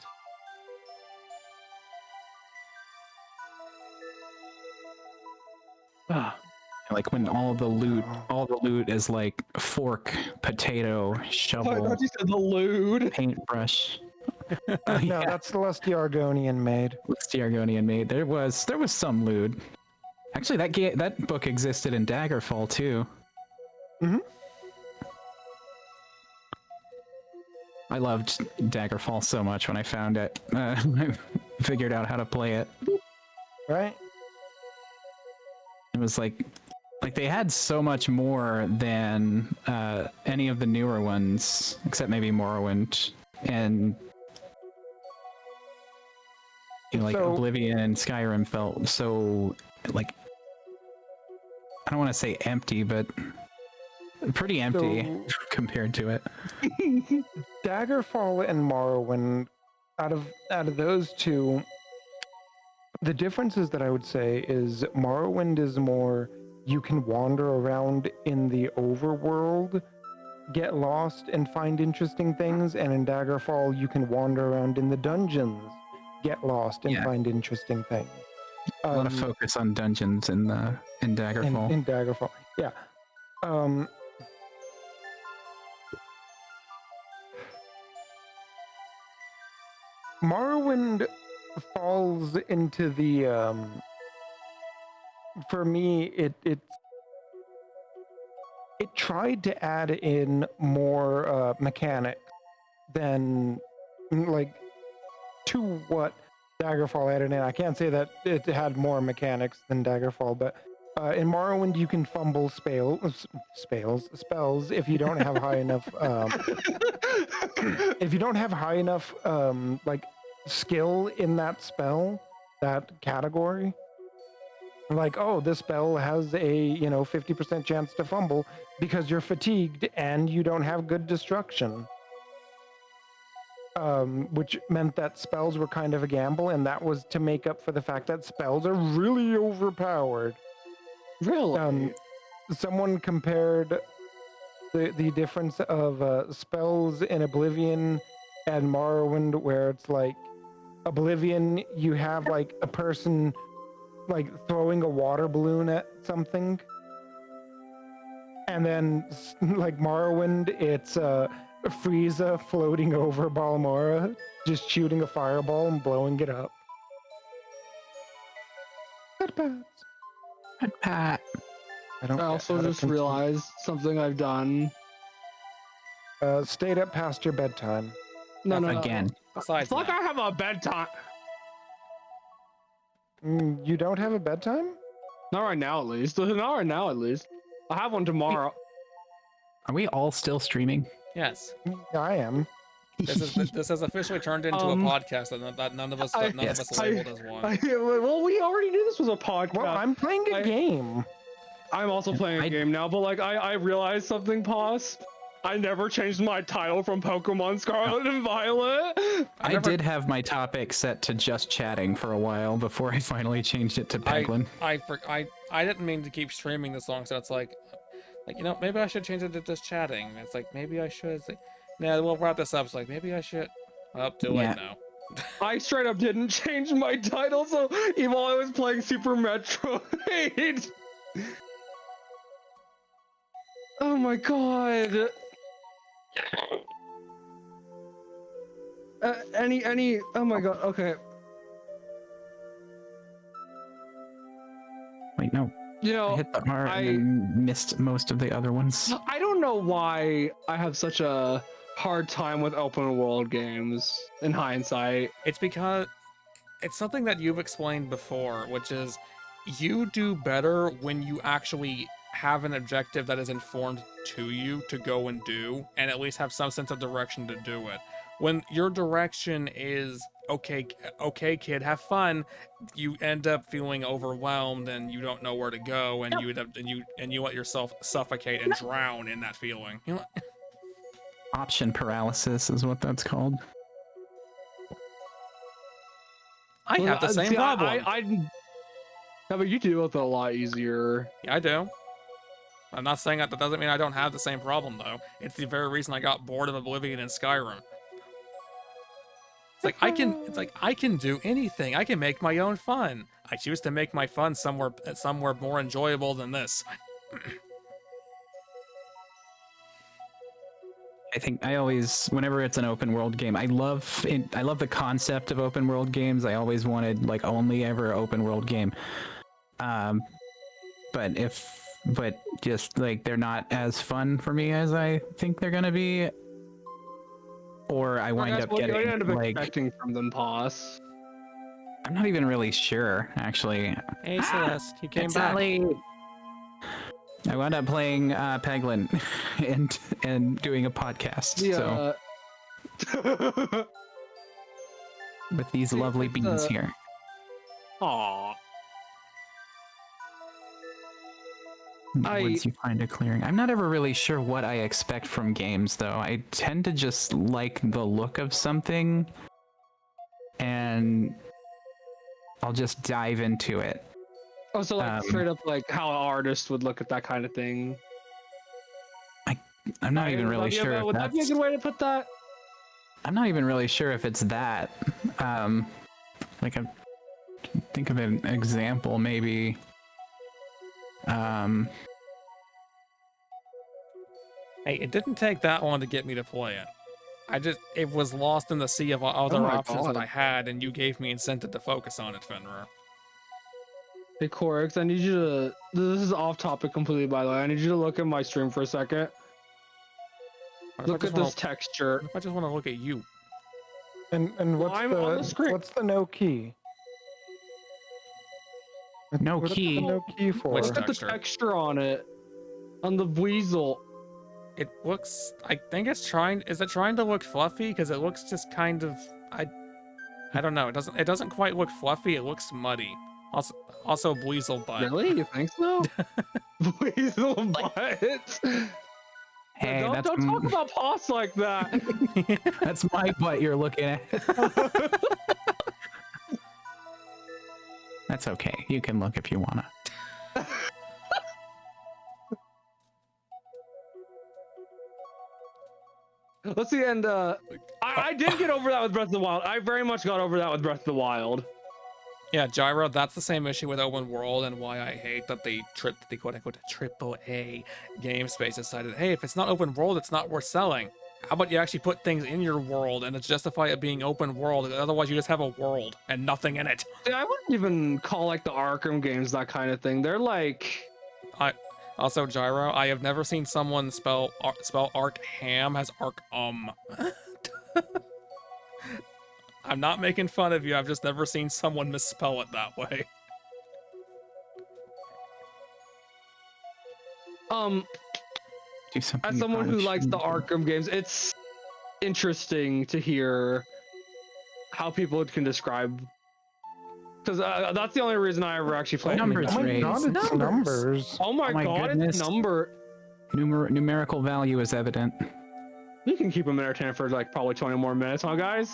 Like when all the loot is like fork, potato, shovel. I thought you said the lewd. Paintbrush. No, that's Celeste Argonian made. Celeste Argonian made. There was some lewd. Actually, that book existed in Daggerfall too. Mm-hmm. I loved Daggerfall so much when I found it. I figured out how to play it. Right. It was like they had so much more than any of the newer ones, except maybe Morrowind and Oblivion and Skyrim felt so like, I don't want to say empty, but pretty empty compared to it. Daggerfall and Morrowind, out of those two, the differences that I would say is Morrowind is more you can wander around in the overworld, get lost and find interesting things, and in Daggerfall you can wander around in the dungeons, get lost and find interesting things. A lot of focus on dungeons in Daggerfall. In Daggerfall, yeah. Morrowind falls into the for me it tried to add in more mechanics than like to what Daggerfall added in. I can't say that it had more mechanics than Daggerfall, but in Morrowind you can fumble spells if you don't have high enough if you don't have high enough like skill in that spell, that category. Like, oh, this spell has a 50% chance to fumble because you're fatigued and you don't have good destruction. Which meant that spells were kind of a gamble, and that was to make up for the fact that spells are really overpowered. Really? Someone compared the difference of spells in Oblivion and Morrowind, where it's like Oblivion, you have like a person like throwing a water balloon at something, and then like Morrowind, it's Frieza floating over Balmora, just shooting a fireball and blowing it up. Pat. I also just realized something I've done. Stayed up past your bedtime. No. Again. Besides it's like I have a bedtime. You don't have a bedtime? Not right now, at least. Not right now, at least. I have one tomorrow. Are we all still streaming? Yes. I am. This has officially turned into a podcast that none of us labeled as one. Well, we already knew this was a podcast. Well, I'm playing a game. I'm also playing a game now, but like I realized something, Pos. I never changed my title from Pokemon Scarlet and Violet. I did have my topic set to just chatting for a while before I finally changed it to Peglin. I didn't mean to keep streaming this long, so it's like maybe I should change it to just chatting. It's like maybe I should. It's like, nah, we'll wrap this up. It's like maybe I should. Too late now. I straight up didn't change my title, so even while I was playing Super Metroid. Oh my god. Oh my god, okay. Wait, no. I hit the R and then missed most of the other ones. I don't know why I have such a hard time with open world games in hindsight. It's because it's something that you've explained before, which is you do better when you actually have an objective that is informed to you to go and do, and at least have some sense of direction to do it. When your direction is okay kid, have fun, you end up feeling overwhelmed and you don't know where to go, and you let yourself suffocate and drown in that feeling. Option paralysis is what that's called. I have the same problem. No, but you deal with it a lot easier. Yeah, I do. I'm not saying that doesn't mean I don't have the same problem, though. It's the very reason I got bored of Oblivion and Skyrim. It's like I can do anything. I can make my own fun. I choose to make my fun somewhere more enjoyable than this. I think I always, whenever it's an open world game, I love the concept of open world games. I always wanted like only ever open world game. But just like they're not as fun for me as I think they're gonna be, or I wind up getting expecting from them, Pos. I'm not even really sure, actually. Hey Celeste, you came back. I wound up playing Peglin and doing a podcast. Yeah. So with these lovely beans here. Aww. Woods you find a clearing. I'm not ever really sure what I expect from games, though. I tend to just like the look of something, and I'll just dive into it. Oh, so like straight up like how an artist would look at that kind of thing. I'm not even really sure. Would that be a good way to put that? I'm not even really sure if it's that. Like I think of an example, maybe. Hey, it didn't take that long to get me to play it. It was lost in the sea of other options that I had, and you gave me incentive to focus on it, Fenrir. Hey, Corix, I need you to. This is off topic completely, by the way. I need you to look at my stream for a second. Look at this texture. I just want to look at you. And what's the no key? No key. No key for. Look at the texture on it, on the weasel. It looks. I think it's trying. Is it trying to look fluffy? Because it looks just kind of. I don't know. It doesn't. It doesn't quite look fluffy. It looks muddy. Also Weasel butt. Really? You think so? Weasel butt. Hey, don't talk about paws like that. That's my butt you're looking at. That's okay. You can look if you wanna. Let's see, and I did get over that with Breath of the Wild. I very much got over that with Breath of the Wild. Yeah, Gyro, that's the same issue with open world, and why I hate that the quote-unquote AAA game space decided, hey, if it's not open world, it's not worth selling. How about you actually put things in your world and it's justify it being open world, otherwise you just have a world and nothing in it. I wouldn't even call like the Arkham games that kind of thing. They're like... Also, Gyro, I have never seen someone spell Arkham as Arkham. I'm not making fun of you, I've just never seen someone misspell it that way. As someone who likes the Arkham games, it's interesting to hear how people can describe, because that's the only reason I ever actually played. Numbers, oh my god, it's numbers. Oh my god, goodness. it's number. Numerical value is evident. You can keep them entertained for like probably 20 more minutes, huh, guys?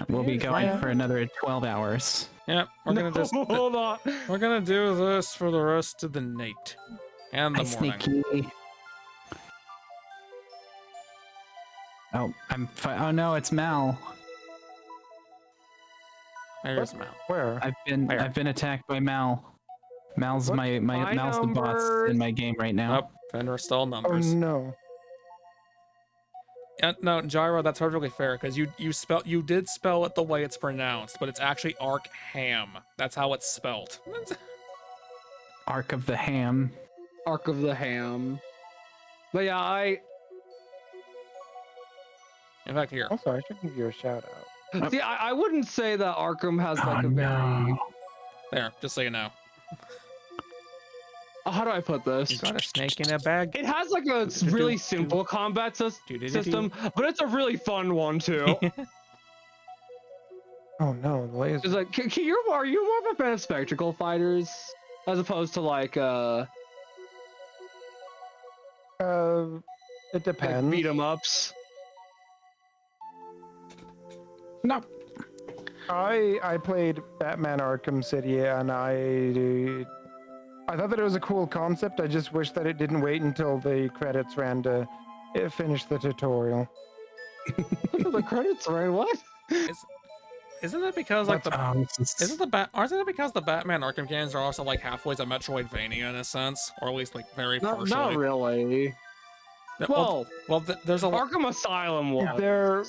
We'll be going for another 12 hours. Yeah, we're gonna just hold on. We're gonna do this for the rest of the night and the morning. Sneaky. Oh, oh no, it's Mal. There's Mal. Where? I've been attacked by Mal. Mal's Mal's the boss in my game right now. Oh, Fenrir stole numbers. Oh no. No, Gyro, that's perfectly fair, because you did spell it the way it's pronounced, but it's actually Arkham. That's how it's spelled. Ark of the Ham. Ark of the Ham. But yeah, in fact, here. Also, I should give you a shout out. See, I wouldn't say that Arkham has like a very... There, just so you know. How do I put this? You got a snake in a bag. It has like a really simple combat system, but it's a really fun one too. Oh no, the laser. It's like, are you more of a fan of spectacle fighters as opposed to like it depends. Like beat 'em ups? No. I played Batman Arkham City and I thought that it was a cool concept. I just wish that it didn't wait until the credits ran to finish the tutorial. The credits ran? What? Isn't it because like aren't it because the Batman Arkham games are also like halfway to Metroidvania in a sense, or at least like very partially? Not really. Well, there's a Arkham Asylum one. They're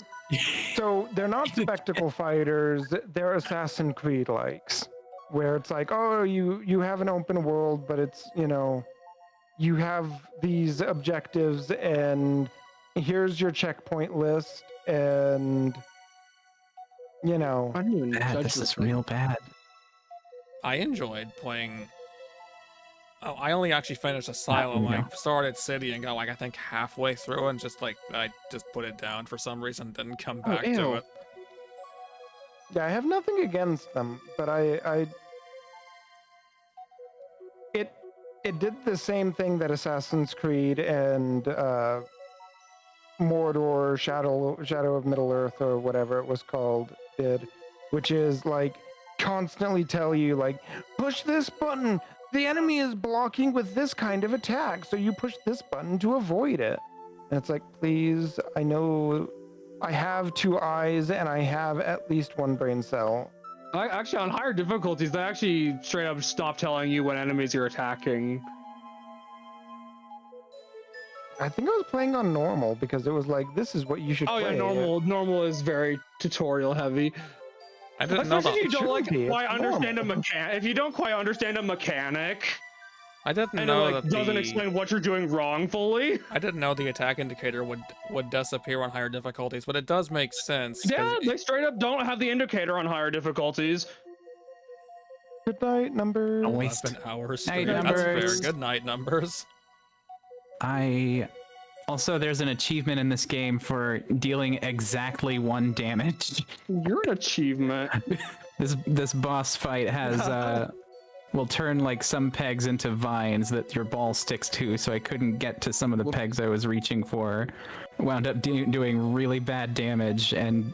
not spectacle fighters. They're Assassin's Creed likes. Where it's like, oh, you have an open world, but it's, you have these objectives and here's your checkpoint list and, I don't even know. This is real bad. I enjoyed playing... Oh, I only actually finished Asylum. I started City and got like, I think halfway through and just like, I just put it down for some reason, didn't come back to it. Yeah, I have nothing against them, but it did the same thing that Assassin's Creed and Mordor, Shadow of Middle Earth, or whatever it was called, did, which is like constantly tell you like, push this button. The enemy is blocking with this kind of attack, so you push this button to avoid it. And it's like, please, I know I have 2 eyes and I have at least 1 brain cell. Actually, on higher difficulties, they actually straight up stop telling you what enemies you're attacking. I think I was playing on normal because it was like, this is what you should play. Oh yeah, normal is very tutorial heavy. I didn't know Especially that. if you don't like quite It's understand a normal. mechanic. If you don't quite understand a mechanic, I didn't and know it like that doesn't explain what you're doing wrongfully. I didn't know the attack indicator would disappear on higher difficulties, but it does make sense. Yeah, they straight up don't have the indicator on higher difficulties. Good night, numbers. 11 hours. Night That's fair. numbers. Good night, numbers. There's an achievement in this game for dealing exactly 1 damage. You're an achievement. This boss fight has will turn like some pegs into vines that your ball sticks to, so I couldn't get to some of the pegs I was reaching for. Wound up doing really bad damage and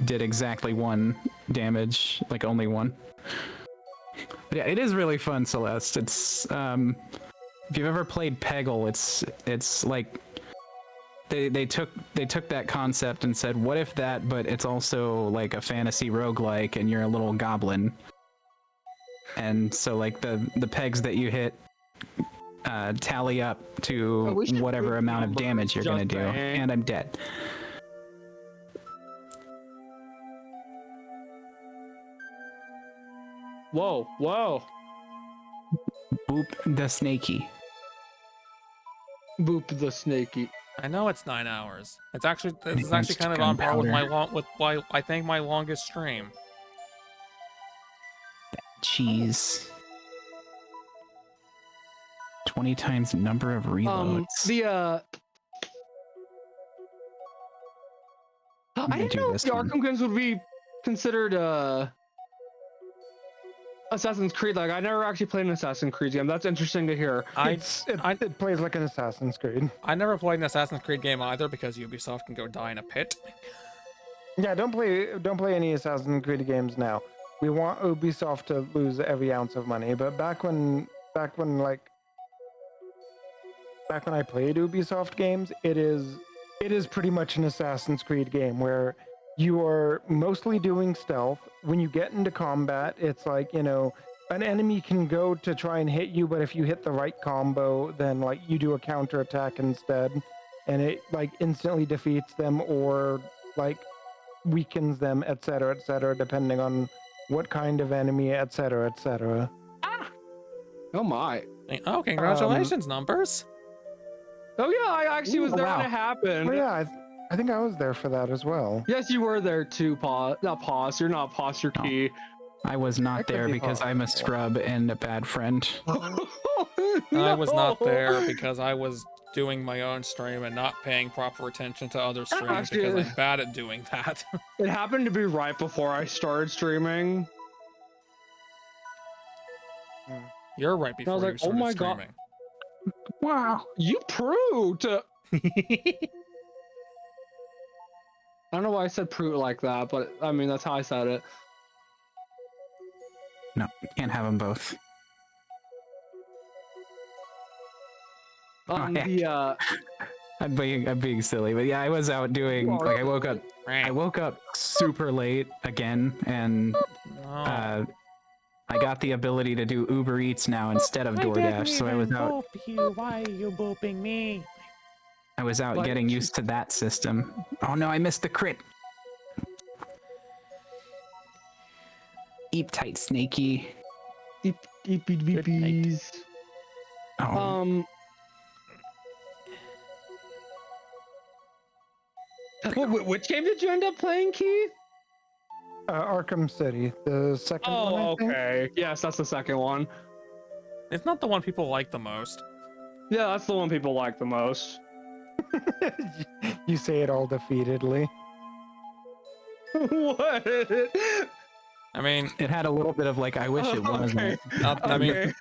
did exactly 1 damage, like only 1. But yeah, it is really fun, Celeste. It's if you've ever played Peggle, it's like they took that concept and said, what if that, but it's also like a fantasy roguelike and you're a little goblin. And so like the pegs that you hit tally up to whatever amount of damage you're gonna do. And I'm dead. Whoa. Boop the snakey. Boop the snakey. I know it's 9 hours. This is actually kind of on par with I think my longest stream. Cheese. 20 times number of reloads. I didn't know if the Arkham games would be considered Assassin's Creed. Like, I never actually played an Assassin's Creed game. That's interesting to hear. It plays like an Assassin's Creed. I never played an Assassin's Creed game either because Ubisoft can go die in a pit. Yeah, don't play any Assassin's Creed games now. We want Ubisoft to lose every ounce of money. But back when I played Ubisoft games, it is pretty much an Assassin's Creed game where you are mostly doing stealth. When you get into combat, it's like, you know, an enemy can go to try and hit you, but if you hit the right combo, then like you do a counter attack instead, and it like instantly defeats them or like weakens them, etc., depending on what kind of enemy, etc. Oh my. Oh, congratulations, numbers. Oh yeah, I actually was there when it happened. Oh, yeah, I think I was there for that as well. Yes, you were there too, Not Pause. You're not Pause, you're Key. I was not there because I'm a scrub and a bad friend. I was not there because I was doing my own stream and not paying proper attention to other streams because I'm bad at doing that. It happened to be right before I started streaming. You're right before you started streaming. Wow, you proved. I don't know why I said "prude" like that, but I mean that's how I said it. No, can't have them both. I'm being silly, but yeah, I was out doing like I woke up super late again, and I got the ability to do Uber Eats now instead of DoorDash, so I was out. Why are you booping me? I was out getting used to that system. Oh no, I missed the crit. Eep tight, Snakey. Eep beepies. Oh. Which game did you end up playing, Keith? Arkham City, the second one. Oh, okay. Yes, that's the second one. It's not the one people like the most. Yeah, that's the one people like the most. You say it all defeatedly. What? I mean, it had a little bit of like, I wish it wasn't. I mean,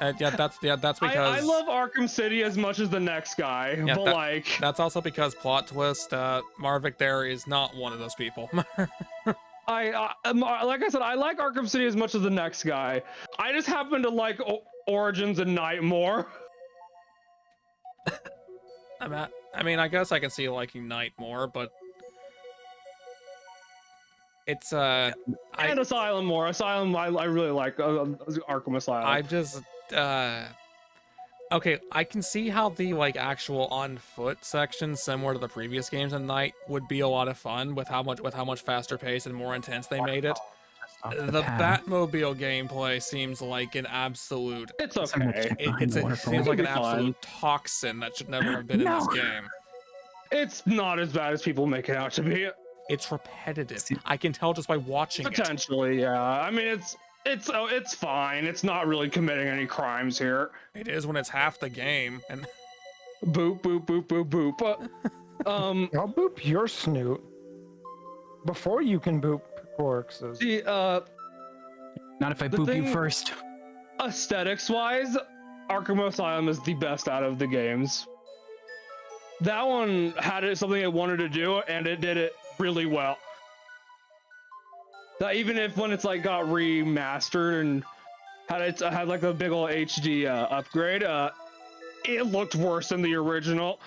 that's because I love Arkham City as much as the next guy, but like that's also because plot twist. Marvick there is not one of those people. like I said, I like Arkham City as much as the next guy. I just happen to like Origins and Night more. I mean, I guess I can see liking Night more, but it's and Asylum more. Asylum, I really like Arkham Asylum. I just okay. I can see how the like actual on foot section, similar to the previous games in Night, would be a lot of fun with how much faster paced and more intense they made it. The Batmobile gameplay seems like an absolute. It's okay. It seems like an absolute toxin that should never have been in this game. It's not as bad as people make it out to be. It's repetitive. I can tell just by watching it. Potentially, yeah. I mean, it's fine. It's not really committing any crimes here. It is when it's half the game and. Boop boop boop boop boop. I'll boop your snoot before you can boop Corx's. Not if I boop you first. Aesthetics wise, Arkham Asylum is the best out of the games. That one had something it wanted to do, and it did it really well. That even if when it's like got remastered and had like a big old HD upgrade, it looked worse than the original.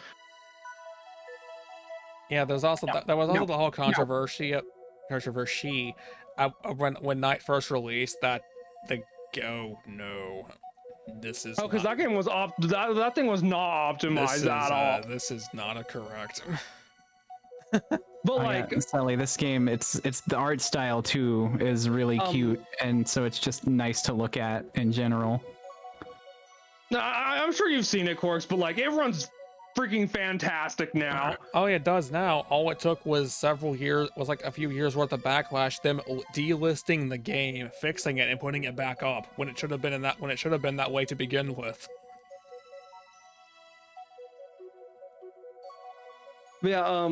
Yeah, there was also the whole controversy when Night first released that this is because that game was that thing was not optimized at all. This is not a correct. But like Sally, this game, it's the art style too is really cute, and so it's just nice to look at in general. I'm sure you've seen it, Corks, but like it runs freaking fantastic now. Oh yeah, it does now. All it took was like a few years worth of backlash, them delisting the game, fixing it, and putting it back up when it should have been that way to begin with. Yeah,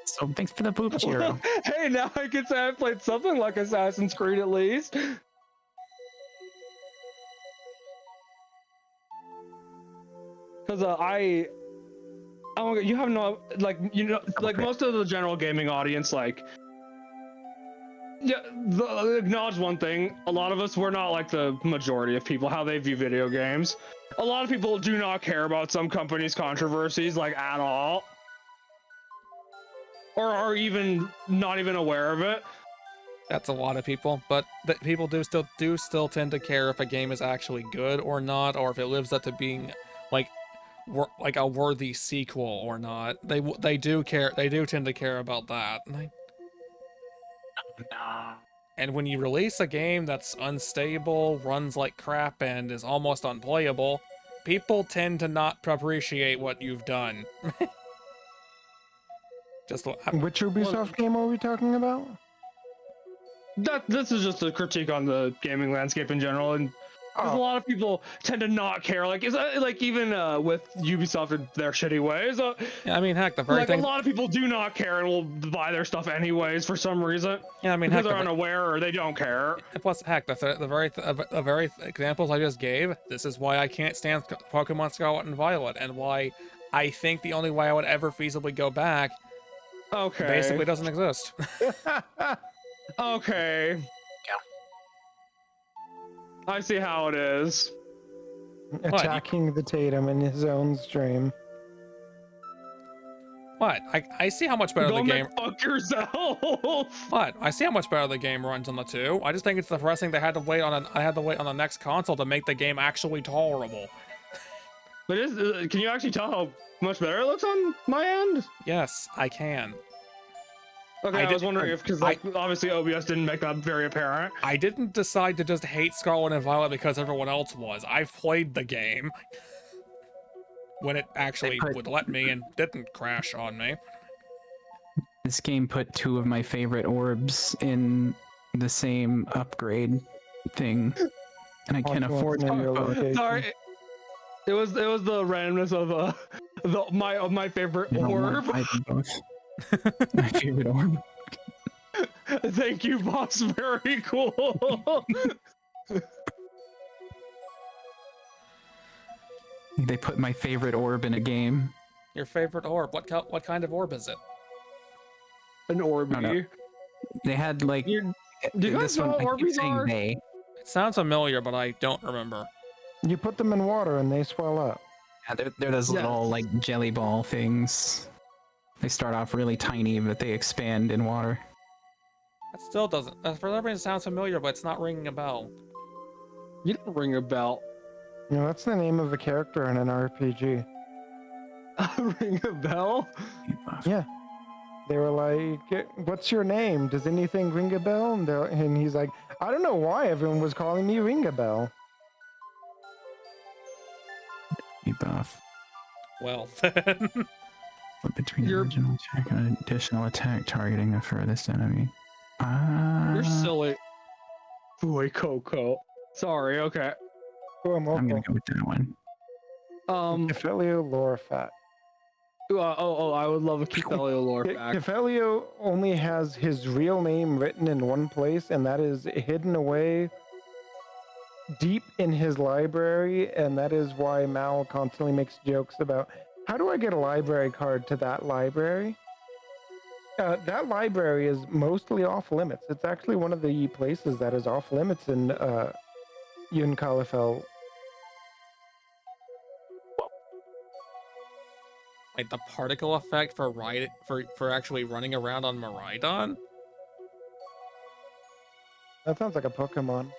so thanks for the boop, Chiro. Hey, now I can say I played something like Assassin's Creed at least. Because you have no, like, you know, like most of the general gaming audience, like, yeah, acknowledge one thing. A lot of us, we're not like the majority of people, how they view video games. A lot of people do not care about some companies' controversies, like, at all. Or are even not even aware of it. That's a lot of people, but people do still tend to care if a game is actually good or not, or if it lives up to being like a worthy sequel or not. They do care. They do tend to care about that. And when you release a game that's unstable, runs like crap, and is almost unplayable, people tend to not appreciate what you've done. Which Ubisoft game are we talking about? This is just a critique on the gaming landscape in general, and a lot of people tend to not care. Like, is that like even with Ubisoft and their shitty ways? Yeah, I mean, heck, the very like thing. A lot of people do not care and will buy their stuff anyways for some reason. Yeah, I mean, because heck, they're unaware or they don't care. Plus, heck, the very examples I just gave. This is why I can't stand Pokemon Scarlet and Violet, and why I think the only way I would ever feasibly go back. Okay. Basically doesn't exist. Okay. Yeah. I see how it is. Attacking the Tatum in his own stream. What? I see how much better the game. Fuck yourself. What? I see how much better the game runs on the 2. I just think it's depressing they had to wait on the next console to make the game actually tolerable. But can you actually tell how much better it looks on my end? Yes, I can. Okay, I was wondering if, because like obviously OBS didn't make that very apparent. I didn't decide to just hate Scarlet and Violet because everyone else was. I've played the game when it actually would let me and didn't crash on me. This game put 2 of my favorite orbs in the same upgrade thing, and I can't afford to. Sorry. It was the randomness of my favorite orb. My favorite orb. Thank you, boss. Very cool. They put my favorite orb in a game. Your favorite orb? What kind of orb is it? An Orby. Oh, no. They had like Do you guys this know one. what I keep Orbeez saying are? they. It sounds familiar, but I don't remember. You put them in water and they swell up. Yeah, they're those little like jelly ball things. They start off really tiny, but they expand in water. That still doesn't. For some reason, it sounds familiar, but it's not ringing a bell. You don't ring a bell. You know, that's the name of a character in an RPG. Ring a bell? Yeah. They were like, "What's your name? Does anything ring a bell?" And he's like, "I don't know why everyone was calling me Ring a Bell." Debuff. Well, then. Flip between the original attack and an additional attack targeting the furthest enemy. You're silly. Boy, Coco. Sorry. Okay. I'm gonna go with that one. Kefelio lore fact. I would love a Kefelio lore fact. Kefelio only has his real name written in one place, and that is hidden away deep in his library, and that is why Mal constantly makes jokes about, how do I get a library card to that library? That library is mostly off limits. It's actually one of the places that is off limits in Yun Kalifel. Like the particle effect for actually running around on Miraidon? That sounds like a Pokemon.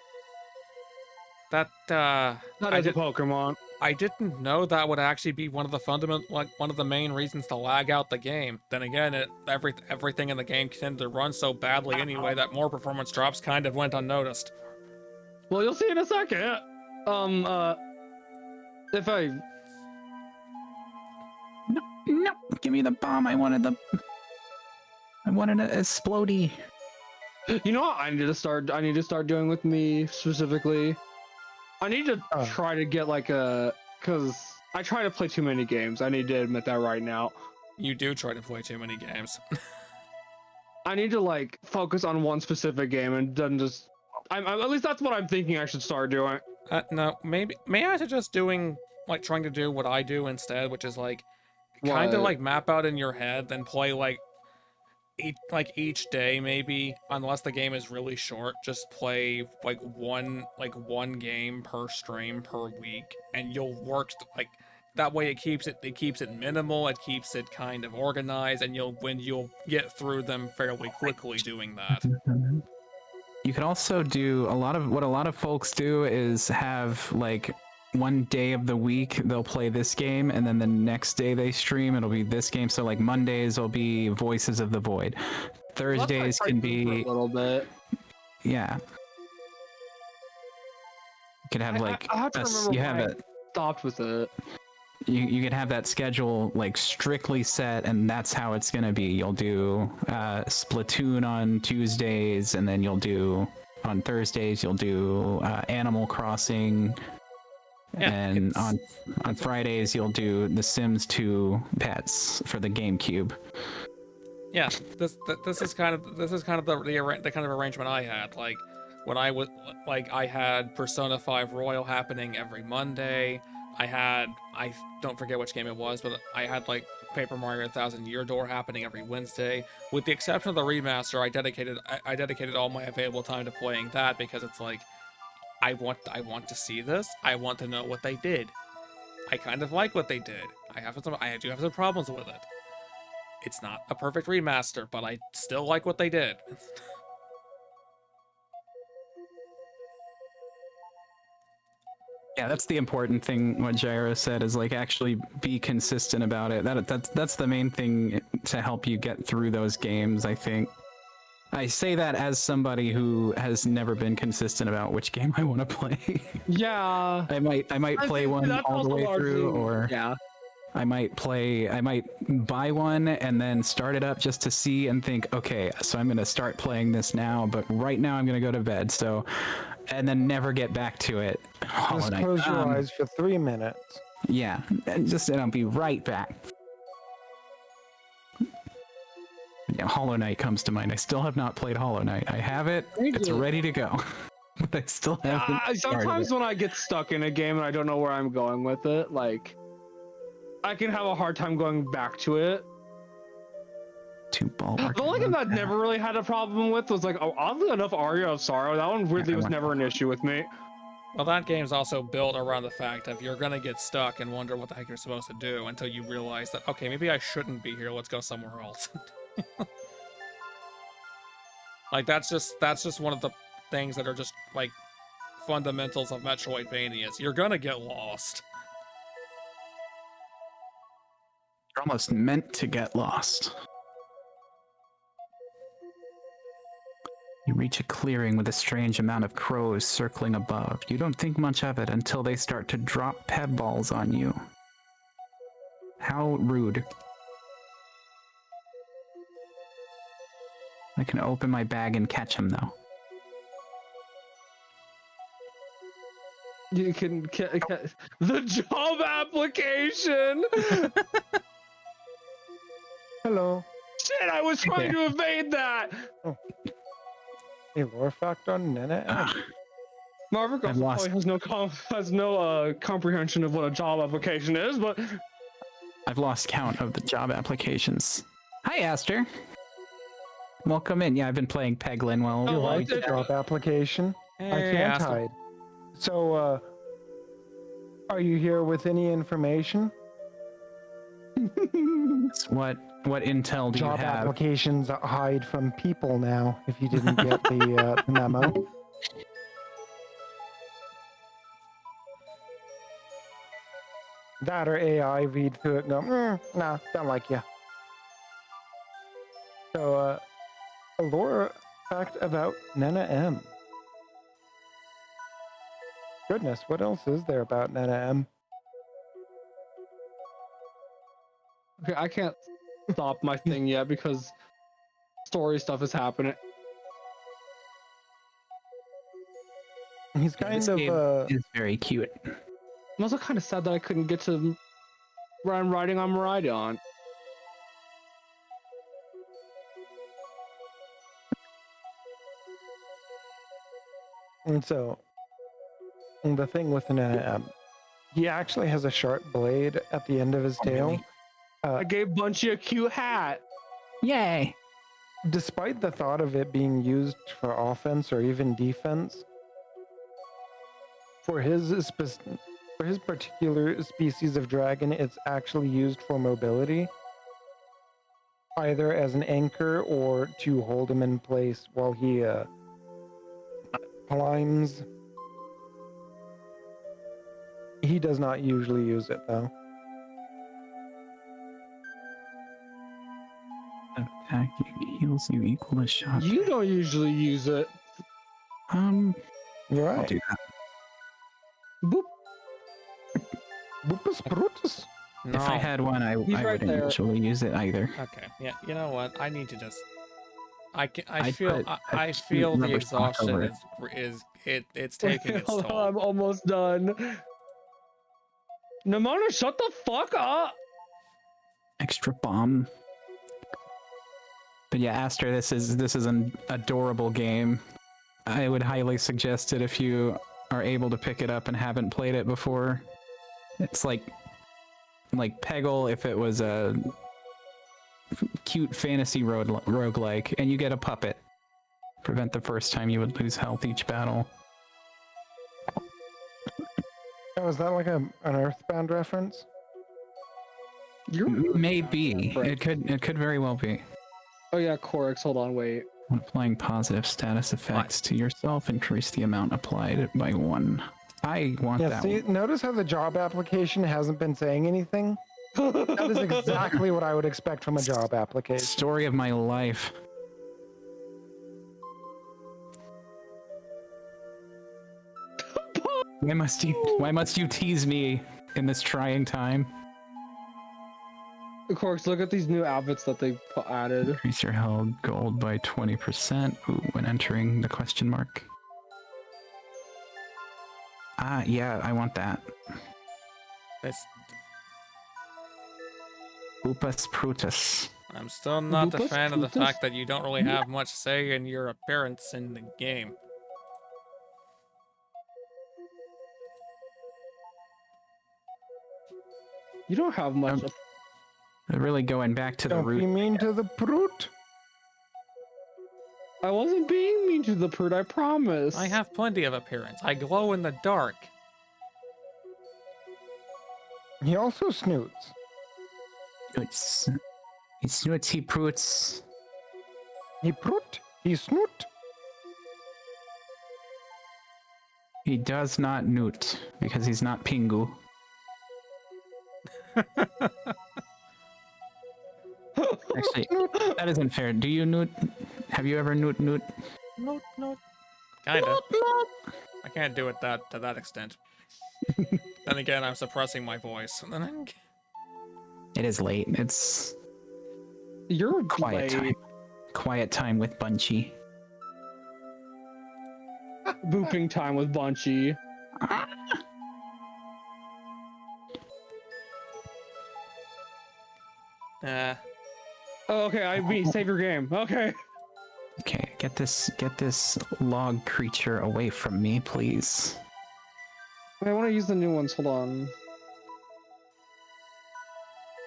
That is a Pokemon. I didn't know that would actually be one of the main reasons to lag out the game. Then again, everything in the game tended to run so badly anyway that more performance drops kind of went unnoticed. Well, you'll see in a second. If I No, give me the bomb. I wanted an explodey. You know what I need to start doing with me specifically? I need to try to get like because I try to play too many games. I need to admit that right now. You do try to play too many games. I need to like focus on one specific game and then just at least that's what I'm thinking I should start doing. No, maybe I suggest trying to do what I do instead, which is like kind of like map out in your head, then play each day maybe, unless the game is really short, just play one game per stream per week, and you'll work that way. It keeps it minimal, it keeps it kind of organized, and you'll get through them fairly quickly doing that. You could also do a lot of folks do is have like one day of the week they'll play this game, and then the next day they stream it'll be this game. So like Mondays will be Voices of the Void, Thursdays can be a little bit. Yeah, you could have like I have to remember you have why it I stopped with it. You could have that schedule like strictly set, and that's how it's gonna be. You'll do Splatoon on Tuesdays, and then you'll do on Thursdays you'll do Animal Crossing. Yeah, and on Fridays you'll do The Sims 2 Pets for the GameCube. Yeah, this is kind of the kind of arrangement I had. Like when I had Persona 5 Royal happening every Monday. I don't forget which game it was, but I had like Paper Mario 1000 Year Door happening every Wednesday. With the exception of the remaster, I dedicated all my available time to playing that, because it's like I want to see this. I want to know what they did. I kind of like what they did. I do have some problems with it. It's not a perfect remaster, but I still like what they did. Yeah, that's the important thing. What Gyro said is like actually be consistent about it. That's the main thing to help you get through those games, I think. I say that as somebody who has never been consistent about which game I want to play. Yeah. I might play one all the way through, or yeah. I might buy one and then start it up just to see and think, okay, so I'm going to start playing this now, but right now I'm going to go to bed. So, and then never get back to it. Just close your eyes for 3 minutes. Yeah, and I'll be right back. Yeah, Hollow Knight comes to mind. I still have not played Hollow Knight. I have it. It's ready to go. But I still haven't. Sometimes when I get stuck in a game and I don't know where I'm going with it, like I can have a hard time going back to it. Two ball. The only game that I've never really had a problem with was like, oddly enough, Aria of Sorrow. That one weirdly was never an issue with me. Well, that game's also built around the fact of you're gonna get stuck and wonder what the heck you're supposed to do until you realize that, okay, maybe I shouldn't be here. Let's go somewhere else. Like that's just one of the things that are just like fundamentals of Metroidvanias. You're gonna get lost. You're almost meant to get lost. You reach a clearing with a strange amount of crows circling above. You don't think much of it until they start to drop peb balls on you. How rude. I can open my bag and catch them, though. You can the job application. Hello. Shit, I was trying to evade that. Oh. A lore fact on Nana. Marvick also probably has no comprehension of what a job application is, but I've lost count of the job applications. Hi, Aster. Welcome in. Yeah, I've been playing Peglin while You like the job application? Hey, I can't Aster. hide. So, are you here with any information? What intel do Job you have? applications hide from people now, if you didn't get the memo. That or AI read through it and go, nah, don't like you. So, a lore fact about Nana M. Goodness, what else is there about Nana M? okay, I can't stop my thing yet because story stuff is happening. He's Yeah, kind this of game is very cute. I'm also kind of sad that I couldn't get to where I'm riding on Miraidon. And so, the thing with Nana M, he actually has a sharp blade at the end of his tail. Really? I gave Bunchy a cute hat. Yay! Despite the thought of it being used for offense or even defense, for his particular species of dragon, it's actually used for mobility, either as an anchor or to hold him in place while he climbs. He does not usually use it though. Attack you, heals you equal to shot. You don't usually use it. You're right. I'll do that. Boop. Boopus Brutus. No. If I had one, I He's right wouldn't there. usually use it either. Okay, yeah, you know what? I need to just. I I'd feel put I a feel the rubber sock over exhaustion it's taking its Hold toll. on, I'm almost done. Namona, shut the fuck up. Extra bomb. But yeah, Aster, this is an adorable game. I would highly suggest it if you are able to pick it up and haven't played it before. It's like Peggle if it was a cute fantasy roguelike, and you get a puppet. Prevent the first time you would lose health each battle. Oh, is that like an Earthbound reference? Maybe. It could very well be. Oh yeah, Corix, hold on, wait. When applying positive status effects to yourself, increase the amount applied by 1. I want Yeah, that see, one. notice how the job application hasn't been saying anything? That is exactly what I would expect from a job application. Story of my life. Why must you tease me in this trying time? Corix, look at these new outfits that they added. Increase your held gold by 20% when entering the question mark. Ah, yeah, I want that. This Upus Prutus. I'm still not a Lupus, fan of the Plutus? fact that you don't really have much say in your appearance in the game. You don't have much. Really going back to the Don't root. be mean to the brute. I wasn't being mean to the prude, I promise. I have plenty of appearance. I glow in the dark. He also snoots. Snoots. He snoots, he proots. He proot. He snoot. He does not newt because he's not Pingu. Actually, that isn't fair. Do you newt? Have you ever newt? Note. Kinda. I can't do it to that extent. Then again, I'm suppressing my voice. It is late. It's You're quiet late. time. Quiet time with Bunchy. Booping time with Bunchy. Oh, okay, I mean, save your game. Okay. Okay, get this log creature away from me, please. I want to use the new ones. Hold on.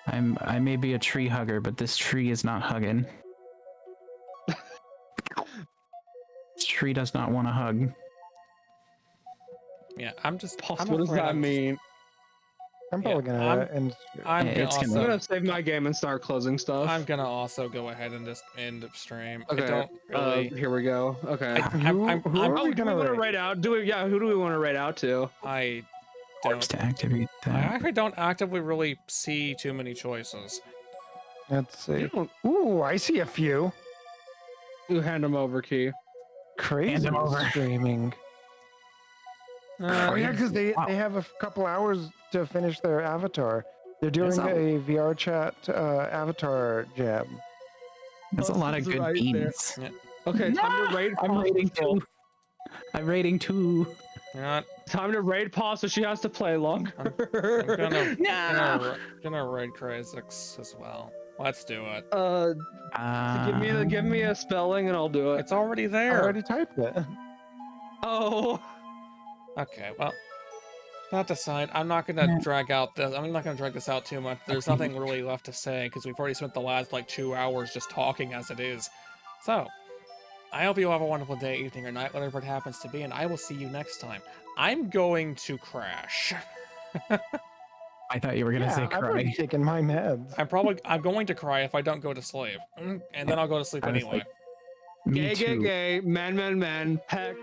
I may be a tree hugger, but this tree is not hugging. This tree does not want to hug. Yeah, I'm just. What does that mean? I'm probably gonna end. It's I'm gonna save my game and start closing stuff. I'm gonna also go ahead and just end stream. Okay. I don't really. Here we go. Okay. Who are we do we gonna want to rate? rate out? Yeah. Who do we want to rate out to? I Forks don't. to activate I that. actually don't actively really see too many choices. Let's see. Ooh, I see a few. You hand them over, Key. Crazy Hand 'em over. streaming. Oh yeah, because they have a couple hours to finish their avatar. They're doing a VR chat avatar jam. That's a lot of It's good right beans. Yeah. Okay, time to raid. I'm rating 2. I'm rating 2. You know what? Time to raid pause, so she has to play longer. I'm gonna raid Crazix as well. Let's do it. Give me a spelling and I'll do it. It's already I there. already typed it. Oh. Okay, well, that aside, I'm not gonna drag out this. I'm not gonna drag this out too much. There's nothing really left to say because we've already spent the last like 2 hours just talking as it is. So, I hope you have a wonderful day, evening, or night, whatever it happens to be, and I will see you next time. I'm going to crash. I thought you were gonna say I've already cry. taken my meds. I'm going to cry if I don't go to sleep, and then I'll go to sleep I was anyway. like, me Gay, too. man, heck.